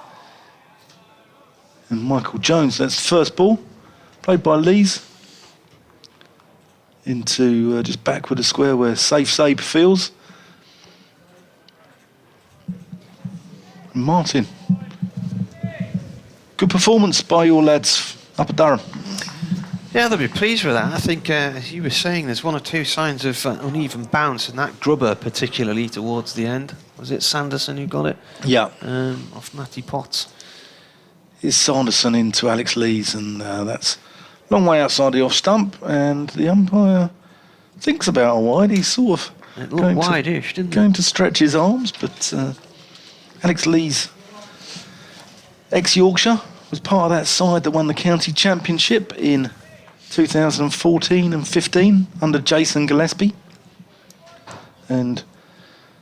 and Michael Jones. That's the first ball, played by Lees into just backward a square where Safe Sabe feels. Martin, good performance by your lads up at Durham. Yeah, they'll be pleased with that. I think, as you were saying, there's 1 or 2 signs of uneven bounce, and that grubber particularly towards the end. Was it Sanderson who got it? Yeah. Off Matty Potts. It's Sanderson into Alex Lees, and that's a long way outside the off stump, and the umpire thinks about a wide. He's sort of it looked wide-ish, didn't it? Going to stretch his arms, but Alex Lees, ex-Yorkshire, was part of that side that won the county championship in 2014 and 15 under Jason Gillespie. And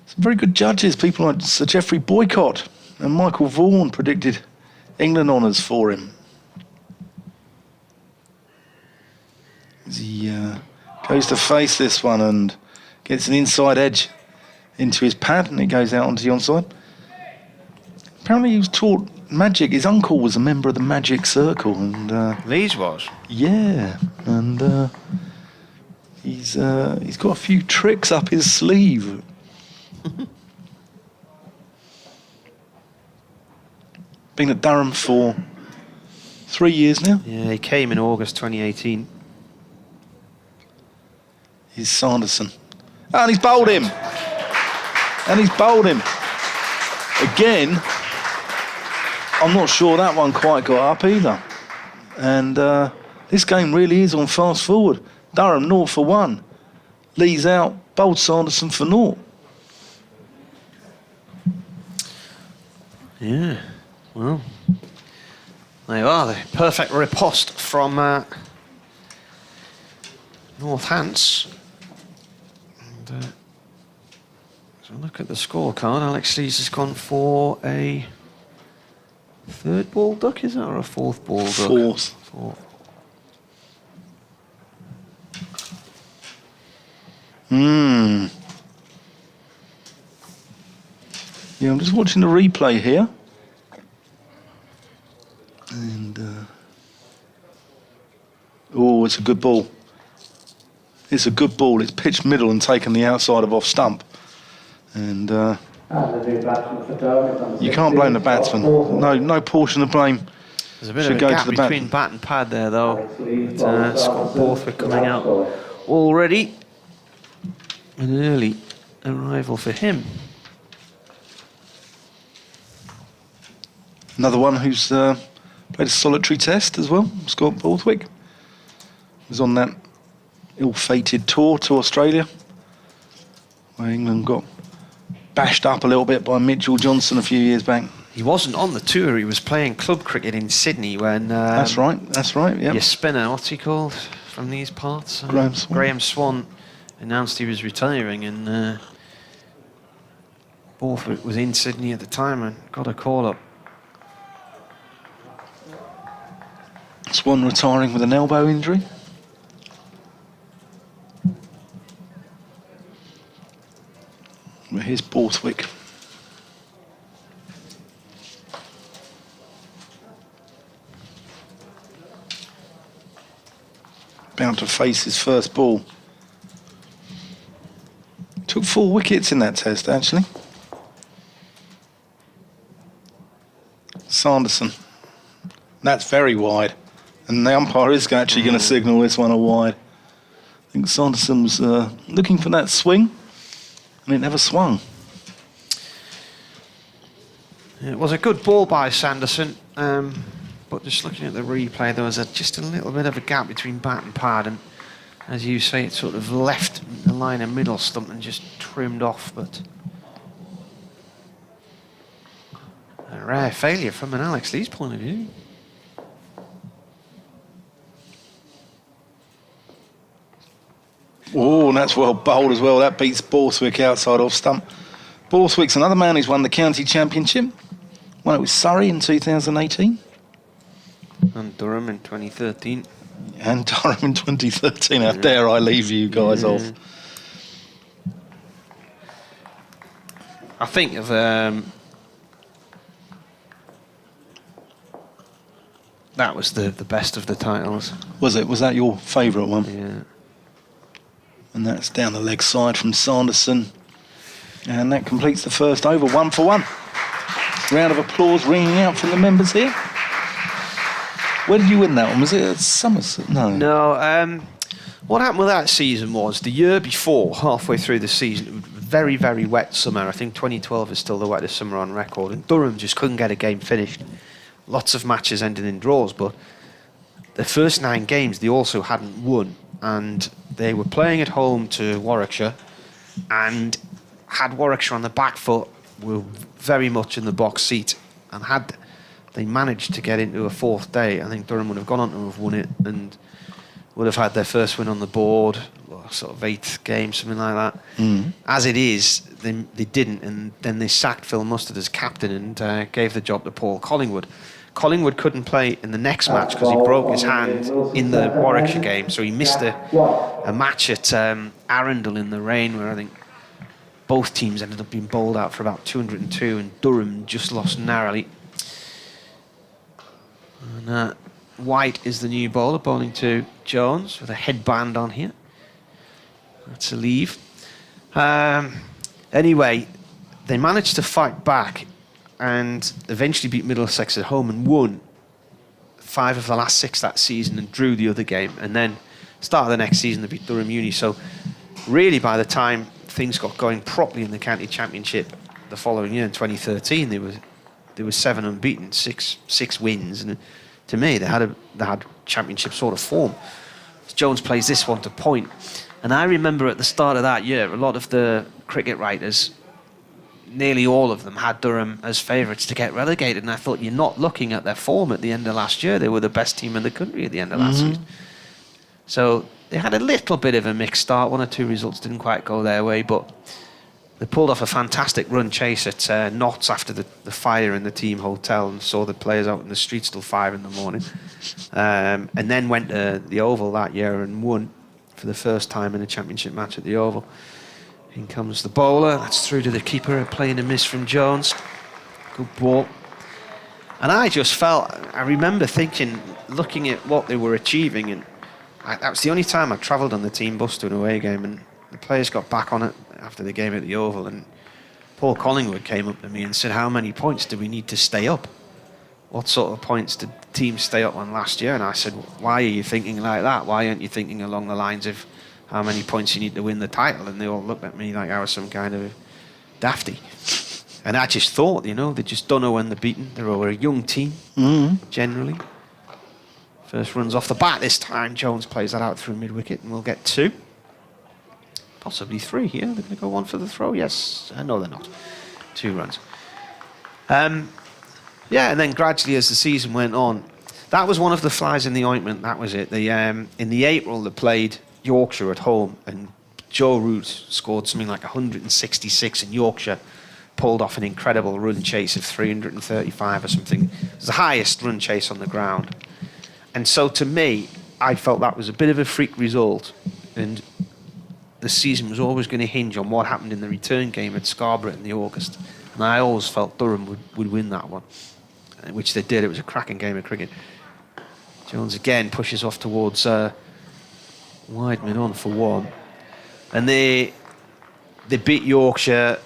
some very good judges, people like Sir Geoffrey Boycott and Michael Vaughan predicted England honours for him. As he goes to face this one and gets an inside edge into his pad, and it goes out onto the onside. Apparently he was taught magic. His uncle was a member of the Magic Circle, and Lees was? Yeah, and he's got a few tricks up his sleeve. Been at Durham for 3 years now. Yeah, he came in August 2018. He's Sanderson. And he's bowled him. And he's bowled him. Again, I'm not sure that one quite got up either. And This game really is on fast forward. Durham 0 for 1. Lee's out, bowled Sanderson for 0. Yeah, well, there you are, the perfect riposte from Northants. And so look at the scorecard. Alex Lees has gone for a third ball duck, is that, or a fourth ball duck? Fourth. Yeah, I'm just watching the replay here. And, oh, it's a good ball. It's a good ball. It's pitched middle and taken the outside of off stump. And And the new batsman for Durham is number you can't blame the 16, batsman. No portion of blame There's a bit should of a go gap to the between bat and pad there, though. Scott Borthwick coming out already. An early arrival for him. Another one who's played a solitary test as well, Scott Borthwick. Was on that ill-fated tour to Australia, where England got bashed up a little bit by Mitchell Johnson a few years back. He wasn't on the tour, he was playing club cricket in Sydney when... That's right, yeah. Your spinner, what's he called from these parts? Graham Swan. Announced he was retiring, and Borthwick was in Sydney at the time and got a call up. Swan retiring with an elbow injury. Well, here's Borthwick. Bound to face his first ball. Took 4 wickets in that test, actually. Sanderson. That's very wide. And the umpire is actually going to signal this one a wide. I think Sanderson was looking for that swing, and it never swung. It was a good ball by Sanderson, but just looking at the replay, there was just a little bit of a gap between bat and pad, and as you say, it sort of left the line of middle stump and just trimmed off, but a rare failure from an Alex Lees point of view. Oh, and that's well bowled as well. That beats Borthwick outside off stump. Borthwick's another man who's won the county championship. Won it with Surrey in 2018. And Durham in 2013. And Durham in 2013. How dare I leave you guys off? I think of that was the best of the titles. Was it? Was that your favourite one? Yeah. And that's down the leg side from Sanderson. And that completes the first over, 1 for 1. Round of applause ringing out from the members here. Where did you win that one? Was it at Somerset? No. No. What happened with that season was the year before, halfway through the season, very, very wet summer. I think 2012 is still the wettest summer on record. And Durham just couldn't get a game finished. Lots of matches ended in draws, but the first 9 games they also hadn't won. And they were playing at home to Warwickshire and had Warwickshire on the back foot, were very much in the box seat, and had they managed to get into a 4th day, I think Durham would have gone on to have won it and would have had their first win on the board, sort of 8th game, something like that. As it is, they didn't, and then they sacked Phil Mustard as captain and gave the job to Paul Collingwood. Collingwood couldn't play in the next match because he broke his hand in the Warwickshire game, so he missed a match at Arundel in the rain, where I think both teams ended up being bowled out for about 202, and Durham just lost narrowly. And White is the new bowler, bowling to Jones with a headband on here. That's a leave. Anyway, they managed to fight back and eventually beat Middlesex at home and won 5 of the last 6 that season and drew the other game. And then start of the next season they beat Durham Uni. So really by the time things got going properly in the county championship the following year in 2013, they were 7 unbeaten, 6 wins, and to me, they had championship sort of form. Jones plays this one to point. And I remember at the start of that year, a lot of the cricket writers, nearly all of them, had Durham as favourites to get relegated. And I thought, you're not looking at their form at the end of last year. They were the best team in the country at the end of last season. So they had a little bit of a mixed start. 1 or 2 results didn't quite go their way, but they pulled off a fantastic run chase at Notts after the fire in the team hotel and saw the players out in the streets till 5 in the morning. And then went to the Oval that year and won for the first time in a championship match at the Oval. In comes the bowler. That's through to the keeper, playing a miss from Jones. Good ball. And I just felt, I remember thinking, looking at what they were achieving, and that was the only time I travelled on the team bus to an away game, and the players got back on it after the game at the Oval, and Paul Collingwood came up to me and said, how many points do we need to stay up? What sort of points did the team stay up on last year? And I said, why are you thinking like that? Why aren't you thinking along the lines of how many points you need to win the title? And they all looked at me like I was some kind of dafty. And I just thought, you know, they just don't know when they're beaten. They're a young team, generally. First runs off the bat this time. Jones plays that out through mid-wicket, and we'll get 2. Possibly 3 here. They're going to go 1 for the throw. Yes. No, they're not. 2 runs. Yeah, and then gradually as the season went on, that was one of the flies in the ointment. That was it. In the April, they played Yorkshire at home, and Joe Root scored something like 166, and Yorkshire pulled off an incredible run chase of 335 or something. It was the highest run chase on the ground. And so to me, I felt that was a bit of a freak result, and the season was always going to hinge on what happened in the return game at Scarborough in the August. And I always felt Durham would win that one, which they did. It was a cracking game of cricket. Jones again pushes off towards Wideman on for 1. And they beat Yorkshire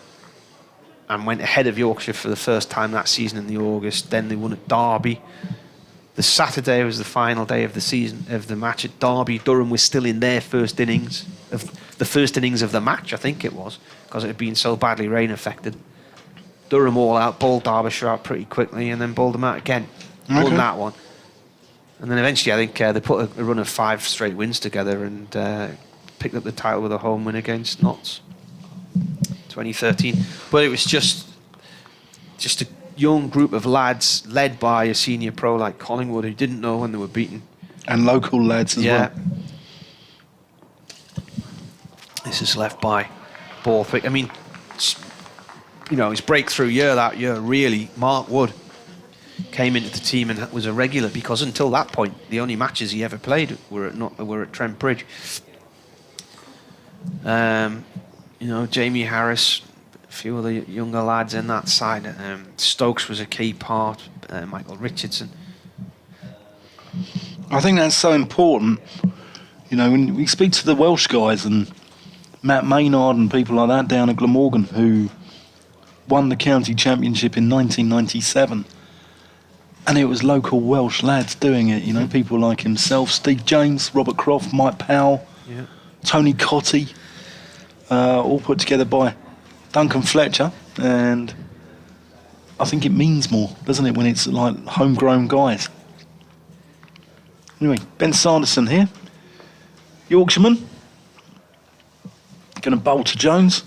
and went ahead of Yorkshire for the first time that season in the August. Then they won at Derby. The Saturday was the final day of the season, of the match at Derby. Durham was still in their first innings, the first innings of the match, I think it was, because it had been so badly rain affected. Durham all out, bowled Derbyshire out pretty quickly, and then bowled them out again. Okay. Won that one. And then eventually, I think they put a run of 5 straight wins together and picked up the title with a home win against Notts, 2013. But it was just a young group of lads led by a senior pro like Collingwood who didn't know when they were beaten. And local lads as well. This is left by Borthwick. I mean, you know, his breakthrough year that year, really, Mark Wood came into the team and was a regular, because until that point, the only matches he ever played were at Trent Bridge. You know, Jamie Harris, a few of the younger lads in that side. Stokes was a key part. Michael Richardson. I think that's so important. You know, when we speak to the Welsh guys and Matt Maynard and people like that down at Glamorgan who won the county championship in 1997, and it was local Welsh lads doing it, you know, people like himself, Steve James, Robert Croft, Mike Powell, Tony Cotty, all put together by Duncan Fletcher. And I think it means more, doesn't it, when it's like homegrown guys. Anyway, Ben Sanderson here, Yorkshireman, going to bowl to Jones.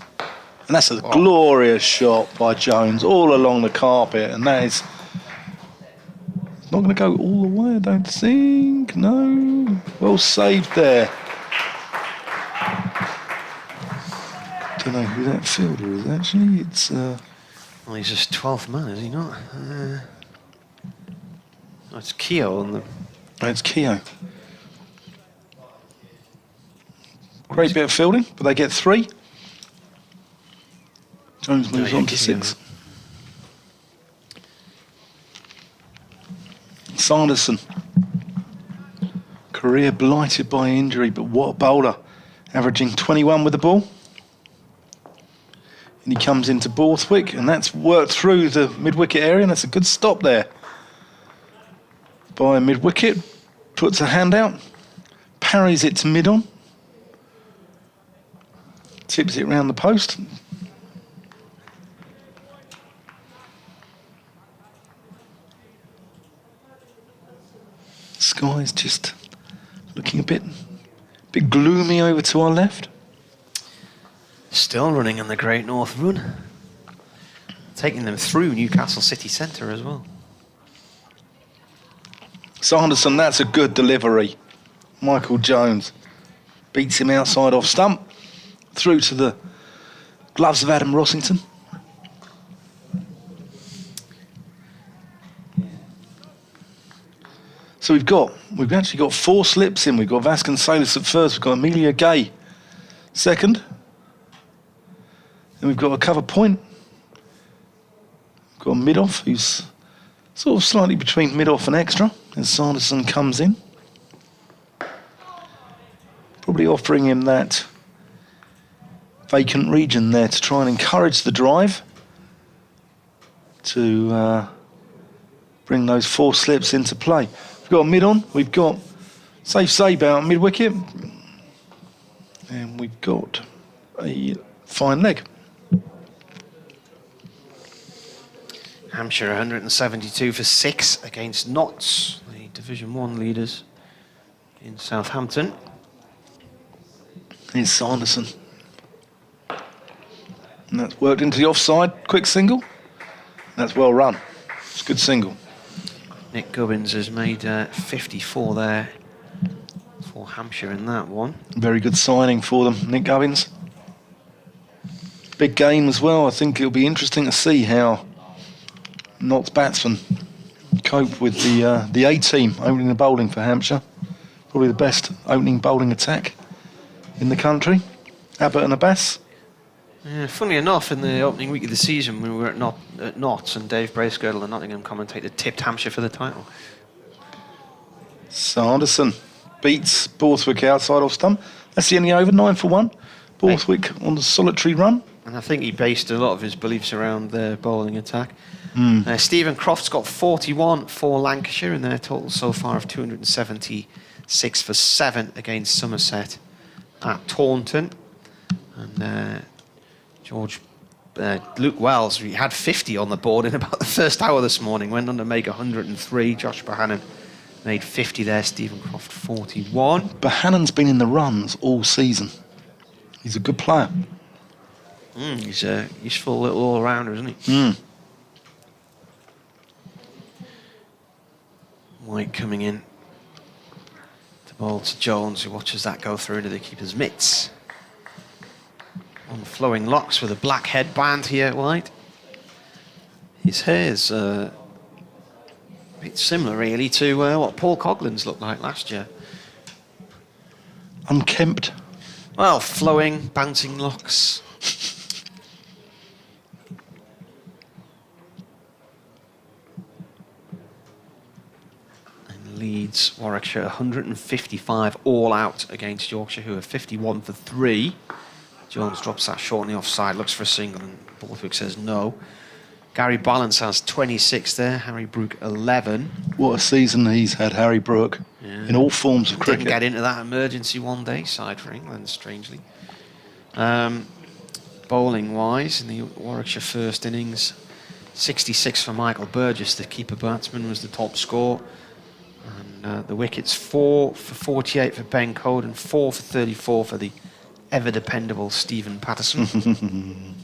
And that's a glorious shot by Jones, all along the carpet. And that is not going to go all the way, I don't think. No. Well saved there. Don't know who that fielder is, actually. It's... Well, he's just 12th man, is he not? It's Keogh on the... It's Keogh. Great bit of fielding, but they get 3. Jones moves on to 6. Sanderson. Career blighted by injury, but what a bowler. Averaging 21 with the ball. And he comes into Borthwick, and that's worked through the mid-wicket area, and that's a good stop there. By mid-wicket, puts a hand out, parries it to mid-on. Tips it round the post. Sky's just looking a bit gloomy over to our left. Still running in the Great North Run. Taking them through Newcastle city centre as well. Sanderson, that's a good delivery. Michael Jones beats him outside off stump. Through to the gloves of Adam Rossington. So we've actually got 4 slips in. We've got Vasconcelos at first. We've got Amelia Gay second. And we've got a cover point. We've got Midoff, who's sort of slightly between Midoff and extra as Sanderson comes in. Probably offering him that vacant region there to try and encourage the drive to bring those 4 slips into play. We've got a mid on, we've got Safe Sabe out mid wicket, and we've got a fine leg. Hampshire 172 for 6 against Notts, the Division 1 leaders in Southampton. Here's Sanderson. And that's worked into the offside, quick single. That's well run. It's a good single. Nick Gubbins has made 54 there for Hampshire in that one. Very good signing for them, Nick Gubbins. Big game as well. I think it'll be interesting to see how Notts batsmen cope with the A-team opening the bowling for Hampshire. Probably the best opening bowling attack in the country. Abbott and Abbas. Yeah, funnily enough, in the opening week of the season, when we were at Notts, and Dave Bracegirdle, the Nottingham commentator, tipped Hampshire for the title. Sanderson beats Borthwick outside off stump. That's the only over, 9 for 1. Borthwick on the solitary run. And I think he based a lot of his beliefs around their bowling attack. Stephen Croft's got 41 for Lancashire in their total so far of 276 for 7 against Somerset at Taunton. And Luke Wells, he had 50 on the board in about the first hour this morning, went on to make 103. Josh Bohannon made 50 there, Stephen Croft 41. Bohannon's been in the runs all season. He's a good player. He's a useful little all-rounder, isn't he? White coming in to bowl to Jones, who watches that go through into the keeper's mitts. On flowing locks with a black headband here, White. His hair's a bit similar, really, to what Paul Coughlin's looked like last year. Unkempt. Well, flowing, bouncing locks. And Leeds, Warwickshire, 155 all out against Yorkshire, who are 51 for 3. Jones drops that short on the offside, looks for a single, and Borthwick says no. Gary Balance has 26 there, Harry Brook 11. What a season he's had, Harry Brook, in all forms of cricket. Didn't get into that emergency one-day side for England, strangely. Bowling-wise, in the Warwickshire first innings, 66 for Michael Burgess, the keeper batsman, was the top score. And the wickets, 4 for 48 for Ben Code and 4 for 34 for the ever-dependable Stephen Patterson.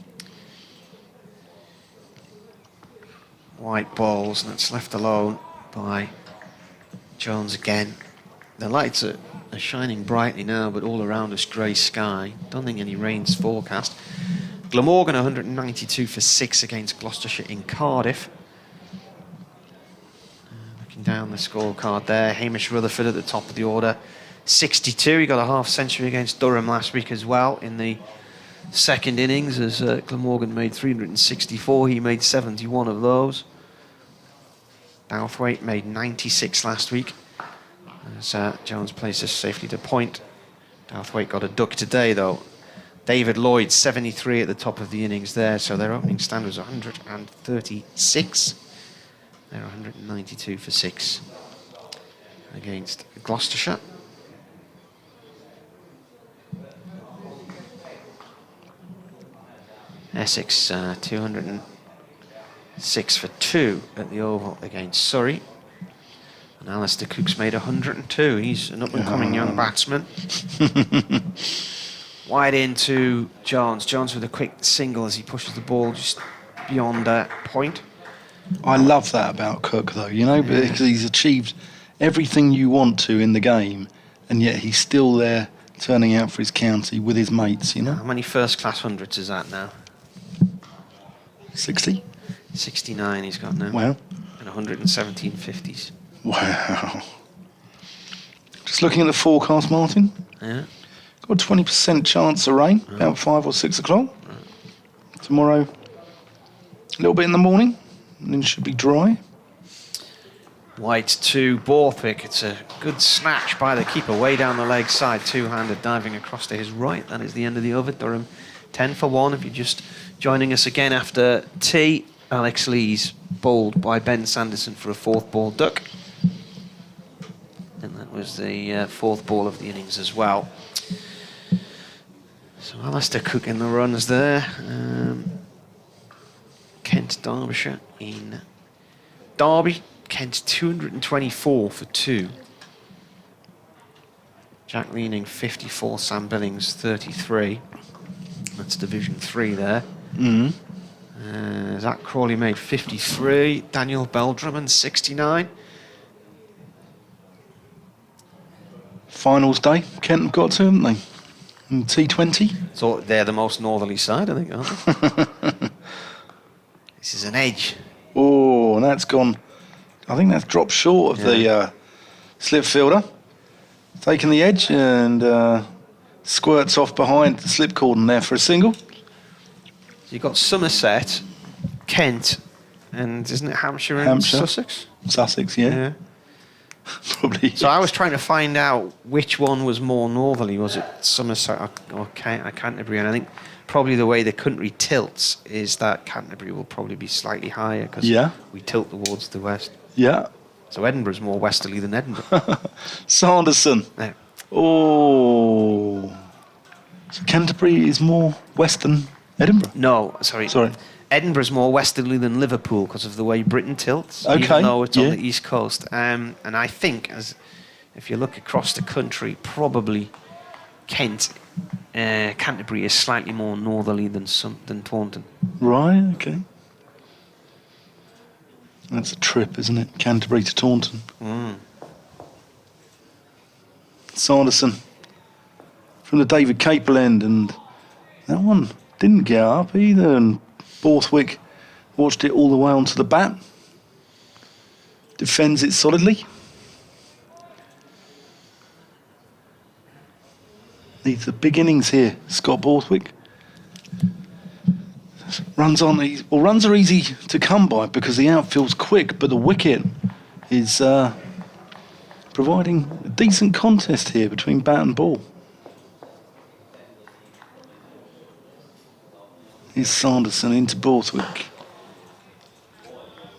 White balls, and it's left alone by Jones again. The lights are shining brightly now, but all around us grey sky. Don't think any rain's forecast. Glamorgan 192 for 6 against Gloucestershire in Cardiff. Looking down the scorecard there, Hamish Rutherford at the top of the order. 62, he got a half century against Durham last week as well in the second innings, as Glamorgan made 364, he made 71 of those. Douthwaite made 96 last week, as Jones places safely to point. Douthwaite got a duck today though. David Lloyd 73 at the top of the innings there, so their opening stand was 136. They're 192 for 6 against Gloucestershire. Essex 206 for 2 at the Oval against Surrey. And Alistair Cook's made 102. He's an up-and-coming young batsman. Wide into Jones. Jones with a quick single as he pushes the ball just beyond that point. I love that about Cook, though, you know, because he's achieved everything you want to in the game, and yet he's still there turning out for his county with his mates, you know. How many first-class hundreds is that now? 60? 69 he's got now. Wow. And 117 50s. Wow. Just looking at the forecast, Martin. Yeah. Got a 20% chance of rain, about 5 or 6 o'clock. Tomorrow, a little bit in the morning, and then it should be dry. Wide to Borthwick. It's a good snatch by the keeper, way down the leg side, two-handed diving across to his right. That is the end of the over. Durham 10 for 1. If you're just joining us again after tea, Alex Lees bowled by Ben Sanderson for a 4th ball duck. And that was the 4th ball of the innings as well. So Alistair Cook in the runs there. Kent, Derbyshire in Derby. Kent 224 for 2. Jack Leaning 54, Sam Billings 33. That's Division 3 there. Zach Crawley made 53. Daniel Beldrum 69. Finals day, Kent have got to, haven't they? In T20. So they're the most northerly side, I think, aren't they? This is an edge. Oh, and that's gone. I think that's dropped short of the slip fielder. Taking the edge and squirts off behind the slip cordon there for a single. So you've got Somerset, Kent, and isn't it Hampshire and Sussex? Sussex, yeah. Probably. So I was trying to find out which one was more northerly. Was it Somerset or Canterbury? And I think probably the way the country tilts is that Canterbury will probably be slightly higher because we tilt towards the west. Yeah. So Edinburgh's more westerly than Edinburgh. Sanderson. Yeah. Oh. So Canterbury is more west than Edinburgh? No, sorry. Edinburgh's more westerly than Liverpool because of the way Britain tilts, even though it's on the east coast. And I think, if you look across the country, probably Canterbury is slightly more northerly than Taunton. Right, okay. That's a trip, isn't it? Canterbury to Taunton. Sanderson from the David Capel end, and that one didn't get up either, and Borthwick watched it all the way onto the bat. Defends it solidly. Needs the big innings here, Scott Borthwick. Runs are easy to come by because the outfield's quick, but the wicket is providing a decent contest here between bat and ball. Here's Sanderson into Borthwick.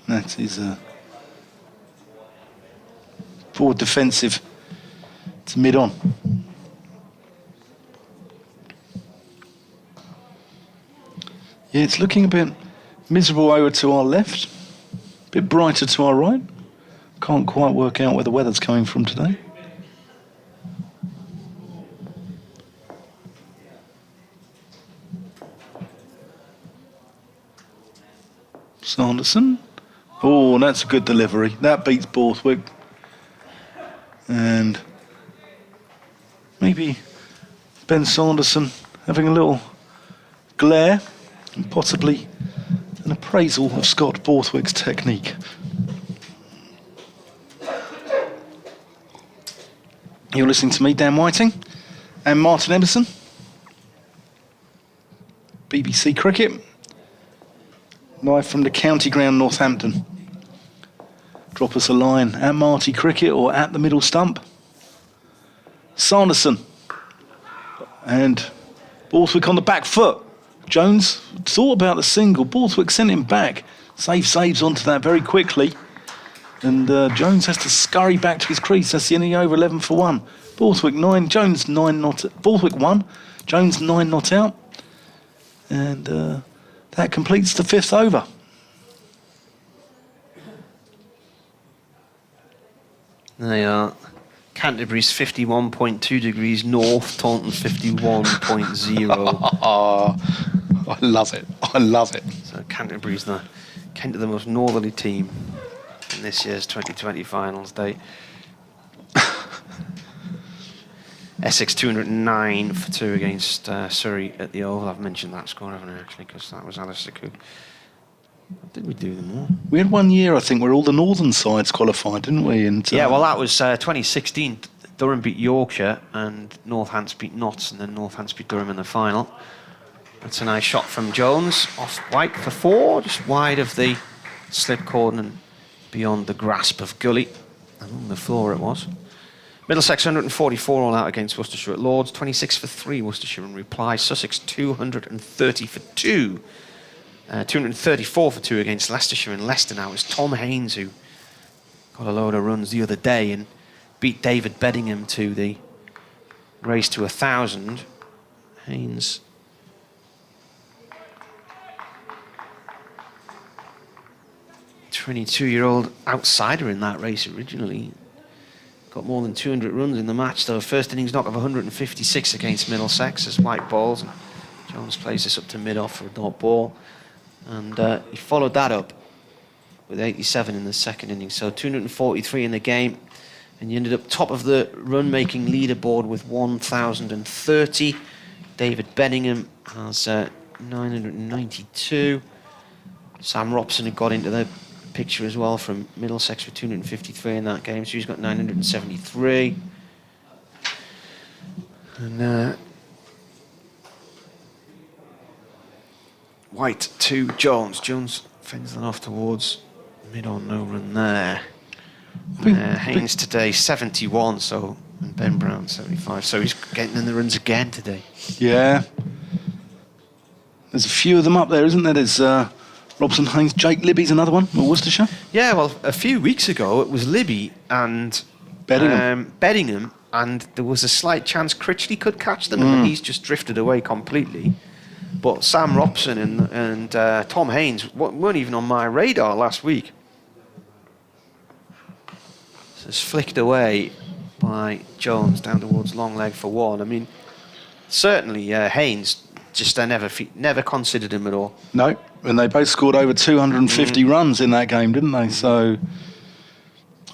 That is forward defensive to mid-on. Yeah, it's looking a bit miserable over to our left, a bit brighter to our right. Can't quite work out where the weather's coming from today. Sanderson. Oh, that's a good delivery. That beats Borthwick. And maybe Ben Sanderson having a little glare and possibly an appraisal of Scott Borthwick's technique. You're listening to me, Dan Whiting, and Martin Emerson. BBC Cricket. Live from the county ground, Northampton. Drop us a line at Marty Cricket or at the middle stump. Sanderson. And Borthwick on the back foot. Jones thought about the single. Borthwick sent him back. Saves onto that very quickly. And Jones has to scurry back to his crease. That's the end of the over, 11 for 1. Borthwick 9, Jones 9 not... Borthwick 1, Jones 9 not out. And that completes the 5th over. They are. Canterbury's 51.2 degrees north, Taunton 51.0. Oh, I love it. I love it. So Canterbury's the most northerly team in this year's 2020 finals day. Essex 209 for 2 against Surrey at the Oval. I've mentioned that score, haven't I, actually, because that was Alistair Cook. Did we do them all? We had one year, I think, where all the northern sides qualified, didn't we? And, yeah, well, that was 2016. Durham beat Yorkshire and Northants beat Notts, and then Northants beat Durham in the final. That's a nice shot from Jones, off White for 4, just wide of the slip cord and beyond the grasp of Gully. And on the floor it was. Middlesex 144 all out against Worcestershire at Lords, 26 for 3 Worcestershire in reply. Sussex 230 for 2. 234 for 2 against Leicestershire in Leicester now. It's Tom Haynes who got a load of runs the other day and beat David Beddingham to the race to 1,000. Haynes. "22-year-old outsider in that race originally. Got more than 200 runs in the match though. First innings knock of 156 against Middlesex as White balls. And Jones plays this up to mid-off for a dot ball. And he followed that up with 87 in the second innings. So 243 in the game. And you ended up top of the run-making leaderboard with 1,030. David Beddingham has 992. Sam Robson had got into the picture as well from Middlesex with 253 in that game. So he's got 973. And White to Jones. Jones fends that off towards mid-on, no run there. Haynes today 71, so, and Ben Brown 75, so he's getting in the runs again today. Yeah. There's a few of them up there, isn't there? There's Robson, Haynes, Jake Libby's another one, at Worcestershire. Yeah, well, a few weeks ago it was Libby and Beddingham, and there was a slight chance Critchley could catch them, and he's just drifted away completely. But Sam Robson and Tom Haynes weren't even on my radar last week. So it's flicked away by Jones down towards long leg for 1. I mean, certainly Haynes, just I never considered him at all. No, and they both scored over 250 runs in that game, didn't they? So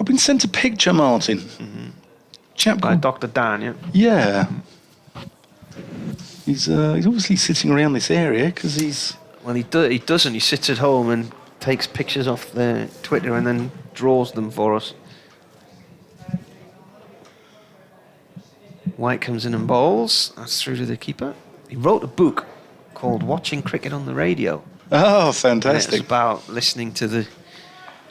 I've been sent a picture, Martin. Chap By Dr. Dan, yeah? Yeah. He's obviously sitting around this area because he's... Well, he doesn't. He sits at home and takes pictures off the Twitter and then draws them for us. White comes in and bowls. That's through to the keeper. He wrote a book called Watching Cricket on the Radio. Oh, fantastic. It's about listening to the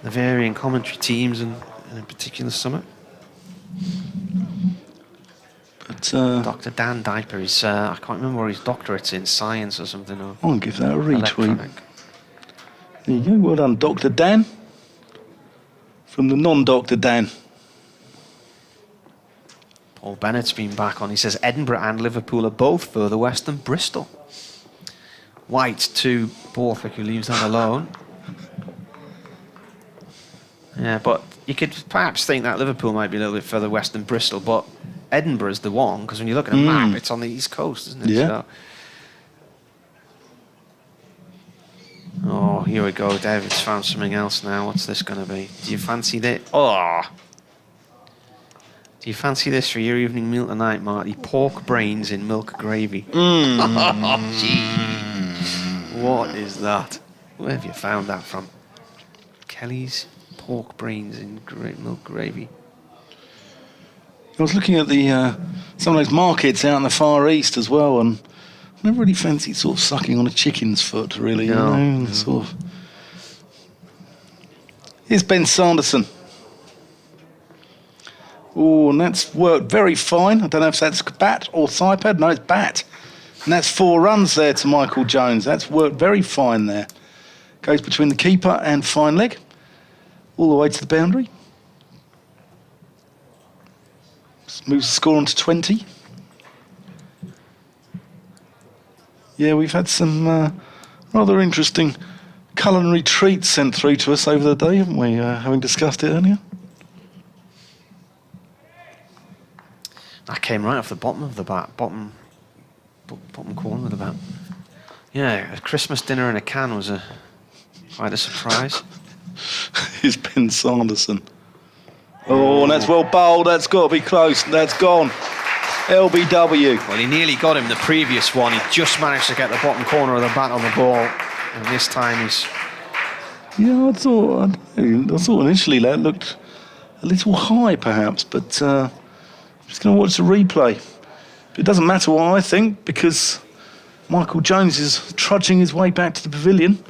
varying commentary teams and in a particular summit. But Dr. Dan Diper is, I can't remember where his doctorate's in, science or something. Or I'll give that a retweet. electronic. There you go. Well done, Dr. Dan. From the non-Dr. Dan. Paul Bennett's been back on. He says Edinburgh and Liverpool are both further west than Bristol. White to Borthwick, who leaves that alone. Yeah, but you could perhaps think that Liverpool might be a little bit further west than Bristol, but Edinburgh is the one, because when you look at a map, it's on the east coast, isn't it? Yeah. So. Oh, here we go. David's found something else now. What's this going to be? Do you fancy this? Oh! Do you fancy this for your evening meal tonight, Marty? Pork brains in milk gravy. Oh, gee. What is that? Where have you found that from? Kelly's pork brains in milk gravy. I was looking at the some of those markets out in the Far East as well, and I never really fancied sort of sucking on a chicken's foot, really. No. You know, sort of. Here's Ben Sanderson. Oh, and that's worked very fine. I don't know if that's bat or thigh pad. No, it's bat. And that's 4 runs there to Michael Jones. That's worked very fine there. Goes between the keeper and fine leg. All the way to the boundary. Moves the score on to 20. Yeah, we've had some rather interesting culinary treats sent through to us over the day, haven't we? Having discussed it earlier. That came right off the bottom of the bat, bottom corner of the bat. Yeah, a Christmas dinner in a can was quite a surprise. It's Ben Sanderson. Oh, and that's well bowled. That's got to be close. That's gone. LBW. Well, he nearly got him the previous one. He just managed to get the bottom corner of the bat on the ball. And this time he's... Yeah, I thought initially that looked a little high, perhaps, but I'm just going to watch the replay. But it doesn't matter what I think, because Michael Jones is trudging his way back to the pavilion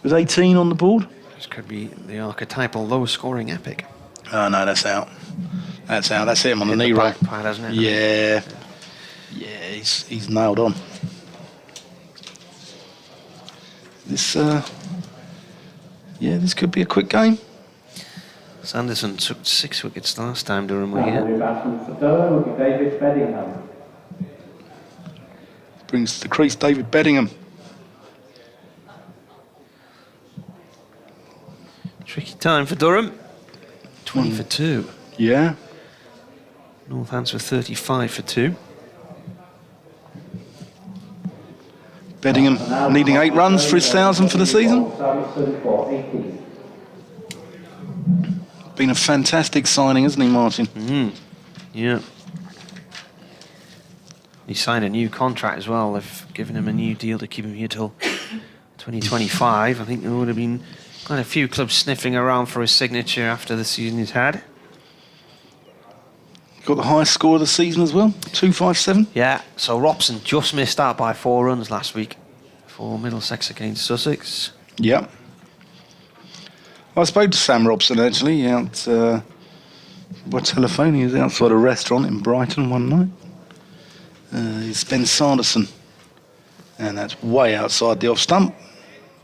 with 18 on the board. This could be the archetypal low-scoring epic. Oh, no, that's out. That's out. That's him on the knee roll. Back pad, hasn't it? Yeah. Yeah, he's nailed on. This could be a quick game. Sanderson took 6 wickets last time Durham were Now, the here. new batsman for Durham will be David Bedingham. Brings to the crease David Bedingham. Tricky time for Durham. 20 for 2. Yeah. Northants were 35 for 2. Bedingham needing 8 runs for his 1,000 for the season. Sanderson for 18. Been a fantastic signing, hasn't he, Martin? Yeah. He signed a new contract as well. They've given him a new deal to keep him here till 2025. I think there would have been quite a few clubs sniffing around for his signature after the season he's had. Got the highest score of the season as well, 257. Yeah, so Robson just missed out by 4 runs last week for Middlesex against Sussex. Yeah. I spoke to Sam Robson actually out by telephone. He was outside a restaurant in Brighton one night. It's Ben Sanderson, and that's way outside the off stump.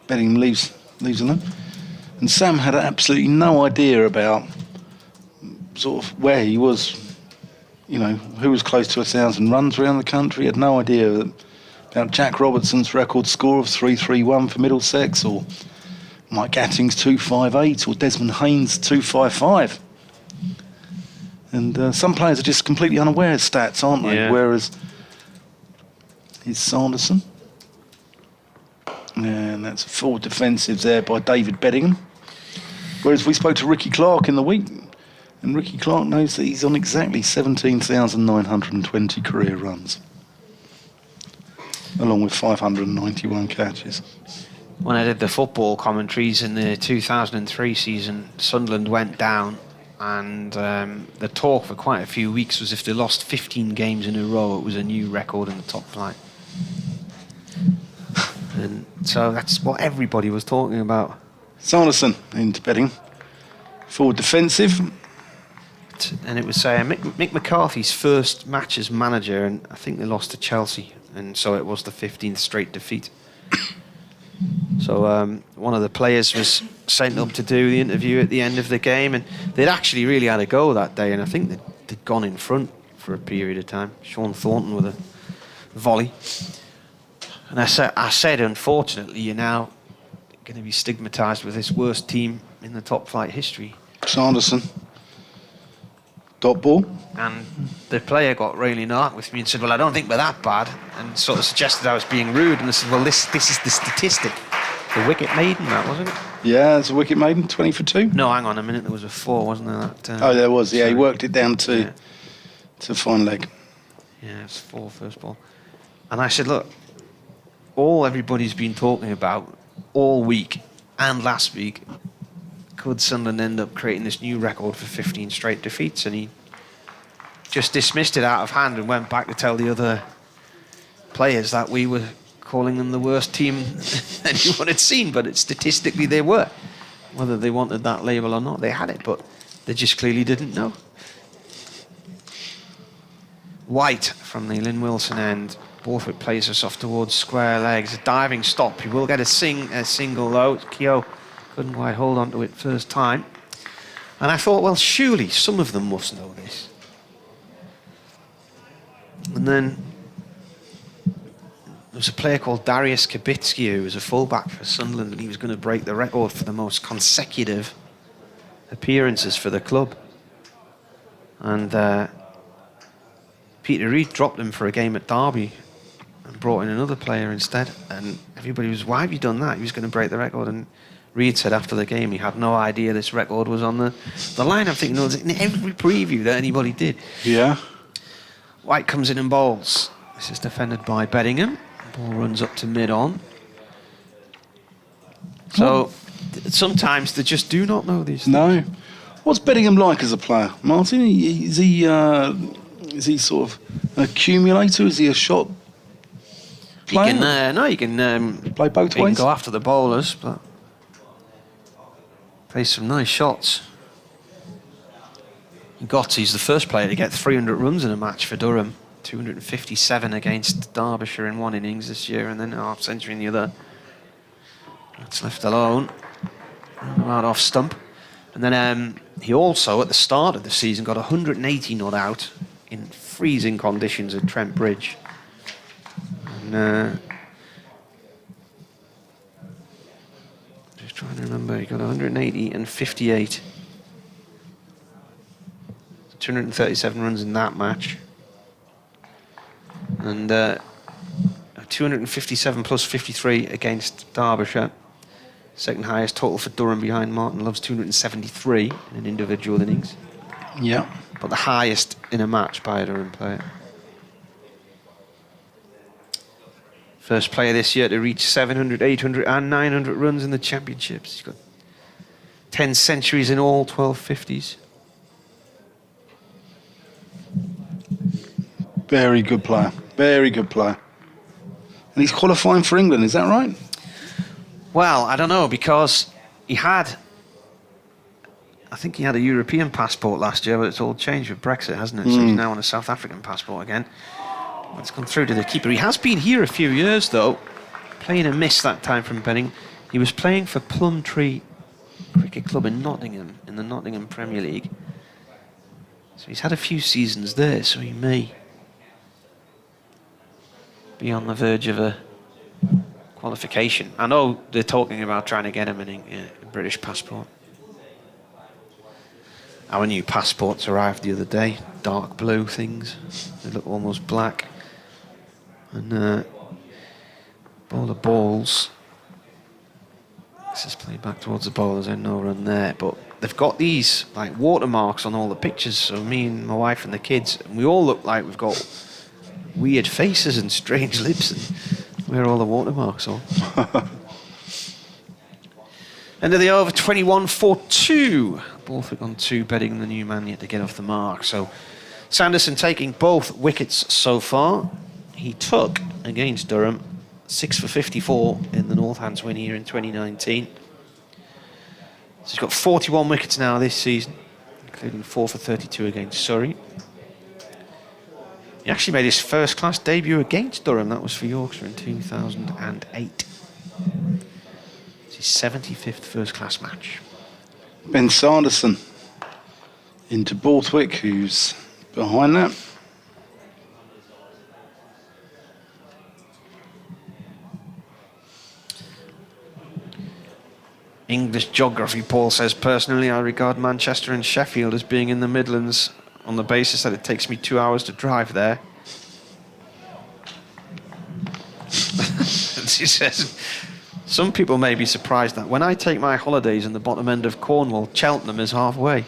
Betting leaves alone. And Sam had absolutely no idea about sort of where he was, you know, who was close to 1,000 runs around the country. He had no idea about Jack Robertson's record score of 331 for Middlesex, or Mike Gatting's 258, or Desmond Haynes' 255. And some players are just completely unaware of stats, aren't they? Yeah. Whereas it's Sanderson. And that's a full defensive there by David Bedingham. Whereas we spoke to Ricky Clark in the week, and Ricky Clark knows that he's on exactly 17,920 career runs, along with 591 catches. When I did the football commentaries in the 2003 season, Sunderland went down, and the talk for quite a few weeks was if they lost 15 games in a row, it was a new record in the top flight. And so that's what everybody was talking about. Sanderson into Bedingham. Forward defensive. And it was Mick McCarthy's first match as manager, and I think they lost to Chelsea, and so it was the 15th straight defeat. So one of the players was sent up to do the interview at the end of the game, and they'd actually really had a go that day, and I think they'd gone in front for a period of time. Sean Thornton with a volley. And I said, unfortunately, you're now going to be stigmatised with this worst team in the top flight history. Sanderson. Dot ball. And the player got really narked with me and said, well, I don't think we're that bad, and sort of suggested I was being rude. And I said, well, this is the statistic. The wicket maiden, that, wasn't it? Yeah, it's a wicket maiden, 20 for 2. No, hang on a minute, there was a 4, wasn't there? That, Oh, there was, yeah. sorry. He worked it down to fine leg. Yeah, it's 4 first ball. And I said, look, all everybody's been talking about all week and last week, could Sunderland end up creating this new record for 15 straight defeats? And he just dismissed it out of hand and went back to tell the other players that we were calling them the worst team anyone had seen, but statistically they were. Whether they wanted that label or not, they had it, but they just clearly didn't know. White from the Lynn Wilson end. Borthwick plays us off towards square legs. A diving stop. He will get a single though. Keogh couldn't quite hold on to it first time. And I thought, well, surely some of them must know this. And then there was a player called Darius Kabitsky who was a fullback for Sunderland, and he was going to break the record for the most consecutive appearances for the club. And Peter Reid dropped him for a game at Derby and brought in another player instead. And everybody was, why have you done that? He was going to break the record. And Reid said after the game he had no idea this record was on the line. I'm thinking, no, in every preview that anybody did. Yeah. White comes in and bowls. This is defended by Beddingham. Ball runs up to mid-on. So sometimes they just do not know these things. No. What's Beddingham like as a player, Martin? Is he sort of an accumulator? Is he a shot player? You can Play both he can ways? go after the bowlers, but plays some nice shots. Gotti's the first player to get 300 runs in a match for Durham. 257 against Derbyshire in one innings this year, and then a half century in the other. That's left alone. Right off stump. And then he also, at the start of the season, got 180 not out in freezing conditions at Trent Bridge. And just trying to remember, he got 180 and 58. 237 runs in that match. And 257 plus 53 against Derbyshire. Second highest total for Durham behind Martin Love's 273 in an individual innings. Yeah. But the highest in a match by a Durham player. First player this year to reach 700, 800 and 900 runs in the championships. He's got 10 centuries in all 12 50s. Very good player. Very good player. And he's qualifying for England, is that right? Well, I don't know, because he had... I think he had a European passport last year, but it's all changed with Brexit, hasn't it? So he's now on a South African passport again. It's gone through to the keeper. He has been here a few years, though, playing a miss that time from Benning. He was playing for Plumtree Cricket Club in Nottingham, in the Nottingham Premier League. So he's had a few seasons there, so he may be on the verge of a qualification. I know they're talking about trying to get him a British passport. Our new passports arrived the other day, dark blue things. They look almost black. And bowler balls. This is played back towards the bowlers, and no run there. But they've got these like watermarks on all the pictures. So me and my wife and the kids, and we all look like we've got weird faces and strange lips. And where are all the watermarks on? End of the over, 21-4-2. Borthwick on 2, betting the new man yet to get off the mark. So Sanderson taking both wickets so far. He took, against Durham, 6 for 54 in the Northants win here in 2019. So he's got 41 wickets now this season, including 4 for 32 against Surrey. He actually made his first-class debut against Durham. That was for Yorkshire in 2008. It's his 75th first-class match. Ben Sanderson into Borthwick, who's behind that. English geography, Paul says, personally, I regard Manchester and Sheffield as being in the Midlands on the basis that it takes me 2 hours to drive there. She says, some people may be surprised that when I take my holidays in the bottom end of Cornwall, Cheltenham is halfway.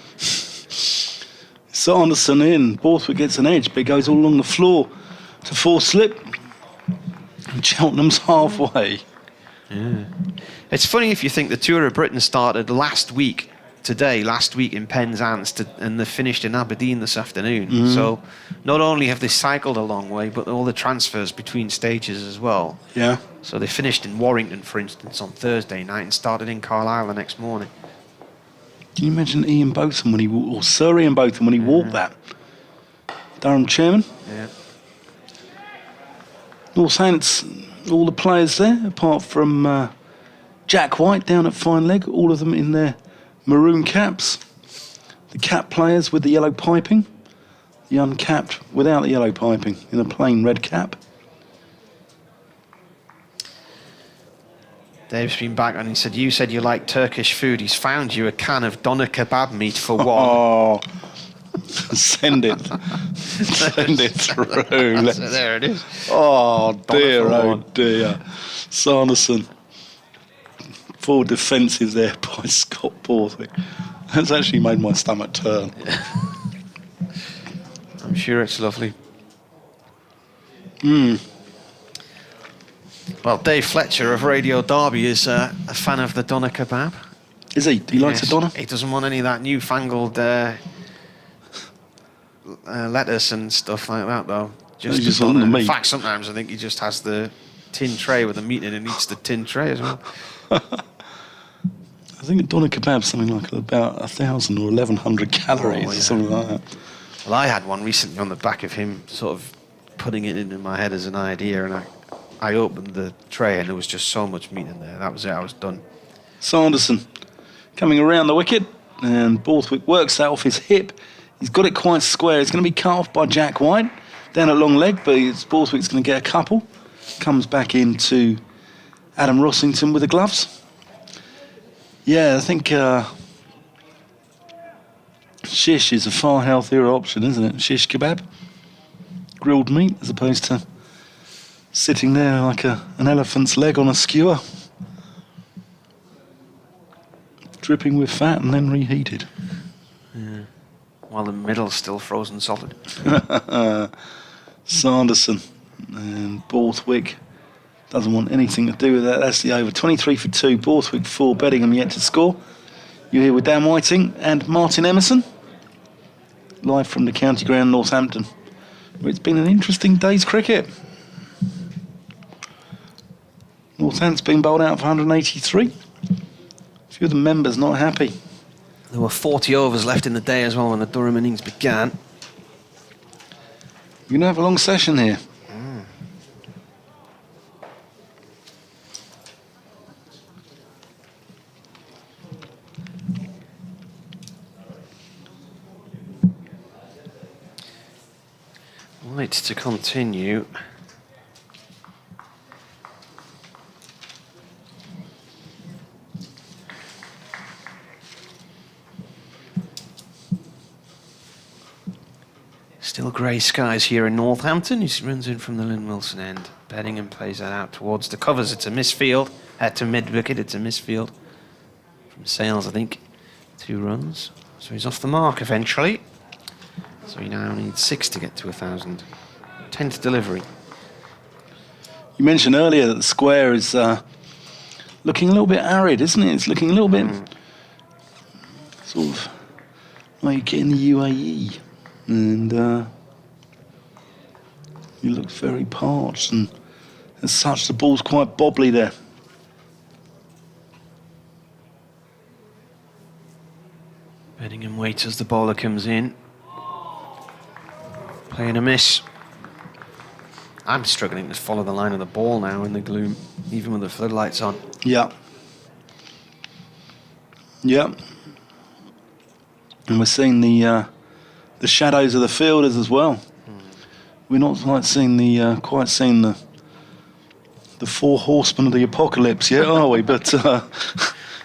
Sanderson in, Borthwick gets an edge, but it goes all along the floor to force slip. And Cheltenham's halfway. Yeah. It's funny if you think the Tour of Britain started last week in Penzance, and they finished in Aberdeen this afternoon. So not only have they cycled a long way, but all the transfers between stages as well. Yeah. So they finished in Warrington, for instance, on Thursday night and started in Carlisle the next morning. Can you imagine Ian Botham or Sir Ian Botham when he walked that? Durham chairman. Yeah. Northampton, all the players there, apart from Jack White down at fine leg, all of them in their maroon caps. The cap players with the yellow piping. The uncapped without the yellow piping in a plain red cap. Dave's been back and he said, you said you like Turkish food. He's found you a can of doner kebab meat for one. Oh, Send it. Send it through. So there it is. Oh dear, Donna oh Ford. dear. Sanderson. Full defences there by Scott Borthwick. That's actually made my stomach turn. I'm sure it's lovely. Well, Dave Fletcher of Radio Derby is a fan of the doner kebab. Is he? He likes a doner? He doesn't want any of that newfangled lettuce and stuff like that, though. He just the wants the doner. meat. In fact, sometimes I think he just has the tin tray with the meat in it and eats the tin tray as well. I think a doner kebab's something like about 1,000 or 1,100 calories or something like that. Well, I had one recently on the back of him sort of putting it into my head as an idea, and I opened the tray and there was just so much meat in there. That was it, I was done. Sanderson coming around the wicket, and Borthwick works that off his hip. He's got it quite square. It's going to be cut off by Jack White down at long leg, but Borthwick's going to get a couple. Comes back into Adam Rossington with the gloves. Yeah, I think shish is a far healthier option, isn't it? Shish kebab, grilled meat, as opposed to sitting there like an elephant's leg on a skewer, dripping with fat and then reheated. Yeah. While the middle's still frozen solid. Sanderson and Borthwick doesn't want anything to do with that. That's the over. 23 for 2. Borthwick 4. Beddingham yet to score. You're here with Dan Whiting and Martin Emerson, live from the county ground, Northampton, where it's been an interesting day's cricket. Northampton's been bowled out for 183. A few of the members not happy. There were 40 overs left in the day as well when the Durham innings began. You're going to have a long session here. Right, to continue. Still grey skies here in Northampton. He runs in from the Lynn Wilson end. Beddingham plays that out towards the covers. It's a misfield. To mid-wicket, it's a misfield. From Sales, I think. 2 runs. So he's off the mark eventually. So he now needs 6 to get to 1,000. 10th delivery. You mentioned earlier that the square is looking a little bit arid, isn't it? It's looking a little bit sort of like in the UAE. And it looks very parched, and as such the ball's quite bobbly there. Beddingham waits as the bowler comes in. Playing a miss. I'm struggling to follow the line of the ball now in the gloom, even with the floodlights on. Yeah. Yeah. And we're seeing the shadows of the fielders as well. We're not quite seeing the 4 horsemen of the apocalypse yet, are we? But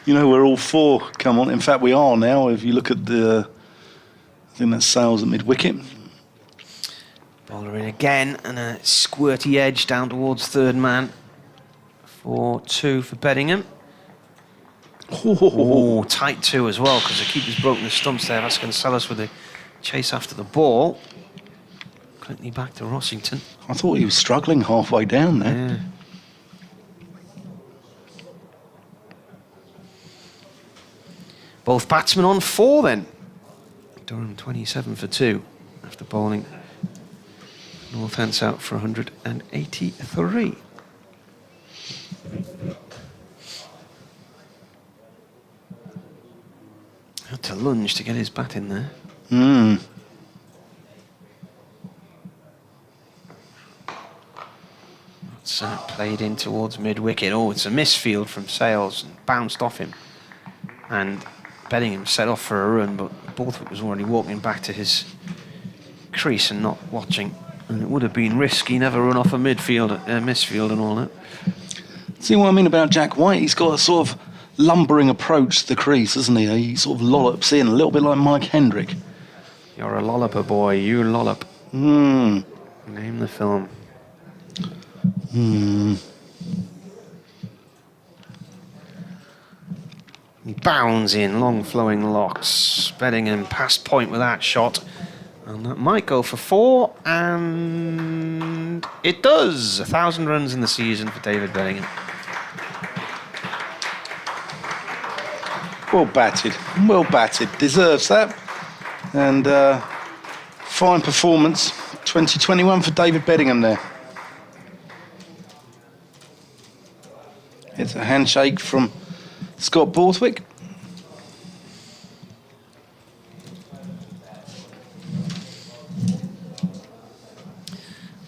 we're all 4. Come on. In fact, we are now. If you look at I think that's Sales at mid-wicket. Bowler in again, and a squirty edge down towards third man for 2 for Beddingham. Oh, tight 2 as well, because the keeper's broken the stumps there. That's going to sell us with a chase after the ball. Quickly back to Rossington. I thought he was struggling halfway down there. Yeah. Both batsmen on 4 then. Durham 27 for 2 after bowling. Northants out for 183. Had to lunge to get his bat in there. It's played in towards mid-wicket. Oh, it's a misfield from Sales and bounced off him. And Beddingham set off for a run, but Borthwick was already walking back to his crease and not watching. And it would have been risky, never run off a misfield and all that. See what I mean about Jack White? He's got a sort of lumbering approach to the crease, isn't he? He sort of lollops in, a little bit like Mike Hendrick. You're a lollopper boy, you lollop. Hmm. Name the film. He bounds in, long flowing locks. Beddingham past point with that shot. And that might go for 4, and it does. 1,000 runs in the season for David Beddingham. Well batted. Well batted. Deserves that. And fine performance. 2021 for David Beddingham there. It's a handshake from Scott Borthwick.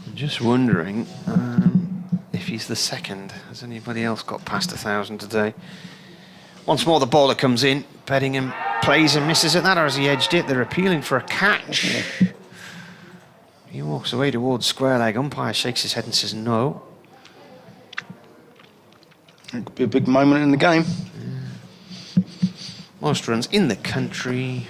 I'm just wondering if he's the second. Has anybody else got past 1,000 today? Once more the bowler comes in. Beddingham plays and misses at that, or has he edged it? They're appealing for a catch. He walks away towards square leg. Umpire shakes his head and says no. It could be a big moment in the game. Most runs in the country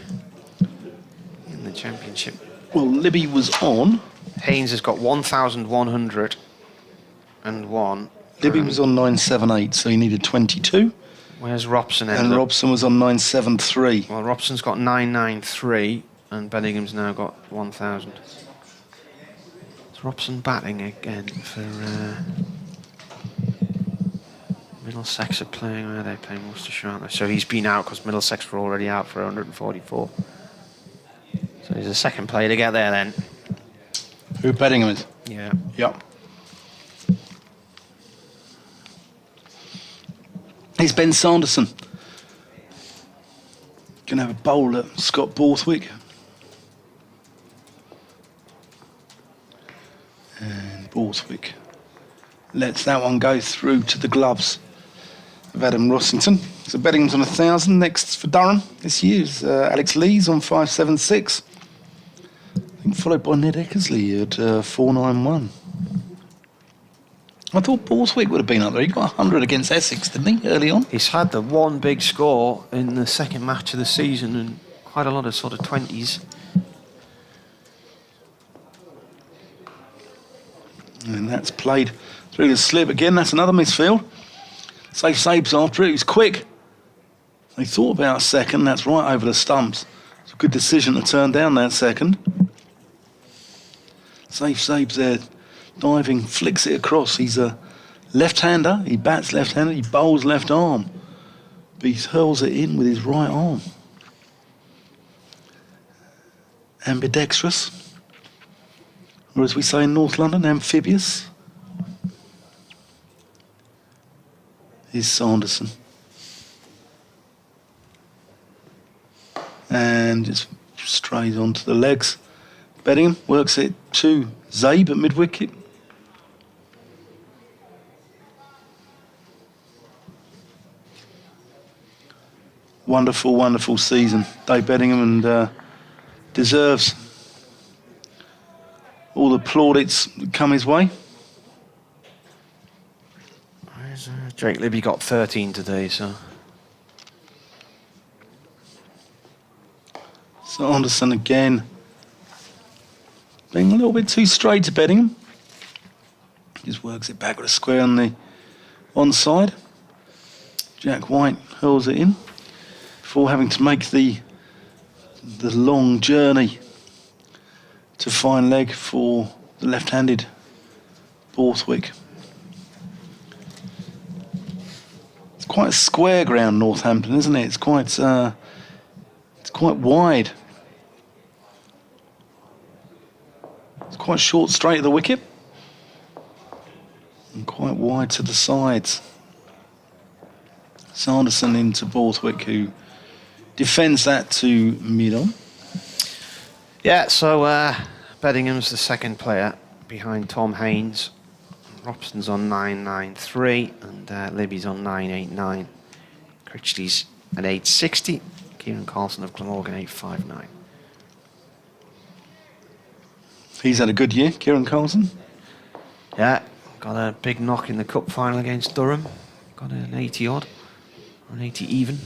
in the championship. Well, Libby was on. Haynes has got 1,101. Libby was on 978, so he needed 22. Where's Robson? And Robson was on 973. Well, Robson's got 993, and Beddingham's now got 1,000. Is Robson batting again for Middlesex? Are playing where they play Worcestershire, aren't they? So he's been out because Middlesex were already out for 144. So he's the second player to get there then. Who Beddingham is? Yeah. Yep. Here's Ben Sanderson. Going to have a bowl at Scott Borthwick. And Borthwick lets that one go through to the gloves of Adam Rossington. So Beddingham's on 1,000. Next for Durham this year is Alex Lees on 576. I think followed by Ned Eckersley at 491. I thought Borthwick would have been up there. He got 100 against Essex, didn't he, early on? He's had the one big score in the second match of the season and quite a lot of sort of 20s. And that's played through the slip again. That's another misfield. Safe saves after it. He was quick. He thought about a second. That's right over the stumps. It's a good decision to turn down that second. Safe saves there. Diving, flicks it across. He's a left-hander. He bats left-handed. He bowls left arm. But he hurls it in with his right arm. Ambidextrous. Or as we say in North London, amphibious. Is Sanderson. And just strays onto the legs. Beddingham works it to Zabe at mid-wicket. Wonderful, wonderful season. Dave Beddingham, and deserves all the plaudits that come his way. Jake Libby got 13 today, so. So Anderson again being a little bit too straight to Beddingham. Just works it back with a square on the onside. Jack White hurls it in before having to make the long journey to fine leg for the left-handed Borthwick. It's quite a square ground, Northampton, isn't it? It's quite wide. It's quite short straight at the wicket and quite wide to the sides. Sanderson into Borthwick, who defends that to mid-on. Yeah, so Beddingham's the second player behind Tom Haynes. Robson's on 993 and Libby's on 989. Critchley's at 860. Kieran Carlson of Glamorgan 859. He's had a good year, Kieran Carlson. Yeah, got a big knock in the cup final against Durham. Got an 80 odd, or an 80 even.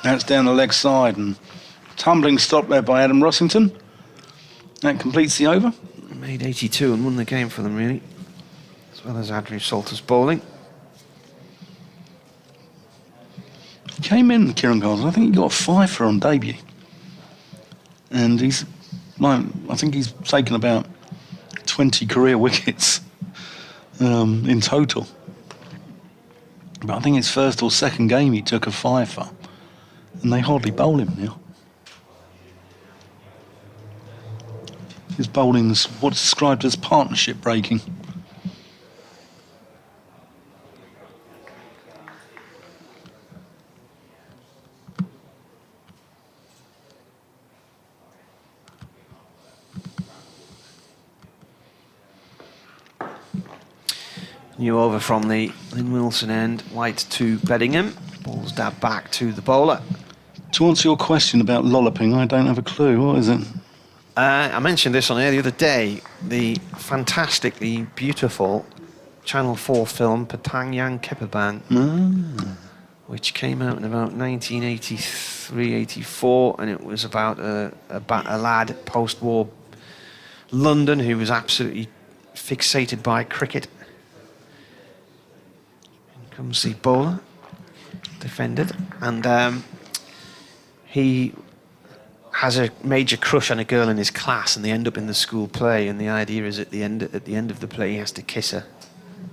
That's down the leg side, and Tumbling stop there by Adam Rossington. That completes the over. Made 82 and won the game for them, really. As well as Andrew Salter's bowling. He came in, Kieran Gardner. I think he got a 5 for on debut. And he's, like, I think he's taken about 20 career wickets in total. But I think his first or second game he took a 5 for. And they hardly bowl him now. His bowling's what's described as partnership breaking. New over from the Lynn Wilson end. White to Beddingham. Ball's dabbed back to the bowler. To answer your question about lolloping, I don't have a clue. What is it? I mentioned this on air the other day. The fantastically beautiful Channel 4 film Patang Yang Kepabang, which came out in about 1983-84, and it was about a lad post-war London who was absolutely fixated by cricket. Here comes the bowler, defended, and he has a major crush on a girl in his class, and they end up in the school play, and the idea is at the end of the play he has to kiss her,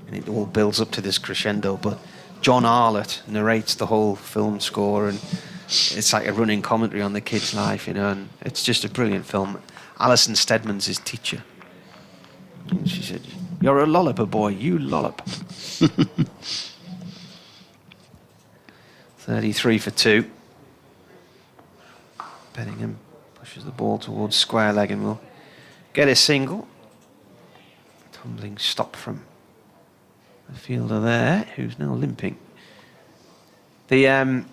and it all builds up to this crescendo. But John Arlott narrates the whole film score, and it's like a running commentary on the kid's life, you know, and it's just a brilliant film. Alison Steadman's his teacher, and she said, "You're a lolliper boy, you lollop." 33 for 2. Beddingham pushes the ball towards square leg and will get a single. Tumbling stop from the fielder there, who's now limping. It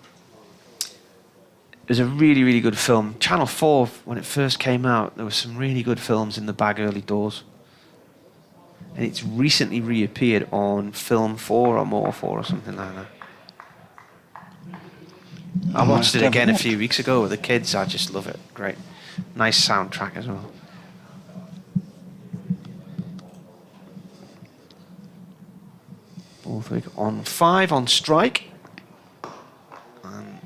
was a really, really good film. Channel 4, when it first came out, there were some really good films in the bag early doors. And it's recently reappeared on Film 4 or More 4 or something like that. I watched it again a few weeks ago with the kids. I just love it. Great. Nice soundtrack as well. Borthwick on 5 on strike. And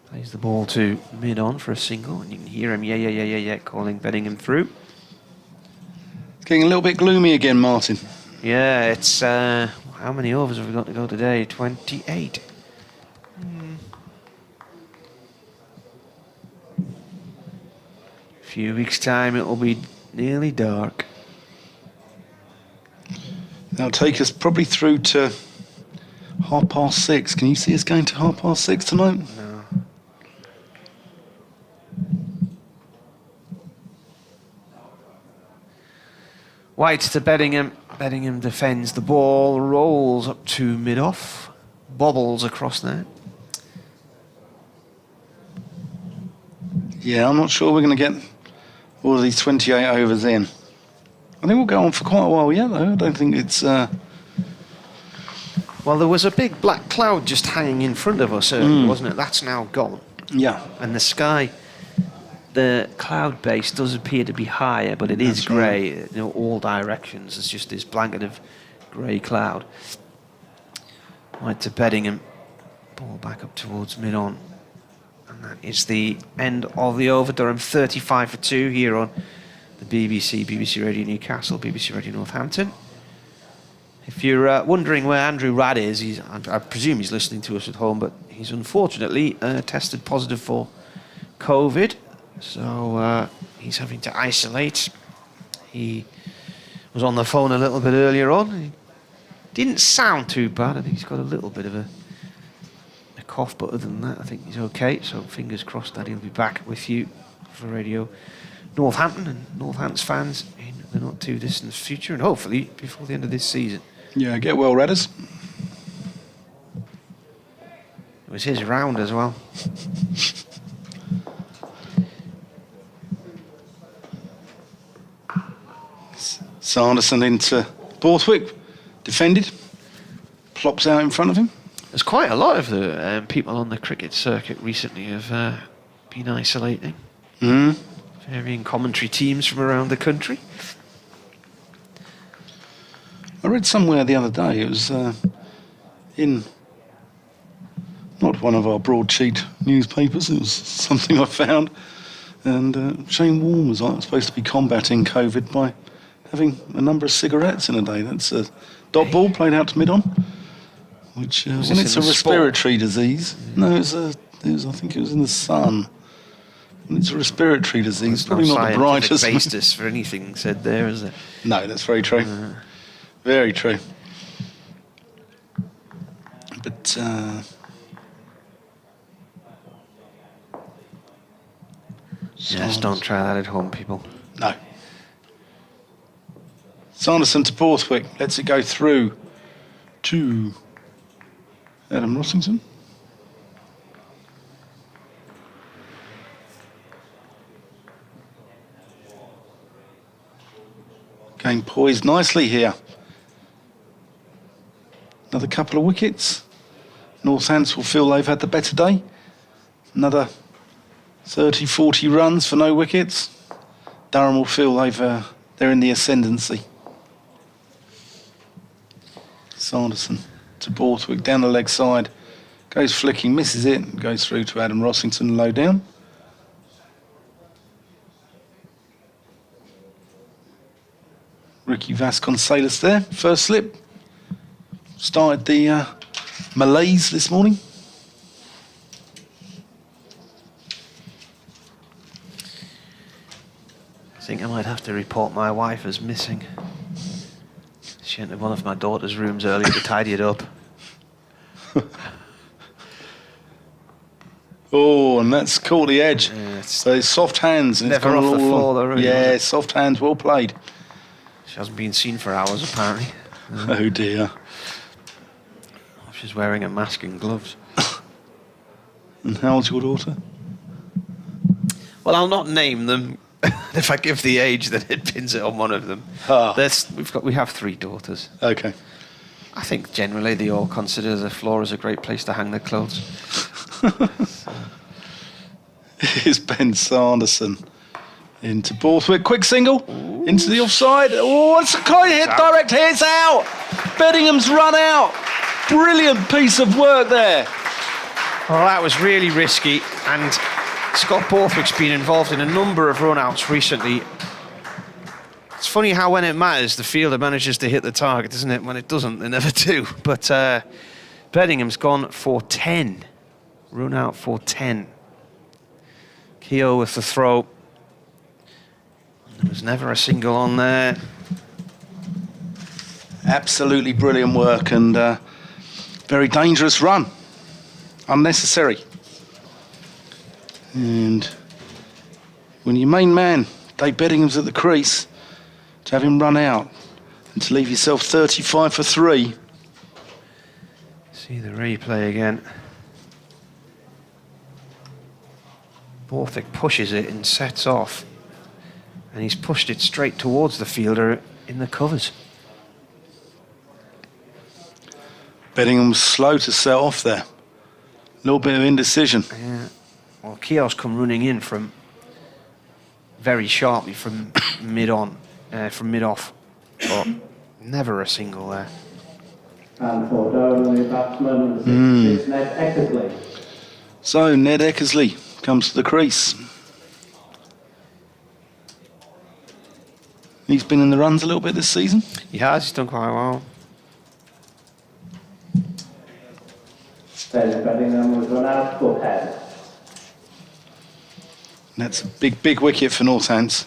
plays the ball to mid-on for a single. And you can hear him, yeah, calling Beddingham through. It's getting a little bit gloomy again, Martin. Yeah, it's... how many overs have we got to go today? 28. Few weeks' time, it will be nearly dark. That'll take us probably through to 6:30. Can you see us going to 6:30 tonight? No. White to Beddingham. Beddingham defends the ball, rolls up to mid-off, bobbles across there. Yeah, I'm not sure we're going to get all of these 28 overs in. I think we'll go on for quite a while yet, though. I don't think it's... Well, there was a big black cloud just hanging in front of us earlier, wasn't it? That's now gone. Yeah. And the sky, the cloud base does appear to be higher, but it is grey, you know, all directions. It's just this blanket of grey cloud. Right to Beddingham. Ball back up towards mid-on. And that is the end of the over. Durham 35 for 2 here on the BBC Radio Newcastle, BBC Radio Northampton. If you're wondering where Andrew Radd is, I presume he's listening to us at home, but he's unfortunately tested positive for COVID, so he's having to isolate. He was on the phone a little bit earlier on. He didn't sound too bad. I think he's got a little bit of a cough, but other than that, I think he's okay. So fingers crossed that he'll be back with you for Radio Northampton and Northants fans in the not too distant future, and hopefully before the end of this season. Yeah, get well, Redders. It was his round as well. Sanderson into Borthwick, defended, plops out in front of him. There's quite a lot of the people on the cricket circuit recently have been isolating. Mm. Varying commentary teams from around the country. I read somewhere the other day, it was in not one of our broadsheet newspapers, it was something I found, and Shane Warne was supposed to be combating COVID by having a number of cigarettes in a day. That's a dot ball played out to mid-on, which when it's a respiratory disease, no, I think it was in the Sun. When it's a respiratory disease, probably not the brightest basis for anything said there, is it? No, that's very true. Very true. But yes, don't try that at home, people. no. Sanderson to Borthwick lets it go through to Adam Rossington. Game poised nicely here. Another couple of wickets. Northants will feel they've had the better day. Another 30, 40 runs for no wickets. Durham will feel they're in the ascendancy. Sanderson to Borthwick down the leg side. Goes flicking, misses it, goes through to Adam Rossington low down. Ricky Vasconcelos there, first slip. Started the malaise this morning. I think I might have to report my wife as missing. She entered one of my daughter's rooms earlier to tidy it up. Oh, and that's caught the edge. So it's soft hands. And Never it's off the floor though, really. Yeah, soft hands, well played. She hasn't been seen for hours, apparently. Oh dear. She's wearing a mask and gloves. And how old's your daughter? Well, I'll not name them. If I give the age, then it pins it on one of them. Ah. We have 3 daughters. Okay. I think generally they all consider the floor as a great place to hang their clothes. Here's Ben Sanderson into Borthwick. Quick single. Ooh. Into the offside. Oh, it's a clean hit. Direct hit. It's out. Beddingham's run out. Brilliant piece of work there. Well, that was really risky, and Scott Borthwick's been involved in a number of run-outs recently. It's funny how when it matters, the fielder manages to hit the target, isn't it? When it doesn't, they never do. But Beddingham's gone for 10. Run out for 10. Keogh with the throw. There was never a single on there. Absolutely brilliant work, and very dangerous run. Unnecessary. And when your main man, Dave Beddingham's at the crease, to have him run out and to leave yourself 35 for 3. See the replay again. Borthwick pushes it and sets off. And he's pushed it straight towards the fielder in the covers. Beddingham's slow to set off there. A little bit of indecision. Yeah. Well, Keogh's come running in from very sharply from mid-on, from mid-off, but never a single there. And for Durham, the batsman, is Ned Eckersley. So Ned Eckersley comes to the crease. He's been in the runs a little bit this season. He has, he's done quite well. Then Beddingham was run out for 10. And that's a big wicket for Northants.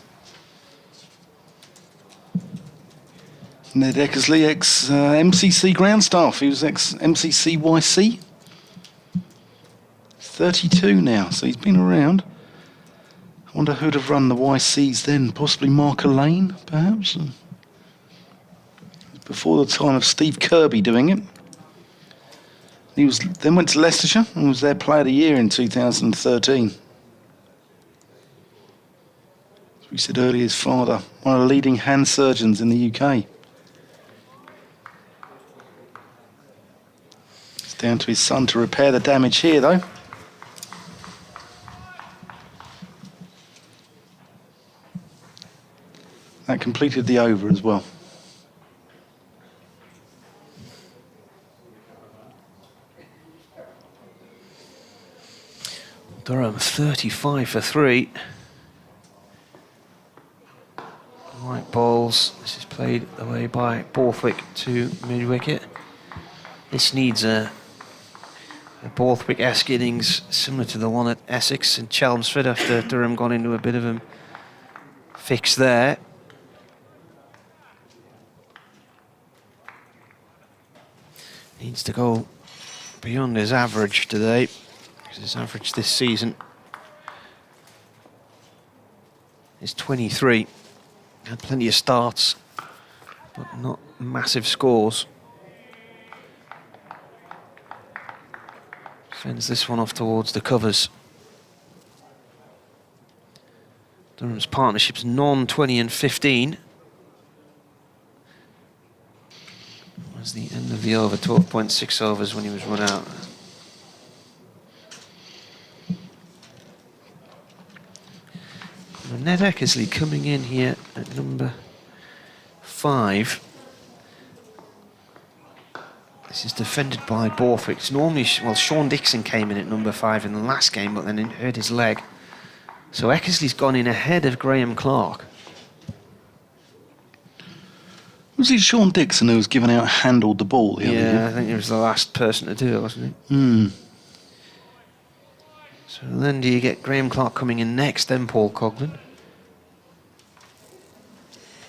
Ned Eckersley, ex-MCC ground staff. He was ex-MCC YC. 32 now, so he's been around. I wonder who'd have run the YCs then. Possibly Mark Lane, perhaps. Before the time of Steve Kirby doing it. He then went to Leicestershire and was their Player of the Year in 2013. As we said earlier, his father, one of the leading hand surgeons in the UK. It's down to his son to repair the damage here, though. That completed the over as well. Durham 35 for 3. White balls. This is played away by Borthwick to mid-wicket. This needs a Borthwick-esque innings similar to the one at Essex and Chelmsford after Durham got into a bit of a fix there. Needs to go beyond his average today, because his average this season is 23. Had plenty of starts, but not massive scores. Sends this one off towards the covers. Durham's partnership's non-20 and 15. Was the end of the over, 12.6 overs when he was run out. Ned Eckersley coming in here at number 5. This is defended by Borthwick. It's normally, well, Sean Dixon came in at number 5 in the last game, but then hurt his leg. So Eckersley's gone in ahead of Graham Clark. Was it Sean Dixon who was given out handled the ball? Yeah, I think he was the last person to do it, wasn't he? Hmm. So then do you get Graham Clark coming in next, then Paul Coghlan?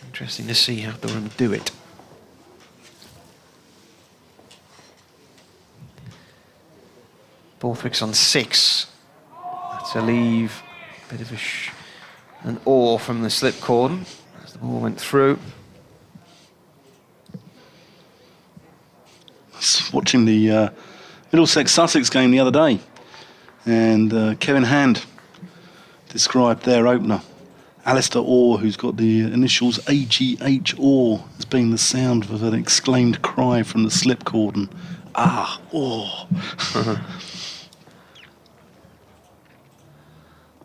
Interesting to see how Durham do it. Borthwick's on 6. That's a leave, bit of an oar from the slip cordon as the ball went through. Watching the Middlesex-Sussex game the other day, and Kevin Hand described their opener, Alistair Orr, who's got the initials AGH Orr, as being the sound of an exclaimed cry from the slip cordon. Ah, Orr.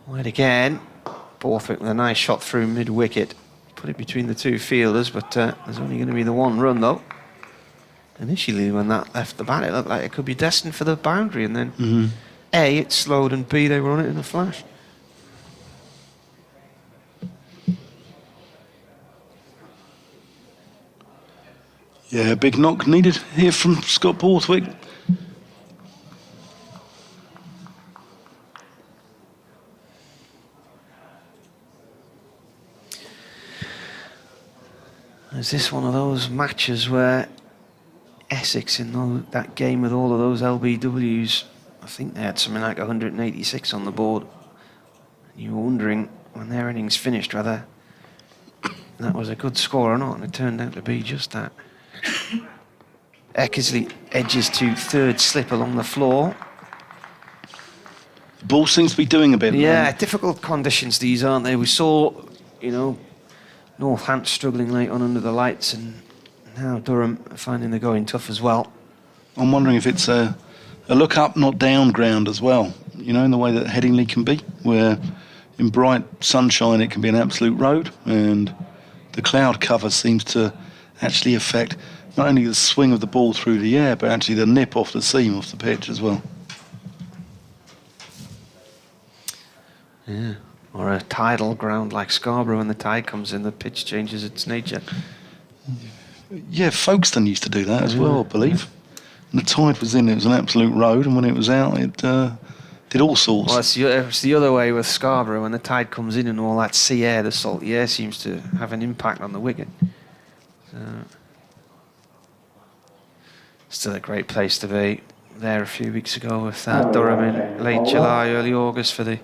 Wide again. Borthwick with a nice shot through mid-wicket. Put it between the two fielders, but there's only going to be the one run, though. Initially, when that left the bat, it looked like it could be destined for the boundary, and then A, it slowed, and B, they were on it in a flash. Yeah, big knock needed here from Scott Borthwick. Is this one of those matches where Essex in that game with all of those LBWs, I think they had something like 186 on the board. You were wondering when their innings finished whether that was a good score or not, and it turned out to be just that. Eckersley edges to third slip along the floor. The ball seems to be doing a bit. Yeah, difficult conditions these, aren't they? We saw, Northampton struggling late on under the lights, and now Durham finding the going tough as well. I'm wondering if it's a look up, not down ground as well, in the way that Headingley can be, where in bright sunshine it can be an absolute road, and the cloud cover seems to actually affect not only the swing of the ball through the air, but actually the nip off the seam off the pitch as well. Yeah, or a tidal ground like Scarborough, when the tide comes in, the pitch changes its nature. Yeah, Folkestone used to do that as well, I believe. When the tide was in, it was an absolute road, and when it was out, it did all sorts. Well, it's the other way with Scarborough. When the tide comes in and all that sea air, the salty air seems to have an impact on the wicket. So, still a great place to be. There a few weeks ago with Durham in late July, early August for the...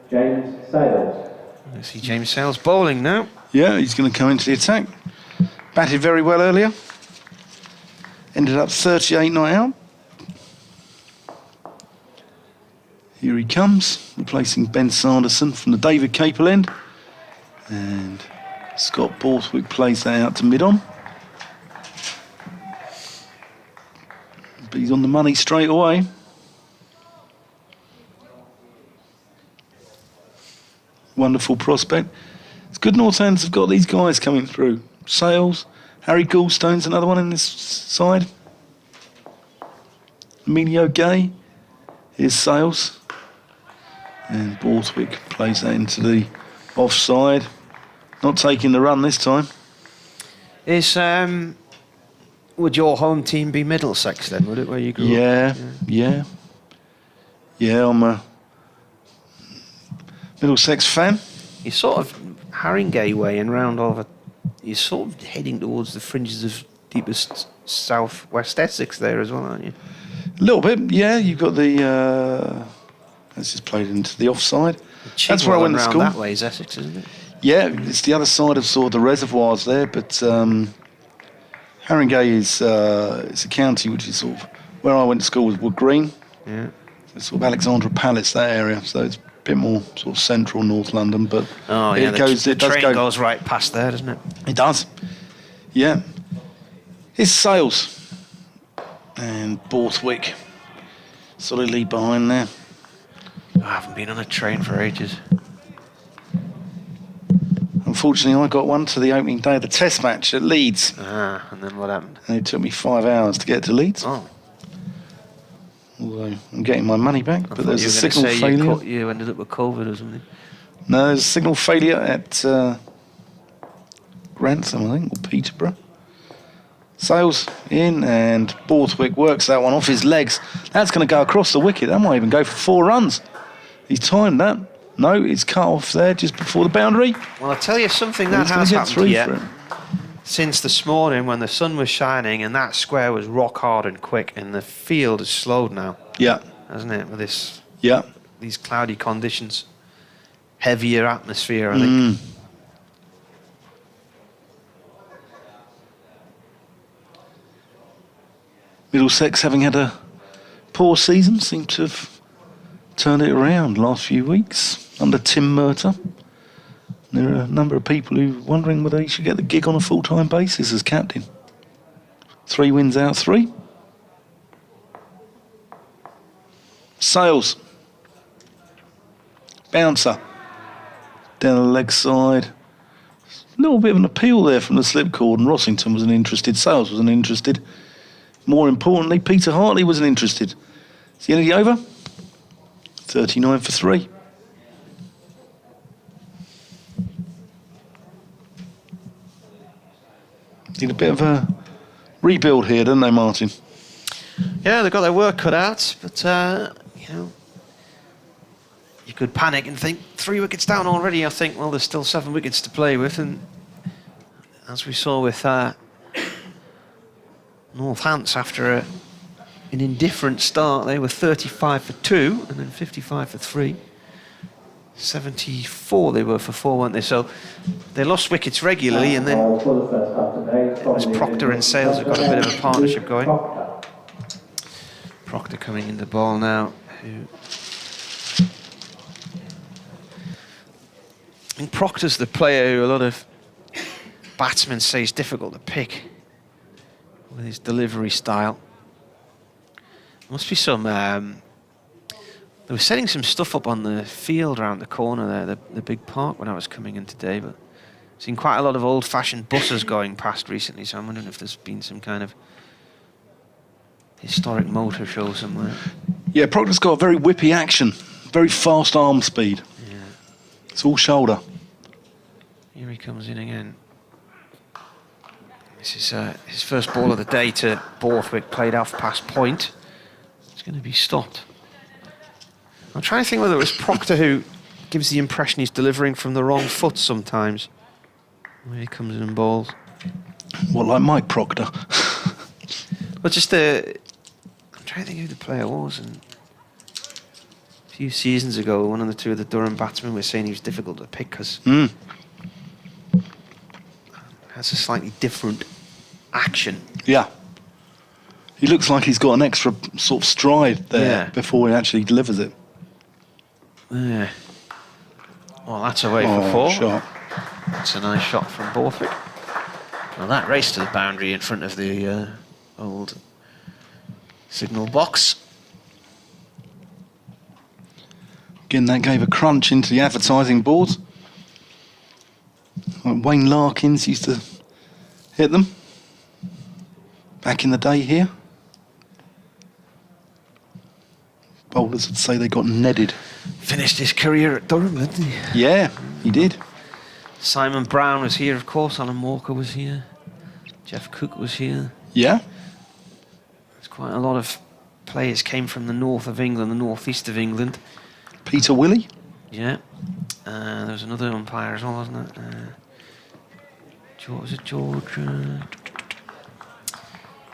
James Sales. I see James Sales bowling now. Yeah, he's going to come into the attack. Batted very well earlier. Ended up 38 not out. Here he comes, replacing Ben Sanderson from the David Capel end. And Scott Borthwick plays that out to mid-on. But he's on the money straight away. Wonderful prospect. It's good Northants have got these guys coming through. Sales, Harry Goulstone's another one in this side. Emilio Gay, here's Sales. And Borthwick plays that into the offside. Not taking the run this time. Would your home team be Middlesex then, would it, where you grew up? Yeah, I'm a Middlesex fan. You're sort of Haringey way and round over. You're sort of heading towards the fringes of deepest south-west Essex there as well, aren't you? A little bit, yeah. You've got the... this is played into the offside. That's where I went to school. That way is Essex, isn't it? Yeah, it's the other side of sort of the reservoirs there, but Haringey is it's a county which is sort of where I went to school was Wood Green. Yeah. It's sort of Alexandra Palace, that area, so it's a bit more sort of central North London, but the train goes right past there, doesn't it? It does. Yeah. It's Sales and Borthwick solidly behind there. I haven't been on a train for ages. Unfortunately, I got one to the opening day of the Test match at Leeds. And then what happened? And it took me 5 hours to get to Leeds. Oh. Although I'm getting my money back, but there's a signal failure. You ended up with COVID or something. No, there's a signal failure at Grantham, I think, or Peterborough. Sales in, and Borthwick works that one off his legs. That's going to go across the wicket. That might even go for 4 runs. He's timed that. No, it's cut off there just before the boundary. Well, I'll tell you something that has happened yet. Since this morning when the sun was shining and that square was rock hard and quick, and the field has slowed now. Yeah. Hasn't it? With this, these cloudy conditions. Heavier atmosphere, I think. Middlesex, having had a poor season, seem to have turned it around last few weeks under Tim Murtagh. There are a number of people who are wondering whether he should get the gig on a full-time basis as captain. 3 wins out 3. Sales. Bouncer. Down the leg side. A little bit of an appeal there from the slip cord, and Rossington wasn't interested. Sales wasn't interested. More importantly, Peter Hartley wasn't interested. It's the end of the over. 39 for 3. Need a bit of a rebuild here, don't they, Martin? Yeah, they've got their work cut out, but, you could panic and think 3 wickets down already. I think, well, there's still 7 wickets to play with, and as we saw with Northants, after an indifferent start, they were 35 for 2 and then 55 for 3. 74 they were for 4, weren't they? So they lost wickets regularly, and then it was Proctor and Sales who got a bit of a partnership going. Proctor coming in the ball now. And Proctor's the player who a lot of batsmen say is difficult to pick with his delivery style. Must be some... they were setting some stuff up on the field around the corner there, the big park, when I was coming in today, but I've seen quite a lot of old-fashioned buses going past recently, so I'm wondering if there's been some kind of historic motor show somewhere. Yeah, Proctor's got a very whippy action, very fast arm speed. Yeah. It's all shoulder. Here he comes in again. This is his first ball of the day to Borthwick, played off past point. It's going to be stopped. I'm trying to think whether it was Proctor who gives the impression he's delivering from the wrong foot sometimes. When he comes in and bowls. Well, like Mike Proctor. Well, just I'm trying to think who the player was. And a few seasons ago, one of the 2 of the Durham batsmen was saying he was difficult to pick because has a slightly different action. Yeah. He looks like he's got an extra sort of stride there before he actually delivers it. Yeah. Well, that's away for 4. Shot. That's a nice shot from Borthwick. Well, that race to the boundary in front of the old signal box. Again, that gave a crunch into the advertising boards. Wayne Larkins used to hit them back in the day here. Bowlers would say they got nedded. Finished his career at Durham, didn't he? Yeah, he did. Simon Brown was here, of course. Alan Walker was here. Jeff Cook was here. Yeah. There's quite a lot of players came from the north of England, the northeast of England. Peter Willey. Yeah. There was another umpire as well, wasn't it? Was it George?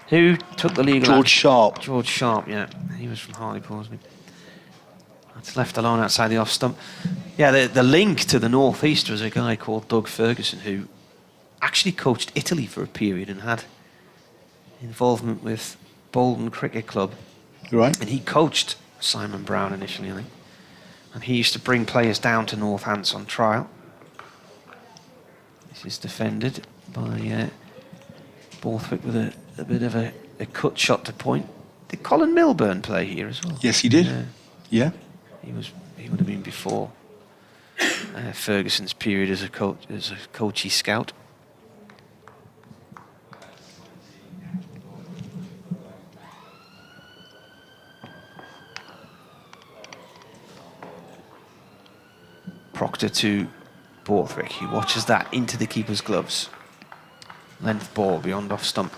Who took the legal George action? Sharp. George Sharp, yeah. He was from Hartlepool, wasn't he? That's left alone outside the off stump. Yeah, the link to the northeast was a guy called Doug Ferguson who actually coached Italy for a period and had involvement with Bolton Cricket Club. Right. And he coached Simon Brown initially, I think. And he used to bring players down to Northants on trial. This is defended by Borthwick with a bit of a cut shot to point. Did Colin Milburn play here as well? Yes, he did. Yeah. He would have been before Ferguson's period as a coachy scout. Proctor to Borthwick. He watches that into the keeper's gloves. Length ball beyond off stump.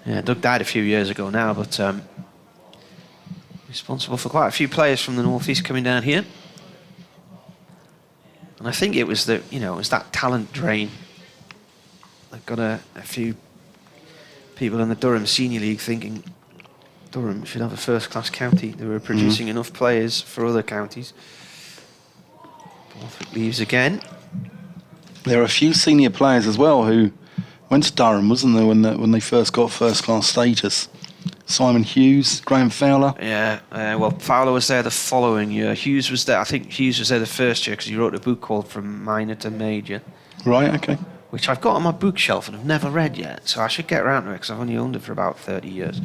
Yeah, Doug died a few years ago now, but responsible for quite a few players from the northeast coming down here. And I think it was it was that talent drain that got a few people in the Durham Senior League thinking Durham should have a first-class county. They were producing enough players for other counties. Borthwick leaves again. There are a few senior players as well who went to Durham, wasn't there, when they first got first-class status? Simon Hughes, Graham Fowler. Yeah, well, Fowler was there the following year. Hughes was there. I think Hughes was there the first year because he wrote a book called From Minor to Major. Right, okay. Which I've got on my bookshelf and I've never read yet, so I should get around to it because I've only owned it for about 30 years.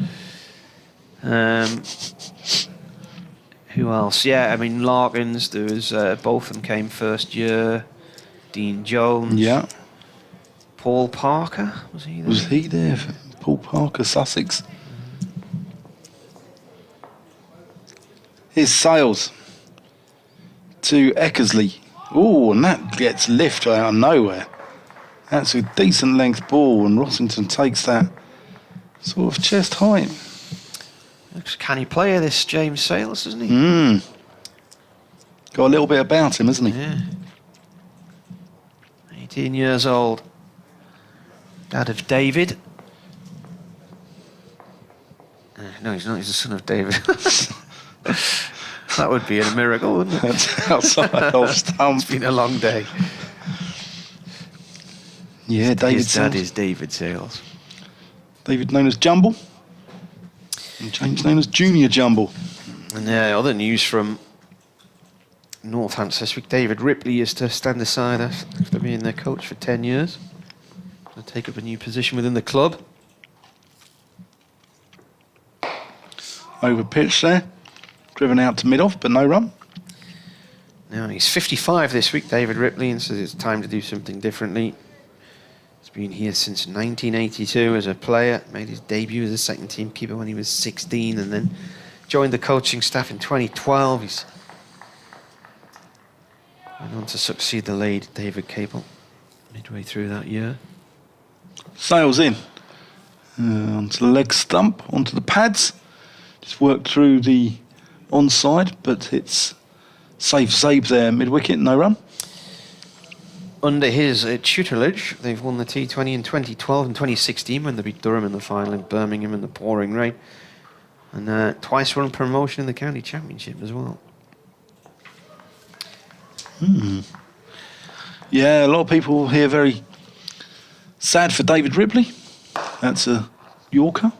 Who else? Yeah, I mean, Larkins, there was, both of them came first year. Dean Jones. Yeah. Paul Parker, was he there? Was he there? Paul Parker, Sussex. Here's Sales to Eckersley. Oh, and that gets lift out of nowhere. That's a decent length ball, and Rossington takes that sort of chest height. Looks a canny player, this James Sales, isn't he? Got a little bit about him, hasn't he? Yeah. 18 years old. Dad of David. No, he's not. He's the son of David. That would be a miracle, wouldn't it? That's outside off stump. It's been a long day. Yeah, David His dad Sales. is David Sales. David known as Jumble. And James known as Junior Jumble. And other news from Northants this week. David Ripley is to stand aside after being their coach for 10 years. To take up a new position within the club. Over pitch there. Driven out to mid-off, but no run. Now he's 55 this week, David Ripley, and says it's time to do something differently. He's been here since 1982 as a player. Made his debut as a second team keeper when he was 16 and then joined the coaching staff in 2012. He's went on to succeed the late David Cable midway through that year. Sails in. Onto the leg stump, onto the pads. Just worked through the onside, but it's safe save there, mid-wicket, no run. Under his tutelage, they've won the T20 in 2012 and 2016 when they beat Durham in the final in Birmingham in the pouring rain. And twice won promotion in the county championship as well. Yeah, a lot of people here very sad for David Ripley. That's a Yorker.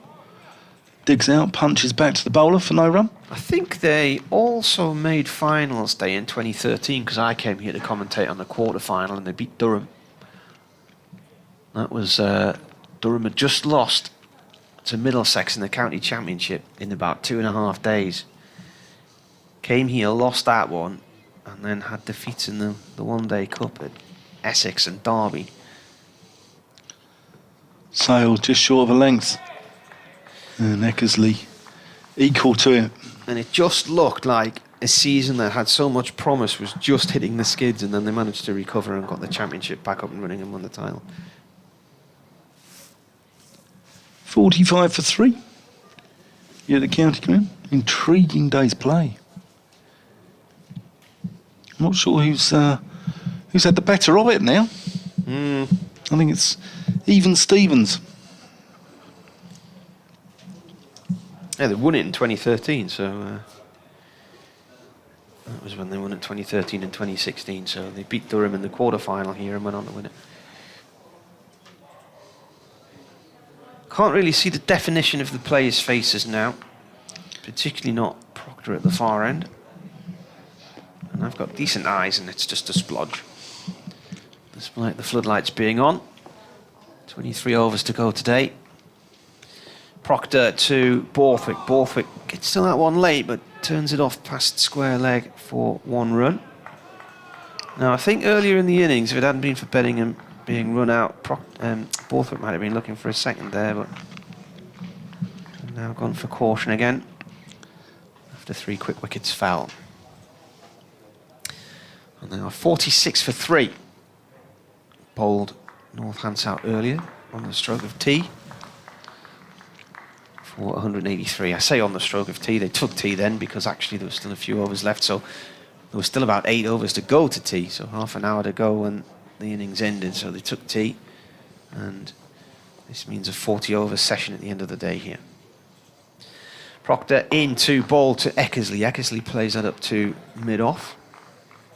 Digs out, punches back to the bowler for no run. I think they also made finals day in 2013 because I came here to commentate on the quarter-final and they beat Durham. That was Durham had just lost to Middlesex in the county championship in about 2.5 days. Came here, lost that one, and then had defeats in the one-day cup at Essex and Derby. Sale just short of a length. And Eckersley equal to it. And it just looked like a season that had so much promise was just hitting the skids, and then they managed to recover and got the championship back up and running and won the title. 45 for 3. Yeah, the county ground. Intriguing day's play. I'm not sure who's had the better of it now. I think it's even Stevens. Yeah, they won it in 2013, so that was when they won it 2013 and 2016. So they beat Durham in the quarter-final here and went on to win it. Can't really see the definition of the players' faces now, particularly not Proctor at the far end. And I've got decent eyes, and it's just a splodge. Despite the floodlights being on. 23 overs to go today. Proctor to Borthwick. Borthwick gets to that one late, but turns it off past square leg for 1 run. Now, I think earlier in the innings, if it hadn't been for Beddingham being run out, Borthwick might have been looking for a second there, but now gone for caution again after 3 quick wickets fell. And they are 46 for 3. Bowled Northants out earlier on the stroke of tea for 183. I say on the stroke of tea, they took tea then because actually there was still a few overs left, so there was still about 8 overs to go to tea, so half an hour to go when the innings ended, so they took tea, and this means a 40 over session at the end of the day here. Proctor into ball to Eckersley. Eckersley plays that up to mid-on,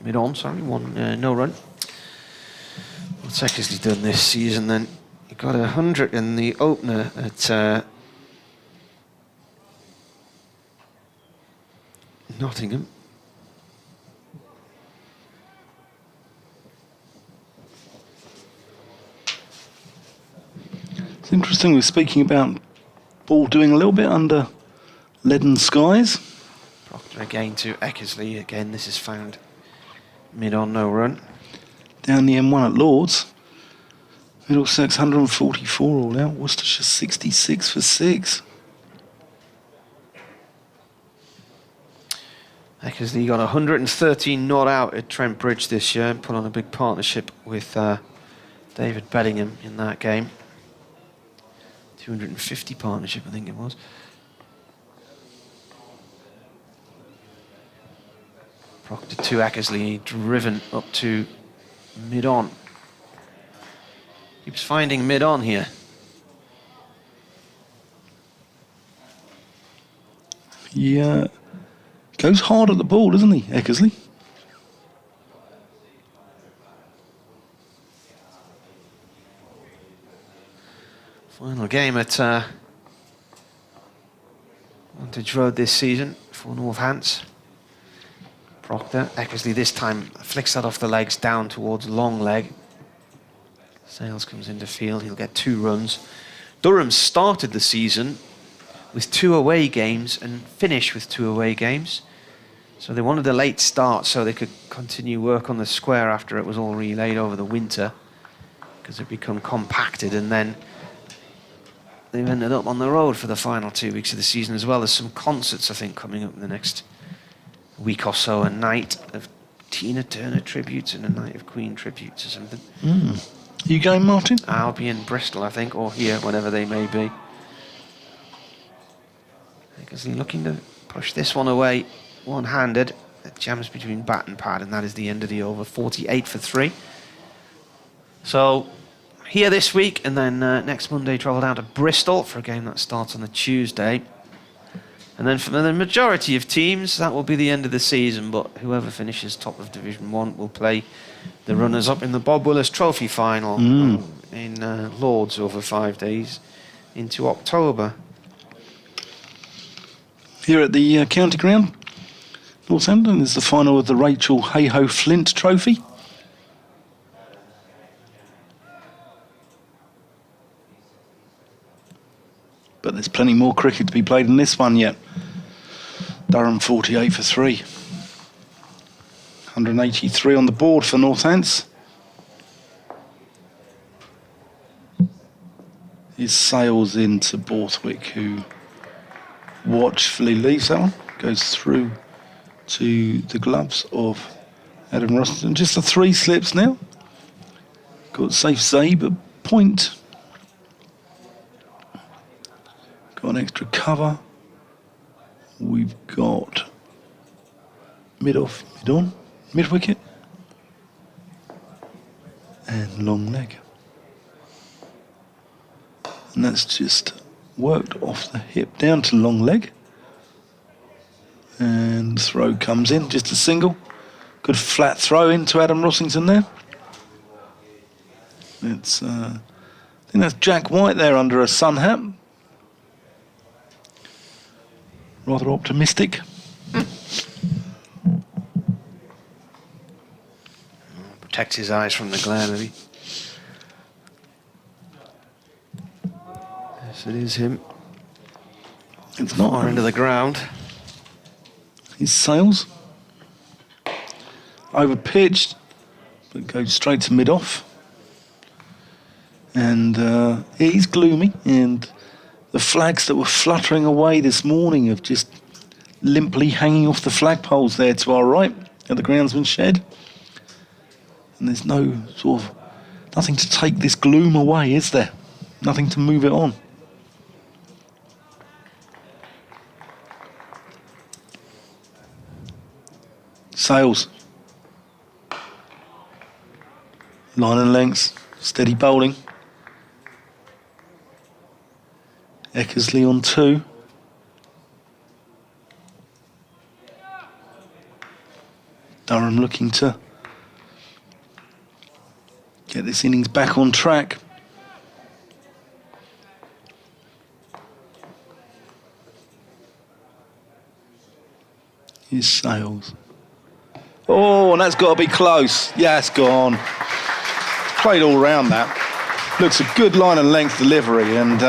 no run. What's Eckersley done this season then? He got 100 in the opener at Nottingham. It's interesting we're speaking about ball doing a little bit under leaden skies. Proctor again to Eckersley. Again, this is found mid-on, no run. Down the M1 at Lords. Middlesex 144 all out. Worcestershire 66 for 6. Eckersley got 113 not out at Trent Bridge this year and put on a big partnership with David Beddingham in that game. 250 partnership, I think it was. Proctor to Eckersley, driven up to mid-on. Keeps finding mid-on here. Yeah. Goes hard at the ball, doesn't he, Eckersley? Final game at Wantage Road this season for Northants. Proctor, Eckersley this time flicks that off the legs down towards long leg. Sales comes into field, he'll get 2 runs. Durham started the season with 2 away games and finished with 2 away games. So they wanted a late start so they could continue work on the square after it was all relayed over the winter, because it become compacted, and then they've ended up on the road for the final 2 weeks of the season as well. There's some concerts, I think, coming up in the next week or so, a night of Tina Turner tributes and a night of Queen tributes or something. You going, Martin? I'll be in Bristol, I think, or here, whenever they may be. Because he's looking to push this one away one-handed. It jams between bat and pad, and that is the end of the over. 48 for 3. So here this week, and then next Monday travel down to Bristol for a game that starts on the Tuesday. And then for the majority of teams, that will be the end of the season, but whoever finishes top of Division 1 will play the runners-up in the Bob Willis Trophy final in Lords over 5 days into October. Here at the county ground, Northampton, is the final of the Rachel Hayhoe Flint Trophy. But there's plenty more cricket to be played in this one yet. Durham 48 for 3. 183 on the board for Northants. His sails into Borthwick, who watchfully leaves that one. Goes through to the gloves of Adam Rossington. Just the 3 slips now. Got safe save at point. Got an extra cover. We've got mid-off, mid-on, mid-wicket. And long leg. And that's just worked off the hip down to long leg. And the throw comes in, just a single. Good flat throw into Adam Rossington there. It's, I think that's Jack White there under a sun hat. Rather optimistic. Protects his eyes from the glare, maybe. Yes, it is him. It's not Far into the ground. His sails. Over pitched, but goes straight to mid-off. And he's gloomy, and the flags that were fluttering away this morning have just limply hanging off the flagpoles there to our right at the groundsman's shed. And there's no sort of, nothing to take this gloom away, is there? Nothing to move it on. Sails. Line and lengths, steady bowling. Eckersley on 2. Durham looking to get this innings back on track. His sails. Oh, and that's got to be close. Yeah, it's gone. Played all round that. Looks a good line and length delivery, and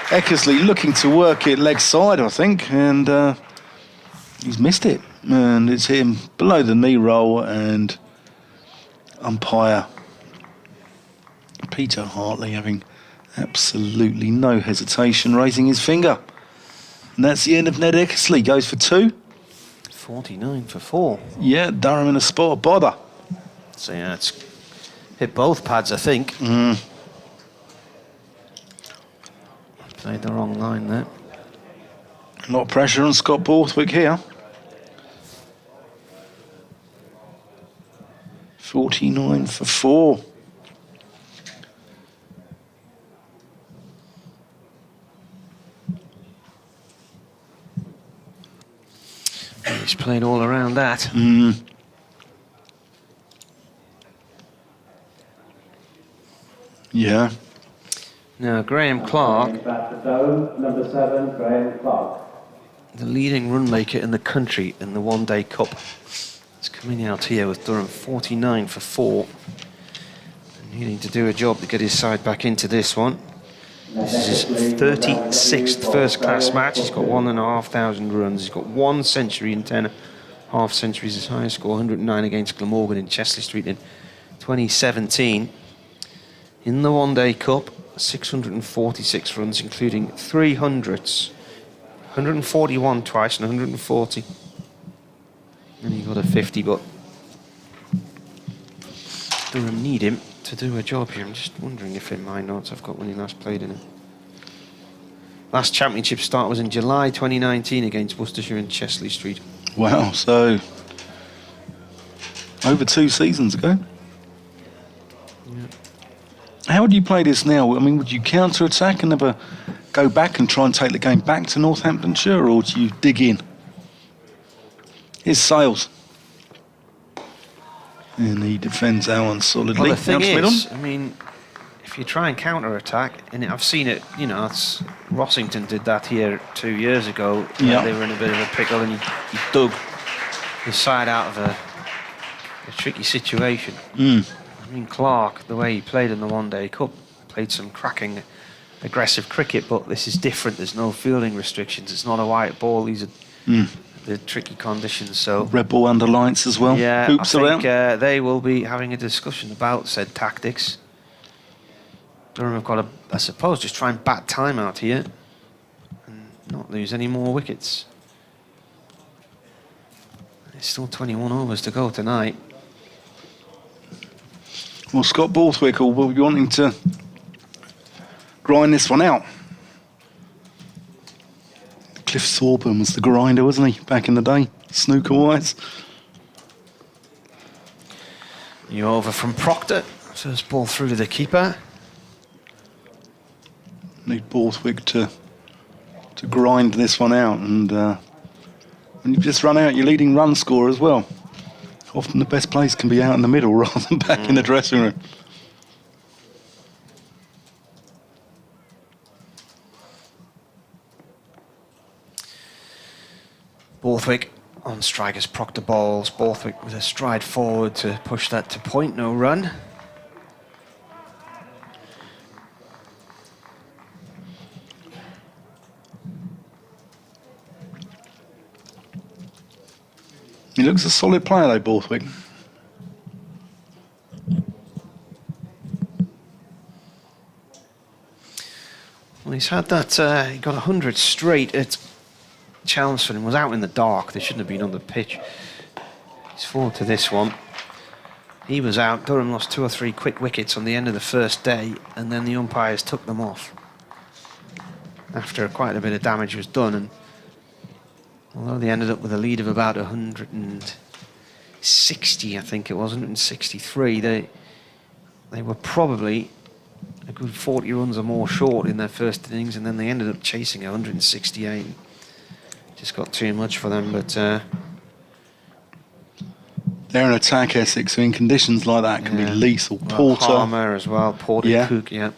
Eckersley looking to work it leg side, I think, and he's missed it. And it's him below the knee roll, and umpire Peter Hartley having absolutely no hesitation, raising his finger. And that's the end of Ned Eckersley. Goes for 2. 49 for 4. Yeah, Durham in a spot of bother. So yeah, it's hit both pads, I think. Played the wrong line there. A lot of pressure on Scott Borthwick here. 49 for 4. He's played all around that. Yeah. Now, Graham Clark, Back to Durham, number 7, Graham Clark. the leading run maker in the country in the One Day Cup, is coming out here with Durham 49 for 4. Needing to do a job to get his side back into this one. This is his 36th first-class match. He's got 1,500 runs. He's got 1 century and 10 half centuries. His highest score, 109 against Glamorgan in Chesley Street in 2017. In the One Day Cup, 646 runs, including 300s. 141 twice and 140. And he got a 50, but Durham need him to do a job here. I'm just wondering if in my notes I've got when he last played in it. Last championship start was in July 2019 against Worcestershire in Chesley Street. Wow, so over 2 seasons ago. Yeah. How would you play this now? I mean, would you counter-attack and never go back and try and take the game back to Northamptonshire, or do you dig in? Here's Sales. And he defends that one solidly. Well, the thing Out to is, middle. I mean, if you try and counter-attack, and I've seen it, you know, Rossington did that here 2 years ago. Yeah. They were in a bit of a pickle, and he dug his side out of a tricky situation. I mean, Clark, the way he played in the One Day Cup, played some cracking, aggressive cricket, but this is different. There's no fielding restrictions. It's not a white ball. These are the tricky conditions. So Red ball under lights as well. yeah, Hoops I around. think they will be having a discussion about said tactics. Durham have got to, I suppose, just try and bat time out here and not lose any more wickets. There's still 21 overs to go tonight. Well, Scott Borthwick will be wanting to grind this one out. Cliff Thorburn was the grinder, wasn't he, back in the day, snooker-wise? New over from Proctor. First ball through to the keeper. Need Borthwick to grind this one out, and when you just run out your leading run scorer as well, often the best place can be out in the middle rather than back in the dressing room. Borthwick on strike as Proctor bowls. Borthwick with a stride forward to push that to point, no run. He looks a solid player though, Borthwick. Well, he's had that, he got 100 straight at Chelmsford and was out in the dark. They shouldn't have been on the pitch. He's forward to this one. He was out. Durham lost 2 or 3 quick wickets on the end of the first day, and then the umpires took them off after quite a bit of damage was done. And although they ended up with a lead of about 160, I think it was, 163, they were probably a good 40 runs or more short in their first innings, and then they ended up chasing 168. Just got too much for them, but they're an attack, Essex, so in conditions like that can be lethal. Well, Porter. Harmer as well, Porter, Yeah. Cook, yeah.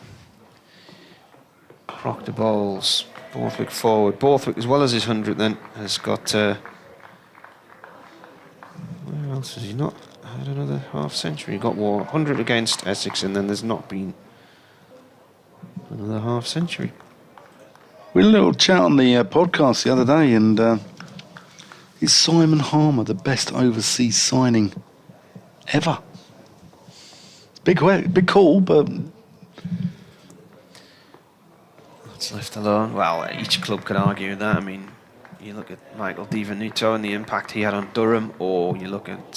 Proctor bowls, Borthwick forward. Borthwick, as well as his 100 then, has got... where else has he not had another half century? He got 100 against Essex, and then there's not been another half century. We had a little chat on the podcast the other day, and is Simon Harmer the best overseas signing ever? Big call, but It's left alone. Well, each club could argue that. I mean, you look at Michael Di Venuto and the impact he had on Durham, or you look at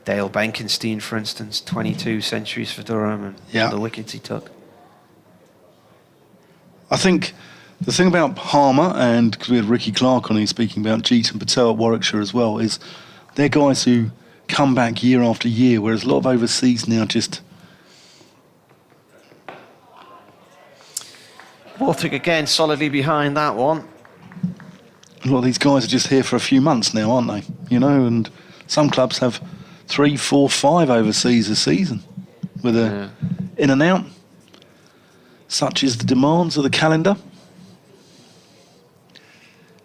Dale Benkenstein, for instance, 22 centuries for Durham and the wickets he took. I think the thing about Harmer, and because we had Ricky Clark on here speaking about Jeet and Patel at Warwickshire as well, is they're guys who come back year after year, whereas a lot of overseas now just... Borthwick again solidly behind that one. A lot of these guys are just here for a few months now, aren't they? You know, and some clubs have 3, 4, 5 overseas a season with a in and out. Such is the demands of the calendar.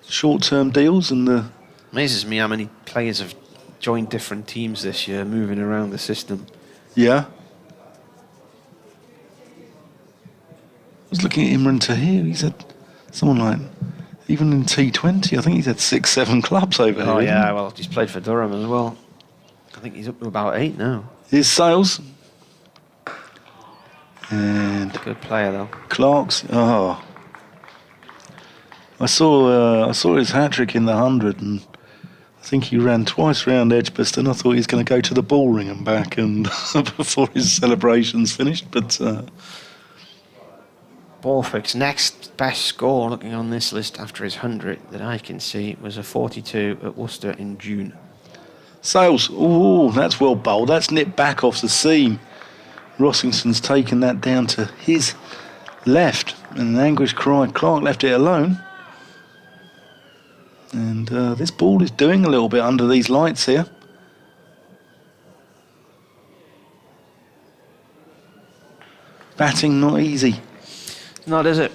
Short-term deals and the... Amazes me how many players have joined different teams this year, moving around the system. Yeah. I was looking at Imran Tahir. He's had someone like... Even in T20, I think he's had 6, 7 clubs over here. Oh, yeah, well, he's played for Durham as well. I think he's up to about 8 now. Here's Sales. And... Good player, though. Clark's... Oh... I saw his hat-trick in the 100, and I think he ran twice round Edgbaston. I thought he was going to go to the ball ring and back and before his celebrations finished, but... Borthwick's next best score, looking on this list after his 100 that I can see, was a 42 at Worcester in June. Sales, ooh, that's well bowled. That's nipped back off the seam. Rossingson's taken that down to his left, and an anguished cry. Clark left it alone. And this ball is doing a little bit under these lights here. Batting not easy. Not, is it?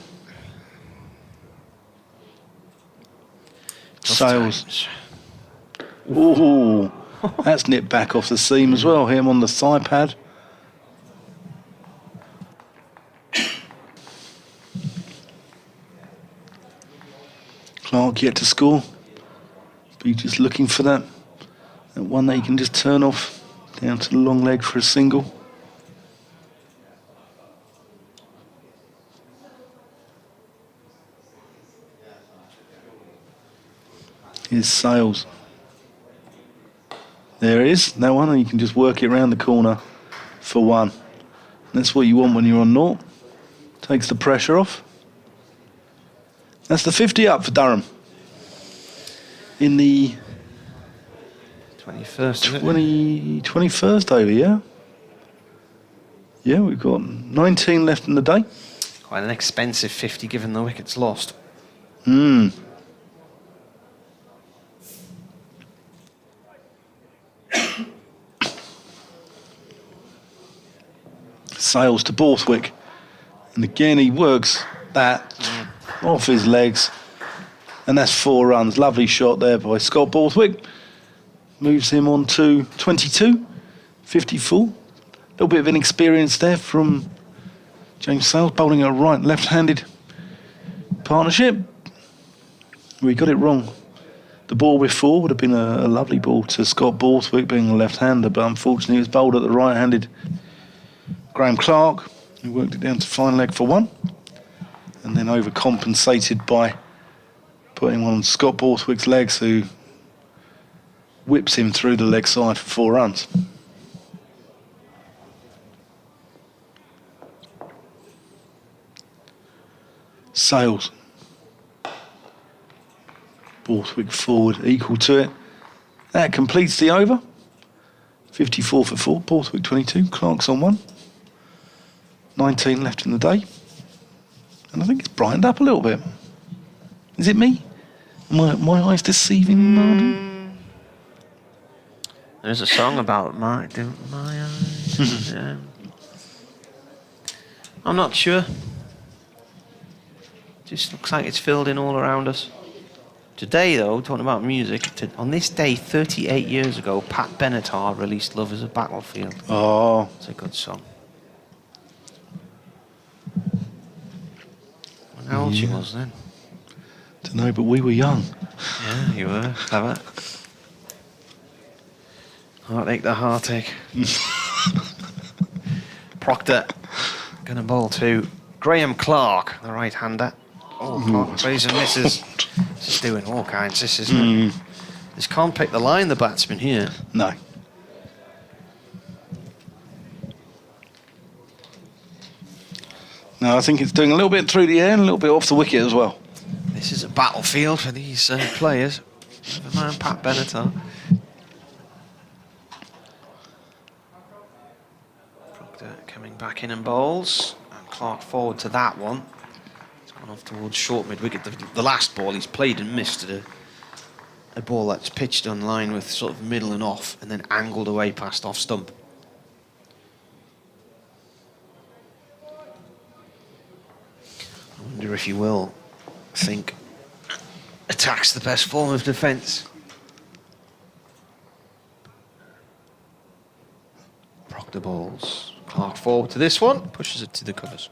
Sales. Ooh, that's nipped back off the seam as well. Him on the thigh pad. Clark yet to score. Be just looking for that one that he can just turn off down to the long leg for a single. Here's Sales. There it is, that one, and you can just work it around the corner for one. That's what you want when you're on naught. Takes the pressure off. That's the 50 up for Durham. In the 21st, 21st over, yeah? Yeah, we've got 19 left in the day. Quite an expensive 50 given the wickets lost. Sails to Borthwick. And again, he works that off his legs. And that's 4 runs. Lovely shot there by Scott Borthwick. Moves him on to 22, 54. A little bit of inexperience there from James Sales, bowling a right left-handed partnership. We got it wrong. The ball before would have been a lovely ball to Scott Borthwick, being a left-hander, but unfortunately it was bowled at the right-handed Graham Clark, who worked it down to fine leg for 1, and then overcompensated by putting one on Scott Borthwick's legs, who whips him through the leg side for 4 runs. Sales. Borthwick forward, equal to it. That completes the over. 54 for 4, Borthwick 22, Clark's on 1. 19 left in the day. And I think it's brightened up a little bit. Is it me? My eyes deceiving, Martin? There's a song about my eyes. Yeah. I'm not sure. Just looks like it's filled in all around us. Today, though, talking about music, on this day 38 years ago, Pat Benatar released Love is a Battlefield. Oh. It's a good song. How old she was then? Don't know, but we were young. Yeah, you were. Clever. Heartache the heartache. Proctor gonna bowl to Graham Clark, the right-hander. Oh, Clark plays and misses. This is doing all kinds, this isn't it? Just can't pick the line, the batsman here. No. No, I think it's doing a little bit through the air and a little bit off the wicket as well. This is a battlefield for these players. Never mind Pat Benatar. Proctor coming back in and bowls. And Clark forward to that one. It's gone off towards short mid-wicket. The last ball he's played and missed at a ball that's pitched on line with sort of middle and off and then angled away past off stump. I wonder if you will think attack's the best form of defence. Proctor bowls. Clark forward to this one, pushes it to the covers.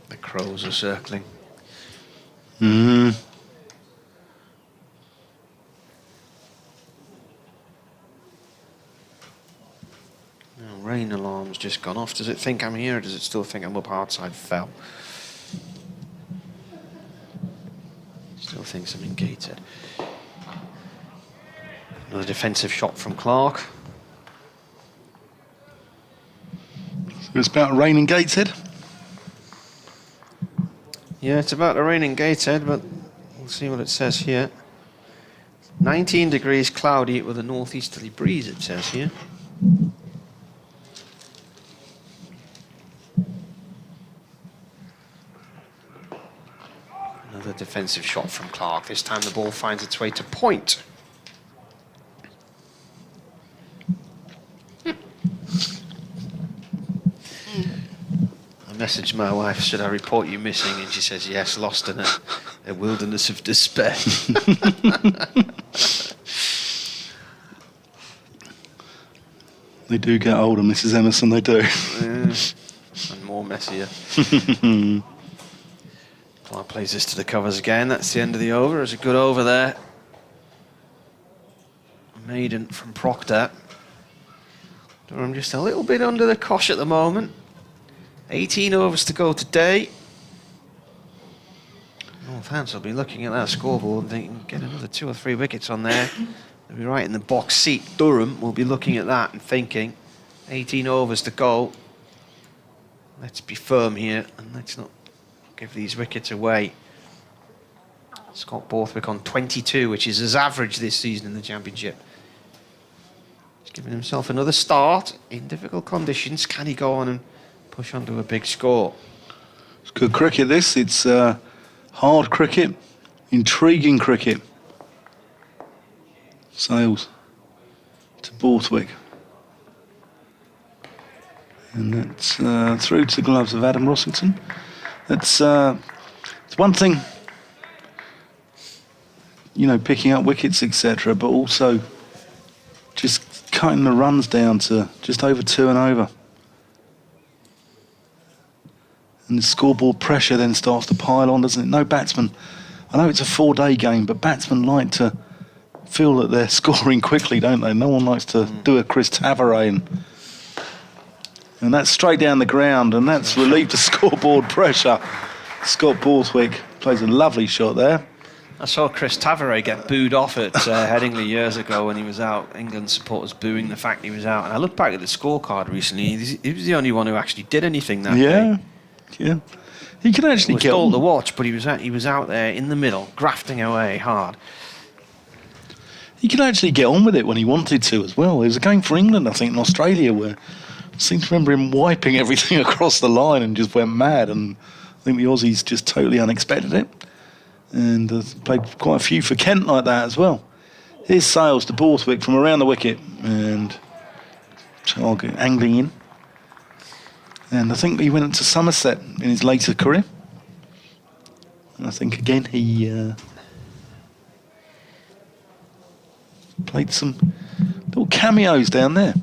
The crows are circling. Rain alarm's just gone off. Does it think I'm here, or does it still think I'm up outside fell? Still thinks I'm in Gateshead. Another defensive shot from Clark. So it's about rain in Gateshead. Yeah, it's about to rain in Gateshead, but we'll see what it says here. 19 degrees cloudy with a northeasterly breeze, it says here. Another defensive shot from Clark. This time the ball finds its way to point. I messaged my wife, should I report you missing? And she says, yes, lost in a wilderness of despair. They do get older, Mrs. Emerson, they do. And more messier. Clark plays this to the covers again. That's the end of the over. It's a good over there. Maiden from Proctor. Durham just a little bit under the cosh at the moment. 18 overs to go today. Northampton will be looking at that scoreboard and thinking, get another 2 or 3 wickets on there. They'll be right in the box seat. Durham will be looking at that and thinking, 18 overs to go. Let's be firm here and let's not give these wickets away. Scott Borthwick on 22, which is his average this season in the Championship. He's giving himself another start in difficult conditions. Can he go on and push on to a big score? It's good cricket, this. It's hard cricket, intriguing cricket. Sales to Borthwick. And that's through to the gloves of Adam Rossington. It's one thing, you know, picking up wickets, etc., but also just cutting the runs down to just over 2 and over. And the scoreboard pressure then starts to pile on, doesn't it? No batsman. I know it's a 4-day game, but batsmen like to feel that they're scoring quickly, don't they? No one likes to do a Chris Tavare and that's straight down the ground, and that's relieved the scoreboard pressure. Scott Borthwick plays a lovely shot there. I saw Chris Tavare get booed off at Headingley years ago when he was out. England supporters booing the fact he was out. And I looked back at the scorecard recently. He was the only one who actually did anything that day. Yeah. He could actually get all on. to watch, but he was out there in the middle, grafting away hard. He could actually get on with it when he wanted to as well. There was a game for England, I think, in Australia, where I seem to remember him wiping everything across the line and just went mad. And I think the Aussies just totally unexpected it. And played quite a few for Kent like that as well. Here's Sales to Borthwick from around the wicket. And Target angling in. And I think he went into Somerset in his later career. And I think, again, he played some little cameos down there.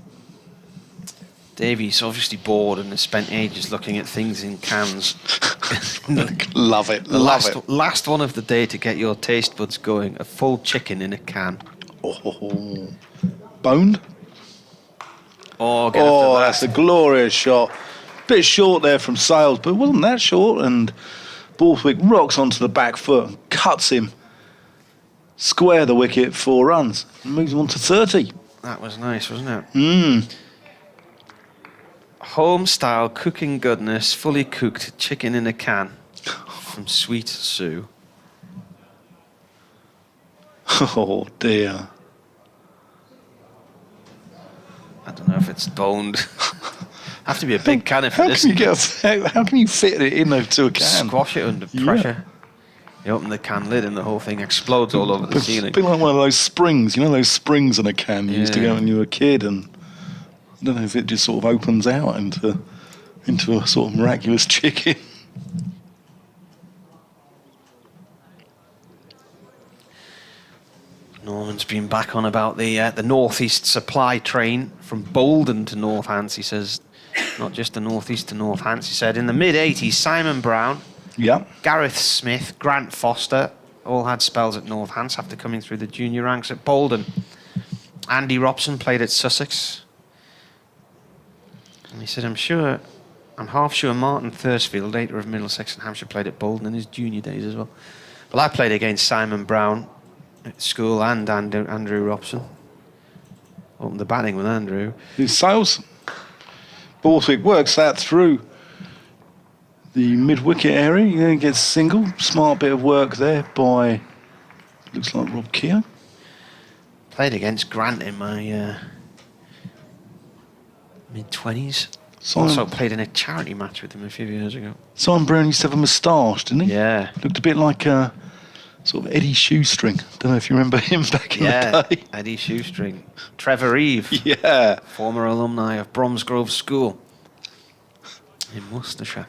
Davies obviously bored and has spent ages looking at things in cans. Love it. Last one of the day to get your taste buds going. A full chicken in a can. Oh, boned? Oh, get after that. That's a glorious shot. Bit short there from Sales, but it wasn't that short. And Borthwick rocks onto the back foot and cuts him square the wicket, 4 runs. And moves him on to 30. That was nice, wasn't it? Home style cooking goodness, fully cooked chicken in a can from Sweet Sue. Oh dear. I don't know if it's boned. Have to be a big can if it is. How can you fit it into a can? Squash it under pressure. You open the can lid and the whole thing explodes all over the ceiling. It's a bit like one of those springs, you know, those springs in a can you used to get when you were a kid, and I don't know if it just sort of opens out into a sort of miraculous chicken. Norman's been back on about the North East supply train from Bolden to Northants. He says, not just the North East to Northants. He said, in the mid-80s, Simon Brown, Gareth Smith, Grant Foster, all had spells at Northants after coming through the junior ranks at Bolden. Andy Robson played at Sussex. And he said, I'm half sure Martin Thursfield, later of Middlesex and Hampshire, played at Bolden in his junior days as well. Well, I played against Simon Brown at school and Andrew Robson. Opened the batting with Andrew. His Sales. Borthwick works that through the mid-wicket area. He then gets single. Smart bit of work there by, looks like Rob Keogh. Played against Grant in my mid-20s. Also played in a charity match with him a few years ago. Simon Brown used to have a moustache, didn't he? Yeah. Looked a bit like sort of Eddie Shoestring. Don't know if you remember him back in the day. Eddie Shoestring. Trevor Eve. Yeah. Former alumni of Bromsgrove School in Worcestershire.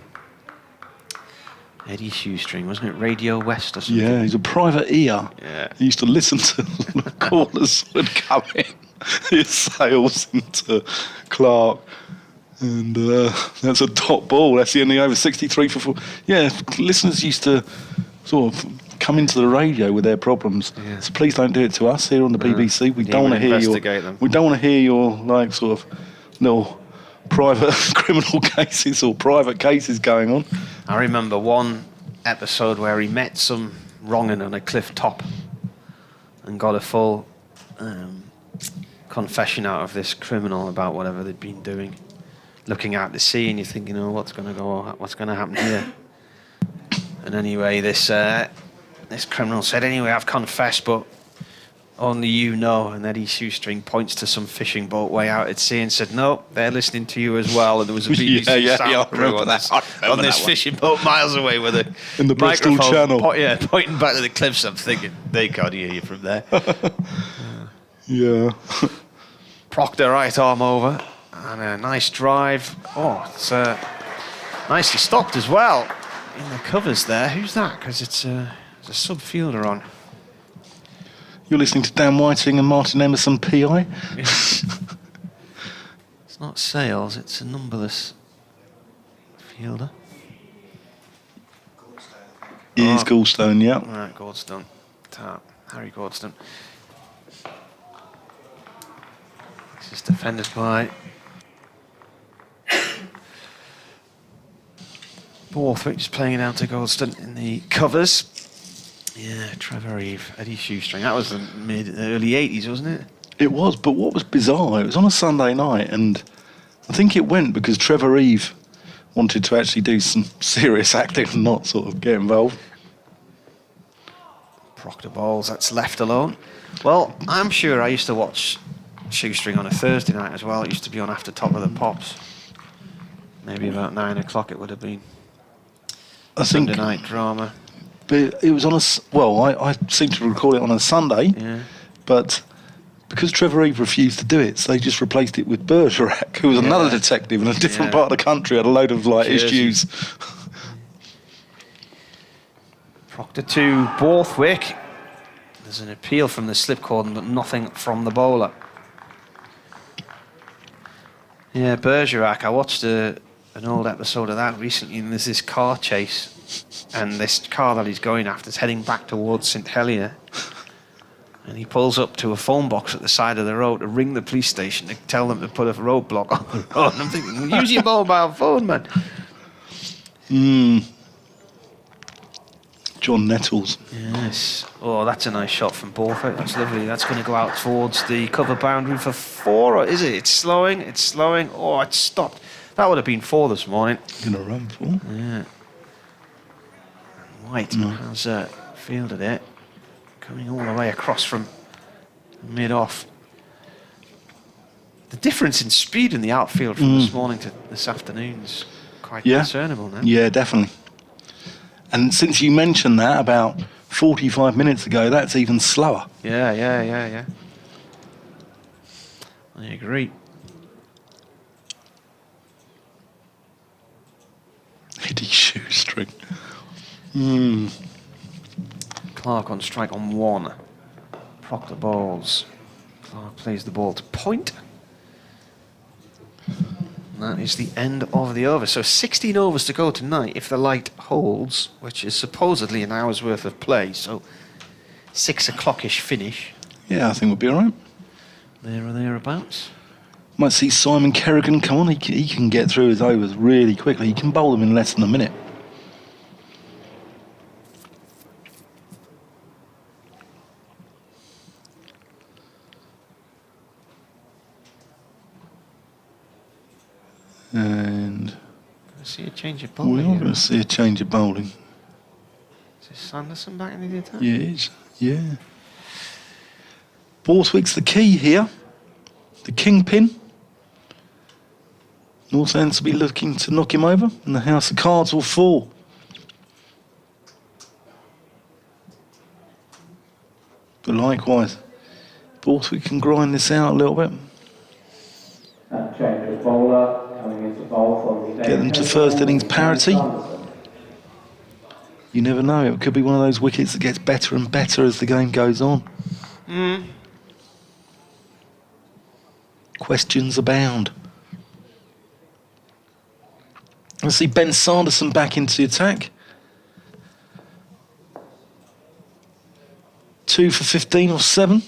Eddie Shoestring, wasn't it? Radio West or something? Yeah, he's a private ear. Yeah. He used to listen to the callers would come in. His Sales into Clark. And that's a top ball. That's the only over 63 for 4. Yeah, listeners used to sort of come into the radio with their problems. Yeah. So please don't do it to us here on the BBC. We don't want to hear your. Them. We don't want to hear your like sort of little private criminal cases or private cases going on. I remember one episode where he met some wrong'un on a cliff top and got a full confession out of this criminal about whatever they'd been doing. Looking out to sea, and you're thinking, "Oh, what's going to happen here?" And anyway, this criminal said, "Anyway, I've confessed, but only you know." And Eddie Shoestring points to some fishing boat way out at sea and said, "No, they're listening to you as well." And there was a BBC sound crew on this fishing boat miles away with a in the Bristol Channel, pointing back to the cliffs. I'm thinking they can't hear you from there. Yeah. Proctor right arm over, and a nice drive. Oh, it's nicely stopped as well in the covers there. Who's that? Because it's a sub-fielder on. You're listening to Dan Whiting and Martin Emerson, PI. It's not Sales, it's a numberless fielder. It is Goldstone, yeah. Right, Gordstone. Harry Gordstone. This is defended by Borthwick, just playing it out to Goldstone in the covers. Yeah, Trevor Eve, Eddie Shoestring. That was the early 80s, wasn't it? It was, but what was bizarre, it was on a Sunday night, and I think it went because Trevor Eve wanted to actually do some serious acting and not sort of get involved. Proctor bowls, that's left alone. Well, I'm sure I used to watch Shoestring on a Thursday night as well. It used to be on after Top of the Pops. Maybe about 9 o'clock it would have been. Sunday night drama. But it was on I seem to recall it on a Sunday, but because Trevor Eve refused to do it, so they just replaced it with Bergerac, who was another detective in a different part of the country, had a load of issues. Proctor to Borthwick. There's an appeal from the slip cordon, but nothing from the bowler. Yeah, Bergerac, I watched an old episode of that recently, and there's this car chase. And this car that he's going after is heading back towards St Helier. And he pulls up to a phone box at the side of the road to ring the police station to tell them to put a roadblock on the road. And I'm thinking, use your mobile phone, man. John Nettles. Yes. Oh, that's a nice shot from Borthwick. That's lovely. That's going to go out towards the cover boundary for 4, or is it? It's slowing. Oh, it's stopped. That would have been 4 this morning. Going to run for. Yeah. White has fielded it, coming all the way across from mid-off. The difference in speed in the outfield from this morning to this afternoon's quite discernible now. Yeah, definitely. And since you mentioned that about 45 minutes ago, that's even slower. Yeah. I agree. Eddie Shoestring. Clark on strike on 1. Proctor bowls. Clark plays the ball to point. And that is the end of the over. So 16 overs to go tonight if the light holds, which is supposedly an hour's worth of play. So 6 o'clock-ish finish. Yeah, I think we'll be all right. There or thereabouts. Might see Simon Kerrigan come on. He can get through his overs really quickly. He can bowl them in less than a minute. And I see a change of bowling. we are going to see a change of bowling. Is this Sanderson back in the attack? Yeah, it is. Yeah. Borthwick's the key here. The kingpin. Northampton will be looking to knock him over, and the house of cards will fall. But likewise, Borthwick can grind this out a little bit. That change of bowler coming into bowl from the Get them to first innings parity. You never know, it could be one of those wickets that gets better and better as the game goes on. Questions abound. Let's see Ben Sanderson back into the attack. 2 for 15 or 7.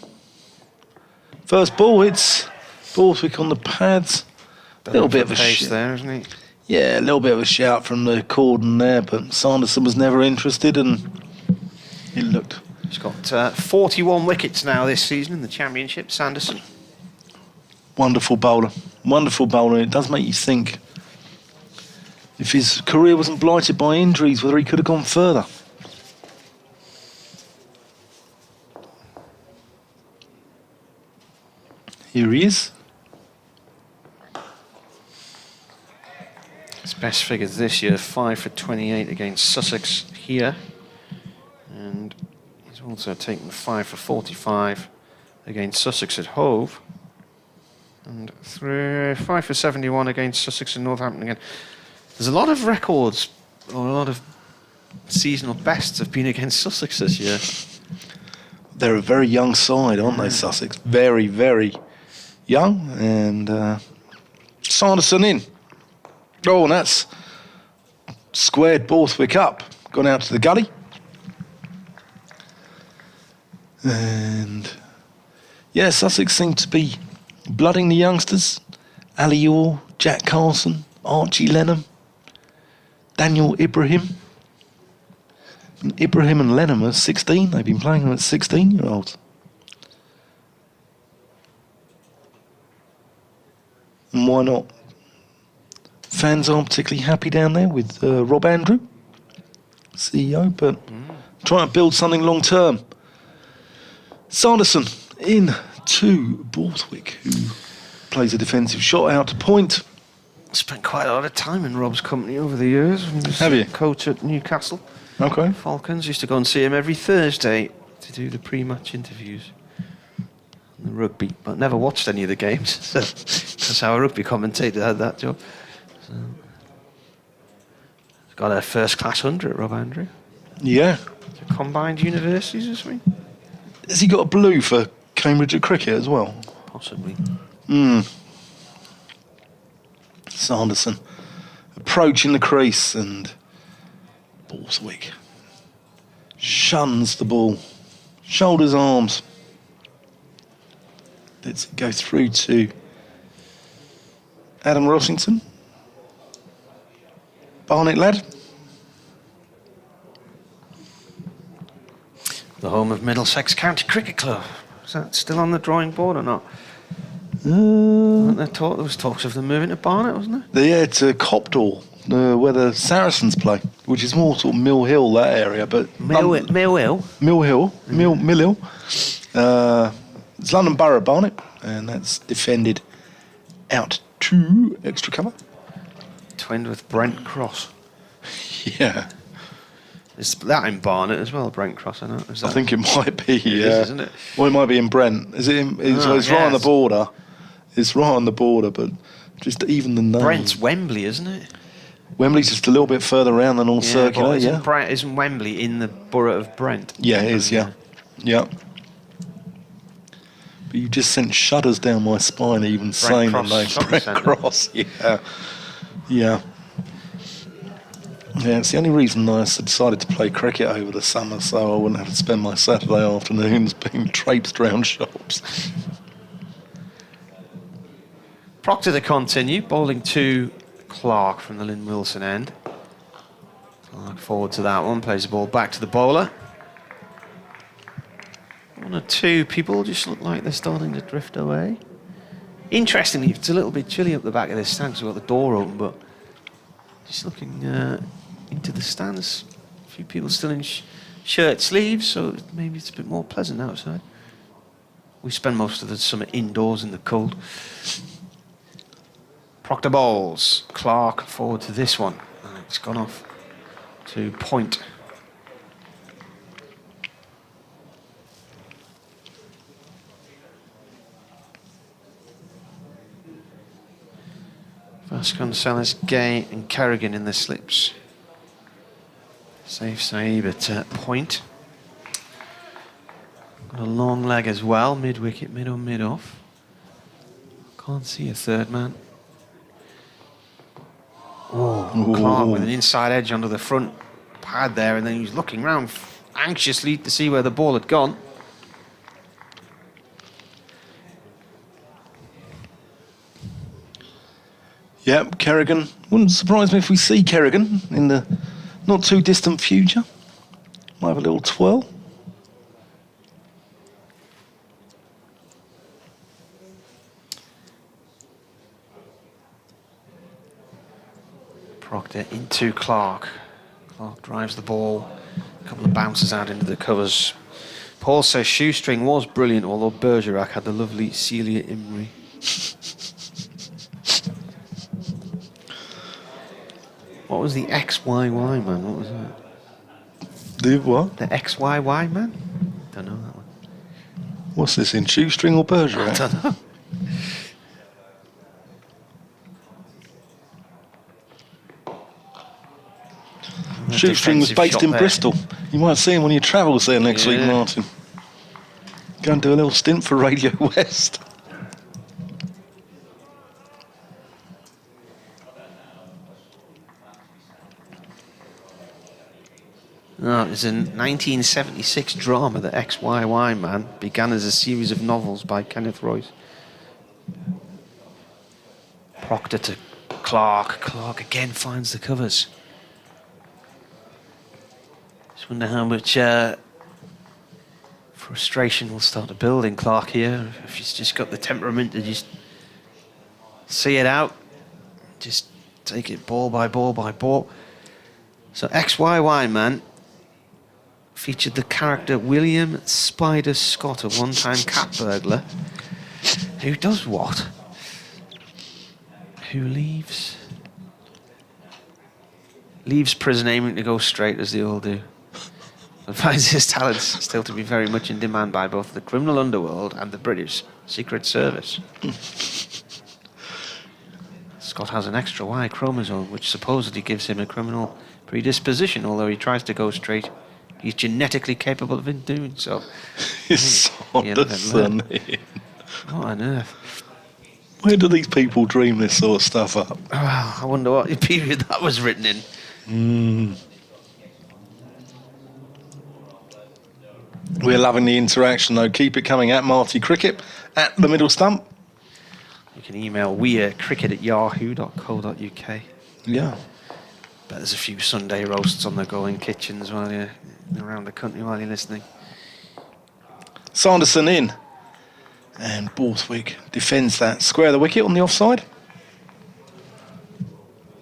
First ball, it's Borthwick on the pads. A little bit of a pace there, isn't he? Yeah, a little bit of a shout from the cordon there, but Sanderson was never interested, and it looked. He's got 41 wickets now this season in the Championship, Sanderson. Wonderful bowler. Wonderful bowler. It does make you think if his career wasn't blighted by injuries, whether he could have gone further. Here he is. His best figures this year, 5 for 28 against Sussex here. And he's also taken 5 for 45 against Sussex at Hove. And 5 for 71 against Sussex and Northampton again. There's a lot of records, or a lot of seasonal bests have been against Sussex this year. They're a very young side, aren't they, Sussex? Very, very young. And Sanderson in. Oh, and that's squared Borthwick up. Gone out to the gully. And yeah, Sussex seem to be blooding the youngsters. Ali Orr, Jack Carson, Archie Lenham, Daniel Ibrahim. And Ibrahim and Lenham are 16. They've been playing them at 16-year-olds. And why not? Fans aren't particularly happy down there with Rob Andrew, CEO, but trying to build something long term. Sanderson in to Borthwick, who plays a defensive shot out to point. Spent quite a lot of time in Rob's company over the years. Have you? Coach at Newcastle. Okay. Falcons. Used to go and see him every Thursday to do the pre-match interviews. The rugby, but never watched any of the games. That's how a rugby commentator had that job. So, he's got a first-class 100, Rob Andrew. Yeah. Combined universities or something? Has he got a blue for Cambridge at cricket as well? Possibly. Sanderson approaching the crease, and Borthwick shuns the ball. Shoulders, arms. Let's go through to Adam Rossington. Barnet lad. The home of Middlesex County Cricket Club. Is that still on the drawing board or not? There was talks of them moving to Barnet, wasn't there? Yeah, to Copdall, where the Saracens play, which is more sort of Mill Hill, that area. But Mill Hill? Mill Hill. It's London Borough Barnet, and that's defended out to extra cover. Twinned with Brent Cross. Yeah. Is that in Barnet as well, Brent Cross? I think it might be, yeah. It is, isn't it? Well, it might be in Brent. Is it? It's right on the border. It's right on the border, but just even the name. Brent's Wembley, isn't it? Wembley's just a little bit further around than North Circular, yeah. Isn't Wembley in the borough of Brent? Yeah, it is, yeah. Yeah. But you just sent shudders down my spine even saying the name. Brent Cross, yeah. Yeah. Yeah, it's the only reason I decided to play cricket over the summer, so I wouldn't have to spend my Saturday afternoons being traipsed around shops. Proctor to continue, bowling to Clark from the Lynn Wilson end. Clark forward to that one, plays the ball back to the bowler. One or two people just look like they're starting to drift away. Interestingly, it's a little bit chilly up the back of this stand, so we've got the door open, but just looking into the stands, a few people still in shirt sleeves, so maybe it's a bit more pleasant outside. We spend most of the summer indoors in the cold. Proctor bowls. Clark forward to this one. And it's gone off to point. Vasconcelos, Gay and Kerrigan in the slips. Safe Saib at point. Got a long leg as well, mid-wicket, mid on, mid-off. Can't see a third man. Oh, Clark with an inside edge under the front pad there, and then he's looking round anxiously to see where the ball had gone. Yep, Kerrigan. Wouldn't surprise me if we see Kerrigan in the not too distant future. Might have a little twirl. Proctor into Clark. Clark drives the ball. A couple of bounces out into the covers. Paul says Shoestring was brilliant, although Bergerac had the lovely Celia Imrie. What was the XYY man? What was that? The what? The XYY man? Don't know that one. What's this in Shoestring or Bergerac? I don't know. Shoestring was based in Bristol. You might see him when he travels there next week, Martin. Go and do a little stint for Radio West. No, it was a 1976 drama, The XYY Man, began as a series of novels by Kenneth Royce. Proctor to Clark. Clark again finds the covers. Just wonder how much frustration will start to build in Clark here. If he's just got the temperament to just see it out, just take it ball by ball by ball. So XYY Man featured the character William Spider Scott, a one-time cat burglar, who does what? Who leaves prison aiming to go straight, as they all do, and finds his talents still to be very much in demand by both the criminal underworld and the British Secret Service. Scott has an extra Y chromosome, which supposedly gives him a criminal predisposition, although he tries to go straight. He's genetically capable of doing so. It's Saunderson. What on earth? Where do these people dream this sort of stuff up? Oh, I wonder what period that was written in. We're loving the interaction, though. Keep it coming at Marty Cricket, at the middle stump. You can email wearecricket@yahoo.co.uk. Yeah. But there's a few Sunday roasts on the go in kitchens while you're around the country while you're listening. Sanderson in. And Borthwick defends that. Square the wicket on the offside.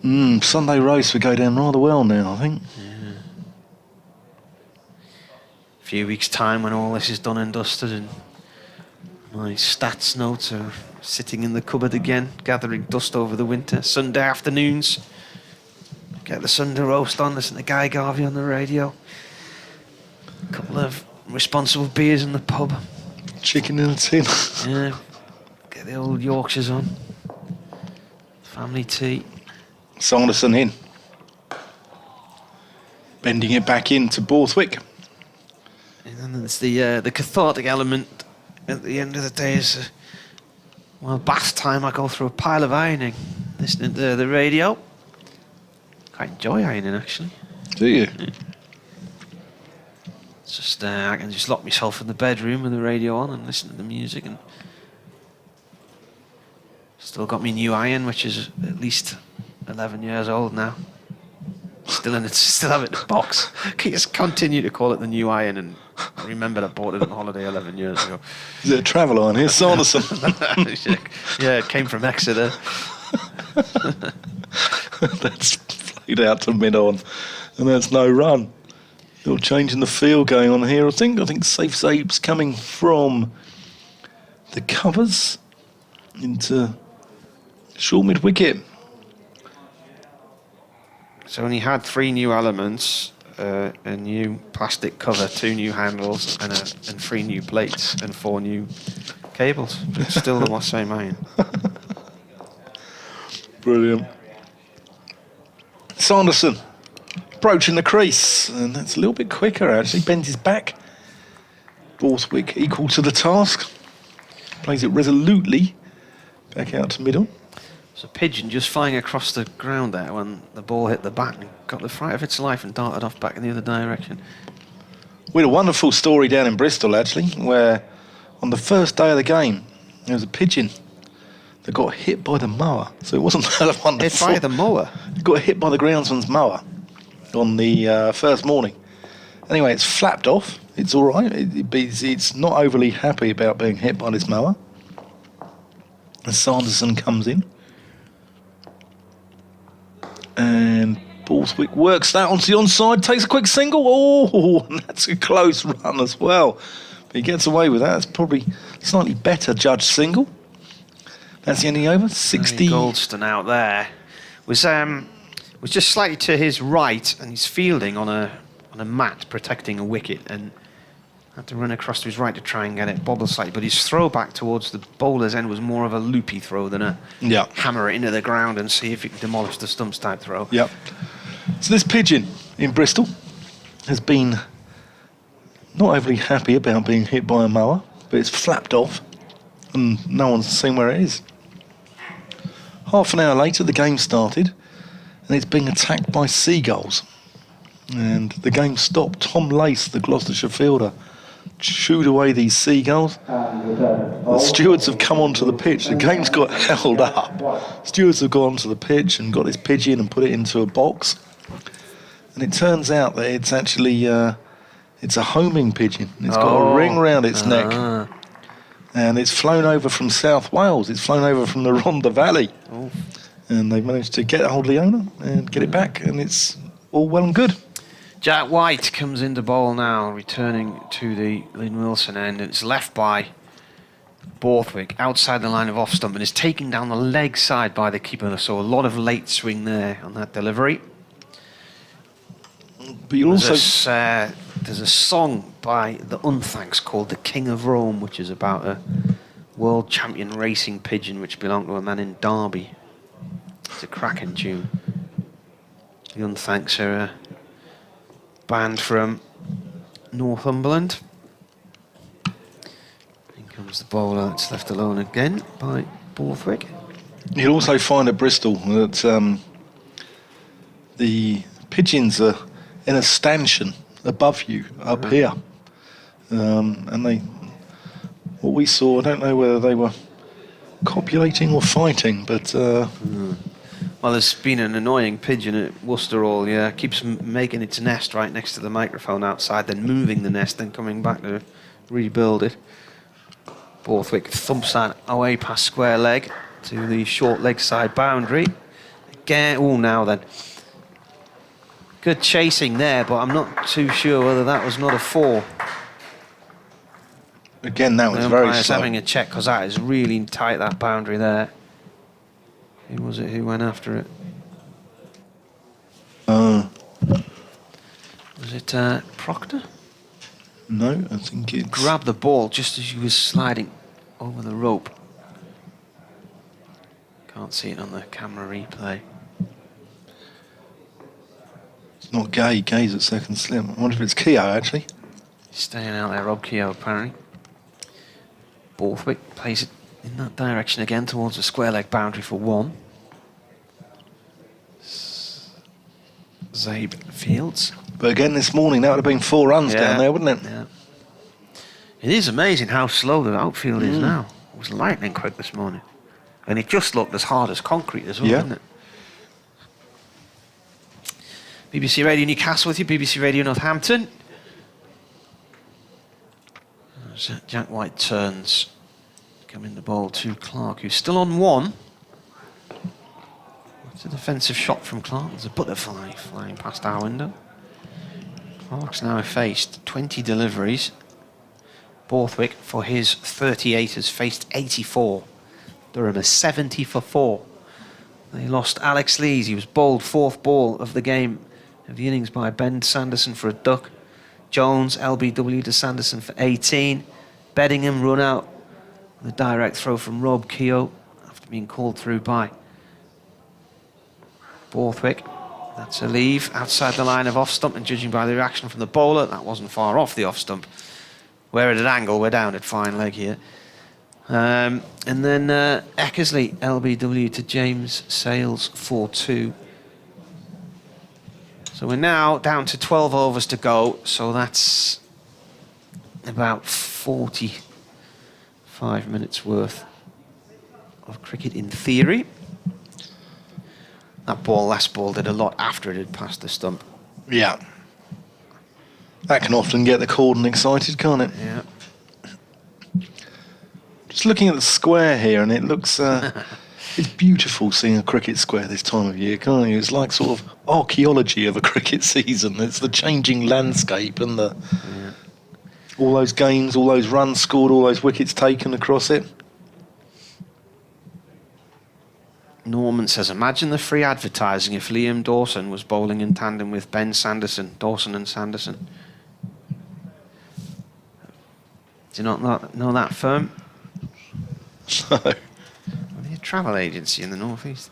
Sunday roast would go down rather well now, I think. Yeah. A few weeks' time when all this is done and dusted and my stats notes are sitting in the cupboard again, gathering dust over the winter. Sunday afternoons. Get the Sunday roast on, listen to Guy Garvey on the radio. A couple of responsible beers in the pub. Chicken in a tin. Yeah. Get the old Yorkshires on. Family tea. Sanderson in. Bending it back into Borthwick. And then there's the cathartic element at the end of the day is, well, bath time I go through a pile of ironing, listening to the radio. I enjoy ironing, actually. Do you? Yeah. It's just I can just lock myself in the bedroom with the radio on and listen to the music, and still got my new iron, which is at least 11 years old now. Still have it in the box. Can you just continue to call it the new iron and remember I bought it on holiday 11 years ago. Is it a travel iron? Here's Sanderson. Yeah, it came from Exeter. That's played out to mid-on, and that's no run. Little change in the field going on here. I think Safe Zape's coming from the covers into short mid-wicket. So only had 3 new elements, a new plastic cover, 2 new handles, and 3 new plates, and 4 new cables. But it's still the same iron. Brilliant. Sanderson approaching the crease, and that's a little bit quicker actually. Bends his back. Borthwick equal to the task. Plays it resolutely back out to middle. It's a pigeon just flying across the ground there when the ball hit the bat and got the fright of its life and darted off back in the other direction. We had a wonderful story down in Bristol actually, where on the first day of the game there was a pigeon that got hit by the mower. So it wasn't the one Hit by the mower. got hit by the groundsman's mower on the first morning. Anyway, it's flapped off. It's all right. It's not overly happy about being hit by this mower. And Sanderson comes in. And Borthwick works that onto the onside, takes a quick single. Oh, and that's a close run as well. But he gets away with that. It's probably slightly better judged single. That's the end of the over. 60. Goldston out there was just slightly to his right, and he's fielding on a mat protecting a wicket, and had to run across to his right to try and get it bobble slightly. But his throw back towards the bowler's end was more of a loopy throw than a hammer it into the ground and see if it can demolish the stumps type throw. Yep. So this pigeon in Bristol has been not overly happy about being hit by a mower, but it's flapped off and no one's seen where it is. Half an hour later, the game started and it's being attacked by seagulls. And the game stopped. Tom Lace, the Gloucestershire fielder, chewed away these seagulls. The stewards have come onto the pitch. The game's got held up. Stewards have gone onto the pitch and got this pigeon and put it into a box. And it turns out that it's actually it's a homing pigeon. It's got a ring round its neck. And it's flown over from South Wales. It's flown over from the Rhondda Valley. And they've managed to get hold of the owner and get it back. And it's all well and good. Jack White comes into bowl now, returning to the Lynn Wilson end. It's left by Borthwick outside the line of off stump and is taken down the leg side by the keeper. So a lot of late swing there on that delivery. But you'll also there's a song by the Unthanks called "The King of Rome," which is about a world champion racing pigeon which belonged to a man in Derby. It's a cracking tune. The Unthanks are a band from Northumberland. In comes the bowler that's left alone again by Borthwick. You'll also find at Bristol that the pigeons are in a stanchion above you, up here. And what we saw, I don't know whether they were copulating or fighting, but... Well, there's been an annoying pigeon at Worcester all year. Keeps making its nest right next to the microphone outside, then moving the nest, then coming back to rebuild it. Borthwick thumps that away past square leg to the short leg side boundary. Again, now then. Good chasing there, but I'm not too sure whether that was not a 4. Again, that was very slow. Having a check, because that is really tight, that boundary there. Who was it who went after it? Was it Proctor? No, I think it's... Grabbed the ball just as he was sliding over the rope. Can't see it on the camera replay. It's not Gay. Gay's at second slim. I wonder if it's Keogh, actually. He's staying out there, Rob Keogh, apparently. Borthwick plays it in that direction again towards the square leg boundary for 1. Zabe Fields. But again, this morning, that would have been 4 runs down there, wouldn't it? Yeah. It is amazing how slow the outfield is now. It was lightning quick this morning. And it just looked as hard as concrete as well, didn't it? BBC Radio Newcastle with you, BBC Radio Northampton. As Jack White turns, coming the ball to Clark, who's still on 1. It's a defensive shot from Clark. There's a butterfly flying past our window. Clark's now faced 20 deliveries. Borthwick, for his 38, has faced 84. Durham is 70 for 4. They lost Alex Lees. He was bowled 4th ball of the game of the innings by Ben Sanderson for a duck. Jones, LBW to Sanderson for 18. Beddingham run out. The direct throw from Rob Keogh after being called through by Borthwick. That's a leave outside the line of off stump, and judging by the reaction from the bowler, that wasn't far off the off stump. We're at an angle, we're down at fine leg here. And then Eckersley, LBW to James Sales for 2. So we're now down to 12 overs to go, so that's about 45 minutes worth of cricket in theory. That last ball did a lot after it had passed the stump. Yeah. That can often get the cordon excited, can't it? Yeah. Just looking at the square here, and it looks... it's beautiful seeing a cricket square this time of year, can't you? It's like sort of archaeology of a cricket season. It's the changing landscape and the... Yeah. All those games, all those runs scored, all those wickets taken across it. Norman says, imagine the free advertising if Liam Dawson was bowling in tandem with Ben Sanderson. Dawson and Sanderson. Do you not know that firm? No. Well, they're a travel agency in the northeast.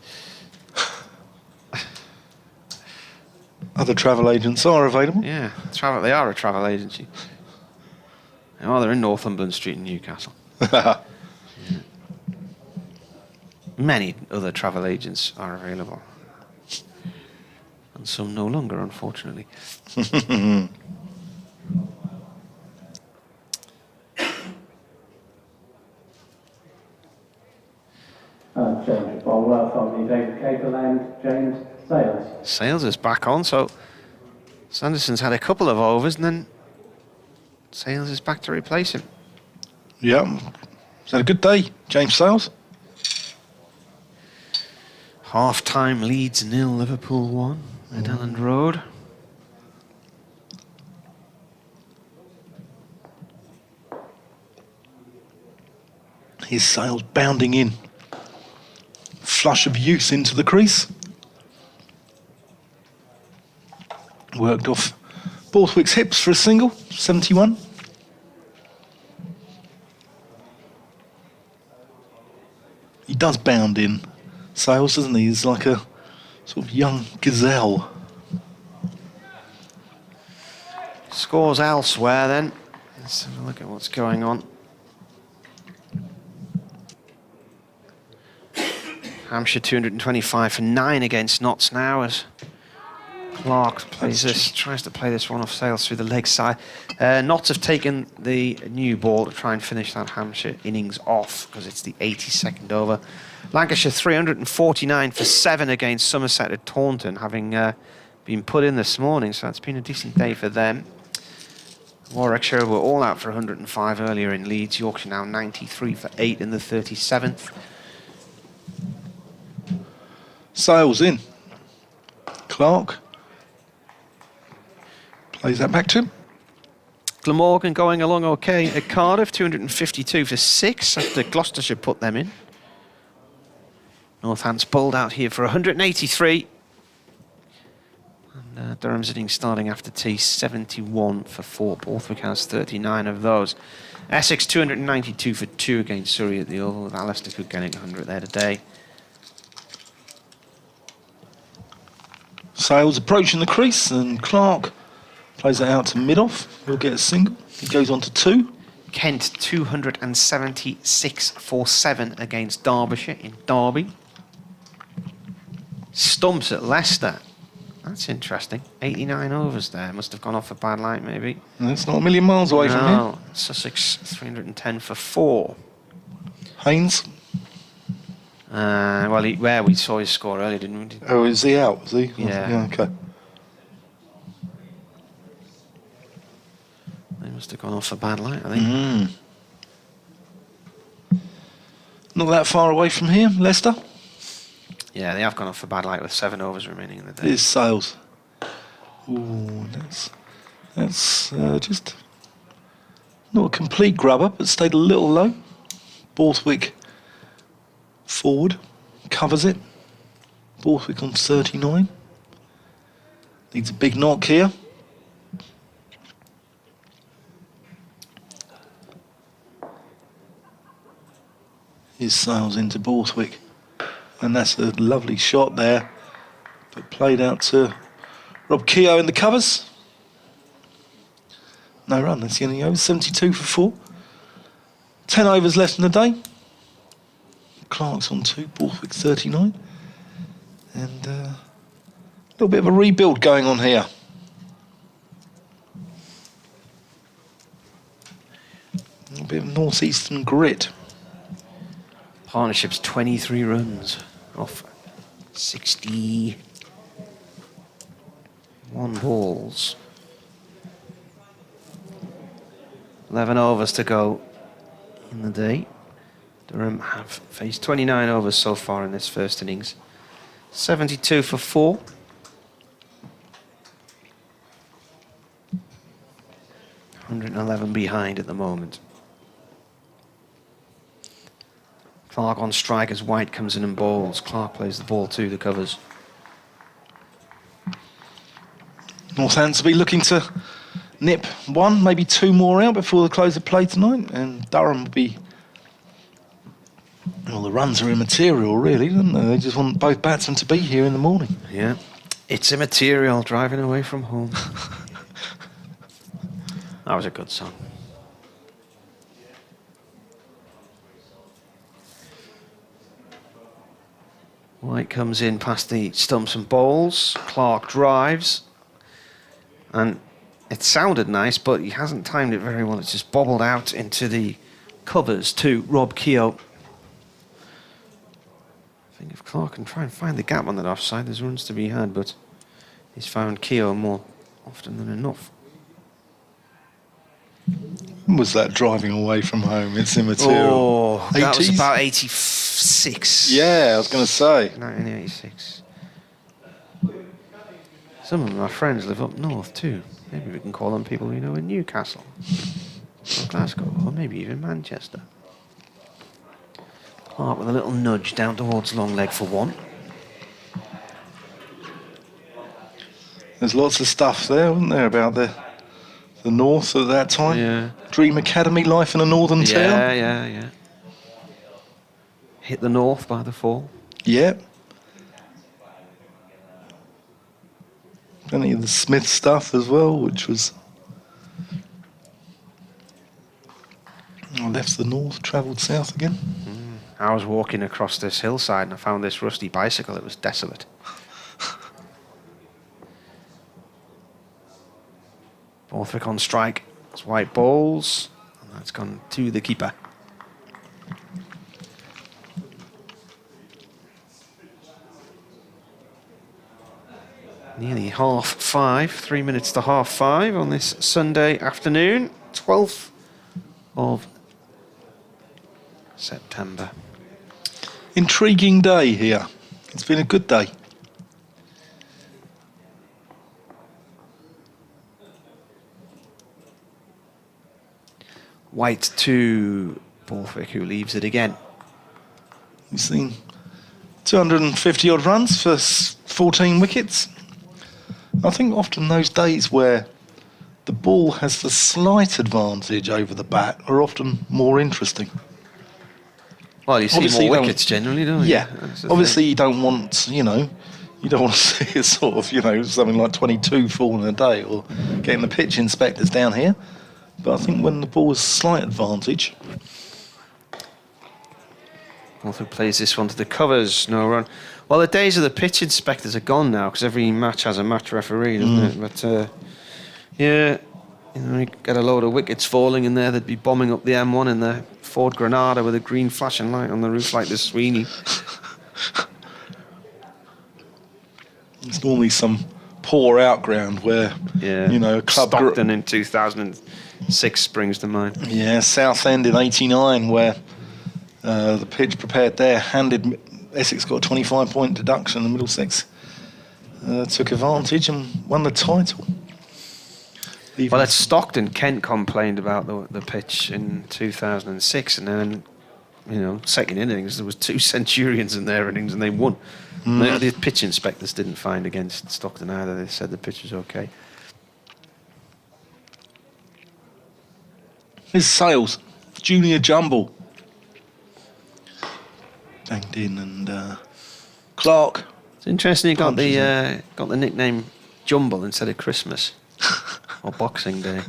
Other travel agents are available. Yeah, they are a travel agency. Oh, they're in Northumberland Street in Newcastle. Yeah. Many other travel agents are available. And some no longer, unfortunately. Change of bowler from the David Caperland, James Sales. Sales is back on, so Sanderson's had a couple of overs and then Sales is back to replace him. Yeah. He's had a good day, James Sales. Half-time Leeds 0, Liverpool 1 at Elland Road. His Sales bounding in. Flush of youth into the crease. Worked off Borthwick's hips for a single, 71. He does bound in, Sales, doesn't he? He's like a sort of young gazelle. Scores elsewhere then. Let's have a look at what's going on. Hampshire 225 for 9 against Notts now as Clark tries to play this one off Sales through the leg side. Notts have taken the new ball to try and finish that Hampshire innings off because it's the 82nd over. Lancashire 349 for 7 against Somerset at Taunton, having been put in this morning, so it's been a decent day for them. Warwickshire were all out for 105 earlier in Leeds. Yorkshire now 93 for 8 in the 37th. Sales in. Clark plays that back to him. Glamorgan going along okay at Cardiff, 252 for 6 after Gloucestershire put them in. Northants bowled out here for 183. And Durham's innings starting after tea, 71 for 4. Borthwick has 39 of those. Essex 292 for 2 against Surrey at the Oval, with Alistair Cook getting 100 there today. Sales approaching the crease, and Clark plays that out to mid-off. He'll get a single. He goes on to 2. Kent 276 for 7 against Derbyshire in Derby. Stumps at Leicester. That's interesting. 89 overs there. Must have gone off a bad light, maybe. That's not a million miles away from here. Sussex 310 for 4. Haynes. Well, we saw his score earlier, didn't we? Oh, is he out? Was he? Yeah. Okay. They must have gone off a bad light, I think. Not that far away from here, Leicester. Yeah, they have gone off a bad light with 7 overs remaining in the day. Here's Sales. Ooh, that's just not a complete grubber, but stayed a little low. Borthwick forward, covers it. Borthwick on 39. Needs a big knock here. His Sales into Borthwick. And that's a lovely shot there. But played out to Rob Keogh in the covers. No run, that's the only over. 72 for 4. 10 overs left in the day. Clark's on 2, Borthwick 39. And a little bit of a rebuild going on here. A little bit of northeastern grit. Partnership's 23 runs off 61 balls. 11 overs to go in the day. Durham have faced 29 overs so far in this first innings. 72 for 4. $111 behind at the moment. Clark on strike as White comes in and bowls. Clark plays the ball to the covers. Northampton will be looking to nip one, maybe two more out before the close of play tonight, and Durham will be... Well, the runs are immaterial, really, don't they? They just want both batsmen to be here in the morning. Yeah, it's immaterial, driving away from home. That was a good song. White comes in past the stumps and bowls. Clark drives. And it sounded nice, but he hasn't timed it very well. It's just bobbled out into the covers to Rob Keogh. I think if Clark can try and find the gap on that offside, there's runs to be had, but he's found Keogh more often than enough. Was that driving away from home? It's immaterial. Oh, that 80s? was about 86. Yeah, I was going to say. 1986. Some of my friends live up north too. Maybe we can call them people we know in Newcastle, or Glasgow, or maybe even Manchester. Clark with a little nudge down towards long leg for one. There's lots of stuff there, wasn't there, about the north at that time? Yeah. Dream Academy, life in a northern town? Yeah. Hit the north by the fall. Yeah. Plenty of the Smith stuff as well, which was... I left the north, travelled south again. I was walking across this hillside and I found this rusty bicycle. It was desolate. Borthwick on strike. It's White bowls. And that's gone to the keeper. Nearly 5:30. 3 minutes to 5:30 on this Sunday afternoon. 12th of September. Intriguing day here. It's been a good day. White to Borthwick, who leaves it again. You've seen 250 odd runs for 14 wickets. I think often those days where the ball has the slight advantage over the bat are often more interesting. Well, you see Obviously more you wickets generally, don't you? Yeah. Obviously you don't want, you don't want to see a sort of, something like 22 falling a day or getting the pitch inspectors down here. But I think when the ball has slight advantage... Arthur plays this one to the covers, no run. Well, the days of the pitch inspectors are gone now because every match has a match referee, doesn't it? But, you get a load of wickets falling in there, they'd be bombing up the M1 in the Ford Granada with a green flashing light on the roof like the Sweeney. It's normally some poor outground where, a club... Stockton in 2006 springs to mind. Yeah, Southend in 89 where the pitch prepared there handed... Essex got a 25-point deduction and Middlesex took advantage and won the title. Well, at Stockton, Kent complained about the pitch in 2006, and then, second innings, there was 2 Centurions in their innings, and they won. The pitch inspectors didn't find against Stockton either. They said the pitch was okay. Here's Sales, Junior Jumble. Banged in, and Clark. It's interesting he got the nickname Jumble instead of Christmas. Or Boxing Day.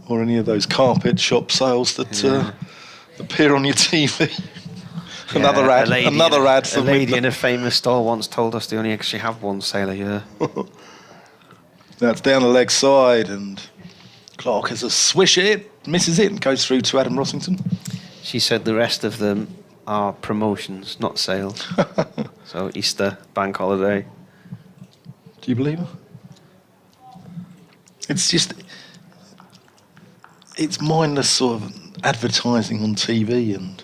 Or any of those carpet shop sales that appear on your TV. Another ad. A lady in a famous store once told us they only actually have one sale a year. That's down the leg side, and Clark has a swish it. misses it and goes through to Adam Rossington. She said the rest of them are promotions, not sales. So Easter, bank holiday. Do you believe her? It's just, it's mindless sort of advertising on TV, and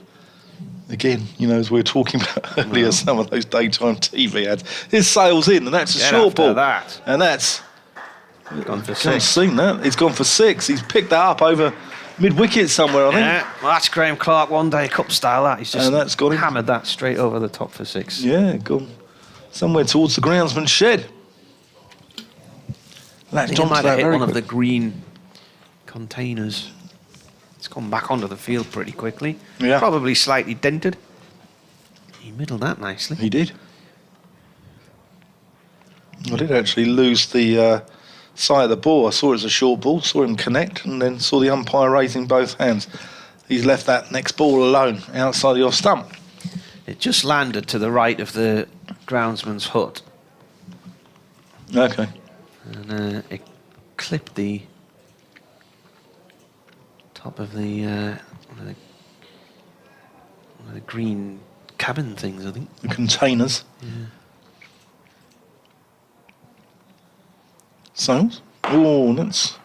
again, you know, as we were talking about earlier, some of those daytime TV ads, there's sales in, and that's a Get short after ball. that. And that's, Gone for I've 6. seen that. It's gone for 6. He's picked that up over mid-wicket somewhere, I think. Yeah, well, that's Graham Clark one day cup style. That he's just And that's got him. hammered that straight over the top for 6. Yeah, gone somewhere towards the groundsman's shed. I Latched think it onto might that have hit very one of the quick. green containers. It's gone back onto the field pretty quickly. Yeah. Probably slightly dented. He middled that nicely. He did. I did actually lose the sight of the ball. I saw it as a short ball, saw him connect, and then saw the umpire raising both hands. He's left that next ball alone outside the off stump. It just landed to the right of the groundsman's hut. Okay. And it clipped the top of the one of the green cabin things, I think. The containers. Yeah. Sales. Oh, that's...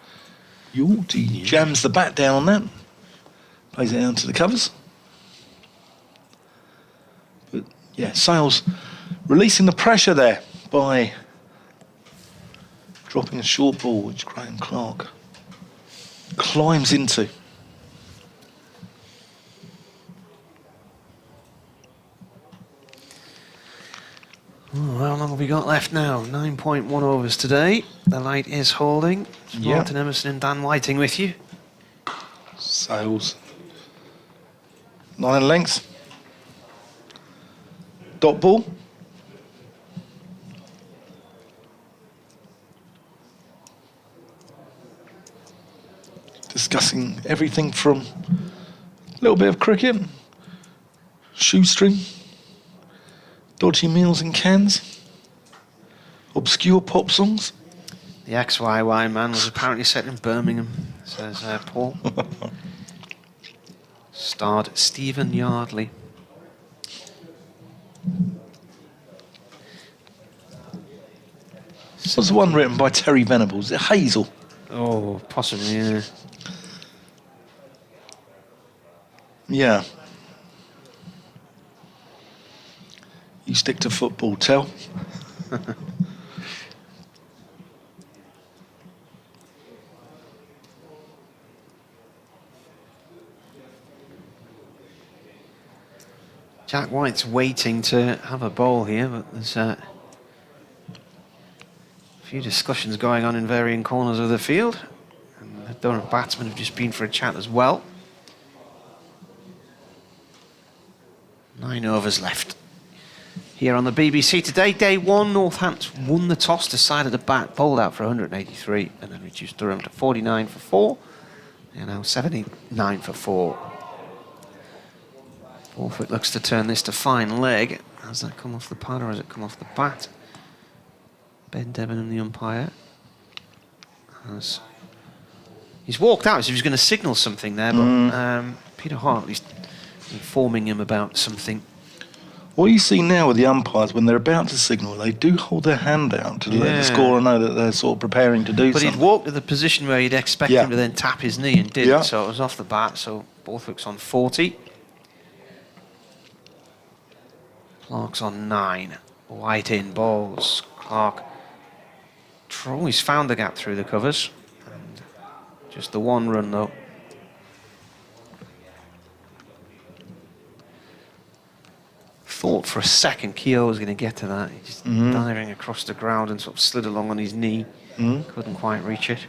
Yorty jams the bat down on that. Plays it out to the covers. But, yeah, Sales releasing the pressure there by dropping a short ball, which Graham Clark climbs into. Oh, how long have we got left now? 9.1 overs today. The light is holding. Yeah. Martin Emerson and Dan Whiting with you. Sales. 9 lengths. Dot ball. Discussing everything from a little bit of cricket, shoestring, dodgy meals in cans, obscure pop songs. The XYY man was apparently set in Birmingham, says Paul. Starred Stephen Yardley. What's the one written by Terry Venables? Is it Hazel? Oh, possibly, yeah. Yeah. You stick to football, tell. Jack White's waiting to have a bowl here, but there's a few discussions going on in varying corners of the field. And the Durham batsmen have just been for a chat as well. 9 overs left. Here on the BBC today, day 1, Northampton won the toss, decided to bat, bowled out for 183, and then reduced Durham to 49 for 4. They're now 79 for 4. Borthwick looks to turn this to fine leg. Has that come off the pad or has it come off the bat? Ben Debenham, the umpire. He's walked out as if he was going to signal something there, but Peter Hartley's informing him about something. What you see now with the umpires, when they're about to signal, they do hold their hand out to let the scorer know that they're sort of preparing to do something. But he'd walked to the position where you'd expect him to then tap his knee and didn't, so it was off the bat, so Borthwick's on 40. Clark's on 9. White in, balls. Clark always found the gap through the covers. And just the 1 run though. Thought for a second Keogh was going to get to that. He just diving across the ground and sort of slid along on his knee. Couldn't quite reach it.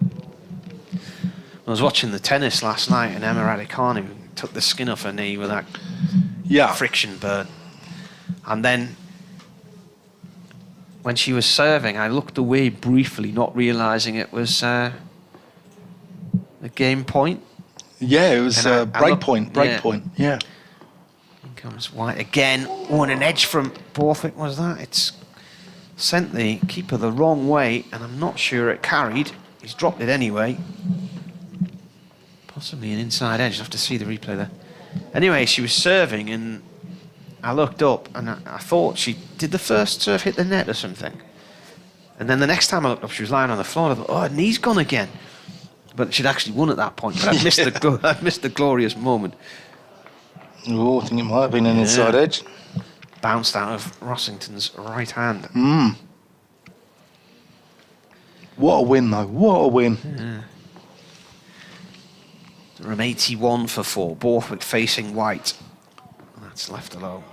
I was watching the tennis last night and Emma Raducanu took the skin off her knee with that friction burn. And then when she was serving, I looked away briefly, not realising it was a game point. Yeah, it was break point. Yeah. In comes White again. Oh, and an edge from Borthwick was that. It's sent the keeper the wrong way, and I'm not sure it carried. He's dropped it anyway. Possibly an inside edge. I'll have to see the replay there. Anyway, she was serving, and I looked up, and I thought did the first serve hit the net or something? And then the next time I looked up, she was lying on the floor. I thought, oh, her knee's gone again. But she'd actually won at that point. But I'd missed the glorious moment. Oh, I think it might have been an inside edge. Bounced out of Rossington's right hand. What a win, though. What a win. Yeah. Durham 81 for 4. Borthwick facing white. That's left alone.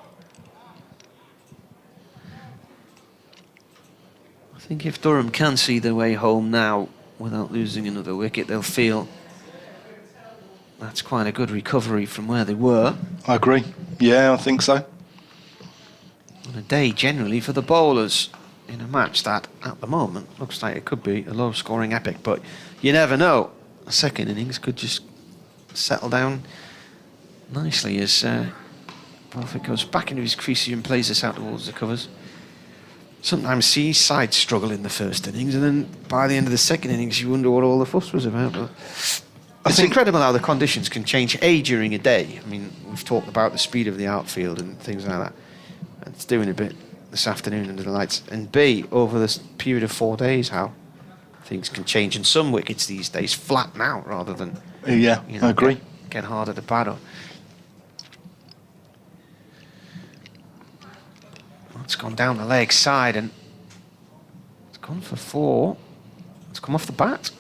I think if Durham can see their way home now without losing another wicket, they'll feel that's quite a good recovery from where they were. I agree. Yeah, I think so. On a day generally for the bowlers in a match that, at the moment, looks like it could be a low-scoring epic, but you never know. A second innings could just settle down nicely as Borthwick goes back into his crease and plays this out towards the covers. Sometimes see sides struggle in the first innings, and then by the end of the second innings, you wonder what all the fuss was about. But it's incredible how the conditions can change, A, during a day. I mean, we've talked about the speed of the outfield and things like that. It's doing a bit this afternoon under the lights. And B, over this period of 4 days, how things can change. And some wickets these days flatten out rather than... Yeah, I agree. Get harder to bat on. It's gone down the leg side and it's gone for 4. It's come off the bat.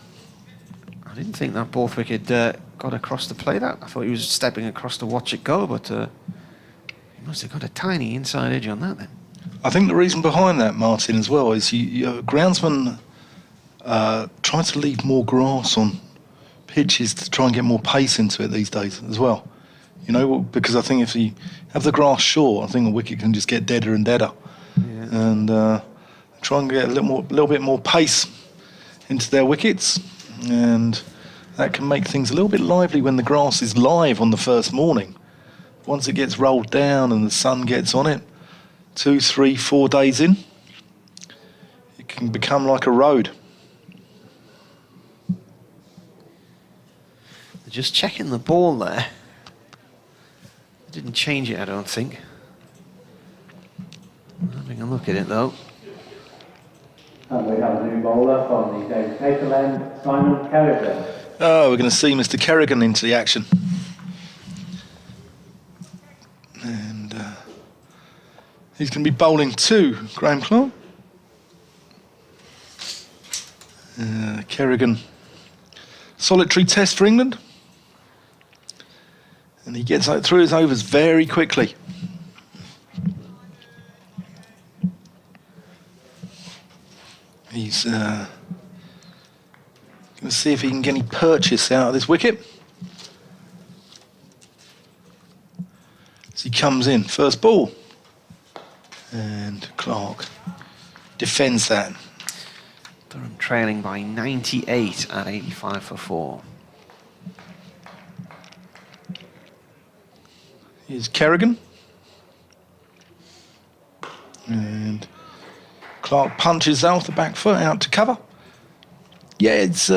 I didn't think that Borthwick had got across to play that. I thought he was stepping across to watch it go, but he must have got a tiny inside edge on that then. I think the reason behind that, Martin, as well, is groundsmen try to leave more grass on pitches to try and get more pace into it these days as well. You know, because I think if you have the grass short, I think a wicket can just get deader and deader. Yeah. And try and get a little bit more pace into their wickets, and that can make things a little bit lively when the grass is live on the first morning. Once it gets rolled down and the sun gets on it, 2, 3, 4 days in, it can become like a road. Just checking the ball there. Didn't change it, I don't think. Having a look at it, though. And we have a new bowler from the David Cater end, Simon Kerrigan. Oh, we're going to see Mr. Kerrigan into the action. And he's going to be bowling to Graham Clark. Kerrigan, solitary test for England. And he gets through his overs very quickly. He's going to see if he can get any purchase out of this wicket. As he comes in, first ball. And Clark defends that. Durham trailing by 98 at 85 for 4. Here's Kerrigan. And Clark punches off the back foot out to cover. Yeah, it's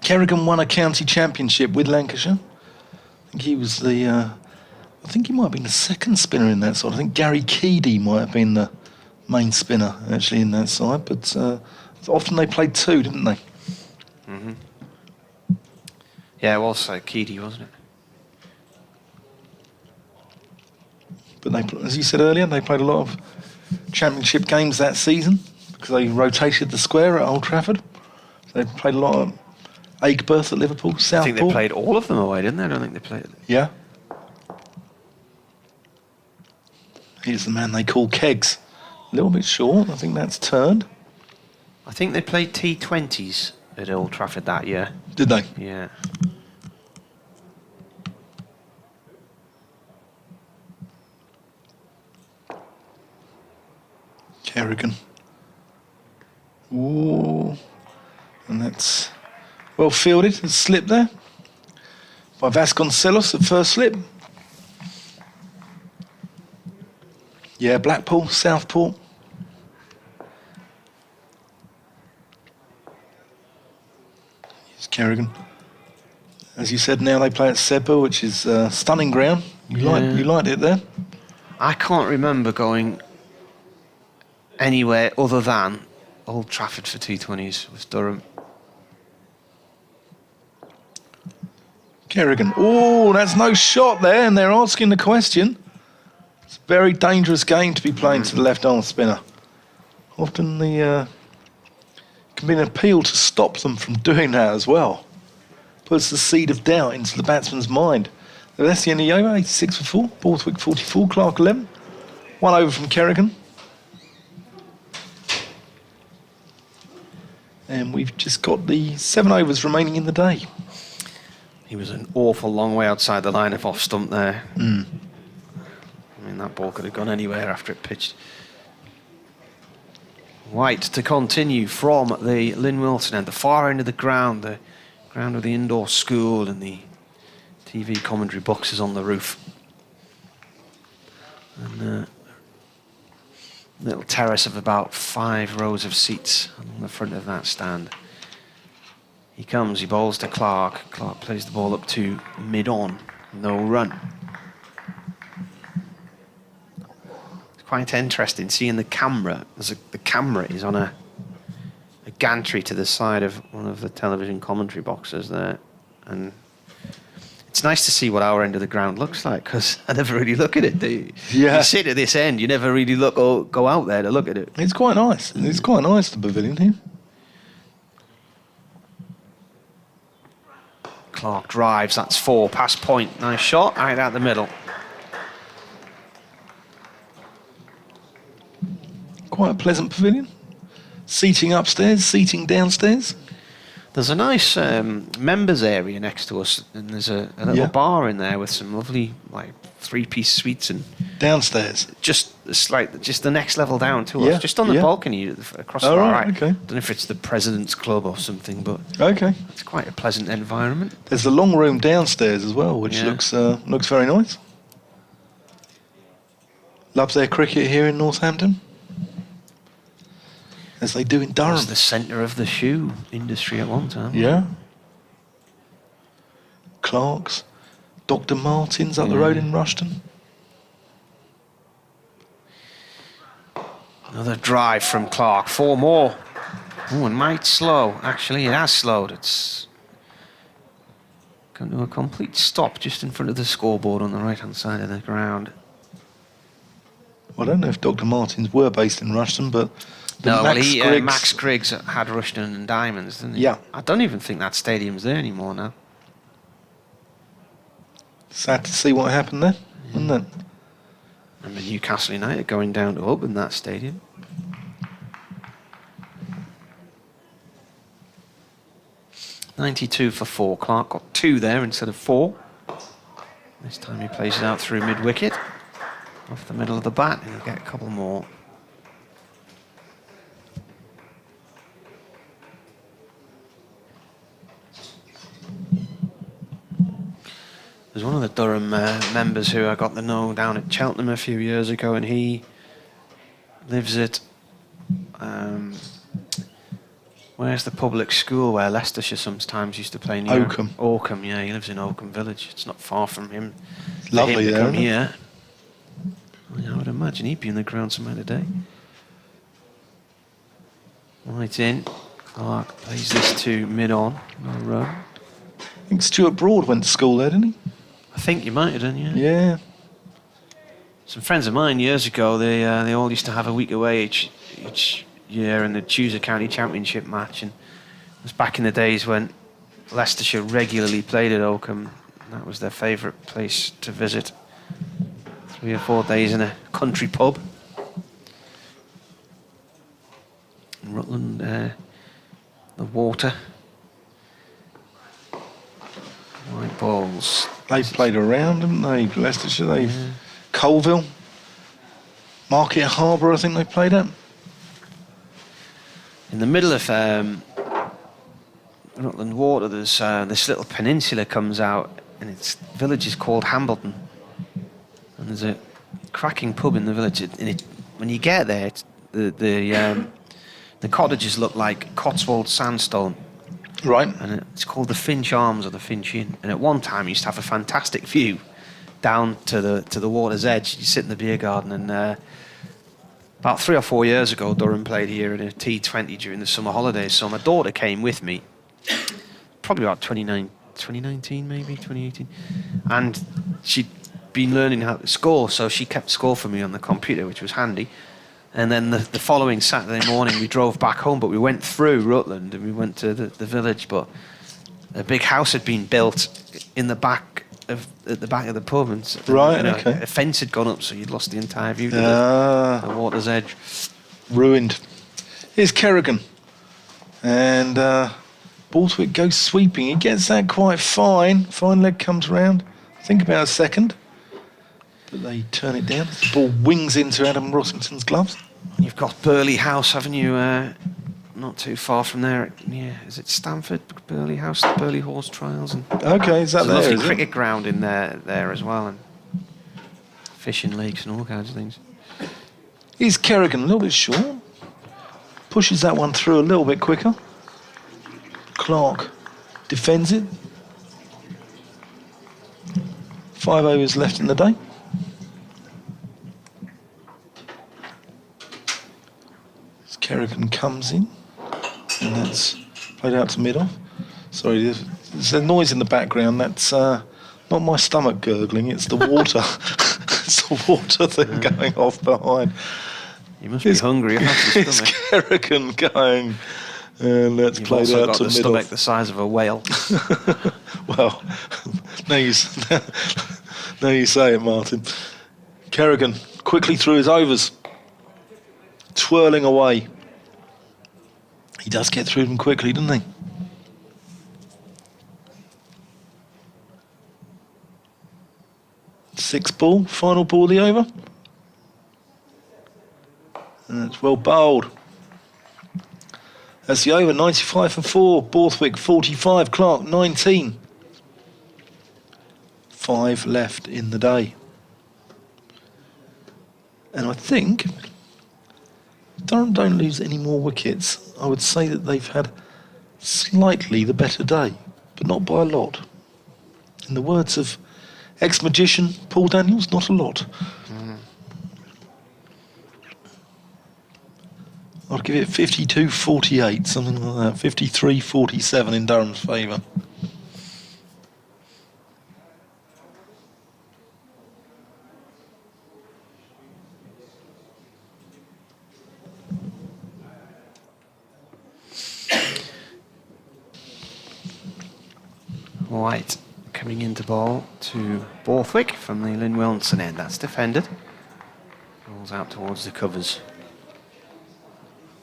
Kerrigan won a county championship with Lancashire. I think he was I think he might have been the second spinner in that side. I think Gary Keedy might have been the main spinner actually in that side, but often they played 2, didn't they? Mm-hmm. Yeah, it was Keedy, wasn't it? But they, as you said earlier, they played a lot of championship games that season because they rotated the square at Old Trafford. So they played a lot of Aigburth at Liverpool, Southport. I think they played all of them away, didn't they? I don't think they played. Yeah. Here's the man they call Kegs. A little bit short. I think that's turned. I think they played T20s at Old Trafford that year. Did they? Yeah. Kerrigan. Ooh. And that's well fielded. A slip there by Vasconcelos at first slip. Yeah, Blackpool, Southport. Here's Kerrigan. As you said, now they play at Sedbergh, which is stunning ground. You liked it there? I can't remember going anywhere other than Old Trafford for T20s with Durham. Kerrigan. Oh, that's no shot there, and they're asking the question. It's a very dangerous game to be playing to the left-arm spinner. Often the can be an appeal to stop them from doing that as well. Puts the seed of doubt into the batsman's mind. So that's the end of the over, 86 for 4. Borthwick 44, Clark 11. 1 over from Kerrigan. And we've just got the 7 overs remaining in the day. He was an awful long way outside the line of off stump there. I mean, that ball could have gone anywhere after it pitched. White to continue from the Lynn Wilson end, the far end of the ground of the indoor school and the TV commentary boxes on the roof. And little terrace of about 5 rows of seats on the front of that stand. He comes, he bowls to Clark. Clark plays the ball up to mid-on, no run. It's quite interesting seeing the camera. The camera is on a gantry to the side of one of the television commentary boxes there. And it's nice to see what our end of the ground looks like, because I never really look at it, do you? Yeah. You sit at this end, you never really look or go out there to look at it. It's quite nice. It's quite nice, the pavilion here. Clark drives, that's 4, past point. Nice shot, right out the middle. Quite a pleasant pavilion. Seating upstairs, seating downstairs. There's a nice members area next to us, and there's a little bar in there with some lovely, like, 3-piece suites and downstairs. Just the next level down to us, just on the balcony across the bar. Right, okay. I don't know if it's the President's Club or something, but okay, it's quite a pleasant environment. There's the long room downstairs as well, which looks very nice. Loves their cricket here in Northampton, as they do in Durham. It's the centre of the shoe industry at one time. Yeah. Clark's, Dr. Martin's up the road in Rushton. Another drive from Clark, 4 more. Oh, it might slow. Actually, it has slowed. It's come to a complete stop just in front of the scoreboard on the right-hand side of the ground. Well, I don't know if Dr. Martin's were based in Rushton, but no, Max Griggs had Rushton and Diamonds, didn't he? Yeah. I don't even think that stadium's there anymore now. Sad to see what happened there, isn't it? Remember Newcastle United going down to open that stadium. .92 for 4. Clark got 2 there instead of 4. This time he plays it out through mid-wicket. Off the middle of the bat, and he'll get a couple more. There's one of the Durham members who I got to know down at Cheltenham a few years ago, and he lives at where's the public school where Leicestershire sometimes used to play near? Oakham. Oakham, yeah, he lives in Oakham Village. It's not far from him. Lovely there. Yeah. I would imagine he'd be in the ground some other day. Right in. Clark plays this to mid-on. No run. I think Stuart Broad went to school there, didn't he? I think you might have done, yeah. Yeah. Some friends of mine years ago, they all used to have a week away each year in the Chooser County Championship match, and it was back in the days when Leicestershire regularly played at Oakham. That was their favourite place to visit. 3 or 4 days in a country pub. In Rutland, the water. White balls. They've played around, haven't they? Leicestershire, Colville, Market Harbour, I think they played at. In the middle of Rutland Water, there's this little peninsula comes out, and its village is called Hambleton. And there's a cracking pub in the village. When you get there, the cottages look like Cotswold sandstone. Right. And it's called the Finch Arms or the Finch Inn. And at one time, you used to have a fantastic view down to the water's edge. You sit in the beer garden, and about 3 or 4 years ago, Durham played here in a T20 during the summer holidays. So my daughter came with me, probably about 2019 maybe, 2018. And she'd been learning how to score, so she kept score for me on the computer, which was handy. And then the following Saturday morning, we drove back home, but we went through Rutland and we went to the village. But a big house had been built at the back of the pub, and okay. A fence had gone up, so you'd lost the entire view to the water's edge. Ruined. Here's Kerrigan, and Borthwick goes sweeping. He gets that quite fine. Fine leg comes round. Think about a second. But they turn it down. The ball wings into Adam Rossington's gloves. You've got Burley House, haven't you? Not too far from there. Yeah, is it Stamford, Burley House, the Burley Horse Trials? And okay, is that there's there? a lovely cricket ground in there as well, and fishing lakes and all kinds of things. Here's Kerrigan, a little bit short. Pushes that one through a little bit quicker. Clark defends it. 5 overs left in the day. As Kerrigan comes in, and that's played out to mid-off. Sorry, there's a noise in the background. That's not my stomach gurgling, it's the water. It's the water thing going off behind. You must be hungry. It's Kerrigan going, and that's You've played also out got to the mid-off. stomach the size of a whale. Well, now you say it, Martin. Kerrigan quickly through his overs, twirling away. He does get through them quickly, doesn't he? Sixth ball, final ball of the over. And it's well bowled. That's the over, 95 for 4. Borthwick 45, Clark 19. 5 left in the day. And I think Durham don't lose any more wickets. I would say that they've had slightly the better day, but not by a lot. In the words of ex-magician Paul Daniels, not a lot. I'd give it 52-48, something like that. 53-47 in Durham's favour. White coming into ball to Borthwick from the Lynn Wilson end. That's defended. Rolls out towards the covers.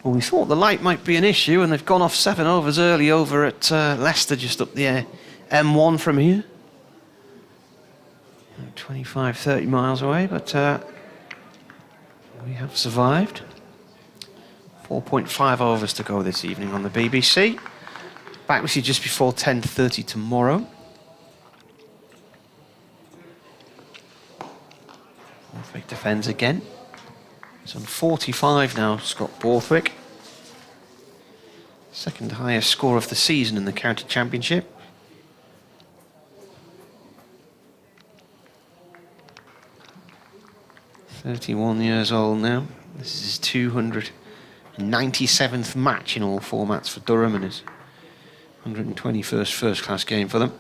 Well, we thought the light might be an issue, and they've gone off 7 overs early over at Leicester, just up the M1 from here. 25, 30 miles away, but we have survived. 4.5 overs to go this evening on the BBC. Back with you just before 10:30 tomorrow. Borthwick defends again. It's on 45 now, Scott Borthwick. Second highest score of the season in the county championship. "31 years old now. This is his 297th match in all formats for Durham, and his 121st first-class game for them.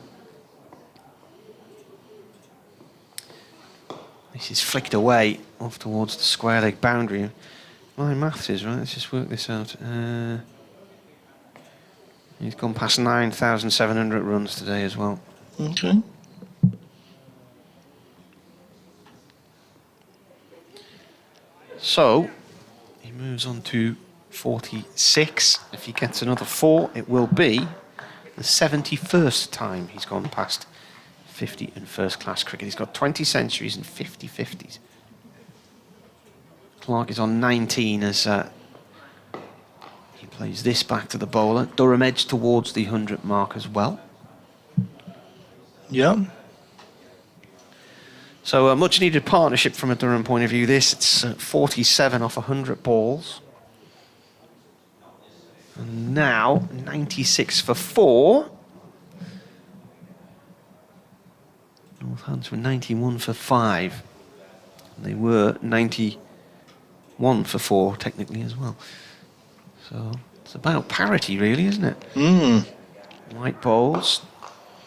This is flicked away off towards the square leg boundary. My maths is right. Let's just work this out. He's gone past 9,700 runs today as well. Okay. So he moves on to 46. If he gets another 4, it will be the 71st time he's gone past 50 in first-class cricket. He's got 20 centuries and 50 50s. Clark is on 19 as he plays this back to the bowler. Durham edge towards the 100 mark as well. Yeah. So a much-needed partnership from a Durham point of view. This, it's 47 off 100 balls. And now 96 for 4. Northampton were 91 for 5. They were 91 for 4 technically as well. So it's about parity really, isn't it? White bowls.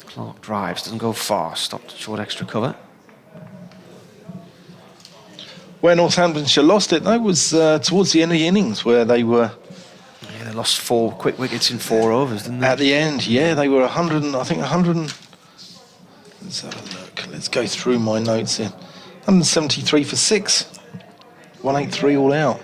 Clark drives, doesn't go far, stopped at short extra cover. Where Northamptonshire lost it, though, was towards the end of the innings, where they were... Yeah, they lost 4 quick wickets in 4 overs, didn't they? At the end, yeah, they were 100, I think 100... Let's have a look. Let's go through my notes here. 173 for 6. 183 all out.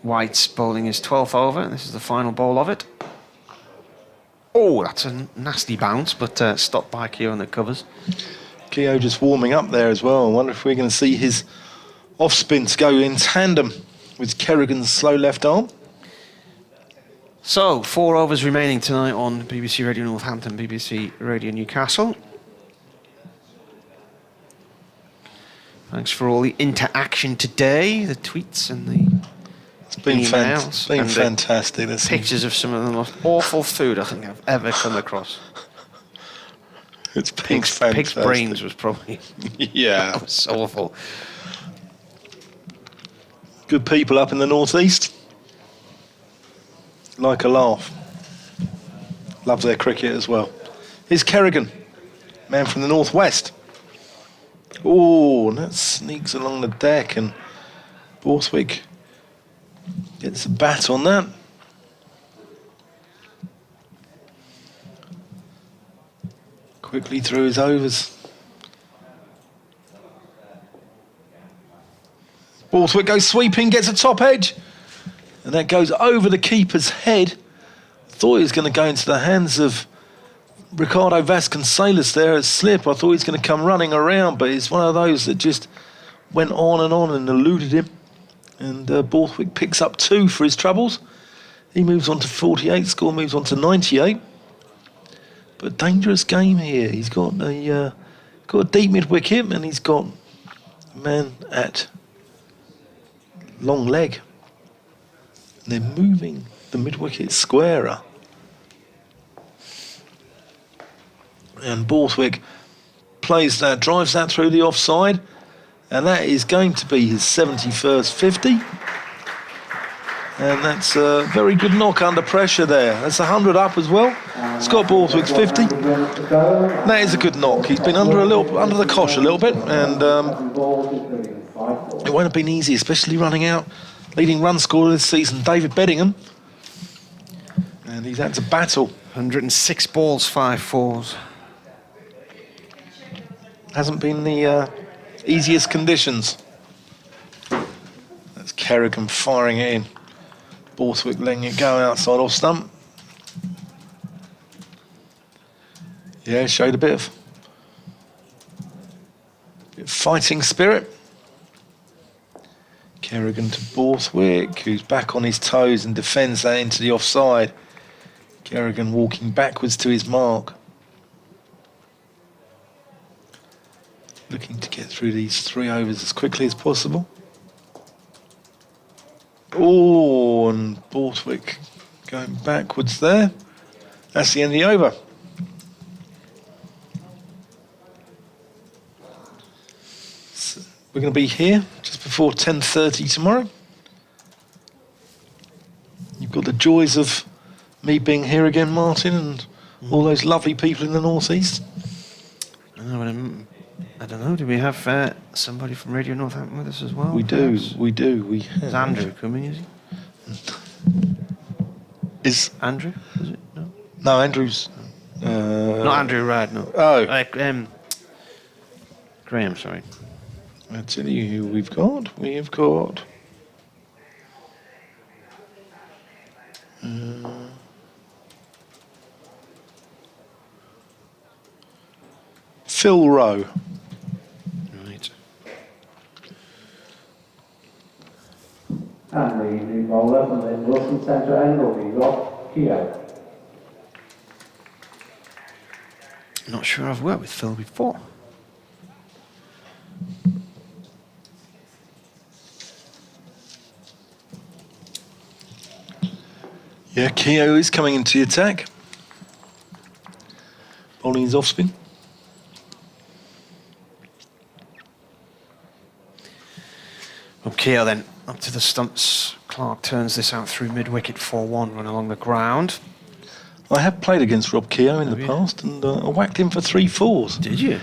White's bowling his 12th over, and this is the final bowl of it. Oh, that's a nasty bounce, but stopped by Keogh on the covers. Keogh just warming up there as well. I wonder if we're going to see his off spins go in tandem with Kerrigan's slow left arm. So, 4 overs remaining tonight on BBC Radio Northampton, BBC Radio Newcastle. Thanks for all the interaction today, the tweets and the It's been, emails been and fantastic. There's some- pictures of some of the most awful food I think I've ever come across. It's been Pig's fantastic. brains was probably Yeah. that was awful. Good people up in the northeast. Like a laugh. Love their cricket as well. Here's Kerrigan, man from the northwest. Oh, and that sneaks along the deck, and Borthwick gets a bat on that. Quickly through his overs. Borthwick goes sweeping, gets a top edge. And that goes over the keeper's head. Thought he was going to go into the hands of Ricardo Vasconcelos there at slip. I thought he was going to come running around, but it's one of those that just went on and eluded him. And Borthwick picks up 2 for his troubles. He moves on to 48, score moves on to 98. But dangerous game here. He's got a deep mid-wicket, and he's got a man at long leg. And they're moving the mid-wicket squarer. And Borthwick plays that, drives that through the offside. And that is going to be his 71st 50. And that's a very good knock under pressure there. That's 100 up as well. Scott Borthwick's 50. That is a good knock. He's been under the cosh a little bit, and it won't have been easy, especially running out. Leading run scorer this season, David Beddingham. And he's had to battle. 106 balls, 5 fours. Hasn't been the easiest conditions. That's Kerrigan firing it in. Borthwick letting it go outside off stump. Yeah, showed a bit of fighting spirit. Kerrigan to Borthwick, who's back on his toes and defends that into the offside. Kerrigan walking backwards to his mark. Looking to get through these 3 overs as quickly as possible. Oh, and Borthwick going backwards there. That's the end of the over. So we're going to be here just before 10:30 tomorrow. You've got the joys of me being here again, Martin, and all those lovely people in the northeast. I don't know, do we have somebody from Radio Northampton with us as well? We do, perhaps? we do. We have. Is Andrew coming, is he? Is Andrew, is it? No? no Andrew's. Not Andrew Rad, no. Oh, Graham, sorry. I'll tell you who we've got. We have got. Phil Rowe. Right. And the new bowler from the Wilson Centre angle, we've got Keogh. Not sure I've worked with Phil before. Yeah, Keogh is coming into the attack. Bowling his off spin. Rob Keogh then up to the stumps. Clark turns this out through mid-wicket 4-1, run along the ground. I have played against Rob Keogh in the past, and I whacked him for 3 4s. Did you?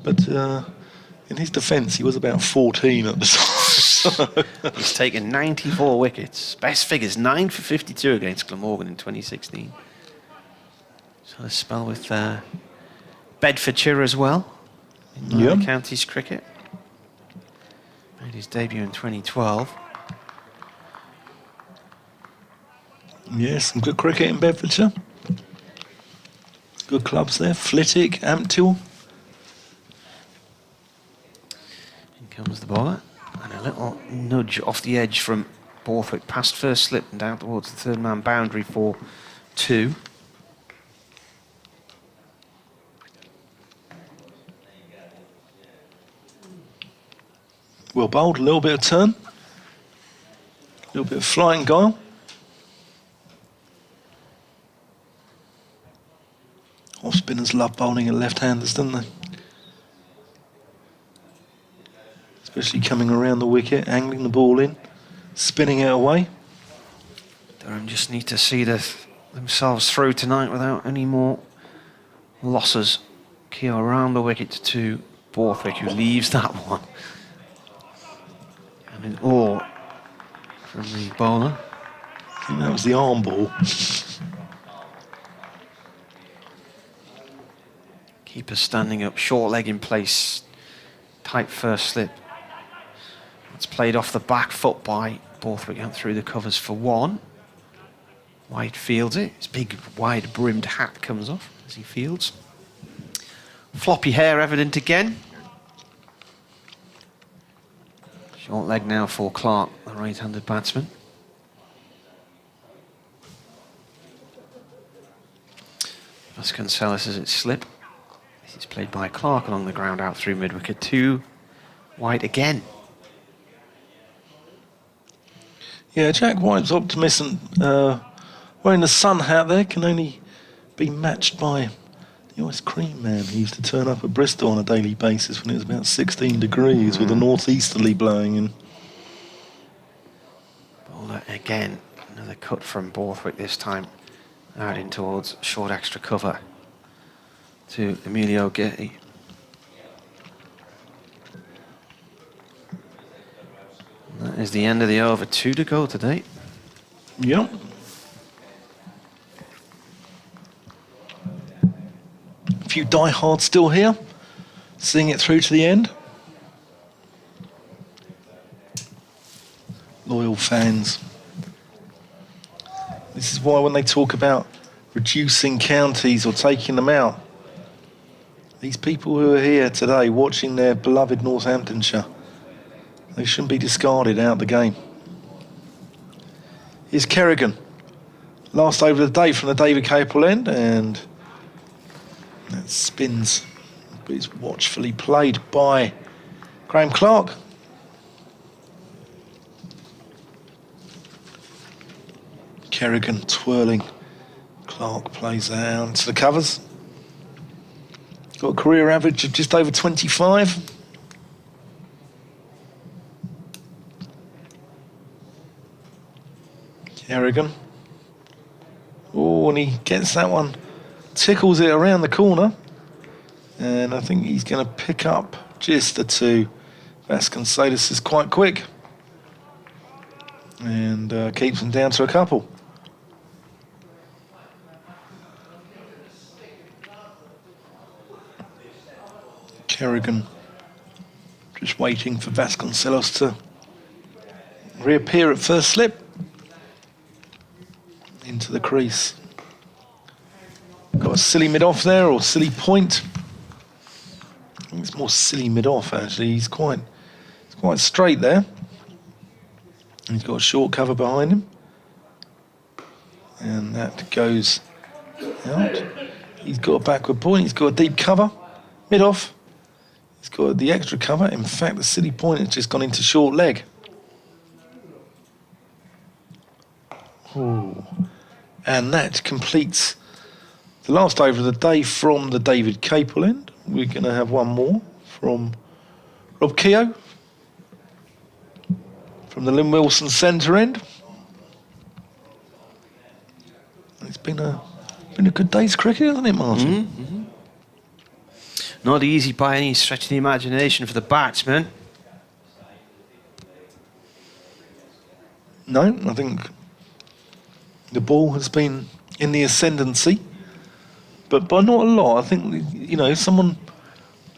But in his defence, he was about 14 at the time. He's taken 94 wickets. Best figures, 9 for 52 against Glamorgan in 2016. So a spell with Bedfordshire as well in Nine Counties cricket. Made his debut in 2012. Yeah, some good cricket in Bedfordshire. Good clubs there. Flitwick, Ampthill. In comes the bowler. And a little nudge off the edge from Borthwick past first slip and down towards the third man boundary for 2. Well bowled, a little bit of turn. A little bit of flying guile. Off spinners love bowling at left-handers, don't they? Especially coming around the wicket, angling the ball in, spinning it away. Durham just need to see themselves through tonight without any more losses. Keogh around the wicket to Borthwick, who leaves that one. And in all from the bowler. I think that was the arm ball. Keeper standing up, short leg in place, tight first slip. It's played off the back foot by Borthwick out through the covers for 1. White fields it. His big wide brimmed hat comes off as he fields. Floppy hair evident again. Short leg now for Clark, the right-handed batsman. Vasconcelos as it slip. This is played by Clark along the ground out through mid-wicket 2. White again. Yeah, Jack White's optimism wearing the sun hat there can only be matched by the ice cream man who used to turn up at Bristol on a daily basis when it was about 16 degrees with a northeasterly blowing in. Bowler again. Another cut from Borthwick this time. Out in towards short extra cover to Emilio Getty. That is the end of the over. 2 to go today. Yep. A few diehards still here, seeing it through to the end. Loyal fans. This is why when they talk about reducing counties or taking them out, these people who are here today watching their beloved Northamptonshire, they shouldn't be discarded out of the game. Here's Kerrigan. Last over of the day from the David Capel end, and that spins, but it's watchfully played by Graham Clark. Kerrigan twirling. Clark plays down to the covers. Got a career average of just over 25. Kerrigan. Oh, and he gets that one, tickles it around the corner, and I think he's going to pick up just the 2. Vasconcelos is quite quick and keeps him down to a couple. Kerrigan just waiting for Vasconcelos to reappear at first slip. Into the crease. Got a silly mid-off there, or silly point. I think it's more silly mid-off actually. He's quite straight there. He's got a short cover behind him. And that goes out. He's got a backward point, he's got a deep cover. Mid-off. He's got the extra cover. In fact, the silly point has just gone into short leg. Ooh. And that completes the last over of the day from the David Capel end. We're going to have one more from Rob Keogh from the Lynn Wilson centre end. It's been a good day's cricket, hasn't it, Martin? Mm-hmm. Not easy by any stretch of the imagination for the batsmen. No, I think the ball has been in the ascendancy, but by not a lot. I think, you know, if someone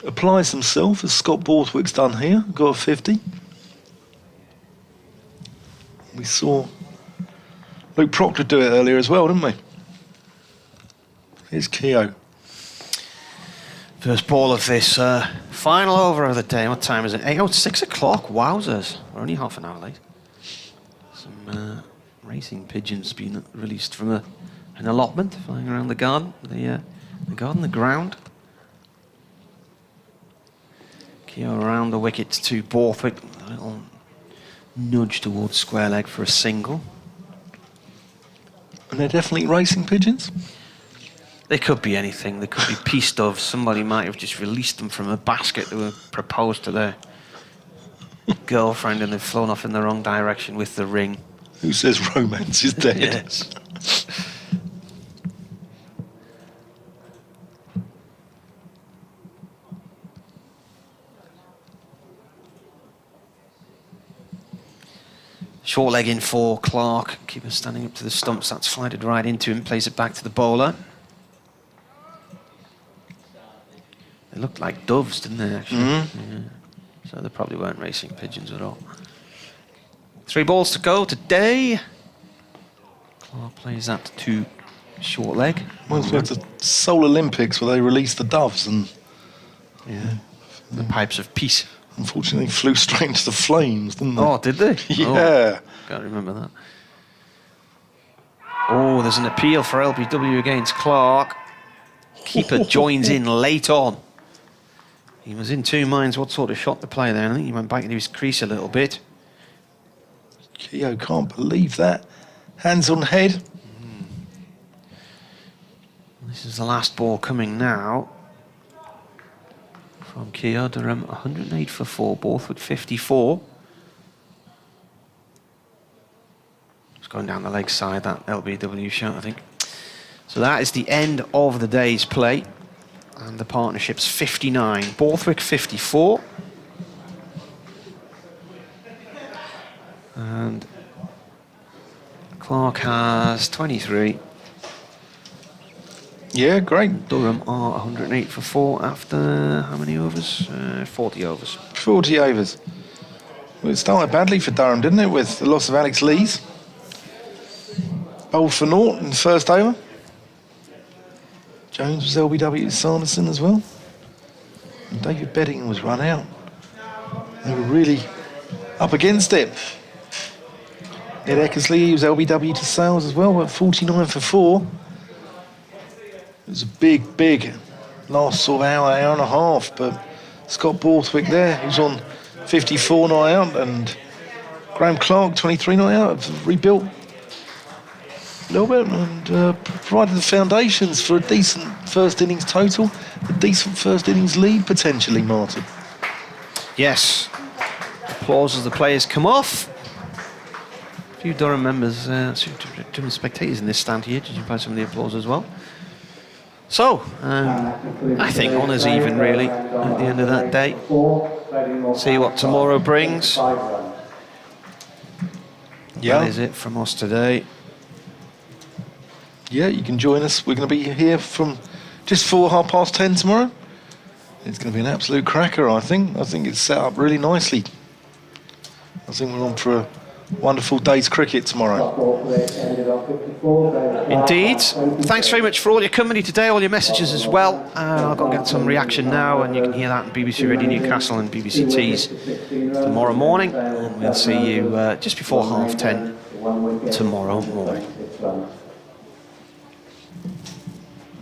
applies themselves, as Scott Borthwick's done here, got a 50. We saw Luke Proctor do it earlier as well, didn't we? Here's Keogh. First ball of this final over of the day. What time is it? 6 o'clock. Wowzers. We're only half an hour late. Some racing pigeons being released from an allotment, flying around the garden, the ground. Keogh around the wicket to Borthwick. A little nudge towards square leg for a single. And they're definitely racing pigeons? They could be anything. They could be peace doves. Somebody might have just released them from a basket that were proposed to their girlfriend and they've flown off in the wrong direction with the ring. Who says romance is dead? Yes. Short leg in for Clark. Keeper standing up to the stumps. That's flighted right into him. Plays it back to the bowler. They looked like doves, didn't they, actually? Mm-hmm. Yeah. So they probably weren't racing pigeons at all. 3 balls to go today. Clark plays that to short leg. Reminds me of the Seoul Olympics where they released the doves and... Yeah. The pipes of peace. Unfortunately, flew straight into the flames, didn't they? Oh, did they? Yeah. Oh, can't remember that. Oh, there's an appeal for LBW against Clark. Keeper joins in late on. He was in 2 minds what sort of shot to play there. I think he went back into his crease a little bit. Keogh can't believe that. Hands on head. This is the last ball coming now. From Keogh, Durham 108 for 4, Borthwick 54. It's going down the leg side, that LBW shot, I think. So that is the end of the day's play. And the partnership's 59. Borthwick 54. And Clark has 23. Yeah, great. Durham are 108 for 4 after how many overs? 40 overs. 40 overs. Well, it started badly for Durham, didn't it, with the loss of Alex Lees. Bowled for naught in the first over. Jones was LBW to Sanderson as well. And David Bedding was run out. They were really up against it. Ed Eckersley was LBW to Sales as well, but 49 for 4. It was a big last sort of hour and a half, but Scott Borthwick there, who's on 54 not out, and Graham Clark, 23 not out, have rebuilt a little bit and provided the foundations for a decent first innings total, a decent first innings lead potentially, Martin. Yes. Applause as the players come off. A few Durham members, Durham spectators in this stand here. Did you buy some of the applause as well? So, I think honours even, really, at the end of that day. See what tomorrow brings. Yeah. That is it from us today. Yeah, you can join us. We're going to be here from just 10:30 tomorrow. It's going to be an absolute cracker, I think. I think it's set up really nicely. I think we're on for a wonderful day's cricket tomorrow. Indeed. Thanks very much for all your company today, all your messages as well. I'll go and get some reaction now, and you can hear that on BBC Radio Newcastle and BBC Tees tomorrow morning. And we'll see you just before 10:30 tomorrow morning.